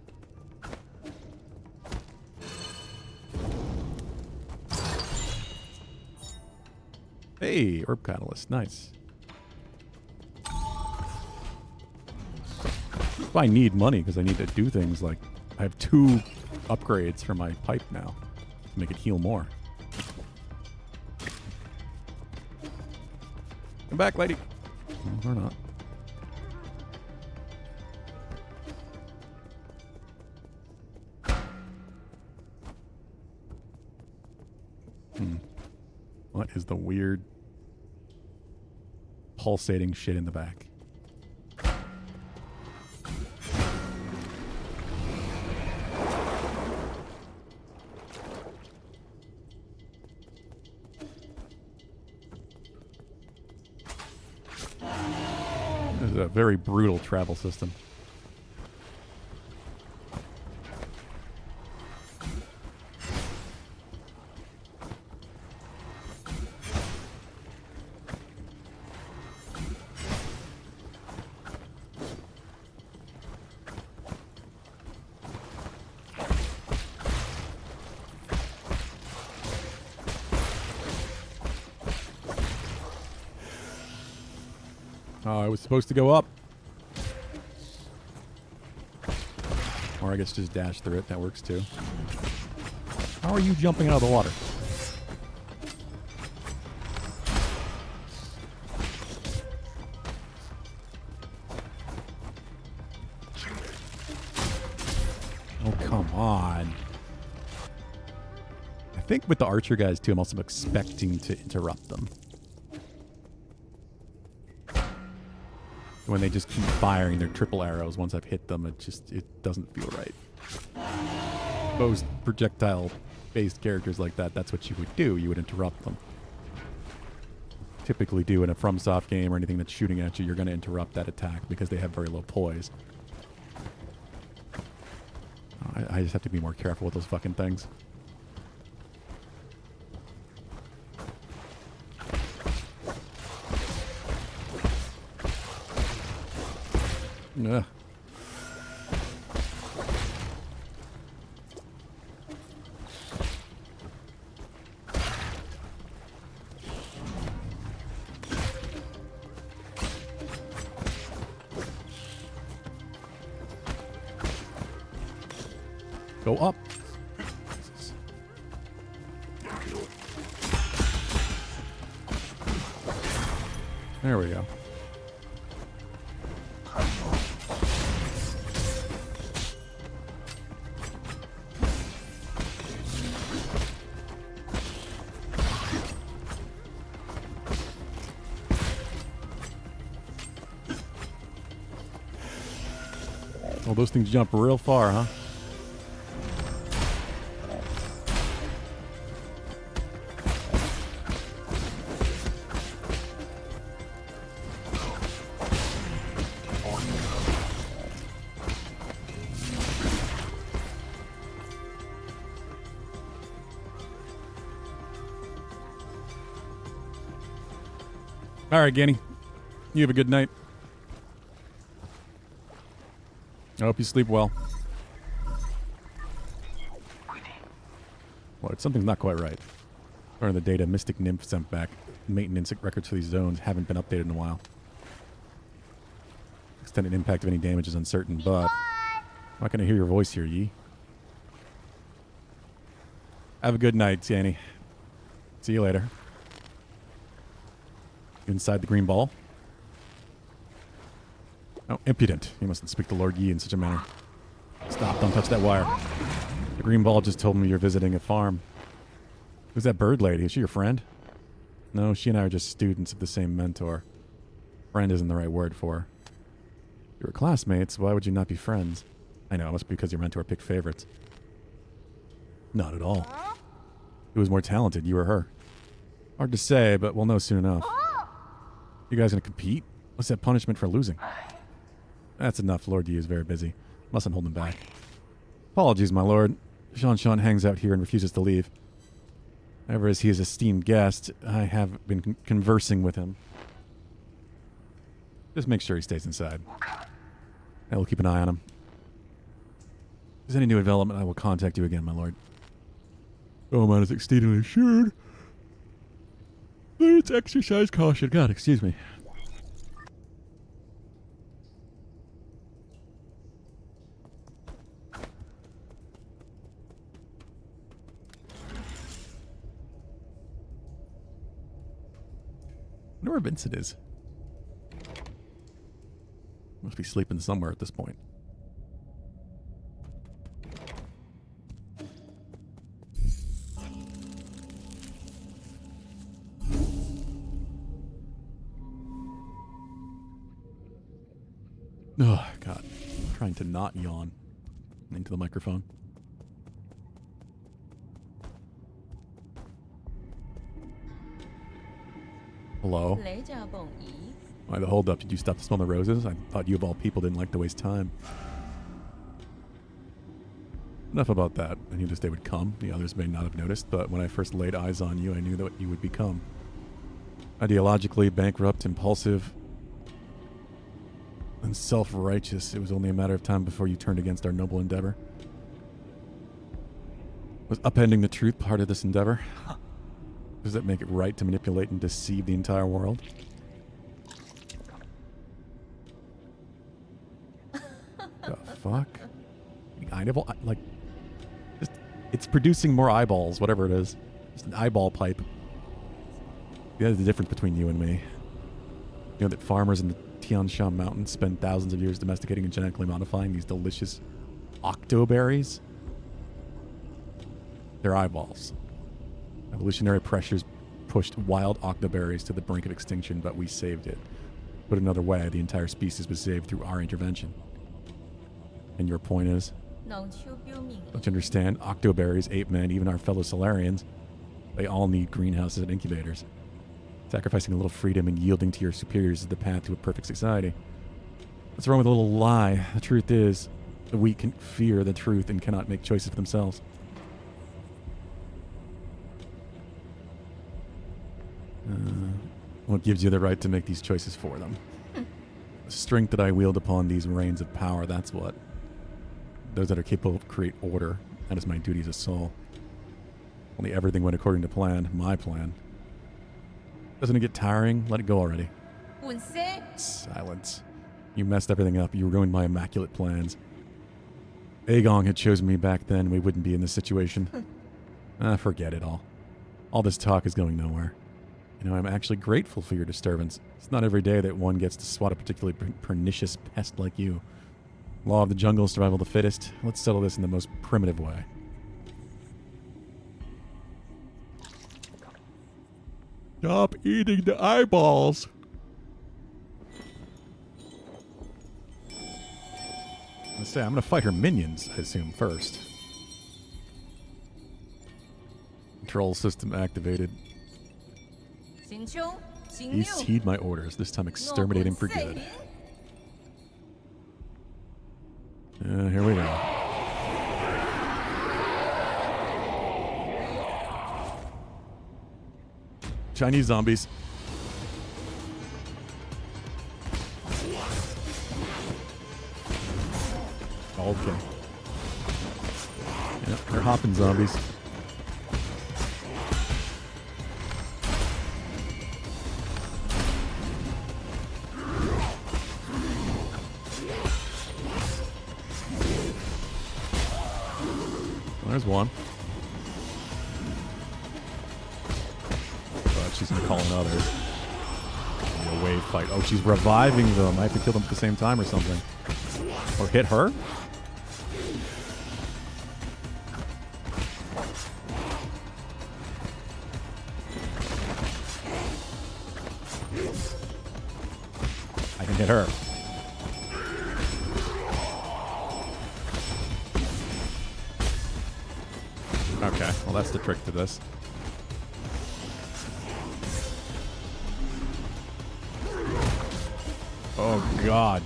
Hey, Herb Catalyst. Nice. If I need money because I need to do things like... I have 2 upgrades for my pipe now to make it heal more. Come back, lady. No, we're not. What is the weird pulsating shit in the back? This is a very brutal travel system. Oh, I was supposed to go up. Or I guess just dash through it. That works too. How are you jumping out of the water? Oh, come on. I think with the archer guys too, I'm also expecting to interrupt them. When they just keep firing their triple arrows once I've hit them, it doesn't feel right. Most projectile-based characters like that, that's what you would do. You would interrupt them. Typically do in a FromSoft game or anything that's shooting at you, you're going to interrupt that attack because they have very low poise. I just have to be more careful with those fucking things. Ugh. Go up. There we go. Oh, those things jump real far, huh? All right, Ganny. You have a good night. I hope you sleep well. Well, something's not quite right. According to the data Mystic Nymph sent back, maintenance records for these zones haven't been updated in a while. Extended impact of any damage is uncertain, but I'm not going to hear your voice here, Yi. Have a good night, Tiani. See you later. Inside the green ball. Oh, impudent. You mustn't speak to Lord Yi in such a manner. Stop, don't touch that wire. The green ball just told me you're visiting a farm. Who's that bird lady? Is she your friend? No, she and I are just students of the same mentor. Friend isn't the right word for her. You were classmates, why would you not be friends? I know, it must be because your mentor picked favorites. Not at all. Who was more talented, you or her? Hard to say, but we'll know soon enough. You guys gonna compete? What's that punishment for losing? That's enough, Lord Yi is very busy. Mustn't hold him back. Apologies, my lord. Shan hangs out here and refuses to leave. However, as he is an esteemed guest, I have been conversing with him. Just make sure he stays inside. I will keep an eye on him. If there's any new development, I will contact you again, my lord. Oh, man is exceedingly assured. Please exercise caution. God, excuse me. I wonder where Vincent is. Must be sleeping somewhere at this point. Oh, God. I'm trying to not yawn into the microphone. Hello? Why the hold up? Did you stop to smell the roses? I thought you of all people didn't like to waste time. Enough about that. I knew this day would come. The others may not have noticed, but when I first laid eyes on you, I knew that what you would become. Ideologically bankrupt, impulsive, and self-righteous. It was only a matter of time before you turned against our noble endeavor. Was upending the truth part of this endeavor? Does that make it right to manipulate and deceive the entire world? The fuck? Eyeball, like, just, it's producing more eyeballs, whatever it is. Just an eyeball pipe. The difference between you and me. You know that farmers in the Tian Shan Mountains spend thousands of years domesticating and genetically modifying these delicious octoberries? They're eyeballs. Evolutionary pressures pushed wild octoberries to the brink of extinction, but we saved it. Put another way, the entire species was saved through our intervention. And your point is? Don't you understand? Octoberries, ape men, even our fellow Solarians, they all need greenhouses and incubators. Sacrificing a little freedom and yielding to your superiors is the path to a perfect society. What's wrong with a little lie? The truth is, the weak can fear the truth and cannot make choices for themselves. What gives you the right to make these choices for them? The strength that I wield upon these reins of power, that's what. Those that are capable of create order. That is my duty as a soul. Only everything went according to plan. My plan. Doesn't it get tiring? Let it go already. Silence. You messed everything up. You ruined my immaculate plans. Aegong had chosen me back then. We wouldn't be in this situation. Forget it all. All this talk is going nowhere. You know, I'm actually grateful for your disturbance. It's not every day that one gets to swat a particularly pernicious pest like you. Law of the jungle, survival of the fittest. Let's settle this in the most primitive way. Stop eating the eyeballs! Let's say I'm gonna fight her minions, I assume, first. Control system activated. Please heed my orders, this time exterminating for good. Here we go. Chinese zombies. Okay. Yep, they're hopping zombies. There's one. But she's going to call another. A wave fight. Oh, she's reviving them. I have to kill them at the same time or something. Or hit her? I can hit her. Okay, well that's the trick to this. Oh god.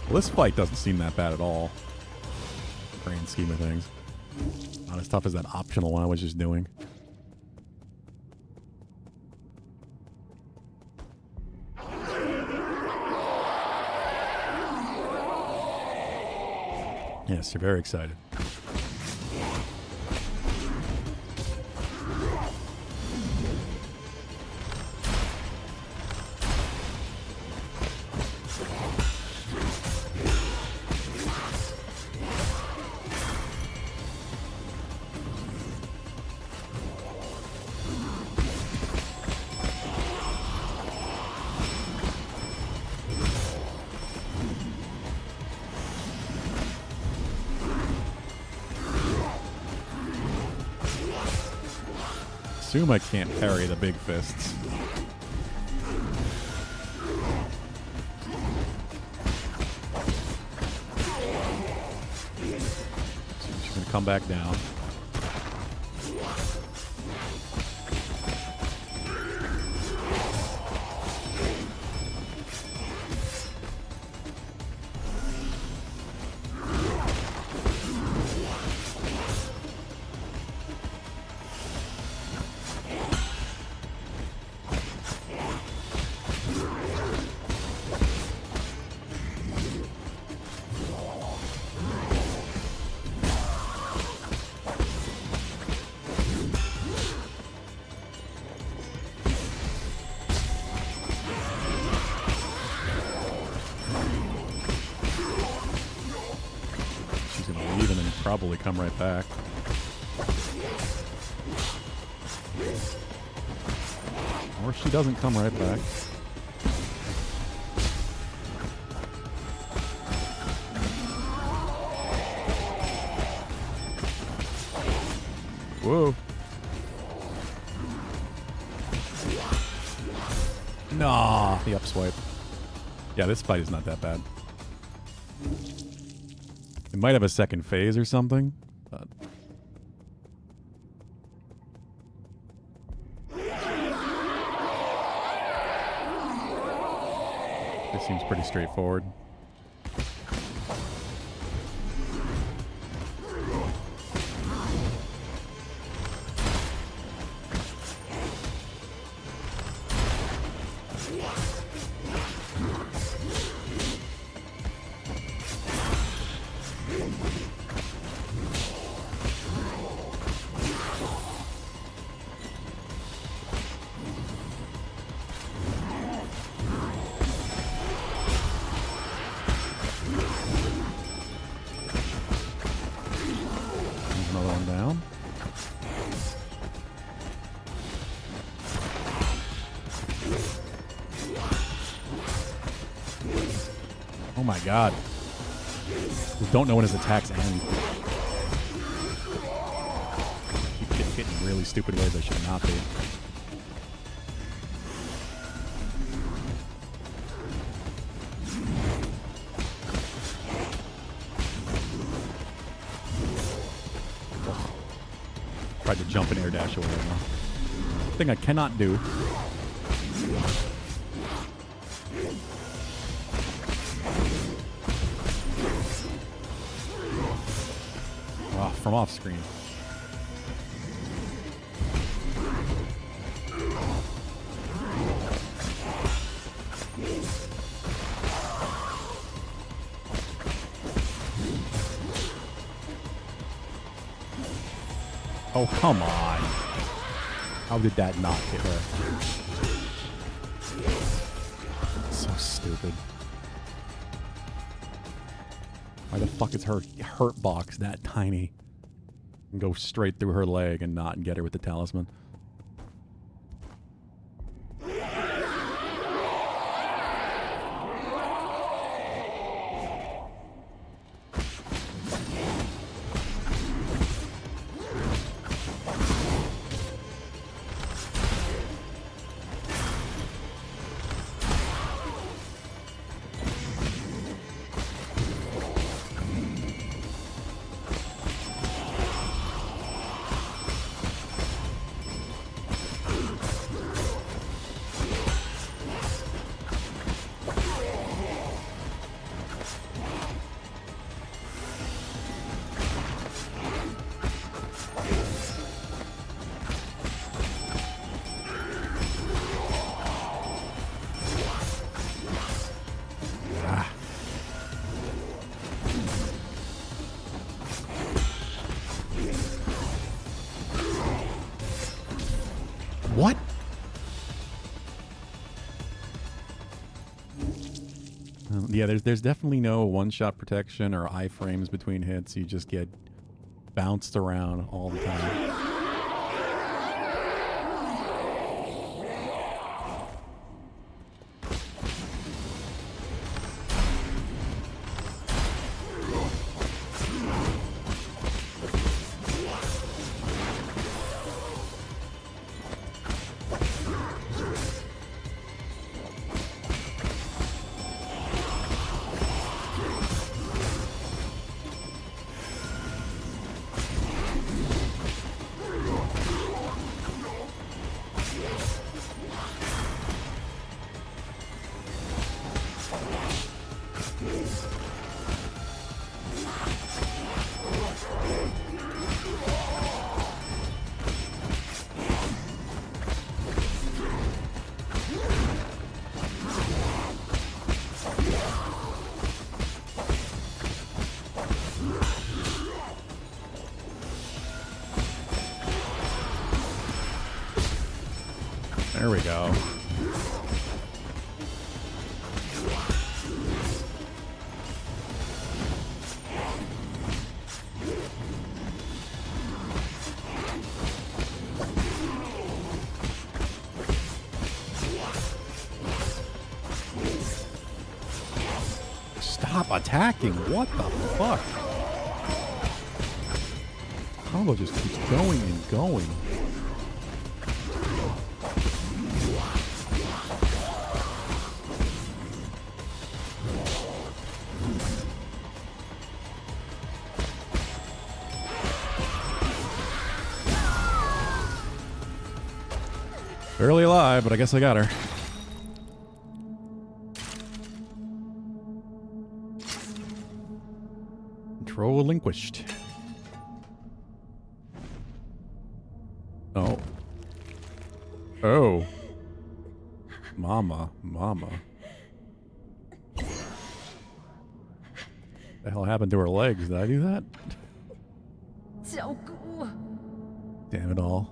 Well, this fight doesn't seem that bad at all. Grand scheme of things. Not as tough as that optional one I was just doing. Yes, you're very excited. Assume I can't parry the big fists. She's gonna come back down. Probably come right back. Or she doesn't come right back. Whoa. Nah, the upswipe. Yeah, this fight is not that bad. It might have a second phase or something, but... This seems pretty straightforward. Oh my god. I don't know when his attacks end. Keep getting hit in really stupid ways I should not be. Tried to jump and air dash away now. Thing I cannot do. From off screen. Oh, come on. How did that not hit her? stupid. Why the fuck is her hurt box that tiny? And go straight through her leg and not get her with the talisman. What? Yeah, there's definitely no one-shot protection or iframes between hits. You just get bounced around all the time. There we go. Stop attacking. What the fuck? Combo just keeps going and going. Barely alive, but I guess I got her. Control relinquished. Oh. Oh. Mama. The hell happened to her legs? Did I do that? Damn it all.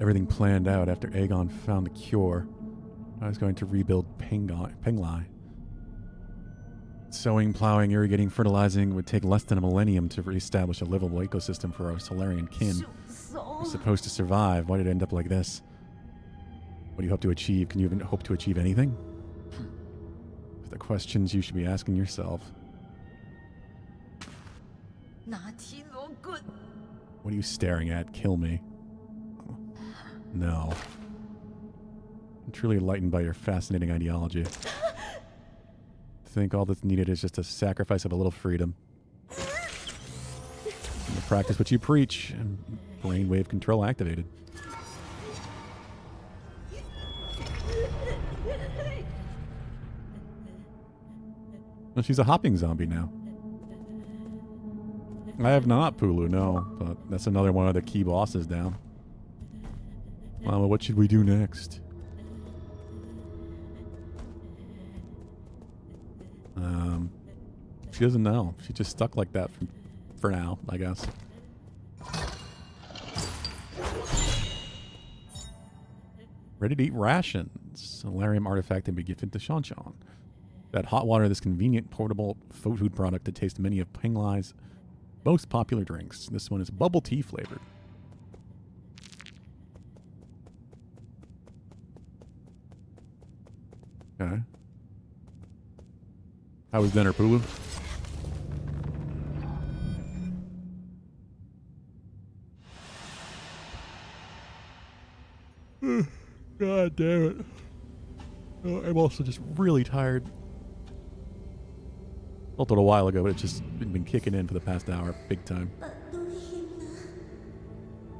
Everything planned out after Aegon found the cure. I was going to rebuild Penglai. Sowing, plowing, irrigating, fertilizing would take less than a millennium to reestablish a livable ecosystem for our Solarian kin. We're supposed to survive. Why did it end up like this? What do you hope to achieve? Can you even hope to achieve anything? Those are the questions you should be asking yourself. What are you staring at? Kill me. No. I'm truly enlightened by your fascinating ideology. Think all that's needed is just a sacrifice of a little freedom. And to practice what you preach, and brainwave control activated. Well, she's a hopping zombie now. I have not, Pulu, no. But that's another one of the key bosses down. Well, what should we do next? She doesn't know. She's just stuck like that for now, I guess. Ready to eat ration. Solarium artifact and be gifted to Sean Sean. That hot water, this convenient portable food product to taste many of Penglai's most popular drinks. This one is bubble tea flavored. Okay. How was dinner, Pulu? God damn it. Oh, I'm also just really tired. Felt it a while ago, but it's just been kicking in for the past hour, big time.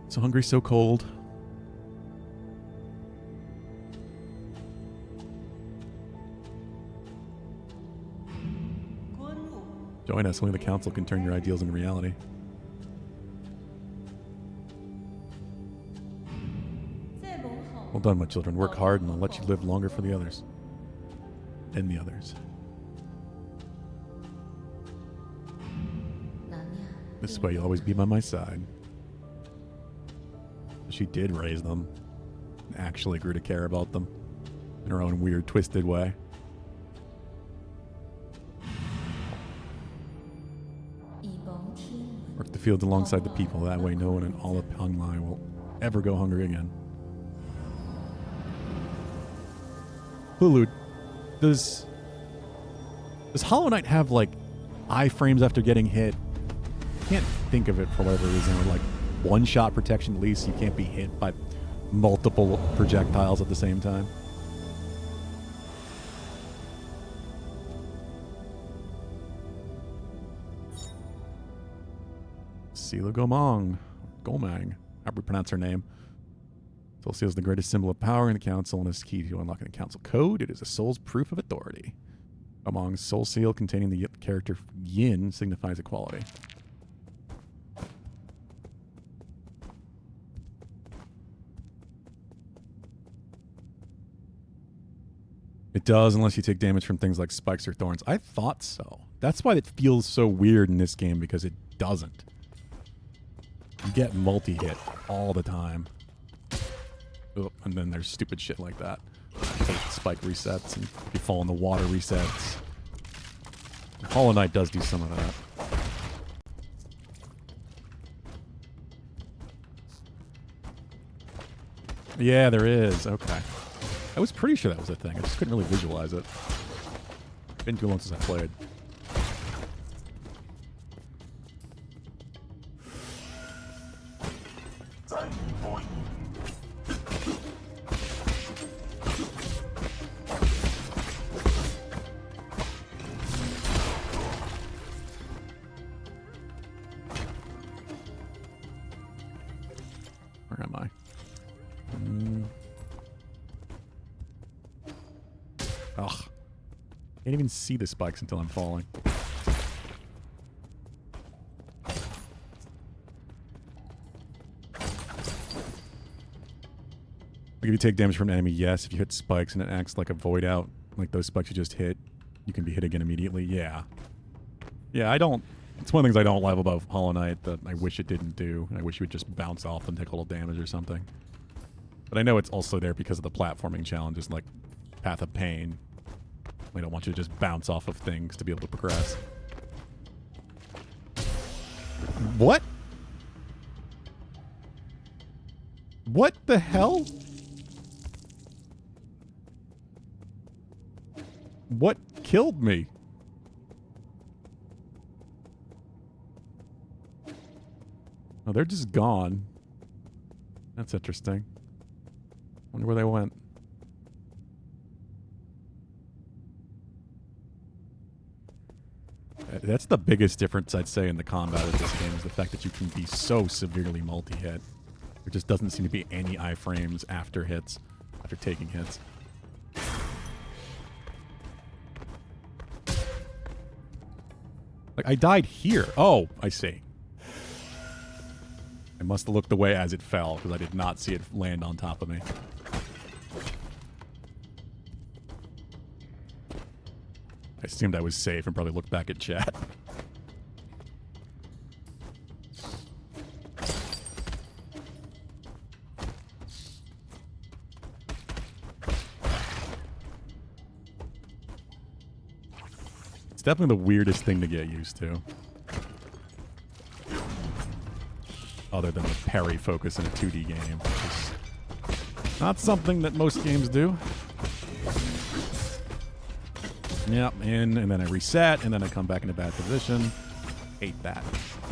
So hungry, so cold. Join us, only the council can turn your ideals into reality. Well done, my children. Work hard and I'll let you live longer for the others. And the others. This way you'll always be by my side. She did raise them. Actually grew to care about them. In her own weird, twisted way. Work the fields alongside the people. That way no one in all of Penglai will ever go hungry again. Hulu, does Hollow Knight have, like, iframes after getting hit? Can't think of it for whatever reason. Or, like, one-shot protection at least. You can't be hit by multiple projectiles at the same time. Sila Gomang. Gomang. However you pronounce her name. Soul Seal is the greatest symbol of power in the council and is key to unlocking the council code. It is a soul's proof of authority. Among Soul Seal containing the character Yin signifies equality. It does, unless you take damage from things like spikes or thorns. I thought so. That's why it feels so weird in this game, because it doesn't. You get multi-hit all the time. Oh, and then there's stupid shit like that. Spike resets, and if you fall in the water resets. Hollow Knight does do some of that. Yeah, there is. Okay. I was pretty sure that was a thing. I just couldn't really visualize it. Been too long since I played. Where am I? Ugh. Can't even see the spikes until I'm falling. Like if you take damage from an enemy, yes. If you hit spikes and it acts like a void out, like those spikes you just hit, you can be hit again immediately. Yeah. Yeah, I don't... It's one of the things I don't love about Hollow Knight that I wish it didn't do. I wish you would just bounce off and take a little damage or something. But I know it's also there because of the platforming challenges like Path of Pain. They don't want you to just bounce off of things to be able to progress. What? What the hell? What killed me? Oh, they're just gone. That's interesting. Wonder where they went. That's the biggest difference, I'd say, in the combat of this game, is the fact that you can be so severely multi-hit. There just doesn't seem to be any iframes after hits, after taking hits. Like, I died here. Oh, I see. I must have looked away as it fell, because I did not see it land on top of me. I assumed I was safe and probably looked back at chat. definitely the weirdest thing to get used to. Other than the parry focus in a 2D game. Which is not something that most games do. Yep, in, and then I reset, and then I come back into bad position. Hate that.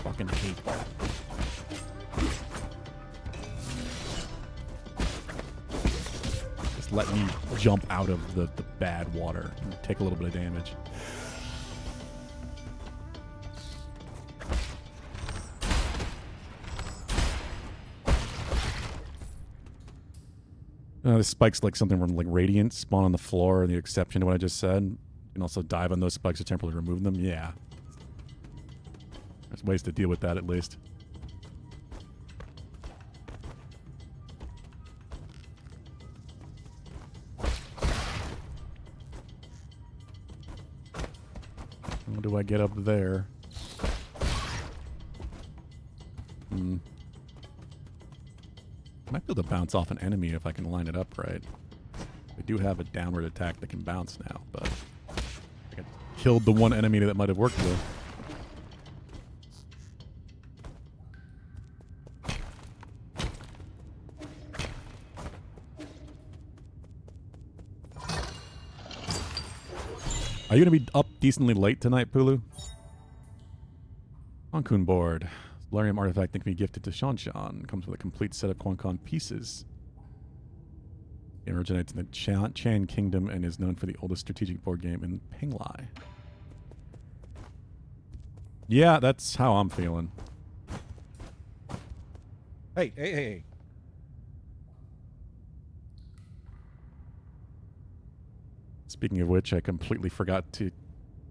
Fucking hate that. Just let me jump out of the bad water and take a little bit of damage. This spike's like something from like Radiant, spawn on the floor, the exception to what I just said. You can also dive on those spikes to temporarily remove them. Yeah. There's ways to deal with that at least. How do I get up there? Might be able to bounce off an enemy if I can line it up right. I do have a downward attack that can bounce now, but I think I killed the one enemy that might have worked with. Are you going to be up decently late tonight, Pulu? Quancun board. Solarium artifact that can be gifted to Shanshan. Comes with a complete set of Quancun pieces. It originates in the Chan Kingdom and is known for the oldest strategic board game in Penglai. Yeah, that's how I'm feeling. Hey. Speaking of which, I completely forgot to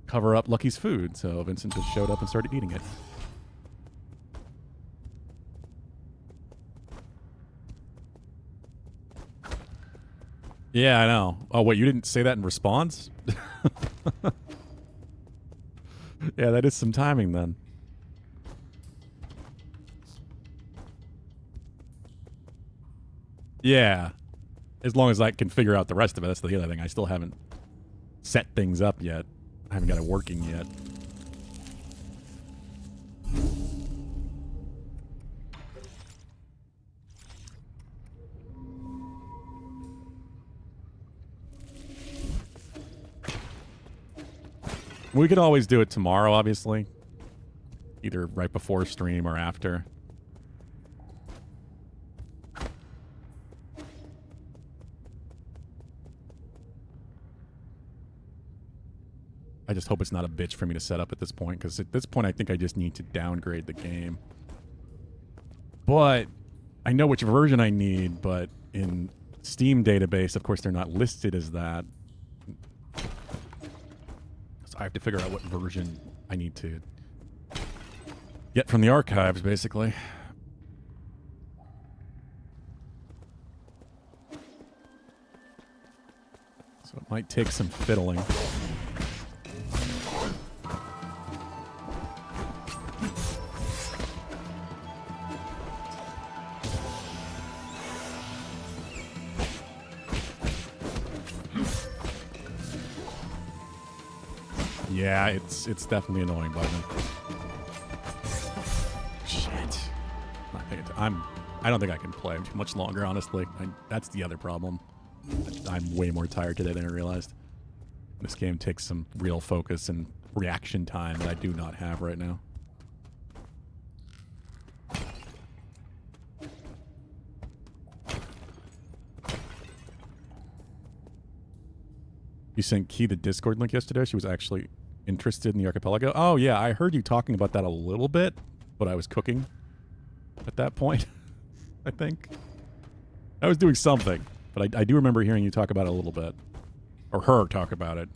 cover up Lucky's food, so Vincent just showed up and started eating it. Yeah, I know. Oh, wait, you didn't say that in response? Yeah, that is some timing then. Yeah. As long as I can figure out the rest of it. That's the other thing. I still haven't set things up yet. I haven't got it working yet. We could always do it tomorrow, obviously. Either right before stream or after. I just hope it's not a bitch for me to set up at this point, because at this point I think I just need to downgrade the game. But I know which version I need, but in Steam database, of course, they're not listed as that. I have to figure out what version I need to get from the archives, basically. So it might take some fiddling. Yeah, it's definitely annoying, button. Shit. I don't think I can play much longer, honestly. That's the other problem. I'm way more tired today than I realized. This game takes some real focus and reaction time that I do not have right now. You sent Key the Discord link yesterday. She was actually interested in the archipelago. Oh, yeah, I heard you talking about that a little bit, but I was cooking at that point, I think. I was doing something, but I do remember hearing you talk about it a little bit. Or her talk about it.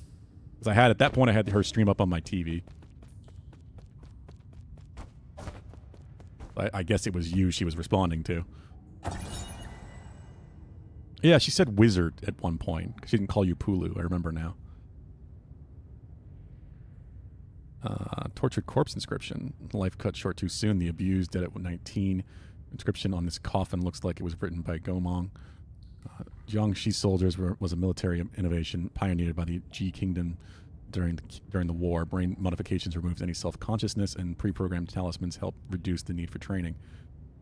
Because at that point, I had her stream up on my TV. I guess it was you she was responding to. Yeah, she said wizard at one point. She didn't call you Pulu, I remember now. Tortured corpse inscription. Life cut short too soon. The abused dead at 19. Inscription on this coffin looks like it was written by Gomong. Jiangxi soldiers was a military innovation pioneered by the Ji Kingdom during the war. Brain modifications removes any self-consciousness, and pre-programmed talismans help reduce the need for training.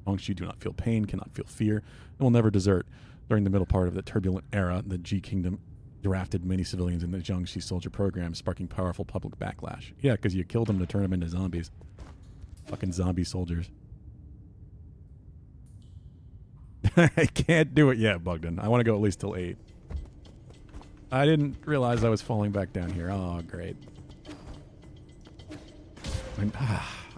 Hongshu do not feel pain, cannot feel fear, and will never desert. During the middle part of the turbulent era, the G Kingdom drafted many civilians in the Jiangxi soldier program, sparking powerful public backlash. Yeah, because you killed them to turn them into zombies. Fucking zombie soldiers. I can't do it yet, Bugden. I want to go at least till 8. I didn't realize I was falling back down here. Oh, great.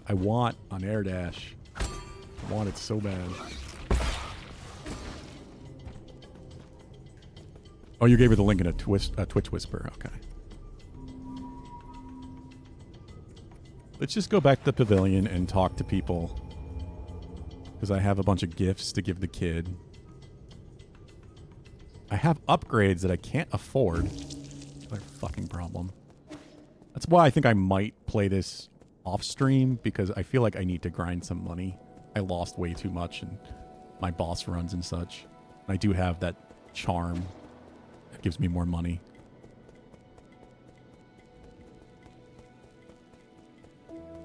I want an air dash. I want it so bad. Oh, you gave her the link in a Twitch Whisper. Okay. Let's just go back to the pavilion and talk to people. Because I have a bunch of gifts to give the kid. I have upgrades that I can't afford. Another fucking problem. That's why I think I might play this off stream, because I feel like I need to grind some money. I lost way too much in my boss runs and such. I do have that charm that gives me more money.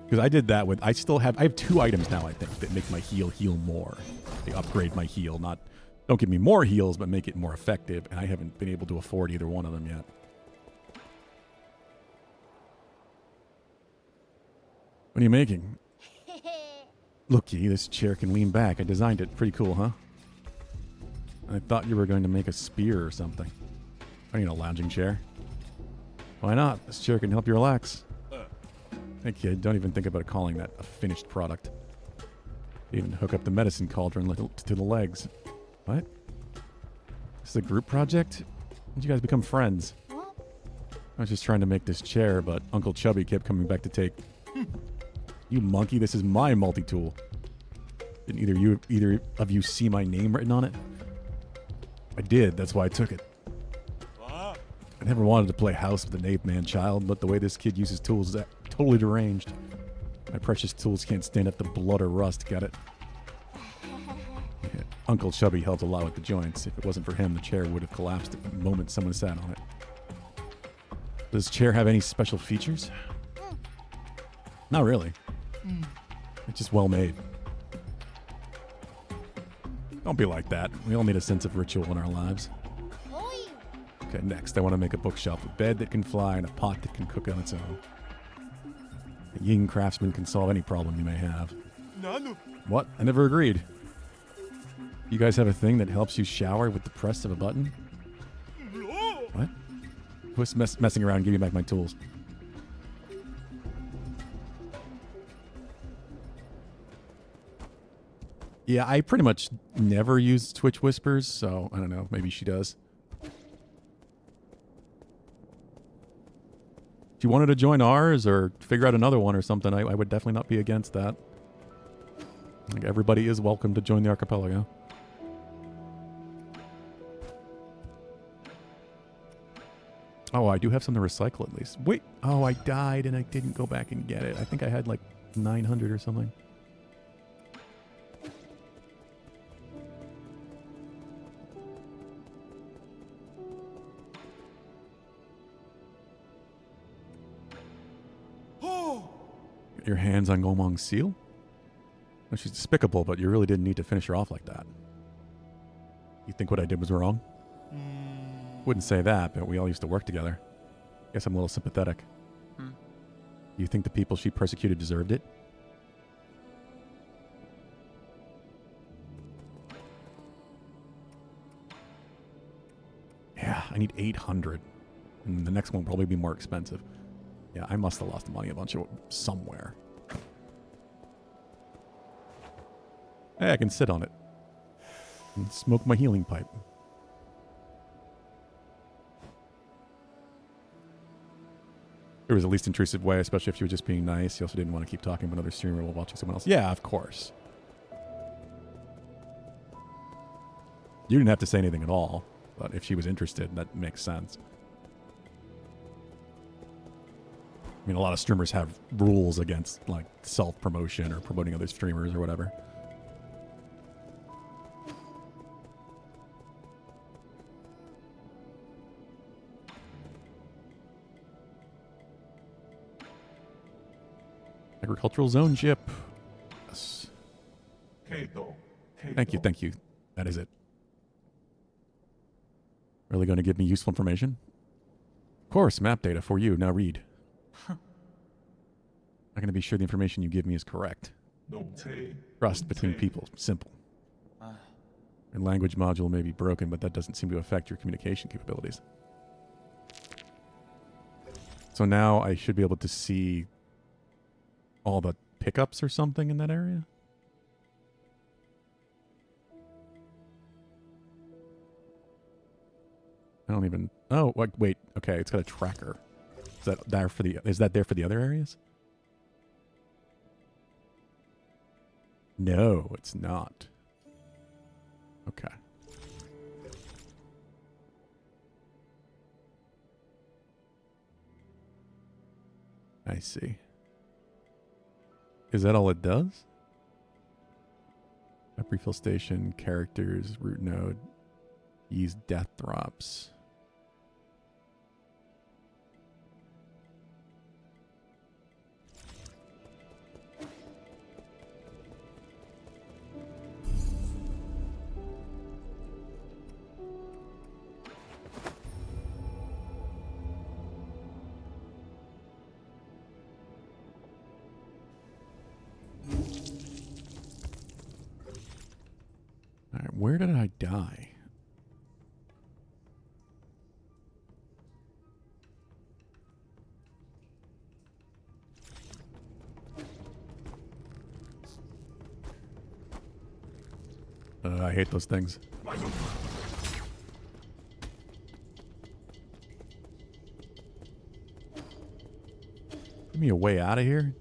Because I did that with, I have 2 items now, I think, that make my heal more. They upgrade my heal, don't give me more heals, but make it more effective, and I haven't been able to afford either one of them yet. What are you making? Looky, this chair can lean back. I designed it. Pretty cool, huh? I thought you were going to make a spear or something. I need a lounging chair. Why not? This chair can help you relax. Hey kid, don't even think about calling that a finished product. Even hook up the medicine cauldron to the legs. What? This is a group project? How'd you guys become friends? I was just trying to make this chair, but Uncle Chubby kept coming back to take... You monkey, this is my multi-tool. Didn't either of you see my name written on it? I did, that's why I took it. I never wanted to play house with an ape-man child, but the way this kid uses tools is totally deranged. My precious tools can't stand up to blood or rust, got it? Yeah, Uncle Chubby helped a lot with the joints. If it wasn't for him, the chair would have collapsed at the moment someone sat on it. Does this chair have any special features? Not really. It's just well made. Don't be like that. We all need a sense of ritual in our lives. Okay, next, I want to make a bookshelf, a bed that can fly, and a pot that can cook on its own. A Ying craftsman can solve any problem you may have. What? I never agreed. You guys have a thing that helps you shower with the press of a button? What? Quit messing around and give me back my tools. Yeah, I pretty much never use Twitch Whispers, so I don't know. Maybe she does. If you wanted to join ours or figure out another one or something, I would definitely not be against that. Like, everybody is welcome to join the archipelago. Oh, I do have some to recycle at least. Wait. Oh, I died and I didn't go back and get it. I think I had like 900 or something. Your hands on Gomong's seal? Well, she's despicable, but you really didn't need to finish her off like that. You think what I did was wrong? Wouldn't say that, but we all used to work together. Guess I'm a little sympathetic. You think the people she persecuted deserved it? Yeah, I need 800. And the next one will probably be more expensive. Yeah, I must have lost money a bunch of somewhere. Hey, I can sit on it and smoke my healing pipe. It was the least intrusive way, especially if she was just being nice. He also didn't want to keep talking with another streamer while watching someone else. Yeah, of course. You didn't have to say anything at all, but if she was interested, that makes sense. I mean, a lot of streamers have rules against, like, self-promotion or promoting other streamers or whatever. Agricultural zone ship. Yes. Thank you, thank you. That is it. Really going to give me useful information? Of course, map data for you. Now read. I'm going to be sure the information you give me is correct. Trust between people. Simple. Your language module may be broken, but that doesn't seem to affect your communication capabilities. So now I should be able to see all the pickups or something in that area? I don't even... Oh, wait. Okay, it's got a tracker. Is that there for the other areas? No, it's not. Okay. I see. Is that all it does? Up refill station, characters, root node, use death drops. Alright, where did I die? I hate those things. Give me a way out of here.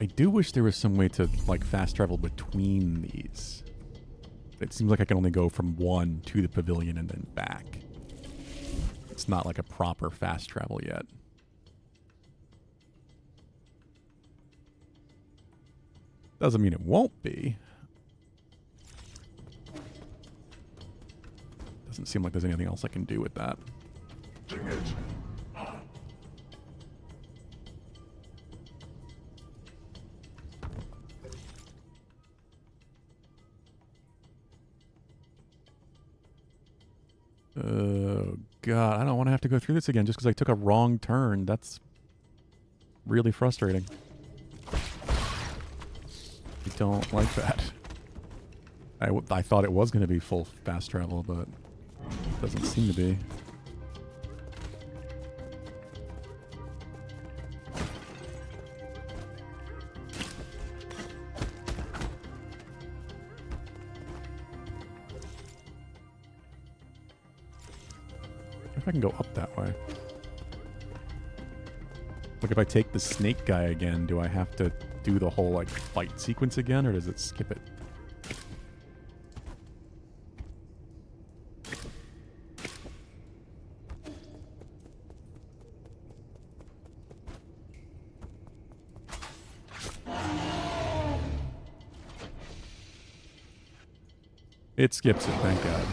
I do wish there was some way to, like, fast travel between these. It seems like I can only go from one to the pavilion and then back. It's not like a proper fast travel yet. Doesn't mean it won't be. Doesn't seem like there's anything else I can do with that. Oh, God. I don't want to have to go through this again just because I took a wrong turn. That's really frustrating. I don't like that. I thought it was going to be full fast travel, but it doesn't seem to be. If I can go up that way. Like, if I take the snake guy again, do I have to do the whole, like, fight sequence again, or does it skip it? It skips it, thank God.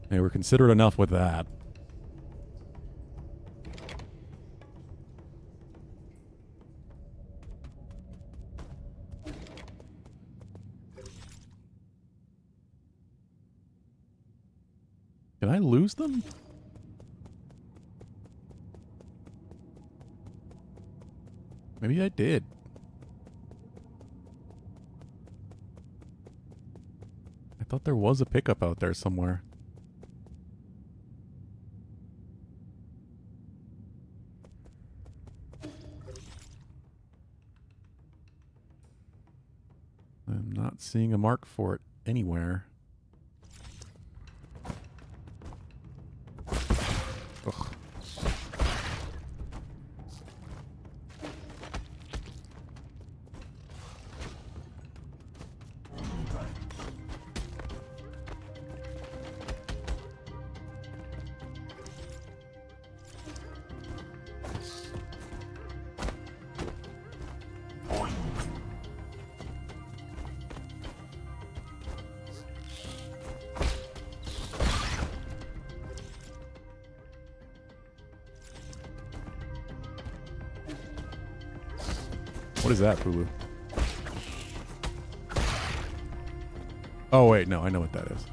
Hey, we're considerate enough with that. Did I lose them? Maybe I did. I thought there was a pickup out there somewhere. I'm not seeing a mark for it anywhere. Ugh. What is that, Pulu? Oh, wait. No, I know what that is.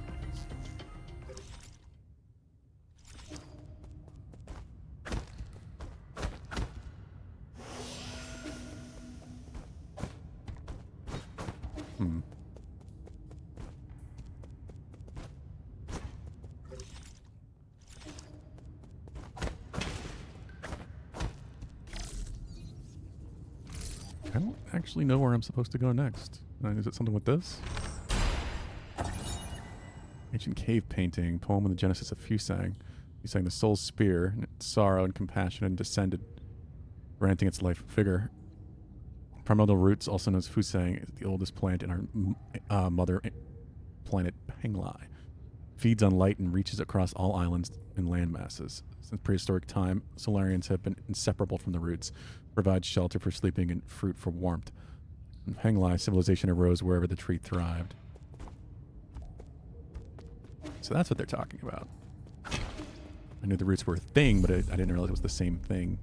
I don't actually know where I'm supposed to go next. Is it something with this? Ancient cave painting, poem of the Genesis of Fusang. Fusang, the soul's spear, its sorrow and compassion, and descended, granting its life vigor. Primordial roots, also known as Fusang, is the oldest plant in our mother planet Penglai. Feeds on light and reaches across all islands and land masses. Since prehistoric time, Solarians have been inseparable from the roots, provide shelter for sleeping and fruit for warmth. In Penglai, civilization arose wherever the tree thrived. So that's what they're talking about. I knew the roots were a thing, but I didn't realize it was the same thing.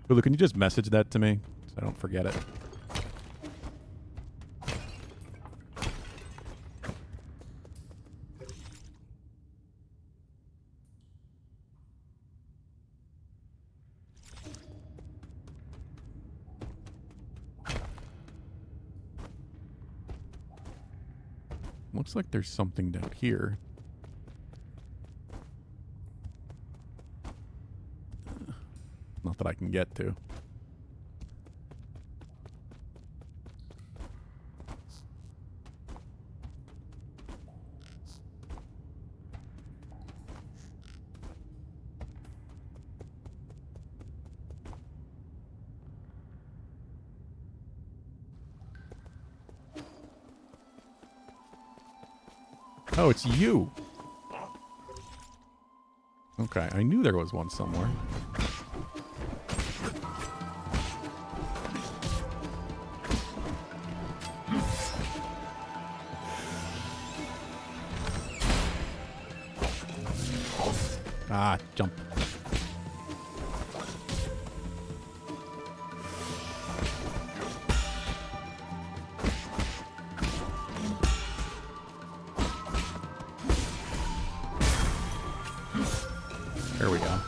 Hulu, can you just message that to me so I don't forget it? Looks like there's something down here. Not that I can get to. Oh, it's you. Okay, I knew there was one somewhere. Ah, jump. There we go.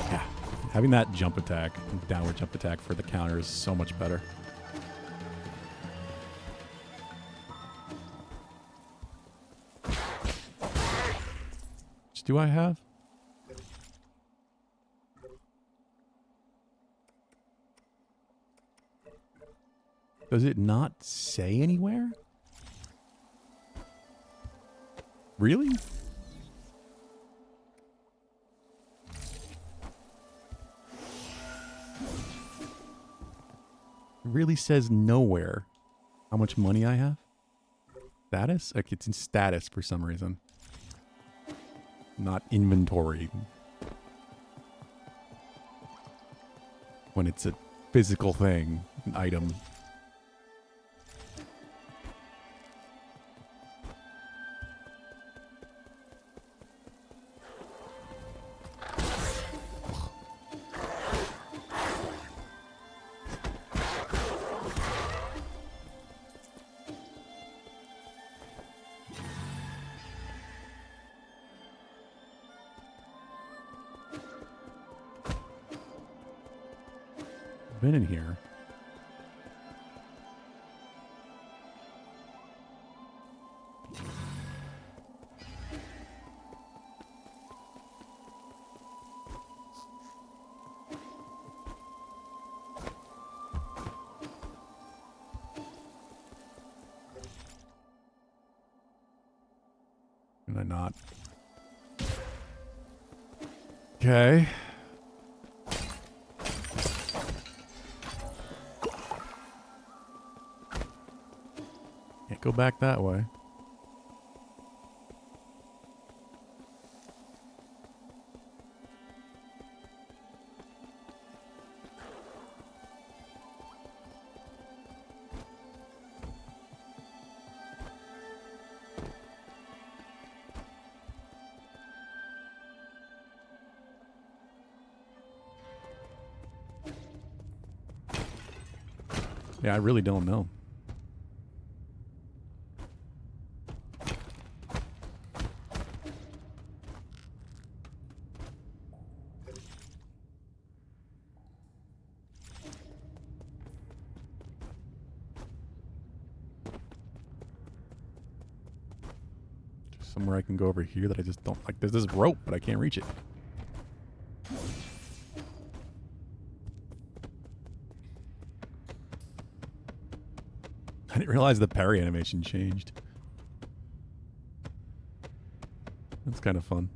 Yeah. Having that jump attack, downward jump attack for the counter is so much better. Which do I have? Does it not say anywhere? Really? It really says nowhere how much money I have. Status? Like it's in status for some reason. Not inventory. When it's a physical thing, an item. Been in here. Can I not? Okay. Can't go back that way. Yeah, I really don't know. Just somewhere I can go over here that I just don't like. There's this rope, but I can't reach it. I didn't realize the parry animation changed. That's kind of fun.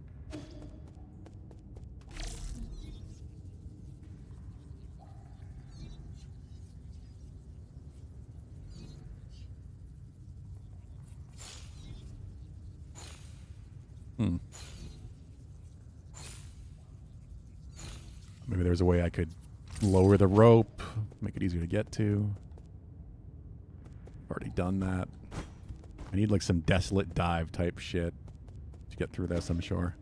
Maybe there's a way I could lower the rope, make it easier to get to. I've already done that. I need like some desolate dive type shit to get through this, I'm sure.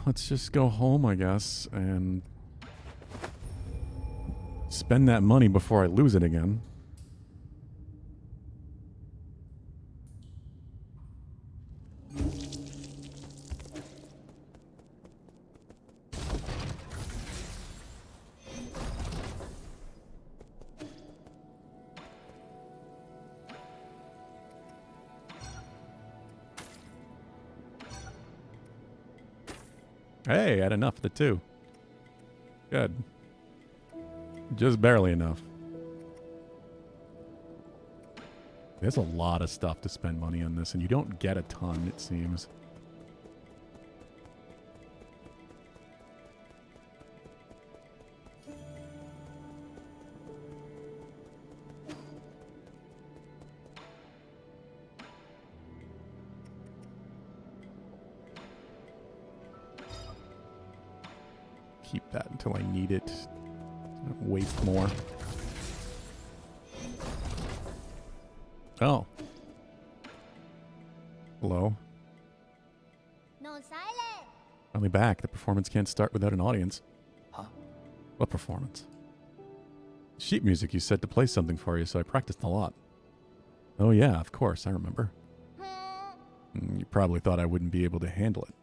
Let's just go home, I guess, and spend that money before I lose it again. Hey, I had enough of the two. Good. Just barely enough. There's a lot of stuff to spend money on this, and you don't get a ton, it seems. Keep that until I need it. Don't waste more. Oh. Hello. No silence. Finally back. The performance can't start without an audience. Huh? What performance? Sheet music, you said to play something for you, so I practiced a lot. Oh yeah, of course, I remember. You probably thought I wouldn't be able to handle it.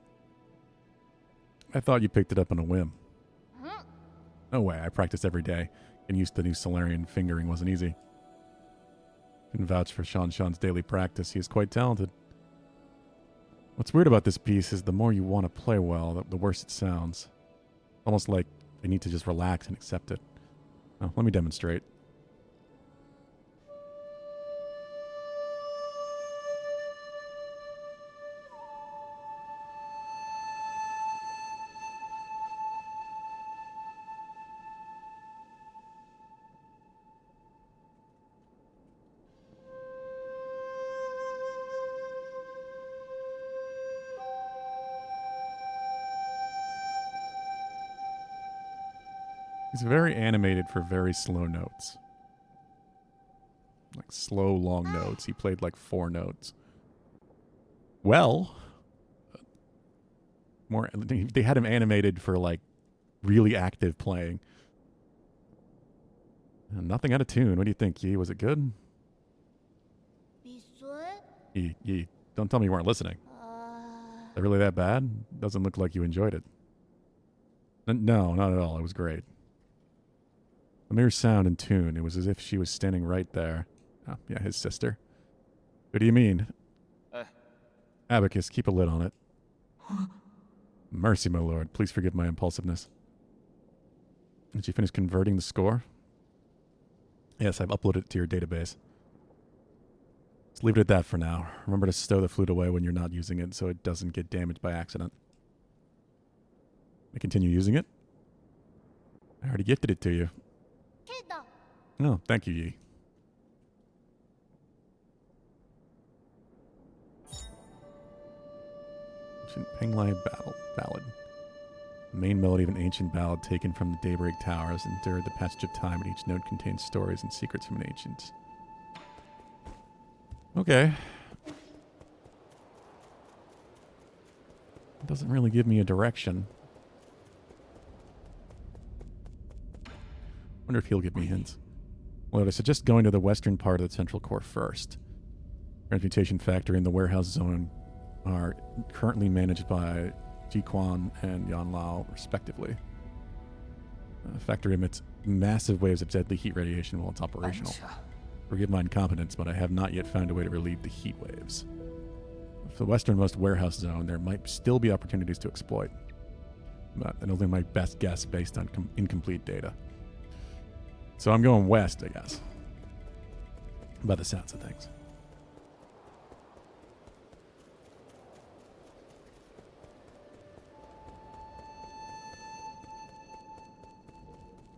I thought you picked it up on a whim. No way, I practiced every day. Getting used to the new Solarian fingering wasn't easy. Can vouch for Sean's daily practice. He is quite talented. What's weird about this piece is the more you want to play well, the worse it sounds. Almost like I need to just relax and accept it. Oh, let me demonstrate. He's very animated for very slow notes. Like slow, long notes. He played like 4 notes. Well, more they had him animated for like really active playing. And nothing out of tune. What do you think, Yi? Was it good? Yi, don't tell me you weren't listening. Is it really that bad? Doesn't look like you enjoyed it. No, not at all. It was great. The mere sound and tune. It was as if she was standing right there. Oh, yeah, his sister. What do you mean? Abacus, keep a lid on it. Mercy, my lord. Please forgive my impulsiveness. Did you finish converting the score? Yes, I've uploaded it to your database. Let's leave it at that for now. Remember to stow the flute away when you're not using it so it doesn't get damaged by accident. I continue using it? I already gifted it to you. Oh, thank you, Yi. Ancient Penglai Ballad. The main melody of an ancient ballad taken from the Daybreak Tower has endured the passage of time, and each note contains stories and secrets from an ancient. Okay. It doesn't really give me a direction. Wonder if he'll give me hints. Well, I suggest going to the western part of the central core first. Transmutation Factory and the warehouse zone are currently managed by Jiquan and Yanlao, respectively. The factory emits massive waves of deadly heat radiation while it's operational. Forgive my incompetence, but I have not yet found a way to relieve the heat waves. For the westernmost warehouse zone, there might still be opportunities to exploit. But that's only my best guess based on incomplete data. So I'm going west, I guess. By the sounds of things.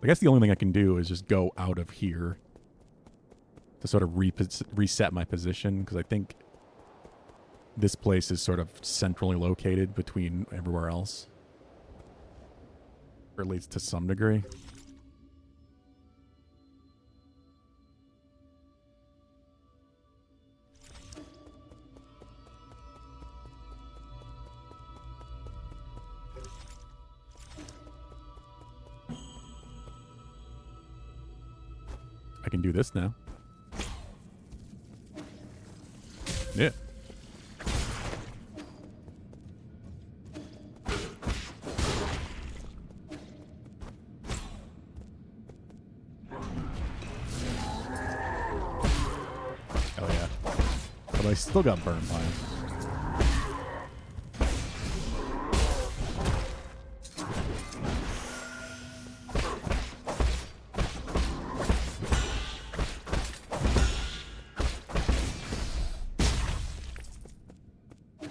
I guess the only thing I can do is just go out of here to sort of reset my position, because I think this place is sort of centrally located between everywhere else. Or at least to some degree. I can do this now. Yeah. Oh yeah. But I still got burn pine.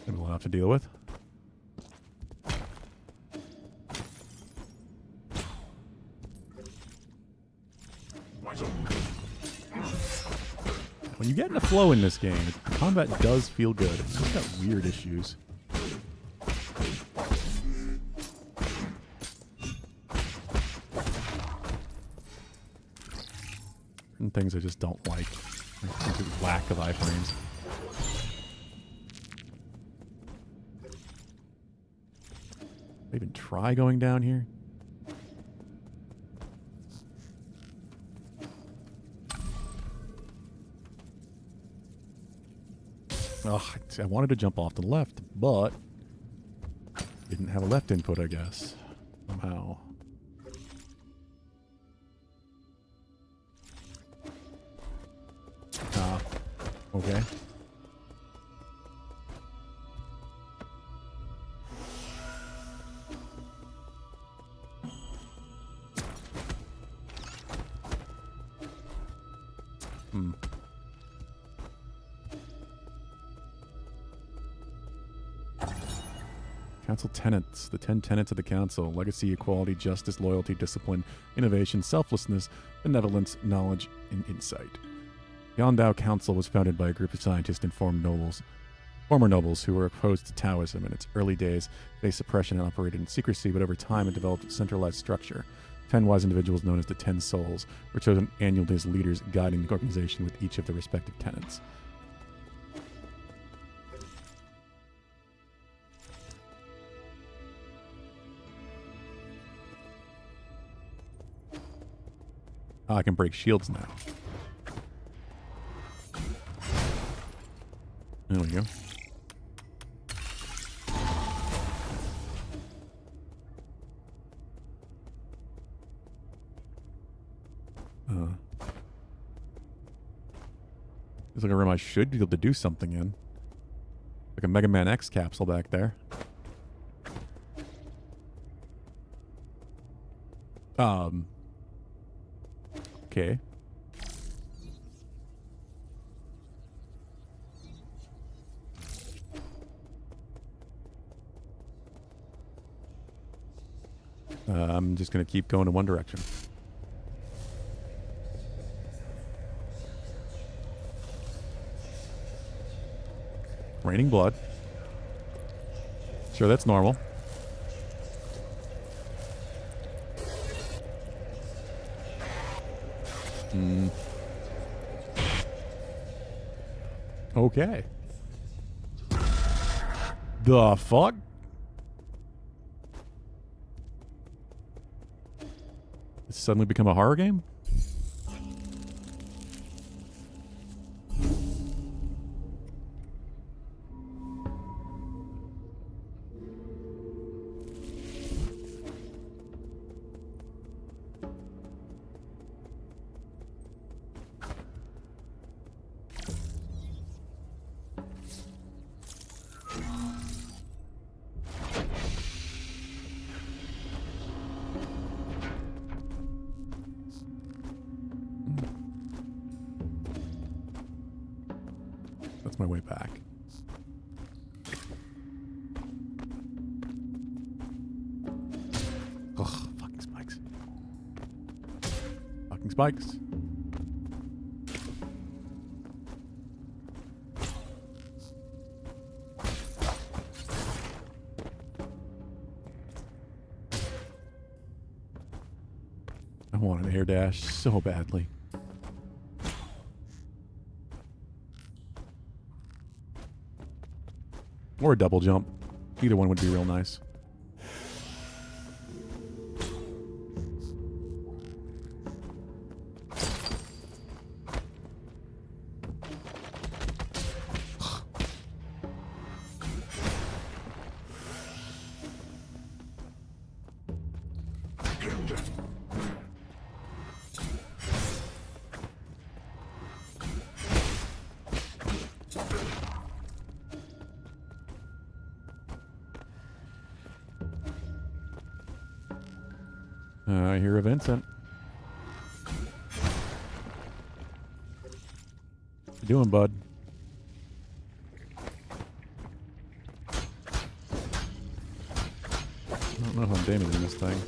We'll have to deal with. When you get in a flow in this game, combat does feel good. It's just got weird issues. And things I just don't like. Like the lack of iframes. Even try going down here? Oh, I wanted to jump off to the left, but didn't have a left input, I guess. Somehow. Ah, okay. Council tenets. The 10 tenets of the Council. Legacy, equality, justice, loyalty, discipline, innovation, selflessness, benevolence, knowledge, and insight. The Yandao Council was founded by a group of scientists and former nobles who were opposed to Taoism in its early days, faced suppression and operated in secrecy, but over time it developed a centralized structure. 10 wise individuals known as the 10 Souls were chosen annually as leaders guiding the organization with each of their respective tenets. I can break shields now. There we go. It's like a room I should be able to do something in. Like a Mega Man X capsule back there. Okay. I'm just going to keep going in one direction. Raining blood. Sure, that's normal. Okay. The fuck? It's suddenly become a horror game? my way back. Ugh, fucking spikes. Fucking spikes. I want an air dash so badly. Or a double jump. Either one would be real nice. I hear a Vincent. What you doing, bud? I don't know if I'm damaging this thing.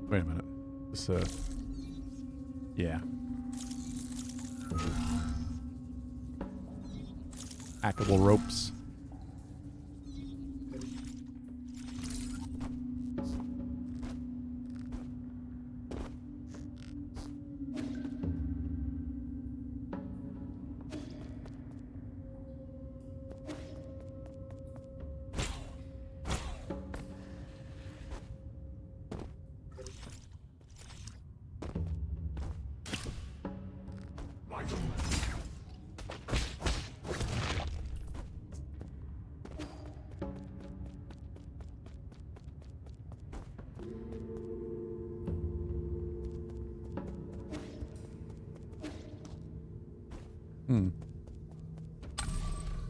Wait a minute. This, yeah. Hackable ropes.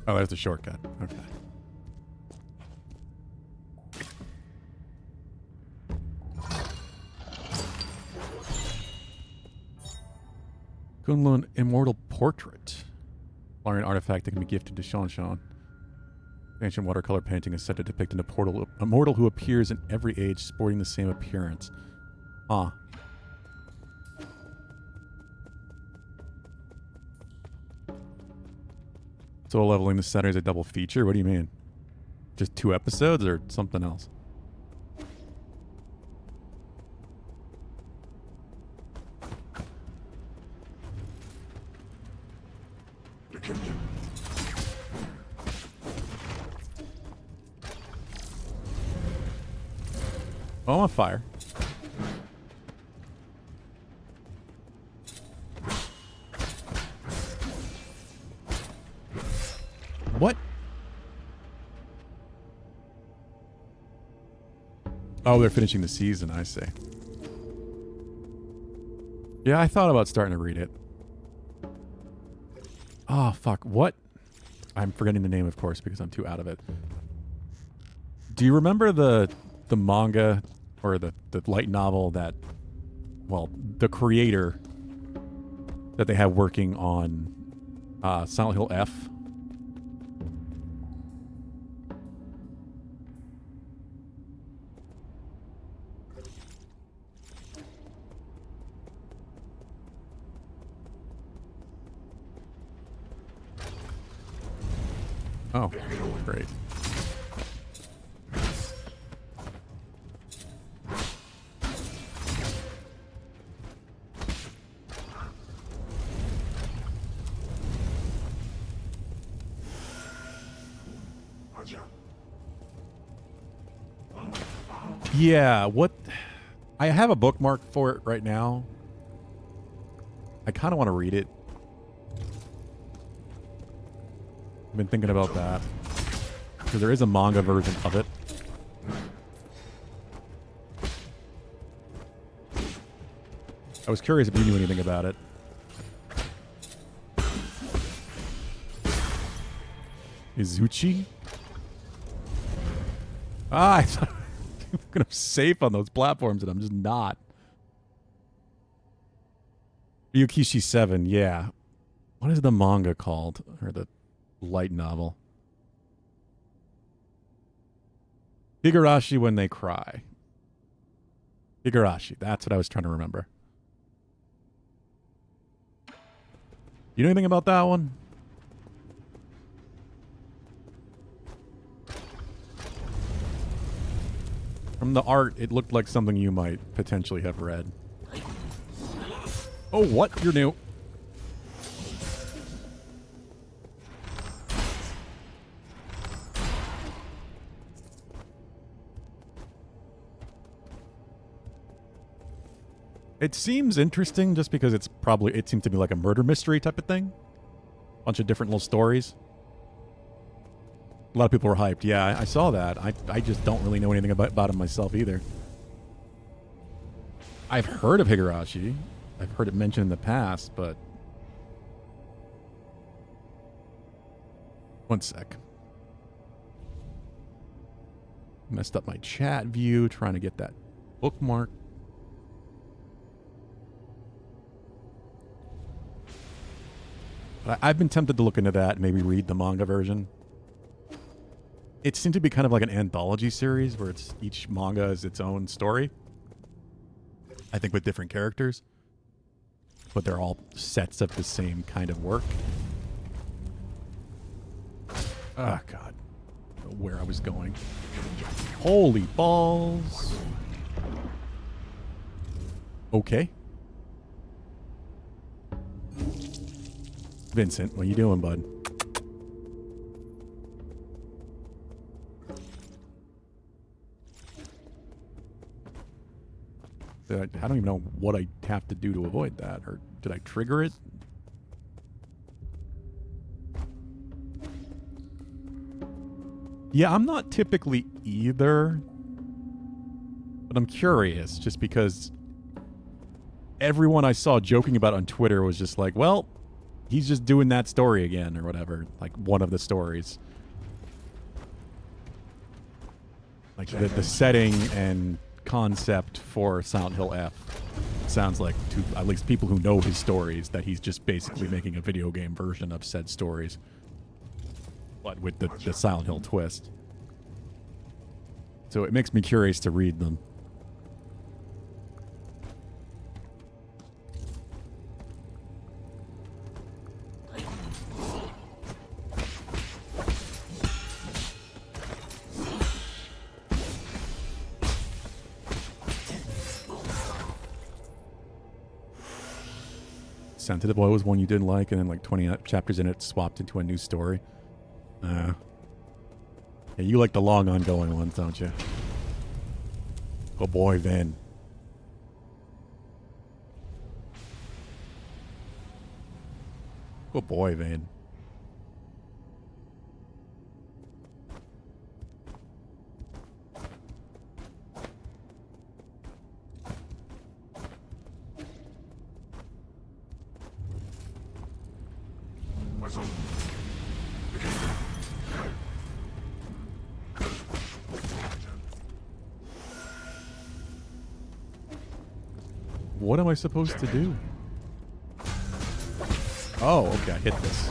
Oh, there's the shortcut. Okay. Kunlun Immortal Portrait. Acquiring an artifact that can be gifted to Shanshan. Ancient watercolor painting is said to depict a mortal who appears in every age sporting the same appearance. Huh. So leveling the center is a double feature? What do you mean? Just 2 episodes or something else? Oh, I'm on fire. What? Oh, they're finishing the season, I see. Yeah, I thought about starting to read it. Oh, fuck. What? I'm forgetting the name, of course, because I'm too out of it. Do you remember the manga or the light novel that, well, the creator that they have working on Silent Hill F? Oh, great. Yeah, what? I have a bookmark for it right now. I kind of want to read it. I've been thinking about that. Because there is a manga version of it. I was curious if you knew anything about it. Izuchi? I thought I'm gonna be safe on those platforms, and I'm just not. Ryukishi 7, yeah. What is the manga called? Or the light novel? Higurashi When They Cry. Higurashi, that's what I was trying to remember. You know anything about that one? From the art, it looked like something you might potentially have read. Oh, what? You're new. It seems interesting just because it seems to be like a murder mystery type of thing. Bunch of different little stories. A lot of people were hyped. Yeah, I saw that. I just don't really know anything about him myself either. I've heard of Higurashi. I've heard it mentioned in the past, but... One sec. Messed up my chat view trying to get that bookmark. I've been tempted to look into that and maybe read the manga version. It seemed to be kind of like an anthology series where each manga is its own story. I think with different characters. But they're all sets of the same kind of work. Oh, God. I don't know where I was going. Holy balls. Okay. Vincent, what are you doing, bud? I don't even know what I have to do to avoid that. Or did I trigger it? Yeah, I'm not typically either. But I'm curious, just because everyone I saw joking about on Twitter was just like, well, he's just doing that story again, or whatever. Like, one of the stories. Like, the setting and concept for Silent Hill F sounds like, to at least people who know his stories, that he's just basically making a video game version of said stories. But with the Silent Hill twist. So it makes me curious to read them. Sent to the Boy was one you didn't like, and then like 20 chapters in it swapped into a new story. Yeah, you like the long ongoing ones, don't you? Oh boy, Vin. Oh boy, Vin. What am I supposed to do? Oh, okay, I hit this.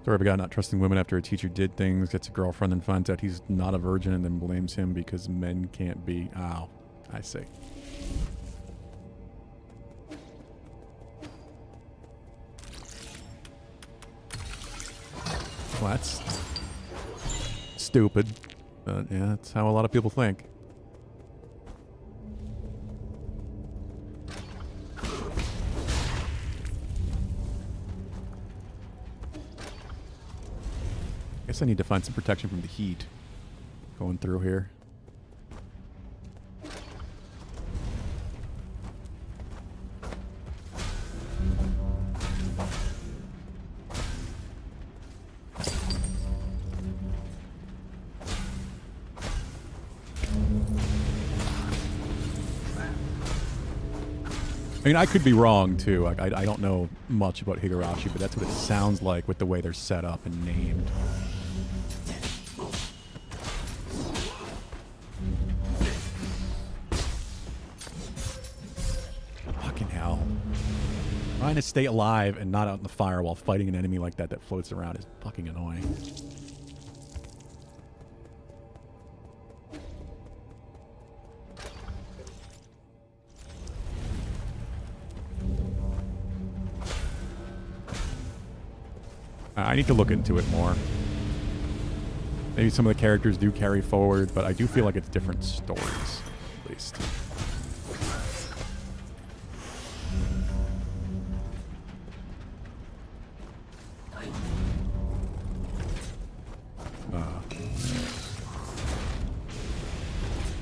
Story of a guy not trusting women after a teacher did things, gets a girlfriend and finds out he's not a virgin and then blames him because men can't be. Ow, I see. Well, that's stupid. But yeah, that's how a lot of people think. Guess I need to find some protection from the heat going through here. I mean, I could be wrong too. Like, I don't know much about Higurashi, but that's what it sounds like with the way they're set up and named. Fucking hell. Trying to stay alive and not out in the fire while fighting an enemy like that that floats around is fucking annoying. I need to look into it more. Maybe some of the characters do carry forward, but I do feel like it's different stories, at least.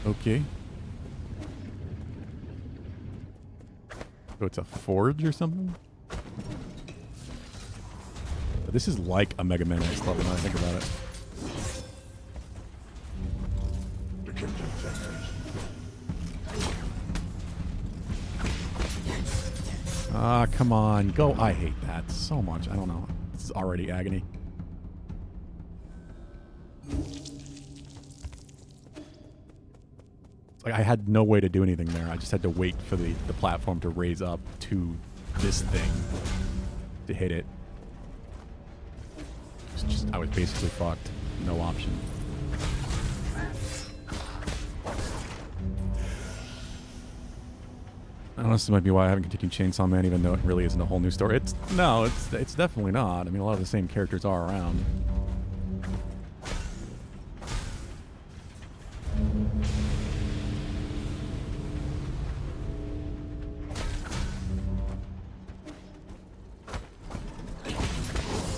Okay. So it's a forge or something? This is like a Mega Man X level when I think about it. Ah, come on. Go. I hate that so much. I don't know. This is already agony. Like, I had no way to do anything there. I just had to wait for the platform to raise up to this thing to hit it. I was basically fucked. No option. I don't know, this might be why I haven't continued Chainsaw Man, even though it really isn't a whole new story. It's definitely not. I mean, a lot of the same characters are around.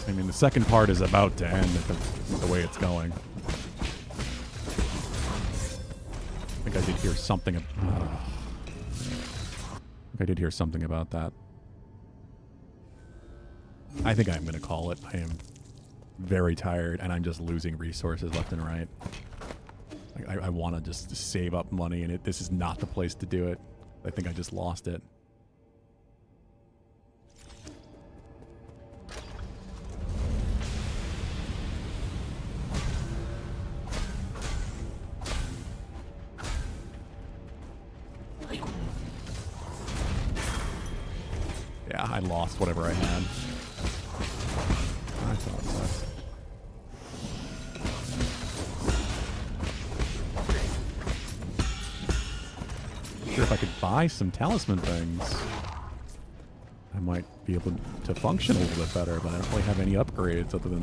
I mean, the second part is about to end the way it's going. I think I did hear something. I did hear something about that. I think I'm going to call it. I am very tired, and I'm just losing resources left and right. I want to just save up money, and this is not the place to do it. I think I just lost it. Yeah, I lost whatever I had. I thought so. Sure, if I could buy some talisman things, I might be able to function a little bit better, but I don't really have any upgrades other than...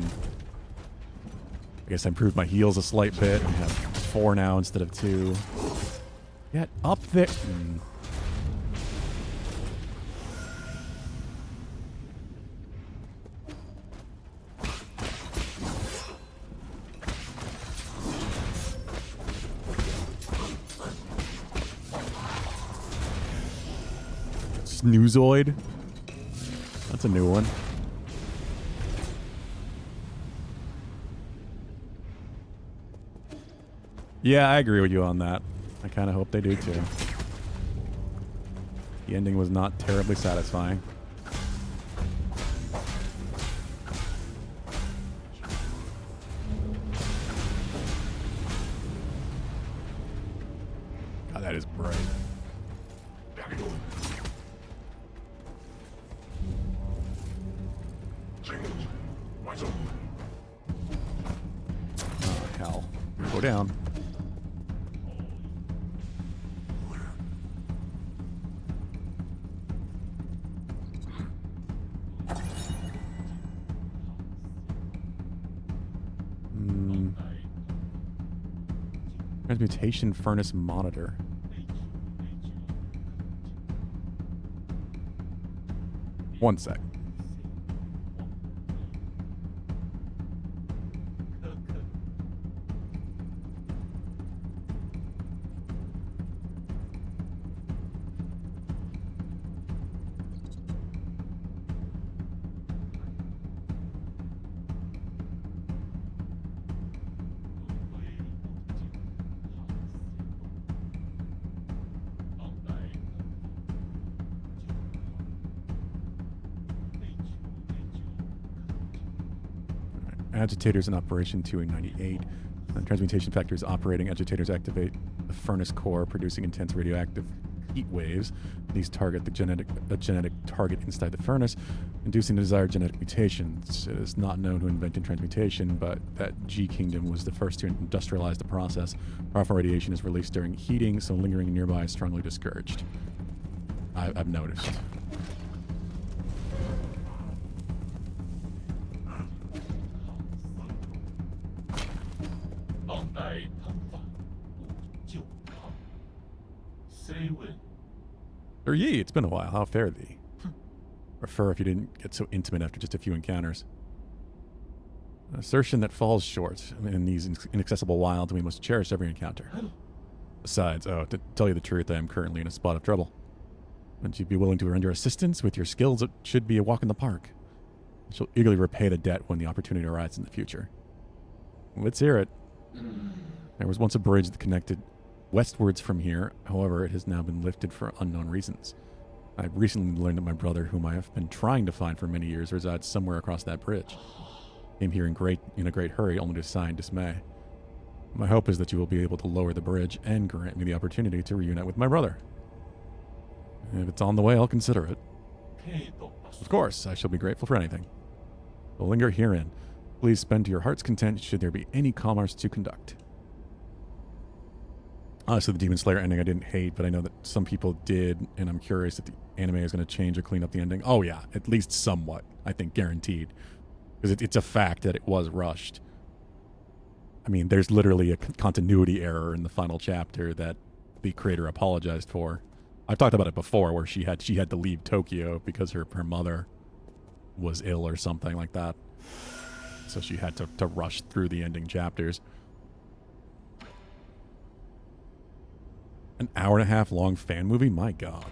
I guess I improved my heals a slight bit. I have 4 now instead of 2. Get up there! Snoozoid? That's a new one. Yeah, I agree with you on that. I kind of hope they do too. The ending was not terribly satisfying. God, that is bright. Oh, hell. Go down. Transmutation furnace monitor. One sec. Agitators in operation 298. Transmutation factors operating. Agitators activate the furnace core, producing intense radioactive heat waves. These target a genetic target inside the furnace, inducing the desired genetic mutations. It is not known who invented transmutation, but that G Kingdom was the first to industrialize the process. Powerful radiation is released during heating, so lingering nearby is strongly discouraged. I've noticed. Sir Yi, it's been a while. How fare thee? Prefer if you didn't get so intimate after just a few encounters. An assertion that falls short. In these inaccessible wilds, we must cherish every encounter. Besides, to tell you the truth, I am currently in a spot of trouble. Would you be willing to render assistance? With your skills, it should be a walk in the park. I shall eagerly repay the debt when the opportunity arises in the future. Let's hear it. There was once a bridge that connected westwards from here. However, it has now been lifted for unknown reasons. I recently learned that my brother, whom I have been trying to find for many years, resides somewhere across that bridge. Came here in a great hurry, only to sigh in dismay. My hope is that you will be able to lower the bridge and grant me the opportunity to reunite with my brother. If it's on the way, I'll consider it. Of course, I shall be grateful for anything. But linger herein. Please spend to your heart's content should there be any commerce to conduct. Honestly, the Demon Slayer ending I didn't hate, but I know that some people did, and I'm curious if the anime is going to change or clean up the ending. Oh yeah, at least somewhat, I think, guaranteed. Because it's a fact that it was rushed. I mean, there's literally a continuity error in the final chapter that the creator apologized for. I've talked about it before, where she had to leave Tokyo because her mother was ill or something like that. So she had to rush through the ending chapters. An hour-and-a-half long fan movie? My God.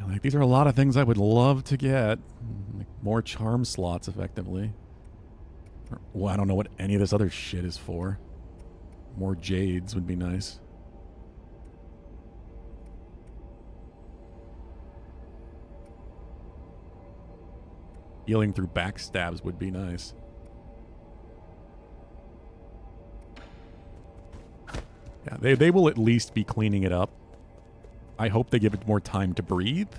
Like, these are a lot of things I would love to get. Like, more charm slots, effectively. Well, I don't know what any of this other shit is for. More jades would be nice. Healing through backstabs would be nice. Yeah, they will at least be cleaning it up. I hope they give it more time to breathe.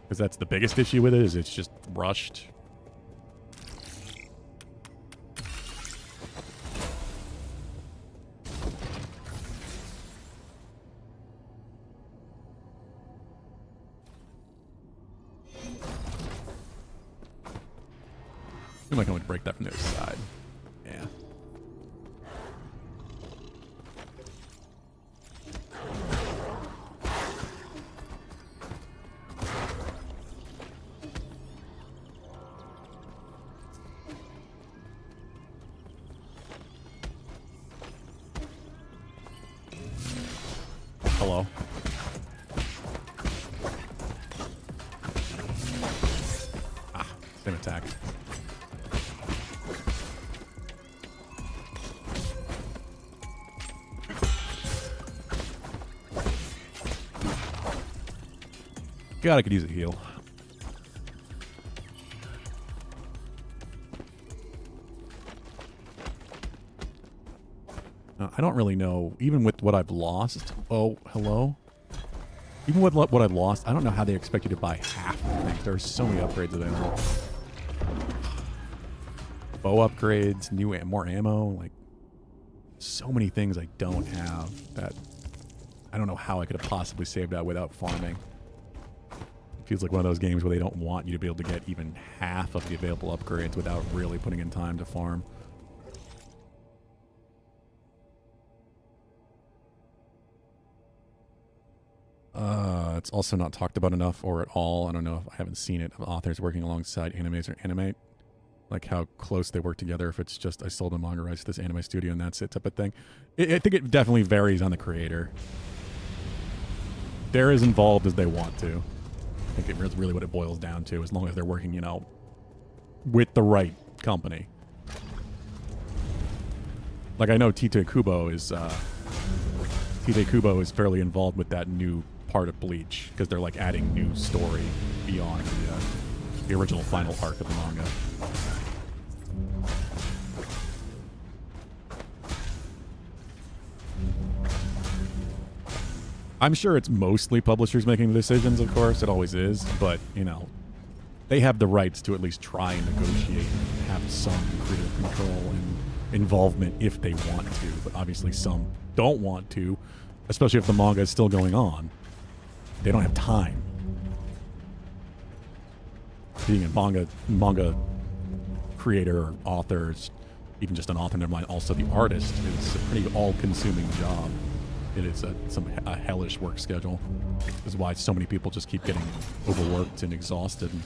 Because that's the biggest issue with it, is it's just rushed. I might come to break that from the other side. Yeah. Hello. Same attack. God, I could use a heal. I don't really know, even with what I've lost. Oh, hello? Even with what I've lost, I don't know how they expect you to buy half of things. There are so many upgrades available. Bow upgrades, more ammo, like so many things I don't have that I don't know how I could have possibly saved that without farming. It feels like one of those games where they don't want you to be able to get even half of the available upgrades without really putting in time to farm. It's also not talked about enough or at all. I don't know if I haven't seen it. Authors working alongside animators or animate. Like how close they work together. If it's just I sold a manga rights to this anime studio and that's it type of thing. I think it definitely varies on the creator. They're as involved as they want to. I think it's really what it boils down to, as long as they're working, you know, with the right company. Like I know Tite Kubo is fairly involved with that new part of Bleach because they're like adding new story beyond the original final arc of the manga. I'm sure it's mostly publishers making the decisions, of course. It always is. But, you know, they have the rights to at least try and negotiate and have some creative control and involvement if they want to. But obviously some don't want to, especially if the manga is still going on. They don't have time. Being a manga creator or author, is even just an author, never mind, also the artist, is a pretty all-consuming job. It is a hellish work schedule. This is why so many people just keep getting overworked and exhausted. And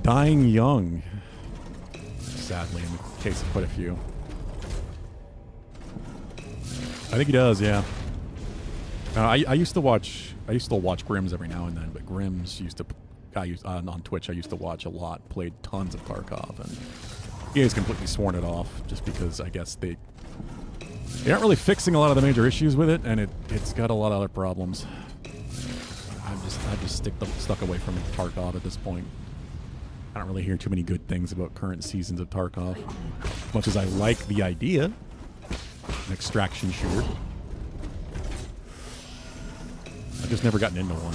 dying young, sadly, in the case of quite a few. I think he does, yeah. I used to still watch Grimm's every now and then, but Grimm's on Twitch, I used to watch a lot, played tons of Tarkov, and EA's completely sworn it off just because I guess they aren't really fixing a lot of the major issues with it, and it's got a lot of other problems. I've just stuck away from Tarkov at this point. I don't really hear too many good things about current seasons of Tarkov. Much as I like the idea, an extraction shooter, I've just never gotten into one.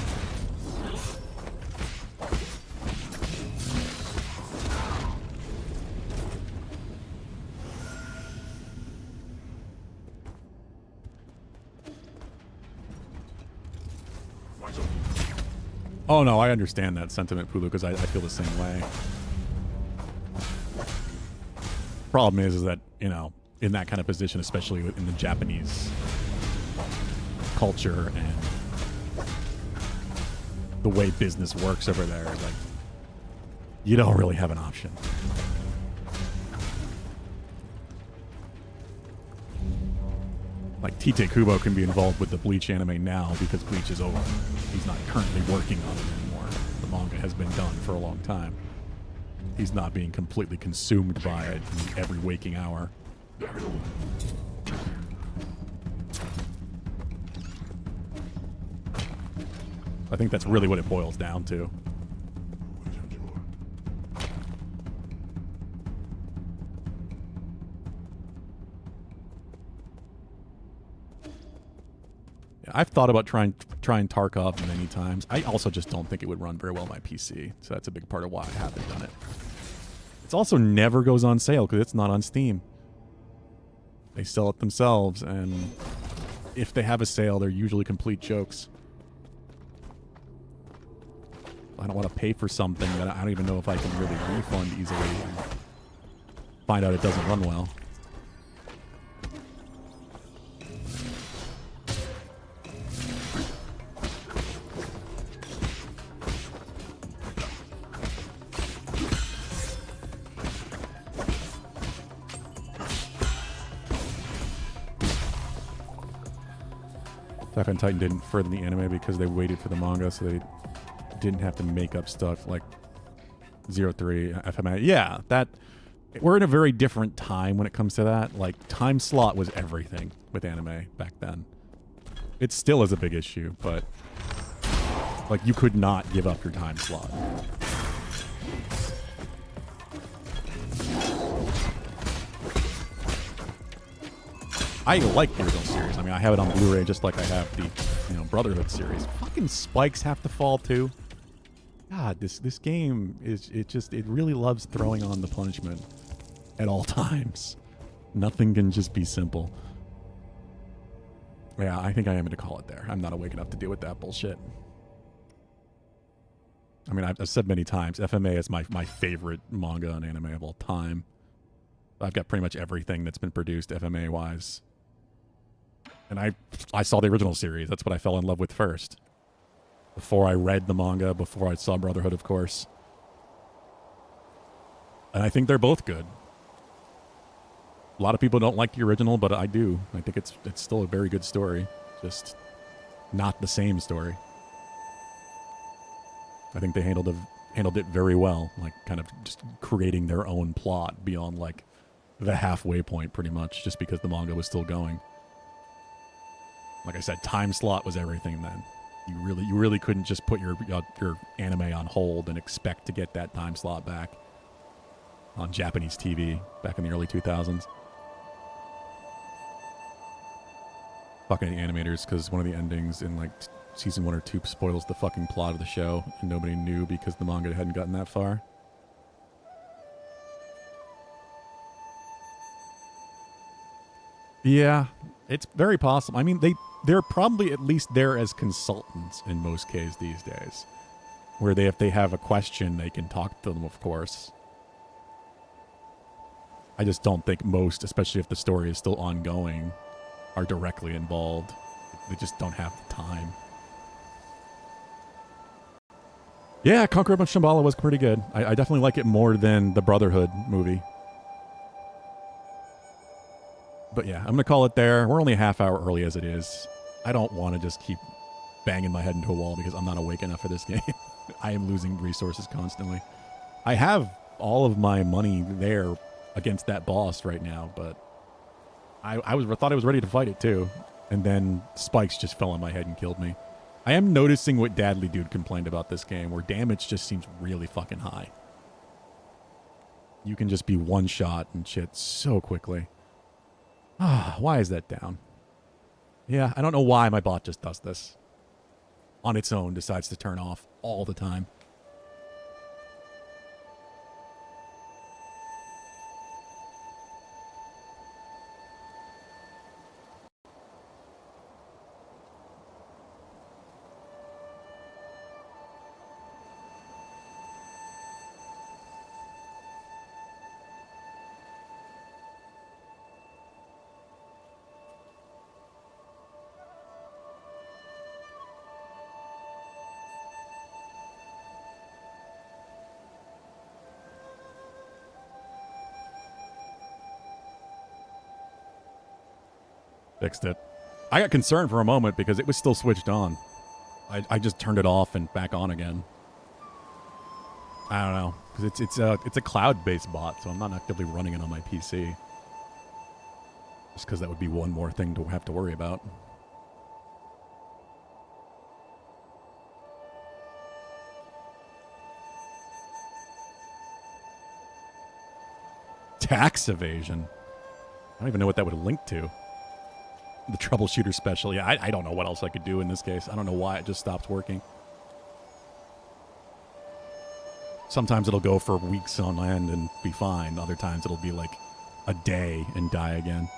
Oh no, I understand that sentiment, Pulu, because I feel the same way. Problem is that, you know, in that kind of position, especially in the Japanese culture and the way business works over there, like, you don't really have an option. Like, Tite Kubo can be involved with the Bleach anime now because Bleach is over. He's not currently working on it anymore. The manga has been done for a long time. He's not being completely consumed by it in every waking hour. I think that's really what it boils down to. I've thought about trying Tarkov many times. I also just don't think it would run very well on my PC, so that's a big part of why I haven't done it. It also never goes on sale because it's not on Steam. They sell it themselves, and if they have a sale, they're usually complete jokes. I don't want to pay for something that I don't even know if I can really refund easily and find out it doesn't run well. Attack on Titan didn't further the anime because they waited for the manga, so they didn't have to make up stuff like 03, FMA. Yeah, that we're in a very different time when it comes to that. Like, time slot was everything with anime back then. It still is a big issue, but like, you could not give up your time slot. I like the original series. I mean, I have it on Blu-ray just like I have the, you know, Brotherhood series. Fucking spikes have to fall too. God, this game is, it really loves throwing on the punishment at all times. Nothing can just be simple. Yeah, I think I am going to call it there. I'm not awake enough to deal with that bullshit. I mean, I've said many times, FMA is my favorite manga and anime of all time. I've got pretty much everything that's been produced FMA-wise. And I saw the original series. That's what I fell in love with first. Before I read the manga, before I saw Brotherhood, of course. And I think they're both good. A lot of people don't like the original, but I do. I think it's still a very good story. Just not the same story. I think they handled it very well. Like, kind of just creating their own plot beyond, like, the halfway point, pretty much, just because the manga was still going. Like I said, time slot was everything then. You really couldn't just put your anime on hold and expect to get that time slot back on Japanese TV back in the early 2000s. Fucking animators, because one of the endings in like season 1 or 2 spoils the fucking plot of the show, and nobody knew because the manga hadn't gotten that far. Yeah, it's very possible. I mean, they're probably at least there as consultants in most cases these days, where if they have a question, they can talk to them, of course. I just don't think most, especially if the story is still ongoing, are directly involved. They just don't have the time. Yeah, Conqueror of Shambhala was pretty good. I definitely like it more than the Brotherhood movie. But yeah, I'm going to call it there. We're only a half hour early as it is. I don't want to just keep banging my head into a wall because I'm not awake enough for this game. I am losing resources constantly. I have all of my money there against that boss right now, but I thought I was ready to fight it too. And then spikes just fell on my head and killed me. I am noticing what Dadly Dude complained about this game, where damage just seems really fucking high. You can just be one shot and shit so quickly. Why is that down? Yeah, I don't know why my bot just does this. On its own, decides to turn off all the time. Fixed it. I got concerned for a moment because it was still switched on. I just turned it off and back on again. I don't know, because it's a cloud-based bot, so I'm not actively running it on my PC. Just because that would be one more thing to have to worry about. Tax evasion. I don't even know what that would link to. The troubleshooter special. Yeah, I don't know what else I could do in this case. I don't know why it just stopped working. Sometimes it'll go for weeks on end and be fine. Other times it'll be like a day and die again.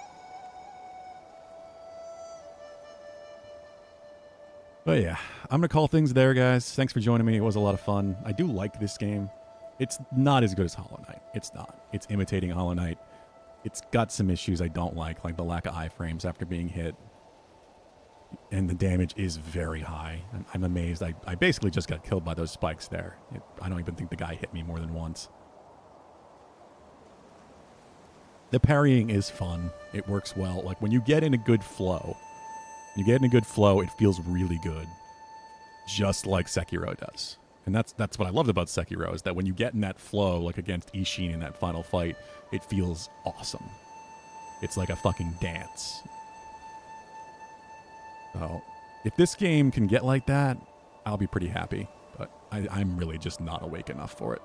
But yeah, I'm going to call things there, guys. Thanks for joining me. It was a lot of fun. I do like this game. It's not as good as Hollow Knight. It's not. It's imitating Hollow Knight. It's got some issues I don't like the lack of iframes after being hit. And the damage is very high. I'm amazed. I basically just got killed by those spikes there. I don't even think the guy hit me more than once. The parrying is fun. It works well. Like, when you get in a good flow, it feels really good. Just like Sekiro does. And that's what I loved about Sekiro, is that when you get in that flow, like against Ishin in that final fight, it feels awesome. It's like a fucking dance. So, if this game can get like that, I'll be pretty happy. But I'm really just not awake enough for it.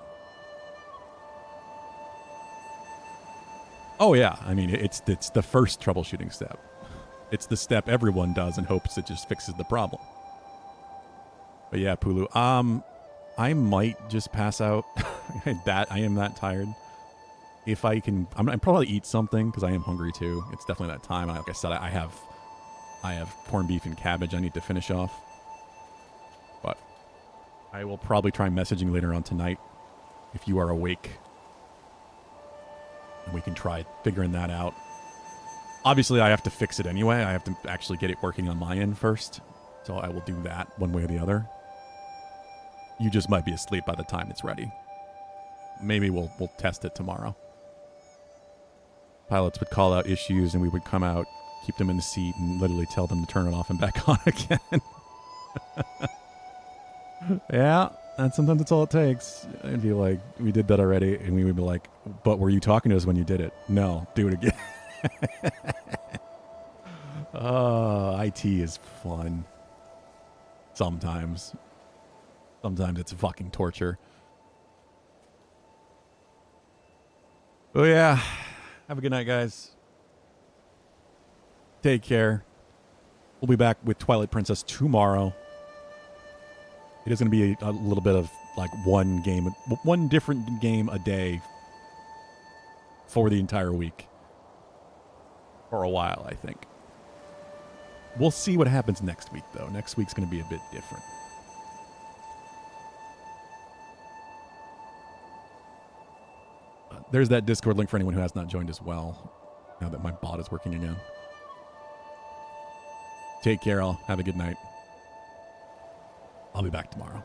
Oh yeah, I mean, it's the first troubleshooting step. It's the step everyone does in hopes it just fixes the problem. But yeah, Pulu, I might just pass out. I am that tired. If I can, I'm probably eat something because I am hungry too. It's definitely that time. Like I said, I have corned beef and cabbage I need to finish off. But I will probably try messaging later on tonight if you are awake. And we can try figuring that out. Obviously, I have to fix it anyway. I have to actually get it working on my end first. So I will do that one way or the other. You just might be asleep by the time it's ready. Maybe we'll test it tomorrow. Pilots would call out issues and we would come out, keep them in the seat, and literally tell them to turn it off and back on again. Yeah, and sometimes that's all it takes. It'd be like, we did that already, and we would be like, but were you talking to us when you did it? No, do it again. Oh, IT is fun. Sometimes. Sometimes it's fucking torture. Oh, yeah. Have a good night, guys. Take care. We'll be back with Twilight Princess tomorrow. It is going to be a little bit of like one different game a day for the entire week. For a while, I think. We'll see what happens next week, though. Next week's going to be a bit different. There's that Discord link for anyone who has not joined as well, now that my bot is working again. Take care, all. Have a good night. I'll be back tomorrow.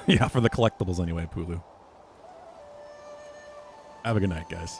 Yeah, for the collectibles anyway, Pulu. Have a good night, guys.